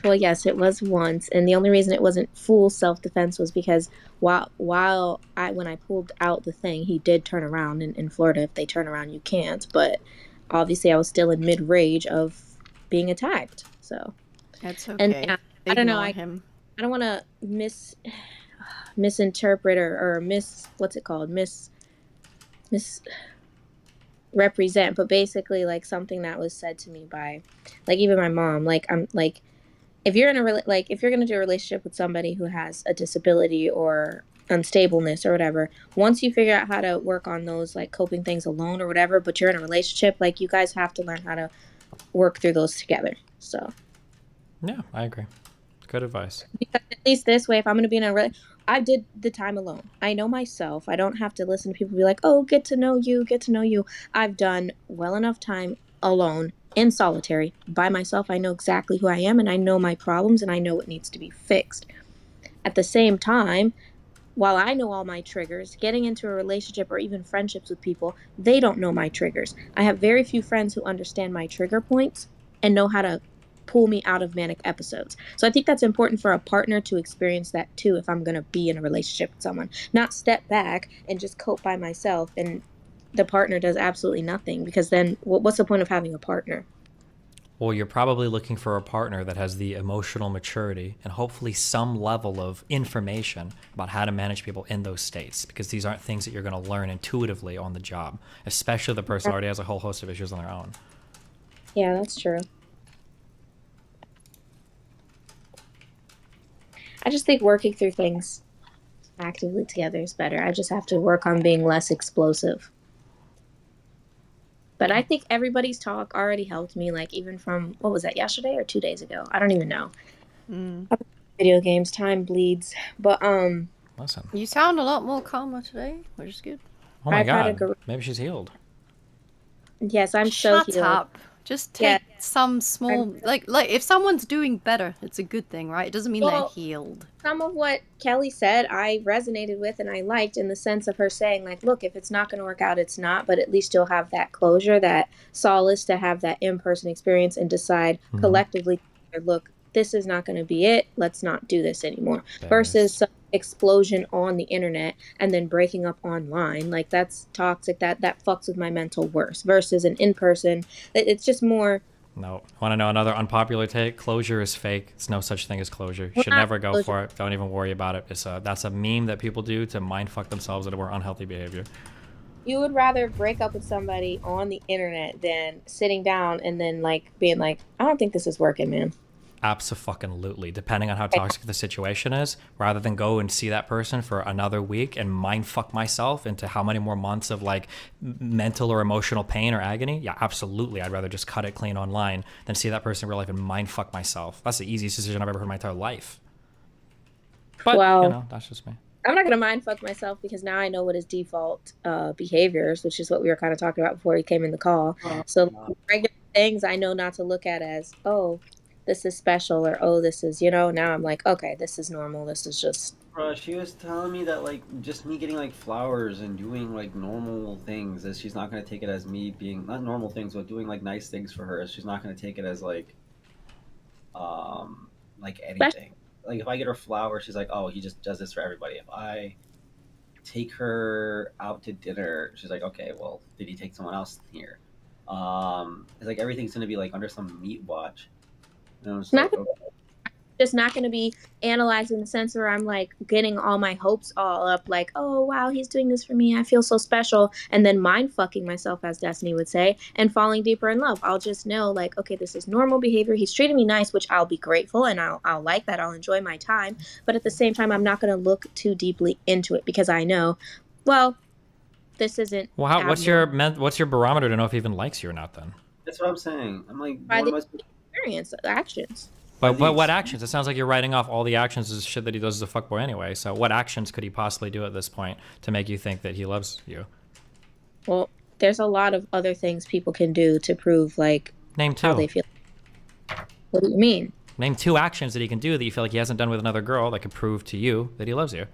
Well, yes, it was once, and the only reason it wasn't full self-defense was because when I pulled out the thing, he did turn around. In Florida, if they turn around, you can't. But obviously, I was still in mid-rage of being attacked. So That's okay. And I don't know. Ignore him. I don't want to misinterpret or misrepresent, but basically like something that was said to me by like even my mom. Like I'm like, if you're in if you're gonna do a relationship with somebody who has a disability or unstableness or whatever, once you figure out how to work on those like coping things alone or whatever, but you're in a relationship, like you guys have to learn how to work through those together. So Yeah, I agree. Good advice. because at least this way, if I'm going to be in a I did the time alone. I know myself. I don't have to listen to people be like, oh, get to know you. I've done well enough time alone in solitary by myself. I know exactly who I am and I know my problems and I know what needs to be fixed. At the same time, while I know all my triggers, getting into a relationship or even friendships with people, they don't know my triggers. I have very few friends who understand my trigger points and know how to pull me out of manic episodes. So I think that's important for a partner to experience that too if I'm going to be in a relationship with someone. Not step back and just cope by myself and the partner does absolutely nothing, because then what's the point of having a partner? Well, you're probably looking for a partner that has the emotional maturity and hopefully some level of information about how to manage people in those states, because these aren't things that you're going to learn intuitively on the job, especially if the person already has a whole host of issues on their own. Yeah, that's true. I just think working through things actively together is better. I just have to work on being less explosive. But I think everybody's talk already helped me, like even from, what was that, yesterday or 2 days ago? I don't even know. Video games, time bleeds. But, Listen. You sound a lot more calmer today, which is good. Oh my I've had a God. Maybe she's healed. yes, I'm so Shut healed. up. Just take some small, like if someone's doing better, it's a good thing, right? It doesn't mean they're Well, healed. Some of what Kelly said, I resonated with and I liked, in the sense of her saying, like, look, if it's not going to work out, it's not, but at least you'll have that closure, that solace to have that in-person experience and decide collectively, look, this is not going to be it. Let's not do this anymore. Versus some explosion on the internet and then breaking up online. Like, that's toxic. That fucks with my mental worse. Versus an in-person, it's just more. No. Want to know another unpopular take? Closure is fake. It's no such thing as closure. You Well, should not never go closure. for it. Don't even worry about it. That's a meme that people do to mind fuck themselves into more unhealthy behavior. You would rather break up with somebody on the internet than sitting down and then like being like, I don't think this is working, man. Abso-fucking-lutely, depending on how toxic the situation is, rather than go and see that person for another week and mind fuck myself into how many more months of like mental or emotional pain or agony. Yeah, absolutely. I'd rather just cut it clean online than see that person in real life and mind fuck myself. That's the easiest decision I've ever heard in my entire life. But, well, you know, that's just me. I'm not going to mind fuck myself because now I know what his default behaviors, which is what we were kind of talking about before he came in the call. So regular things I know not to look at as, oh, this is special, or oh, this is, you know, now I'm like, okay, this is normal. This is just. Bro, she was telling me that like just me getting like flowers and doing like normal things, that she's not gonna take it as me being not normal things, but doing like nice things for her. She's not gonna take it as like anything. Like if I get her flowers, she's like, oh, he just does this for everybody. If I take her out to dinner, she's like, okay, well, did he take someone else here? It's like everything's gonna be like under some meat watch. You know, it's like, okay. Just not going to be analyzed in the sense where I'm like getting all my hopes all up, like, oh wow, he's doing this for me, I feel so special, and then mind fucking myself, as Destiny would say, and falling deeper in love. I'll just know like, okay, this is normal behavior. He's treating me nice, which I'll be grateful and I'll like that. I'll enjoy my time, but at the same time, I'm not going to look too deeply into it because I know, well, this isn't. Well, what's your barometer to know if he even likes you or not? Then that's what I'm saying. I'm like, by the experience, actions. But what actions? It sounds like you're writing off all the actions as shit that he does as a fuckboy anyway. So what actions could he possibly do at this point to make you think that he loves you? Well, there's a lot of other things people can do to prove like Name two. How they feel. What do you mean? Name 2 actions that he can do that you feel like he hasn't done with another girl that could prove to you that he loves you.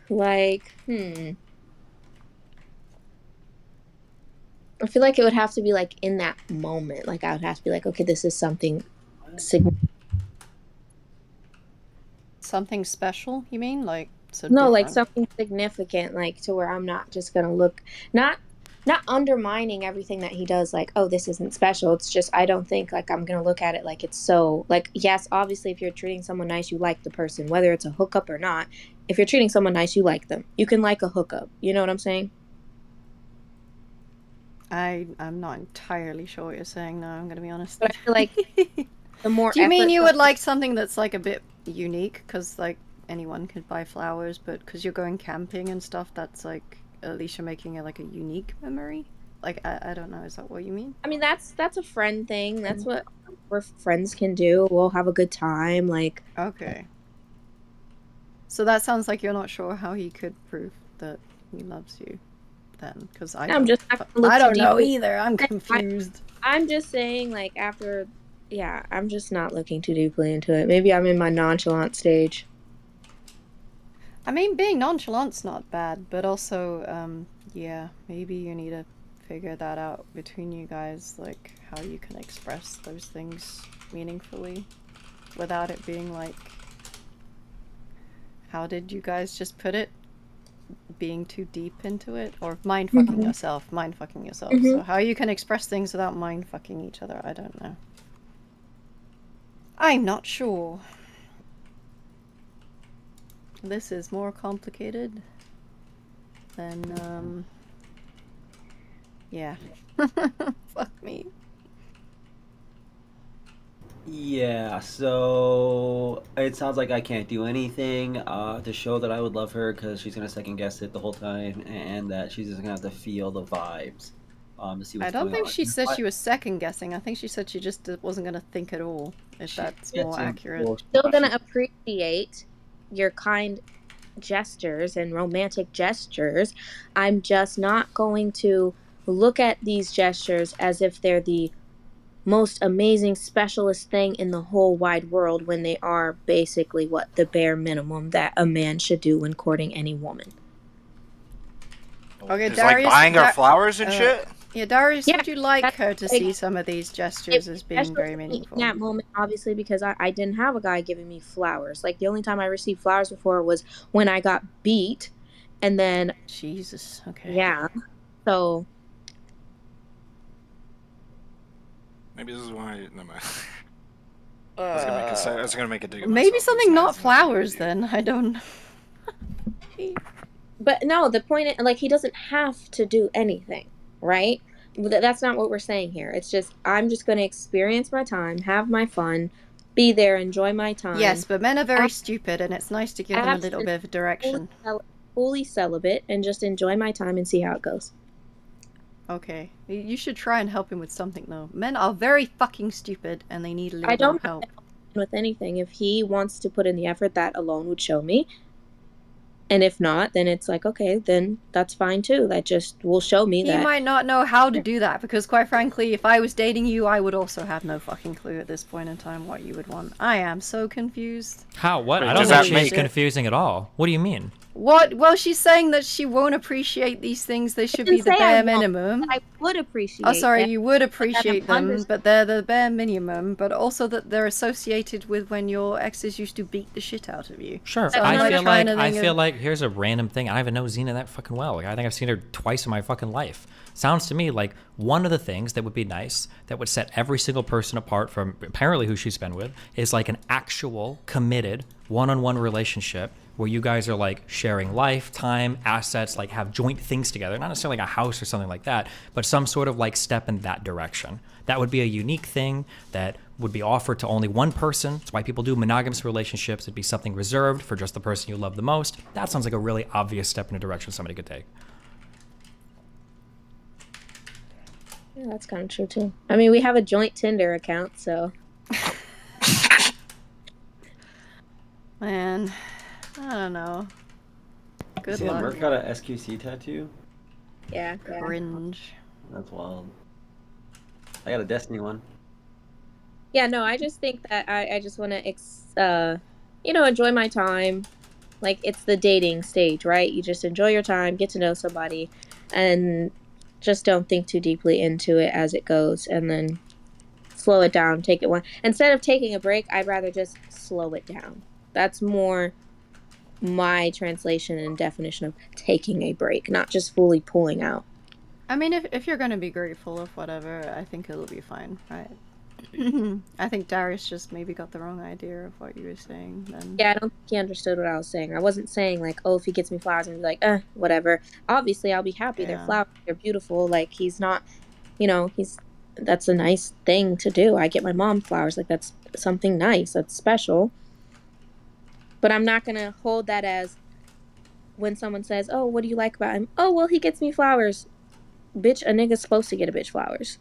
Like, I feel like it would have to be like in that moment. Like I would have to be like, okay, this is something significant. Something special, you mean? Like so no, different? like something significant, like to where I'm not just gonna look not undermining everything that he does, like, oh, this isn't special. It's just I don't think like I'm gonna look at it like it's so like, yes, obviously if you're treating someone nice, you like the person, whether it's a hookup or not. If you're treating someone nice, you like them. You can like a hookup. You know what I'm saying? I'm not entirely sure what you're saying now, I'm gonna be honest. But I feel like the more Do you mean effort you would like something that's like a bit unique? Because like anyone could buy flowers, but because you're going camping and stuff, that's like at least you're making it like a unique memory. Like I don't know, is that what you mean? I mean that's a friend thing. That's what friends can do. We'll have a good time. Like okay. So that sounds like you're not sure how he could prove that he loves you. Then because I don't know either. I'm confused. I'm just saying, like, after, yeah, I'm just not looking too deeply into it. Maybe I'm in my nonchalant stage. I mean, being nonchalant's not bad, but also, yeah, maybe you need to figure that out between you guys, like how you can express those things meaningfully without it being like, how did you guys just put it? Being too deep into it, or mind fucking yourself. So how you can express things without mind fucking each other, I don't know. I'm not sure. This is more complicated than yeah. Fuck me. Yeah, so it sounds like I can't do anything to show that I would love her because she's gonna second guess it the whole time, and that she's just gonna have to feel the vibes to see what's I don't going think on. she said she was second guessing. I think she said she just wasn't gonna think at all. If that's more accurate. Still gonna appreciate your kind gestures and romantic gestures. I'm just not going to look at these gestures as if they're the most amazing specialist thing in the whole wide world when they are basically what the bare minimum that a man should do when courting any woman. Okay, Just Darius, like buying her flowers and shit? Yeah, Darius, would you like her to see some of these gestures as being very meaningful? In that moment, obviously, because I didn't have a guy giving me flowers. Like, the only time I received flowers before was when I got beat, and then... Jesus, okay. Yeah, so... Maybe this is why. Never mind. I was gonna make a dig at Maybe myself. something not flowers then. I don't. But no, the point is, like, he doesn't have to do anything, right? That's not what we're saying here. It's just I'm just going to experience my time, have my fun, be there, enjoy my time. Yes, but men are very stupid, and it's nice to give them a little bit of direction. Fully celibate and just enjoy my time and see how it goes. Okay, you should try and help him with something though. Men are very fucking stupid, and they need a little I don't more help. with anything. If he wants to put in the effort, that alone would show me. And if not, then it's like, okay, then that's fine too. That just will show me that. He might not know how to do that, because quite frankly, if I was dating you, I would also have no fucking clue at this point in time what you would want. I am so confused. How? What? Wait, I don't does think that she's make it- confusing at all. What do you mean? What? Well, she's saying that she won't appreciate these things. They should be the bare minimum. I would appreciate Oh, sorry, them. you would appreciate them, understand. but they're the bare minimum. But also that they're associated with when your exes used to beat the shit out of you. Sure. So I'm I feel like here's a random thing. I don't even know Xena that fucking well. Like, I think I've seen her twice in my fucking life. Sounds to me like one of the things that would be nice, that would set every single person apart from apparently who she's been with, is like an actual committed one-on-one relationship where you guys are like sharing life, time, assets, like have joint things together. Not necessarily like a house or something like that, but some sort of like step in that direction. That would be a unique thing that would be offered to only one person. That's why people do monogamous relationships. It'd be something reserved for just the person you love the most. That sounds like a really obvious step in a direction somebody could take. Yeah, that's kind of true too. I mean, we have a joint Tinder account, so. Man, I don't know. Good See, luck. Merc got a SQC tattoo? Yeah. Cringe. That's wild. I got a Destiny one. Yeah, no, I just think that I just want to, enjoy my time. Like, it's the dating stage, right? You just enjoy your time, get to know somebody, and just don't think too deeply into it as it goes, and then slow it down, take it one. Instead of taking a break, I'd rather just slow it down. That's more my translation and definition of taking a break, not just fully pulling out. I mean, if you're gonna be grateful of whatever, I think it'll be fine, right? I think Darius just maybe got the wrong idea of what you were saying then. Yeah, I don't think he understood what I was saying. I wasn't saying, like, oh, if he gets me flowers, I'm gonna be like, whatever. Obviously, I'll be happy. Yeah. They're flowers. They're beautiful. Like, he's not, that's a nice thing to do. I get my mom flowers. Like, that's something nice. That's special. But I'm not going to hold that as when someone says, oh, what do you like about him? Oh, well, he gets me flowers. Bitch, a nigga's supposed to get a bitch flowers.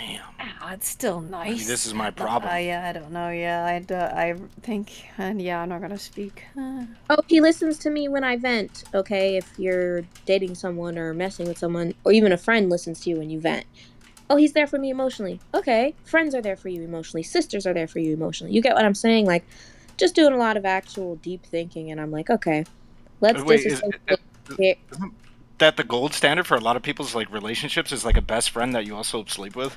Oh, it's still nice. This is my problem. Yeah, I don't know. Yeah, I think, and yeah, I'm not gonna speak. Oh, he listens to me when I vent, okay? If you're dating someone or messing with someone, or even a friend listens to you when you vent. Oh, he's there for me emotionally. Okay, friends are there for you emotionally. Sisters are there for you emotionally. You get what I'm saying? Like, just doing a lot of actual deep thinking, and I'm like, okay, let's Isn't that the gold standard for a lot of people's like relationships? Is like a best friend that you also sleep with?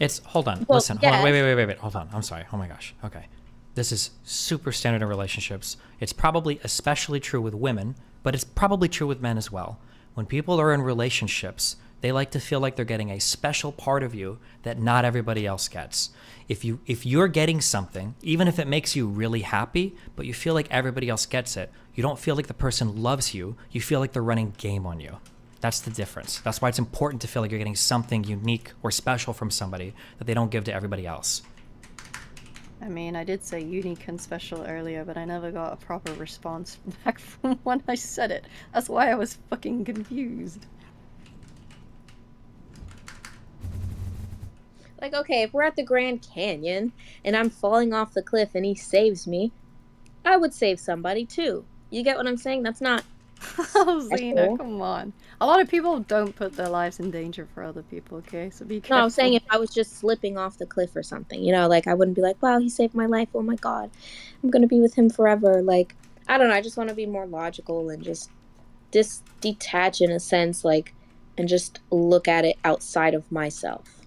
It's hold on, Well, listen, yes. hold on, wait, hold on. I'm sorry. Oh my gosh. Okay, this is super standard in relationships. It's probably especially true with women, but it's probably true with men as well. When people are in relationships, they like to feel like they're getting a special part of you that not everybody else gets. If you're getting something, even if it makes you really happy, but you feel like everybody else gets it, you don't feel like the person loves you. You feel like they're running game on you. That's the difference. That's why it's important to feel like you're getting something unique or special from somebody that they don't give to everybody else. I mean, I did say unique and special earlier, but I never got a proper response back from when I said it. That's why I was fucking confused. Like, okay, if we're at the Grand Canyon and I'm falling off the cliff and he saves me, I would save somebody too. You get what I'm saying? That's not... Oh, Xena, come on. A lot of people don't put their lives in danger for other people, okay? So be careful. No, I'm saying if I was just slipping off the cliff or something, like, I wouldn't be like, wow, he saved my life. Oh my God, I'm going to be with him forever. Like, I don't know. I just want to be more logical and just detach in a sense, like, and just look at it outside of myself.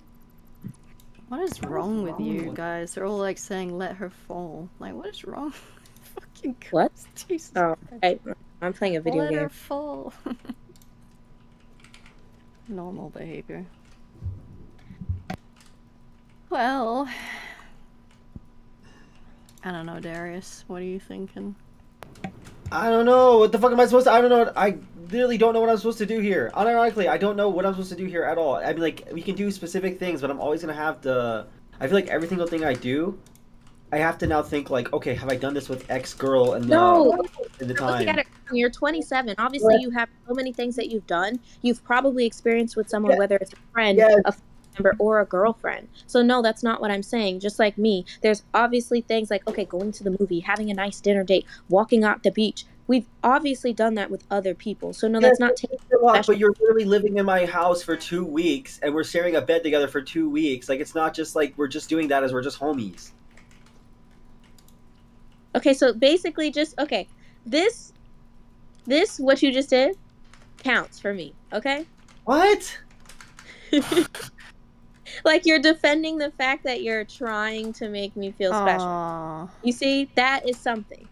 What is wrong with you guys? They're all like saying, let her fall. Like, what is wrong? Fucking What? Jesus Oh, Christ. I'm playing a video Let game. her fall. Normal behavior. Well, I don't know, Darius. What are you thinking? I don't know. What the fuck am I supposed to? I don't know. I literally don't know what I'm supposed to do here. Unironically, I don't know what I'm supposed to do here at all. I mean, like, we can do specific things, but I'm always gonna have to. I feel like every single thing I do, I have to now think like, okay, have I done this with X girl in No, the you're looking at time? it. You're 27. Obviously, you have so many things that you've done. You've probably experienced with someone, whether it's a friend, a family member, or a girlfriend. So no, that's not what I'm saying. Just like me, there's obviously things like, okay, going to the movie, having a nice dinner date, walking out the beach. We've obviously done that with other people. So no, that's not taking But you're literally living in my house for 2 weeks, and we're sharing a bed together for 2 weeks. Like, it's not just like we're just doing that as we're just homies. Okay, so basically just okay. This what you just did counts for me, okay? What? Like you're defending the fact that you're trying to make me feel special. Aww. You see, that is something.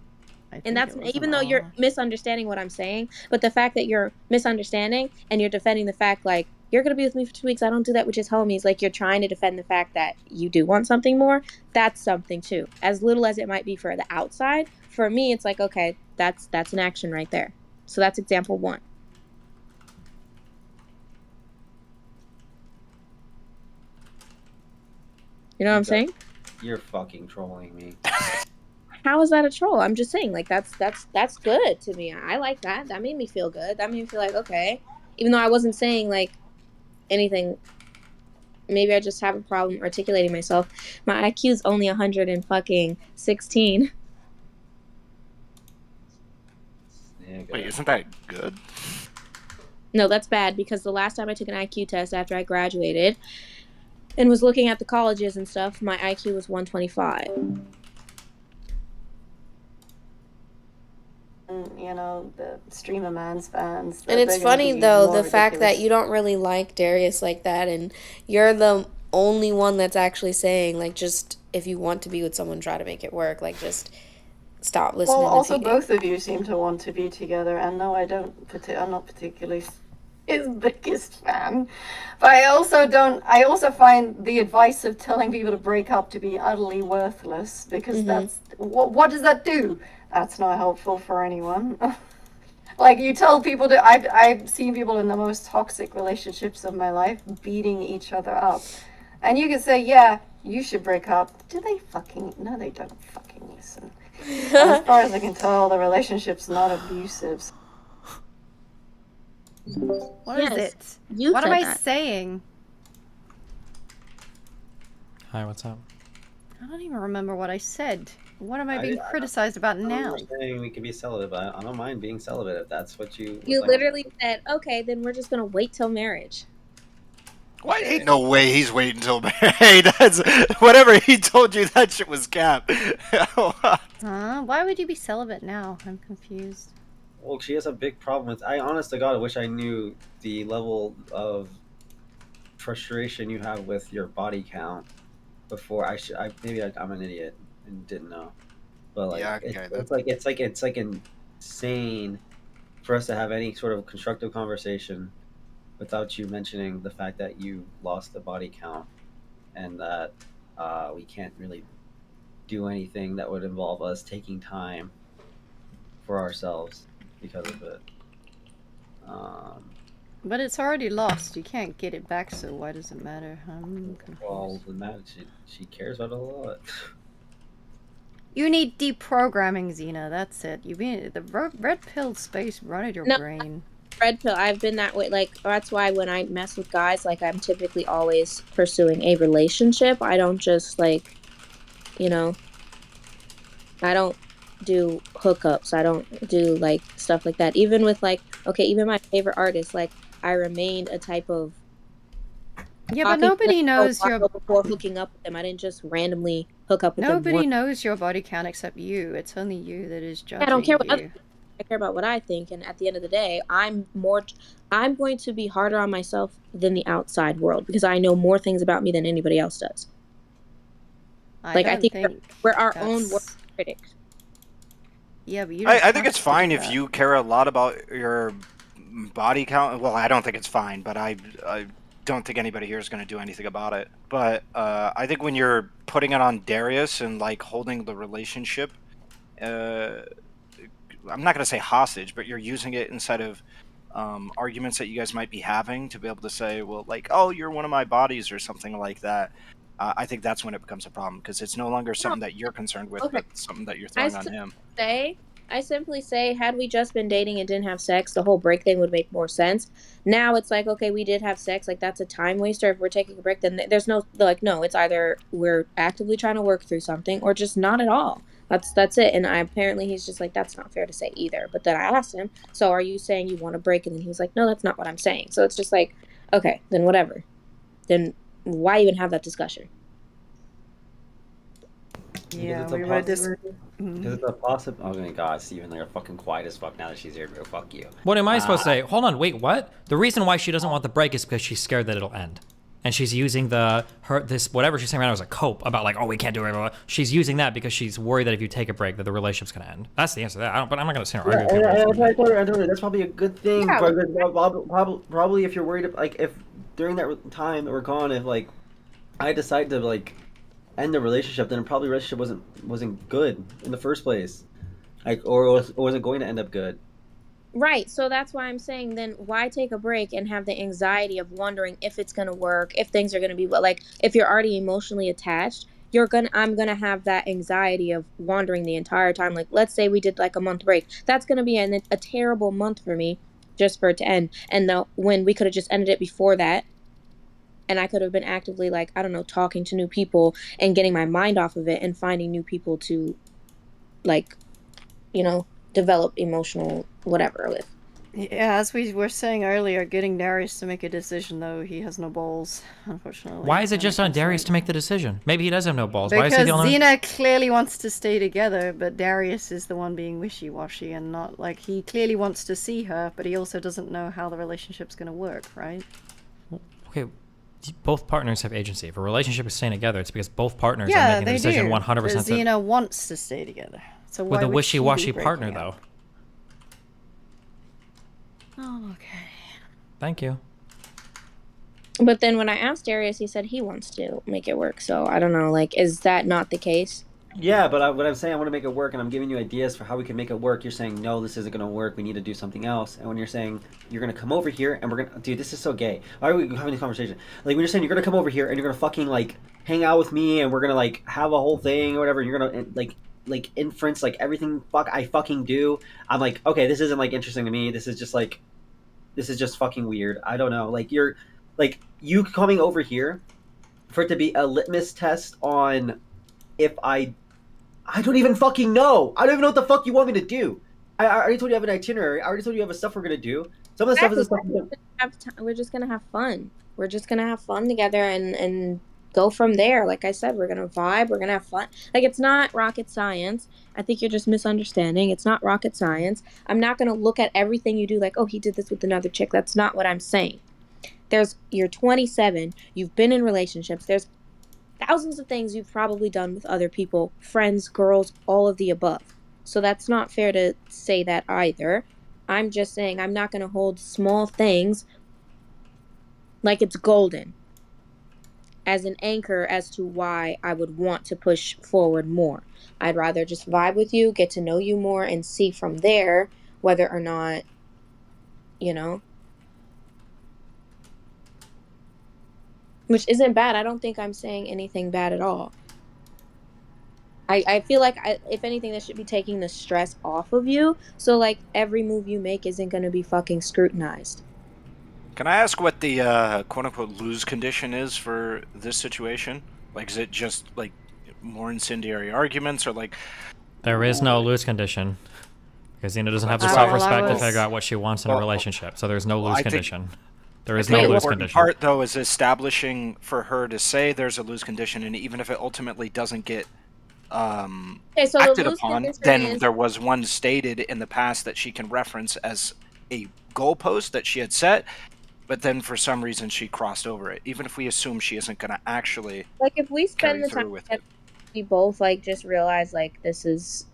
And that's even though you're misunderstanding what I'm saying, but the fact that you're misunderstanding and you're defending the fact like you're gonna be with me for 2 weeks, I don't do that with just homies, like you're trying to defend the fact that you do want something more, that's something too. As little as it might be for the outside, for me it's like, okay, that's an action right there. So that's example 1. You know what I'm saying? You're fucking trolling me. How is that a troll? I'm just saying, like that's good to me. I like that. That made me feel good. That made me feel like okay, even though I wasn't saying like anything. Maybe I just have a problem articulating myself. My IQ is only 116. Wait, isn't that good? No, that's bad because the last time I took an IQ test after I graduated and was looking at the colleges and stuff, my IQ was 125. You know, the streamer man's fans. And it's they're gonna funny be though, more the fact that ridiculous. you don't really like Darius like that, and you're the only one that's actually saying like, just if you want to be with someone, try to make it work. Like, just stop listening. Well, also to both of you seem to want to be together, and no, I don't. I'm not particularly his biggest fan, but I also don't. I also find the advice of telling people to break up to be utterly worthless because that's what does that do? That's not helpful for anyone. Like you tell people to. I've seen people in the most toxic relationships of my life beating each other up, and you can say, yeah, you should break up. Do they fucking? No, they don't fucking listen. As far as I can tell, the relationship's not abusive. What is it? What am I saying? Hi, what's up? I don't even remember what I said. What am I being criticized about now? I'm saying we can be celibate, but I don't mind being celibate if that's what you. You literally said, okay, then we're just gonna wait till marriage. Why? Ain't no way he's waiting until Hey, that's whatever he told you. That shit was cap. Why would you be celibate now? I'm confused. Well, she has a big problem with. I honest to God wish I knew the level of frustration you have with your body count before I should. I'm an idiot and didn't know, but like Yeah, it's like insane for us to have any sort of constructive conversation without you mentioning the fact that you lost the body count and that we can't really do anything that would involve us taking time for ourselves because of it. But it's already lost. You can't get it back, so why does it matter? I'm confused. Well, she cares about it a lot. You need deprogramming, Xena. That's it. You mean the red pill space running your brain. Red pill. I've been that way. Like that's why when I mess with guys, like I'm typically always pursuing a relationship. I don't just like, you know. I don't do hookups. I don't do like stuff like that. Even with like, okay, even my favorite artists, like I remained a type of. Yeah, but nobody knows your. Before hooking up with them, I didn't just randomly hook up with them. Nobody knows your body count except you. It's only you that is judging. I don't care what you. I care about what I think, and at the end of the day, I'm going to be harder on myself than the outside world because I know more things about me than anybody else does. I think we're our own worst critics. Yeah, but you. I think it's fine if you care a lot about your body count. Well, I don't think it's fine, but I don't think anybody here is going to do anything about it. But I think when you're putting it on Darius and like holding the relationship I'm not going to say hostage, but you're using it inside of arguments that you guys might be having to be able to say, well, like, oh, you're one of my bodies or something like that. I think that's when it becomes a problem, because it's no longer something that you're concerned with, Okay. but something that you're throwing on him. I simply say, had we just been dating and didn't have sex, the whole break thing would make more sense. Now it's like, okay, we did have sex, like that's a time waster. If we're taking a break, then there's no, like, no, it's either we're actively trying to work through something or just not at all. That's it. And apparently he's just like, that's not fair to say either. But then I asked him, so are you saying you want a break? And then he was like, no, that's not what I'm saying. So it's just like, okay, then whatever. Then why even have that discussion? Yeah, we were just. Because it's a possible. Oh my god, Steven, they're fucking quiet as fuck now that she's here, bro. Fuck you. What am I supposed to say? Hold on, wait, what? The reason why she doesn't want the break is because she's scared that it'll end. And she's using this whatever she's saying right now as a cope about like, oh, we can't do it. Blah, blah. She's using that because she's worried that if you take a break that the relationship's gonna end. That's the answer to that. But I'm not gonna sit here and argue with people. I told her that's probably a good thing. Yeah. Probably if you're worried, like if during that time that we're gone, if like I decide to like end the relationship, then probably the relationship wasn't good in the first place, like or wasn't going to end up good. Right. So that's why I'm saying, then why take a break and have the anxiety of wondering if it's going to work, if things are going to be like, if you're already emotionally attached, I'm going to have that anxiety of wandering the entire time. Like, let's say we did like a month break. That's going to be a terrible month for me just for it to end. And when we could have just ended it before that, and I could have been actively like, I don't know, talking to new people and getting my mind off of it and finding new people to like, develop emotional whatever with. Yeah, as we were saying earlier, getting Darius to make a decision, though, he has no balls, unfortunately. Why is it just on Darius to make the decision? Maybe he does have no balls. Because Why is he the only Xena clearly wants to stay together, but Darius is the one being wishy-washy and not, like, he clearly wants to see her, but he also doesn't know how the relationship's going to work, right? Okay, both partners have agency. If a relationship is staying together, it's because both partners are Yeah, making the they decision do. 100%. But Xena wants to stay together. So With why a would she be wishy-washy breaking partner, up? though. Oh, okay. Thank you. But then when I asked Darius, he said he wants to make it work. So I don't know, like, is that not the case? Yeah, but what I'm saying, I want to make it work, and I'm giving you ideas for how we can make it work. You're saying, no, this isn't going to work. We need to do something else. And when you're saying, you're going to come over here, and we're going to... Dude, this is so gay. Why are we having this conversation? Like, when you're saying you're going to come over here, and you're going to fucking, like, hang out with me, and we're going to, like, have a whole thing or whatever, and you're going to, like, inference, like, everything I fucking do. I'm like, okay, this isn't, like, interesting to me. This is just, like... This is just fucking weird. I don't know. Like, you're... Like, you coming over here for it to be a litmus test on if I don't even fucking know. I don't even know what the fuck you want me to do. I already told you I have an itinerary. I already told you I have stuff we're going to do. Some of the stuff is stuff... We're just going to have fun. We're just going to have fun together and go from there. Like I said, we're going to vibe. We're going to have fun. Like, it's not rocket science. I think you're just misunderstanding. It's not rocket science. I'm not going to look at everything you do like, oh, he did this with another chick. That's not what I'm saying. You're 27. You've been in relationships. There's thousands of things you've probably done with other people, friends, girls, all of the above. So that's not fair to say that either. I'm just saying I'm not going to hold small things like it's golden as an anchor as to why I would want to push forward more. I'd rather just vibe with you, get to know you more, and see from there whether or not, which isn't bad. I don't think I'm saying anything bad at all. I feel like, if anything, this should be taking the stress off of you. So, like, every move you make isn't going to be fucking scrutinized. Can I ask what the quote-unquote lose condition is for this situation? Like, is it just, like, more incendiary arguments, or, like... There is no lose condition. Because Xena doesn't have the Well, self-respect to figure out what she wants in a relationship. So there's no lose condition. There is no lose condition. The important part, though, is establishing for her to say there's a lose condition, and even if it ultimately doesn't get acted upon, then there was one stated in the past that she can reference as a goalpost that she had set, but then for some reason she crossed over it. Even if we assume she isn't going to actually, like, if we spend the time with it, we both like just realize like this is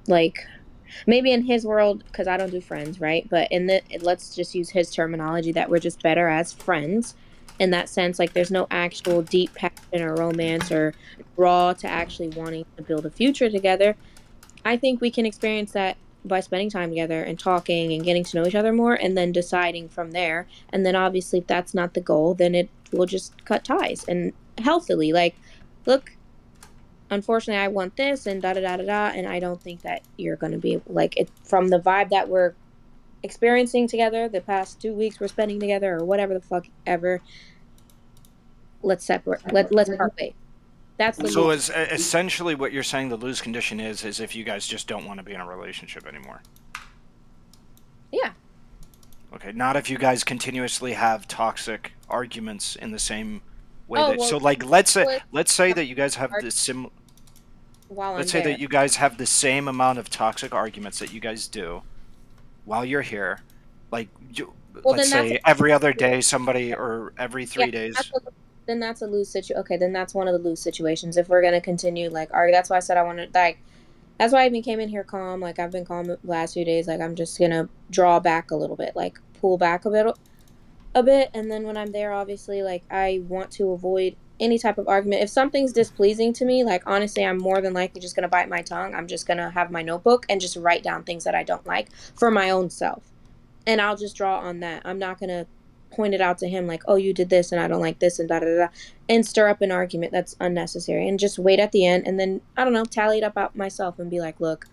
like maybe in his world, because I don't do friends, right? But let's just use his terminology, that we're just better as friends. In that sense, like, there's no actual deep passion or romance or draw to actually wanting to build a future together. I think we can experience that by spending time together and talking and getting to know each other more, and then deciding from there. And then obviously if that's not the goal, then it will just cut ties and healthily. Like, look, unfortunately I want this and da da da da da, and I don't think that you're going to be like it from the vibe that we're experiencing together the past 2 weeks we're spending together or whatever the fuck ever. Let's separate. Let's part ways. That's the So lose. essentially what you're saying the lose condition is if you guys just don't want to be in a relationship anymore. Yeah. Okay, not if you guys continuously have toxic arguments in the same way. Oh, That, well, so like let's say that you guys have the while let's I'm say there. that you guys have the same amount of toxic arguments that you guys do while you're here. Like Well, let's then say every other day somebody or every 3 days. Then that's a lose situation. Okay, then that's one of the lose situations. If we're gonna continue, like, that's why I said I wanted, like, that's why I even came in here calm. Like, I've been calm the last few days. Like, I'm just gonna draw back a little bit, like, pull back a bit, and then when I'm there, obviously, like, I want to avoid any type of argument. If something's displeasing to me, like, honestly, I'm more than likely just gonna bite my tongue. I'm just gonna have my notebook and just write down things that I don't like for my own self, and I'll just draw on that. I'm not gonna point it out to him like, oh, you did this and I don't like this and da da da, and stir up an argument that's unnecessary, and just wait at the end, and then I don't know, tally it up out myself and be like, look,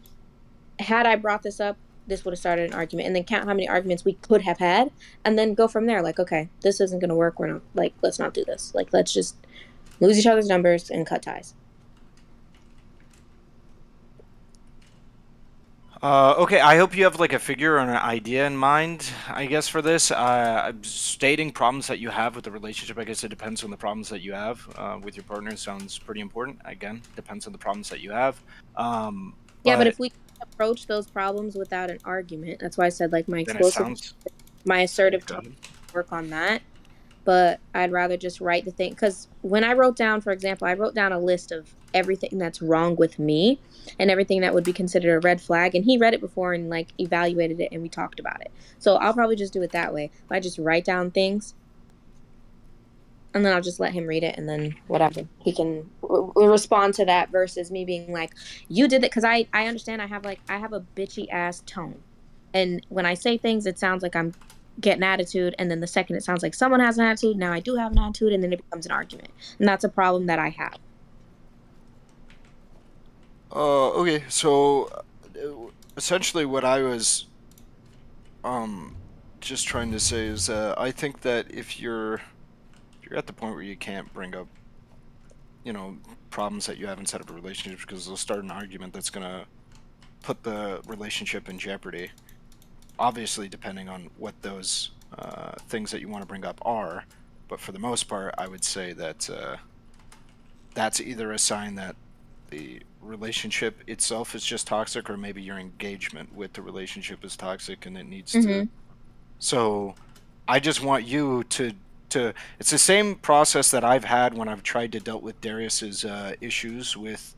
had I brought this up, this would have started an argument, and then count how many arguments we could have had, and then go from there. Like, okay, this isn't gonna work. We're not, like, let's not do this. Like, let's just lose each other's numbers and cut ties. Okay, I hope you have like a figure or an idea in mind, I guess, for this. Stating problems that you have with the relationship, I guess it depends on the problems that you have with your partner. Sounds pretty important. Again, depends on the problems that you have. Yeah, but if we approach those problems without an argument, that's why I said, like, my then it explosive, sounds my assertive tone, work on that. But I'd rather just write the thing, because when I wrote down, for example, I wrote down a list of everything that's wrong with me and everything that would be considered a red flag, and he read it before and, like, evaluated it, and we talked about it. So I'll probably just do it that way. If I just write down things and then I'll just let him read it, and then whatever, he can respond to that, versus me being like, you did it. Because I understand I have a bitchy ass tone, and when I say things it sounds like I'm getting attitude, and then the second it sounds like someone has an attitude, now I do have an attitude, and then it becomes an argument, and that's a problem that I have. Okay, so essentially what I was just trying to say is I think that if you're at the point where you can't bring up, you know, problems that you have inside of a relationship because they'll start an argument that's gonna put the relationship in jeopardy. Obviously, depending on what those things that you want to bring up are, but for the most part, I would say that that's either a sign that the relationship itself is just toxic, or maybe your engagement with the relationship is toxic and it needs to. So, I just want you to. It's the same process that I've had when I've tried to deal with Darius's issues with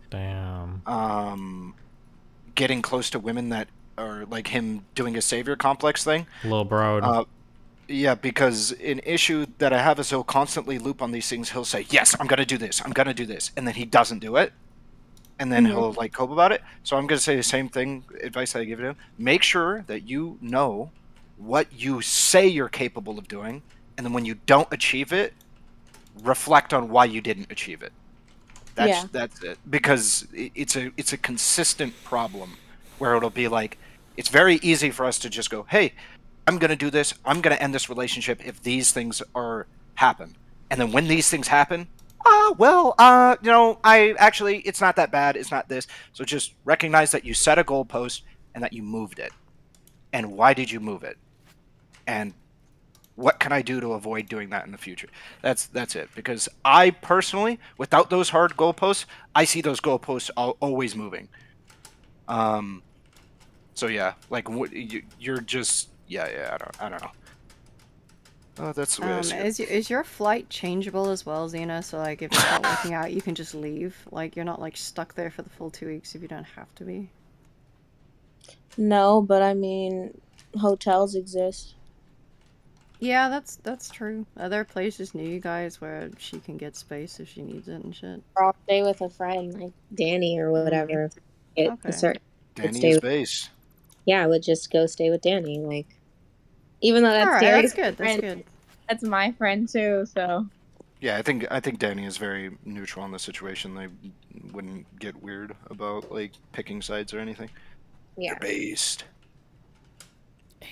getting close to women that are like him doing a savior complex thing. Lil bro. Yeah, because an issue that I have is he'll constantly loop on these things. He'll say, yes, I'm gonna do this, and then he doesn't do it, and then he'll like cope about it. So I'm gonna say the same thing, advice that I give to him: make sure that you know what you say you're capable of doing, and then when you don't achieve it, reflect on why you didn't achieve it. That's it. Because it's a consistent problem where it'll be like, it's very easy for us to just go, hey, I'm gonna do this, I'm gonna end this relationship if these things happen. And then when these things happen, you know, it's not that bad, it's not this. So just recognize that you set a goalpost and that you moved it. And why did you move it? And what can I do to avoid doing that in the future? That's it. Because I personally, without those hard goalposts, I see those goalposts always moving. So yeah, like you're just I don't know. Oh, that's the way I see it. Is your flight changeable as well, Xena? So like, if it's not working out, you can just leave. Like, you're not like stuck there for the full 2 weeks if you don't have to be. No, but I mean, hotels exist. Yeah, that's true. Are there places near you guys where she can get space if she needs it and shit? Or I'll stay with a friend like Danny or whatever. Okay. Danny is base. yeah, I would just go stay with Danny. Like, even though that's Alright, Darius' that's good. That's friend, good. that's my friend too. So Yeah, I think Danny is very neutral in the situation. They wouldn't get weird about like picking sides or anything. yeah. You're based.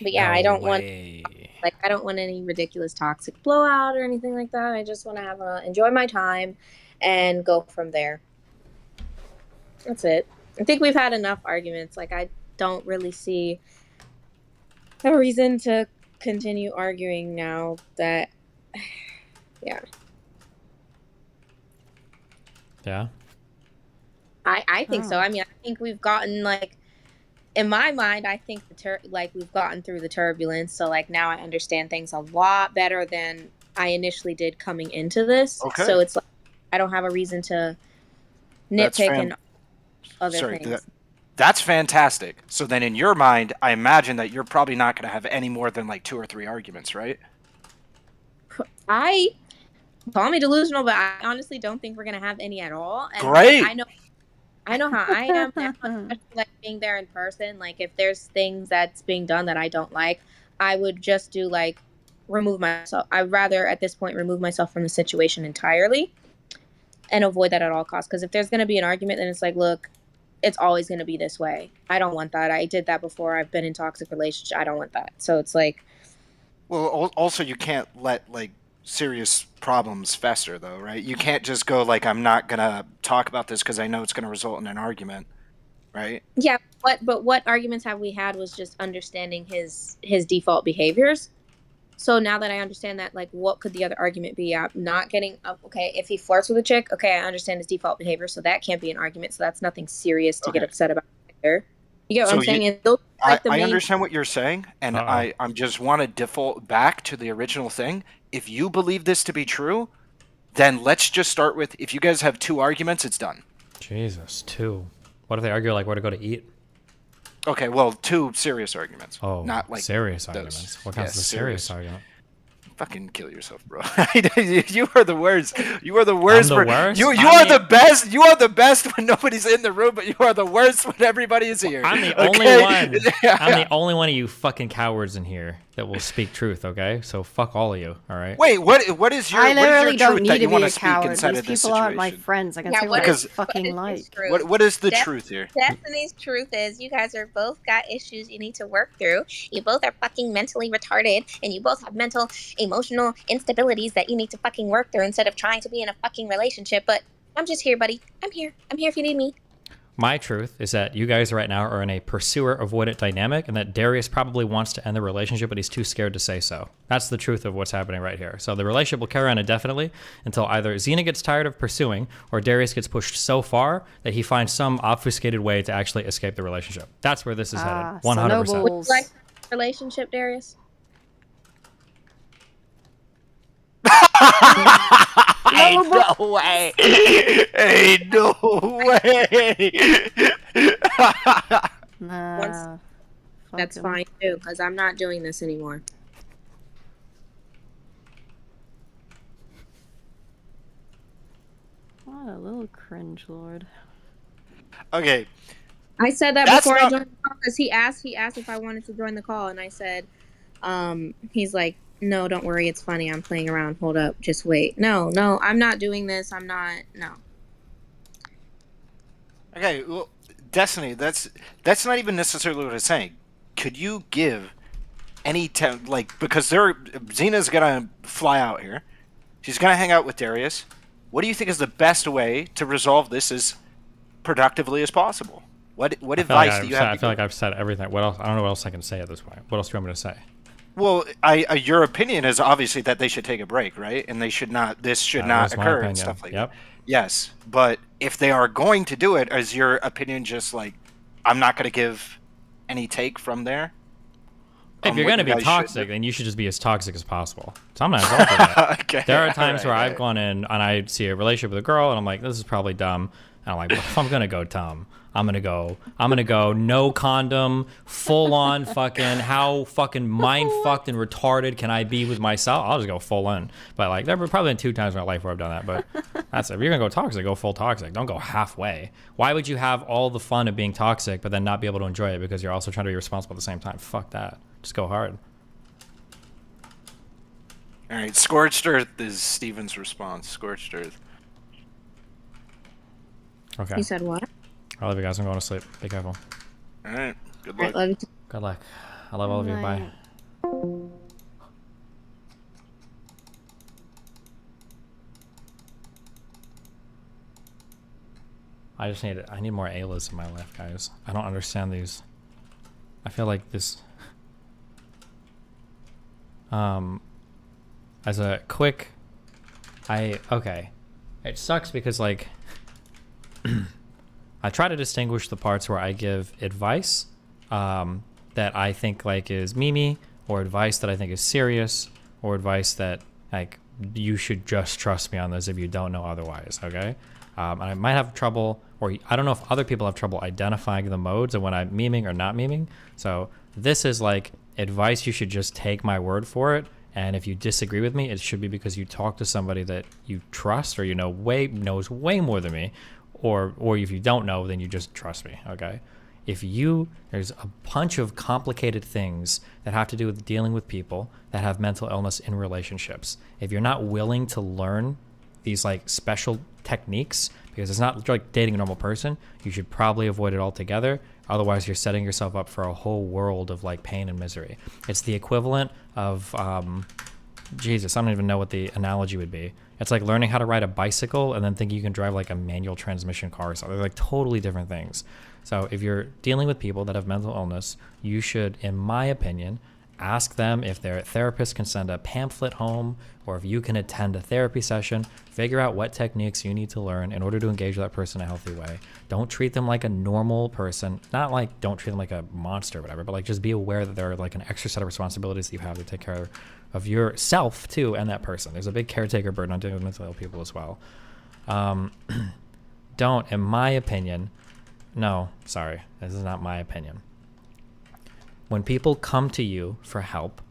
But yeah, No I don't want way. like I don't want any ridiculous toxic blowout or anything like that. I just want to have enjoy my time and go from there. That's it. I think we've had enough arguments. Like I don't really see a reason to continue arguing now that yeah. Yeah. I think so. Oh. I mean, I think we've gotten like in my mind, I think like we've gotten through the turbulence. So like now I understand things a lot better than I initially did coming into this. Okay. So it's like I don't have a reason to nitpick and other things. That's fantastic. So then in your mind, I imagine that you're probably not going to have any more than like 2 or 3 arguments, right? I call me delusional, but I honestly don't think we're gonna have any at all. And Great. I know how I am now, especially like being there in person. Like if there's things that's being done that I don't like, I would just do like remove myself. I'd rather at this point remove myself from the situation entirely and avoid that at all costs. Because if there's gonna be an argument, then it's like, look, it's always gonna be this way. I don't want that. I did that before. I've been in toxic relationships. I don't want that. So it's like, Well, also you can't let like serious problems fester though, right? You can't just go like I'm not going to talk about this because I know it's going to result in an argument, right? yeah. But what arguments have we had was just understanding his default behaviors. So now that I understand that, like, what could the other argument be? I'm not getting okay. If he flirts with a chick, okay, I understand his default behavior, so that can't be an argument. So that's nothing serious to get upset about either. You get what I'm saying? And those, like, I understand what you're saying, and I'm just want to default back to the original thing. If you believe this to be true, then let's just start with if you guys have 2 arguments, it's done. Jesus, 2. What if they argue like where to go to eat? Okay, well, 2 serious arguments. Oh, not like serious those. arguments. What counts as a serious argument? Fucking kill yourself, bro. You are the worst. You are the worst. I'm the worst? You are the best. You are the best when nobody's in the room, but you are the worst when everybody is here. I'm the only one. I'm the only one of you fucking cowards in here that will speak truth, okay? So fuck all of you, all right? Wait, what is your I literally what is your don't truth need that to you be want a to speak coward. inside These of this people aren't my situation? friends. I can say what what I is- fucking like. What is the truth here? Destiny's truth is you guys are both got issues you need to work through. You both are fucking mentally retarded, and you both have mental, emotional instabilities that you need to fucking work through instead of trying to be in a fucking relationship. But I'm just here, buddy. I'm here. I'm here if you need me. My truth is that you guys right now are in a pursuer avoidant dynamic, and that Darius probably wants to end the relationship, but he's too scared to say so. That's the truth of what's happening right here. So the relationship will carry on indefinitely until either Xena gets tired of pursuing, or Darius gets pushed so far that he finds some obfuscated way to actually escape the relationship. That's where this is headed. 100%. Would you like a relationship, Darius? Ain't no way. Ain't no way. Nah. That's fine too, because I'm not doing this anymore. What a little cringe lord. Okay. I said that That's before I not- joined the call because he asked if I wanted to join the call, and I said, he's like, no, don't worry, it's funny. I'm playing around. Hold up, just wait. No, I'm not doing this. I'm not. No. Okay, well, Destiny, that's not even necessarily what I'm saying. Could you give any because Xena's gonna fly out here. She's gonna hang out with Darius. What do you think is the best way to resolve this as productively as possible? What advice do you have? I feel like I've said everything. What else? I don't know what else I can say at this point. What else do you want me to say? Well, your opinion is obviously that they should take a break, right? And they should not. This should not was my occur opinion. and stuff like Yep. that. Yes, but if they are going to do it, is your opinion just like I'm not going to give any take from there? If you're what going to you be guys should toxic, then you should just be as toxic as possible. So I'm not involved in that. Okay, There are times where alright, I've gone in and I see a relationship with a girl and I'm like, this is probably dumb. And I'm like, well, if I'm going to go dumb, I'm going to go no condom, full on fucking, how fucking mind fucked and retarded can I be with myself? I'll just go full in. But like, there have probably been 2 times in my life where I've done that. But That's if you're gonna go toxic, go full toxic. Don't go halfway. Why would you have all the fun of being toxic but then not be able to enjoy it because you're also trying to be responsible at the same time? Fuck that. Just go hard. All right, Scorched Earth is Steven's response. Scorched Earth. Okay. You said what? I love you guys. I'm going to sleep. Be careful. All right. Good All luck. right, love you too. Good luck. I love all of you. Bye. I need more Aylas in my life, guys. I don't understand these. I feel like this. As a quick, okay. It sucks because like, I try to distinguish the parts where I give advice, that I think like is memey, or advice that I think is serious, or advice that like you should just trust me on this if you don't know otherwise. Okay. I might have trouble, or I don't know if other people have trouble identifying the modes of when I'm memeing or not memeing. So this is like advice you should just take my word for it. And if you disagree with me, it should be because you talk to somebody that you trust, or you know knows way more than me, or if you don't know, then you just trust me. Okay. There's a bunch of complicated things that have to do with dealing with people that have mental illness in relationships. If you're not willing to learn these like special techniques, because it's not like dating a normal person, you should probably avoid it altogether. Otherwise, you're setting yourself up for a whole world of like pain and misery. It's the equivalent of, Jesus, I don't even know what the analogy would be. It's like learning how to ride a bicycle and then thinking you can drive like a manual transmission car or something. They're like totally different things. So if you're dealing with people that have mental illness, you should, in my opinion, ask them if their therapist can send a pamphlet home, or if you can attend a therapy session. Figure out what techniques you need to learn in order to engage that person in a healthy way. Don't treat them like a normal person. Not like don't treat them like a monster or whatever, but like just be aware that there are like an extra set of responsibilities that you have to take care of yourself too and that person. There's a big caretaker burden on dealing with mentally ill people as well. Don't, in my opinion, no, sorry, this is not my opinion. When people come to you for help,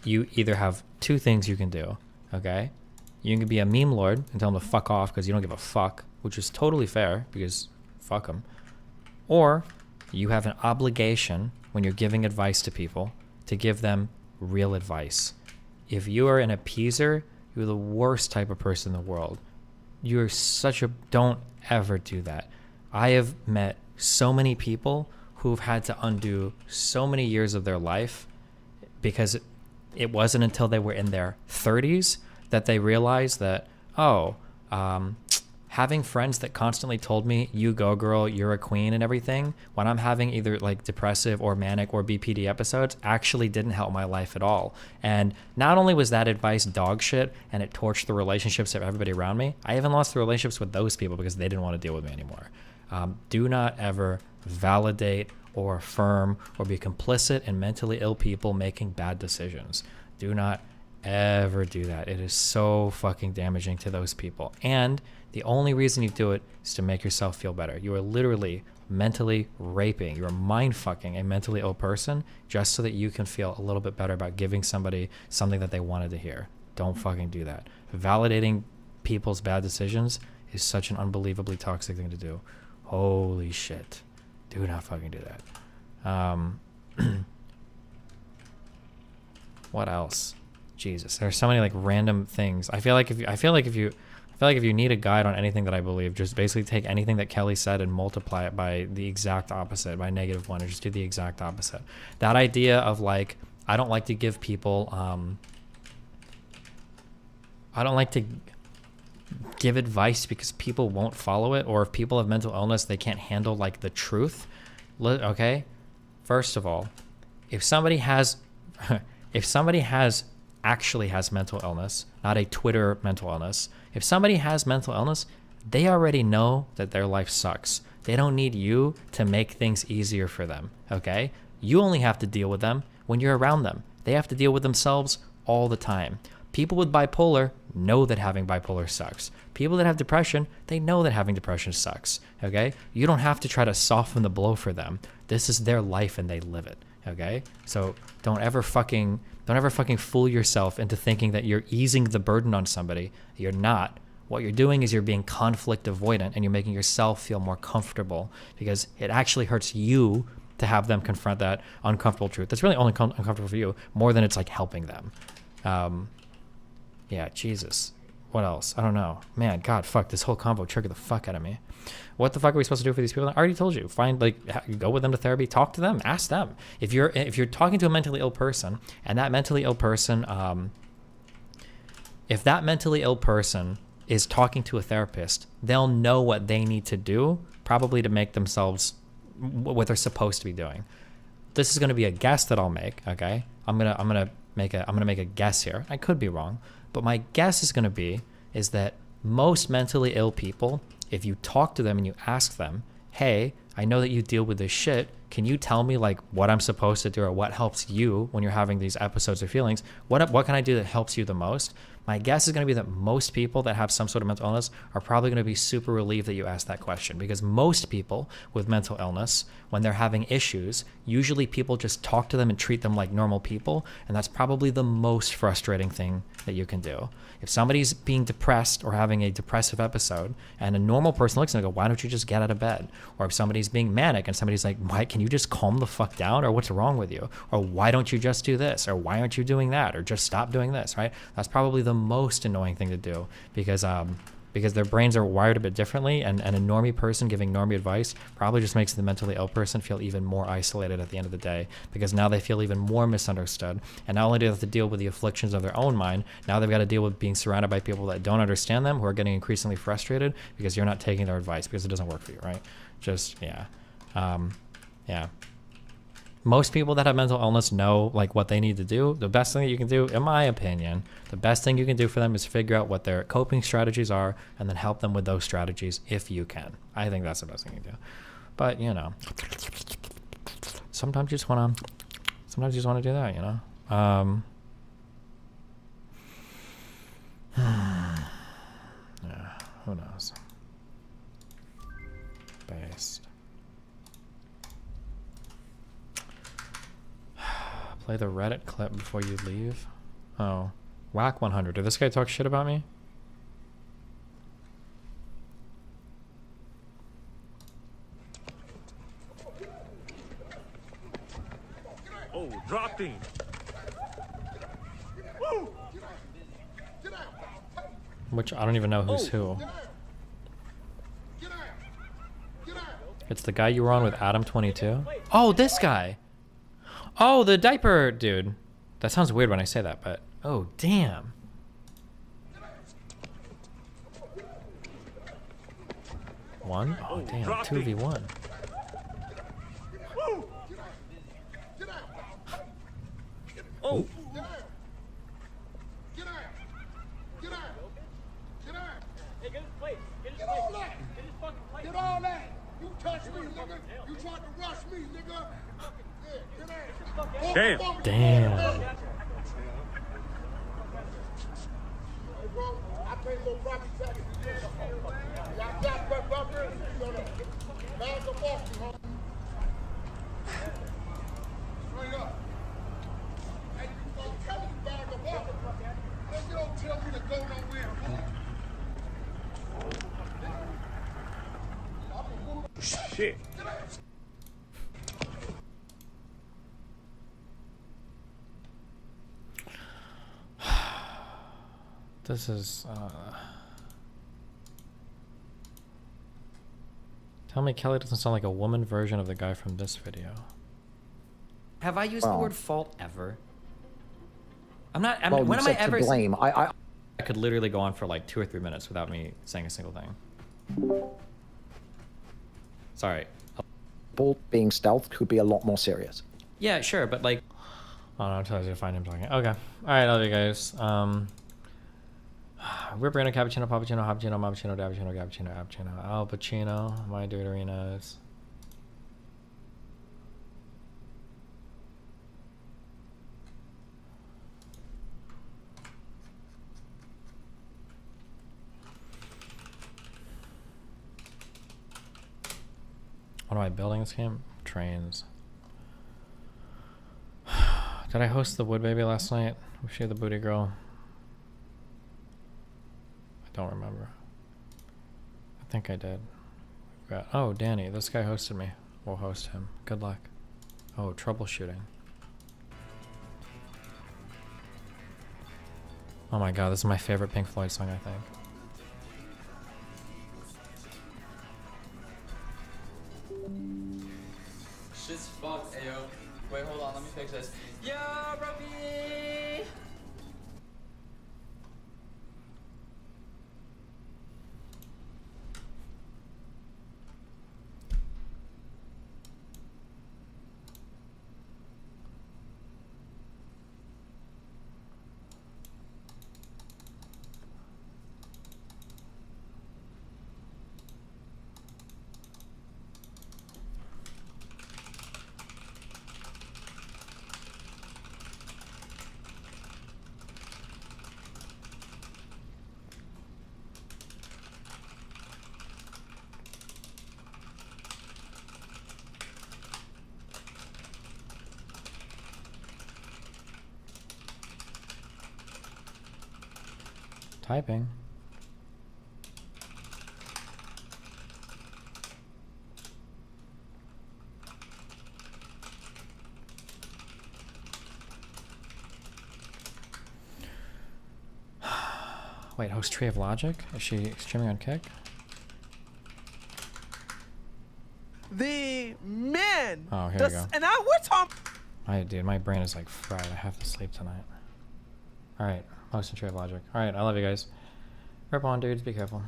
you either have two things you can do, okay? You can be a meme lord and tell them to fuck off because you don't give a fuck, which is totally fair because fuck them. Or you have an obligation when you're giving advice to people to give them real advice. If you are an appeaser, you're the worst type of person in the world. You're don't ever do that. I have met so many people who've had to undo so many years of their life because it wasn't until they were in their 30s that they realized that, having friends that constantly told me, you go girl, you're a queen and everything, when I'm having either like depressive or manic or BPD episodes, actually didn't help my life at all. And not only was that advice dog shit and it torched the relationships of everybody around me, I even lost the relationships with those people because they didn't want to deal with me anymore. Do not ever validate or affirm or be complicit in mentally ill people making bad decisions. Do not ever do that. It is so fucking damaging to those people. And the only reason you do it is to make yourself feel better. You are literally mentally raping, you're mind fucking a mentally ill person just so that you can feel a little bit better about giving somebody something that they wanted to hear. Don't fucking do that. Validating people's bad decisions is such an unbelievably toxic thing to do. Holy shit. Do not fucking do that. What else? Jesus, there's so many like random things. I feel like if you need a guide on anything that I believe, just basically take anything that Kelly said and multiply it by the exact opposite, by -1, and just do the exact opposite. That idea of like, I don't like to give people, I don't like to give advice because people won't follow it, or if people have mental illness, they can't handle like the truth. Okay, first of all, if somebody actually has mental illness, not a Twitter mental illness. If somebody has mental illness, they already know that their life sucks. They don't need you to make things easier for them, okay? You only have to deal with them when you're around them. They have to deal with themselves all the time. People with bipolar know that having bipolar sucks. People that have depression, they know that having depression sucks, okay? You don't have to try to soften the blow for them. This is their life and they live it, okay? So don't ever fucking fool yourself into thinking that you're easing the burden on somebody. You're not. What you're doing is you're being conflict avoidant and you're making yourself feel more comfortable because it actually hurts you to have them confront that uncomfortable truth. That's really only uncomfortable for you more than it's like helping them. Yeah, Jesus. What else? I don't know. Man, God, fuck, this whole convo triggered the fuck out of me. What the fuck are we supposed to do for these people? I already told you. Find, like, go with them to therapy, talk to them, ask them. If you're talking to a mentally ill person and that mentally ill person, if that mentally ill person is talking to a therapist, they'll know what they need to do, probably to make themselves what they're supposed to be doing. This is going to be a guess that I'll make. Okay, I'm gonna make a guess here. I could be wrong, but my guess is going to be is that most mentally ill people, if you talk to them and you ask them, hey, I know that you deal with this shit. Can you tell me like what I'm supposed to do or what helps you when you're having these episodes or feelings? What can I do that helps you the most? My guess is going to be that most people that have some sort of mental illness are probably going to be super relieved that you asked that question, because most people with mental illness, when they're having issues, usually people just talk to them and treat them like normal people, and that's probably the most frustrating thing that you can do. If somebody's being depressed or having a depressive episode and a normal person looks at them and go, why don't you just get out of bed? Or if somebody's being manic and somebody's like, why can you just calm the fuck down? Or what's wrong with you? Or why don't you just do this? Or why aren't you doing that? Or just stop doing this, right? That's probably the most annoying thing to do, because their brains are wired a bit differently, and a normie person giving normie advice probably just makes the mentally ill person feel even more isolated at the end of the day, because now they feel even more misunderstood. And not only do they have to deal with the afflictions of their own mind, now they've got to deal with being surrounded by people that don't understand them, who are getting increasingly frustrated because you're not taking their advice because it doesn't work for you, right? Just, yeah. Yeah. Most people that have mental illness know like what they need to do. The best thing that you can do, in my opinion, the best thing you can do for them is figure out what their coping strategies are and then help them with those strategies if you can. I think that's the best thing you can do. But, you know, sometimes you just want to do that, you know? Yeah, who knows? Based. Play the Reddit clip before you leave. Oh, Whack 100. Did this guy talk shit about me? Oh, dropped him. Which I don't even know who's who. It's the guy you were on with Adam22. Oh, this guy. Oh, the diaper dude. That sounds weird when I say that, but oh, damn. One? Oh, damn. 2v1. Oh. Get all that! You touch me, nigga! You tried to rush me, nigga! Damn. Damn. I pay little property taxes. Y'all got that buffer? Bags of walking, homie. Straight up. Hey, you don't tell me bags of walking. You don't tell me to go nowhere. Shit. This is, tell me Kelly doesn't sound like a woman version of the guy from this video. Have I used the word fault ever? I'm not, well, when am I ever... to blame. I could literally go on for like 2 or 3 minutes without me saying a single thing. Sorry. Being stealth could be a lot more serious. Yeah, sure, but like... Oh, no, I'm trying to find him talking. Okay. Alright, love you guys. Ripperino, Cappuccino, Pappuccino, Hoppuccino, Mappuccino, Dabbuccino, Gappuccino, Appuccino, Al Pacino, my Deuterinos. What am I building this game? Trains. Did I host the Wood Baby last night? Was she the booty girl? I don't remember. I think I did. Oh, Danny, this guy hosted me. We'll host him. Good luck. Oh, troubleshooting. Oh my god, this is my favorite Pink Floyd song, I think. Shit's fucked, ayo. Wait, hold on, let me fix this. Yo, Robbie! Typing. Wait, host Tree of Logic? Is she streaming on Kick? The men. Oh, here we go. And I we're talking. Dude, my brain is like fried. I have to sleep tonight. Alright, host and Tree of Logic. Alright, I love you guys. Rip on, dudes. Be careful.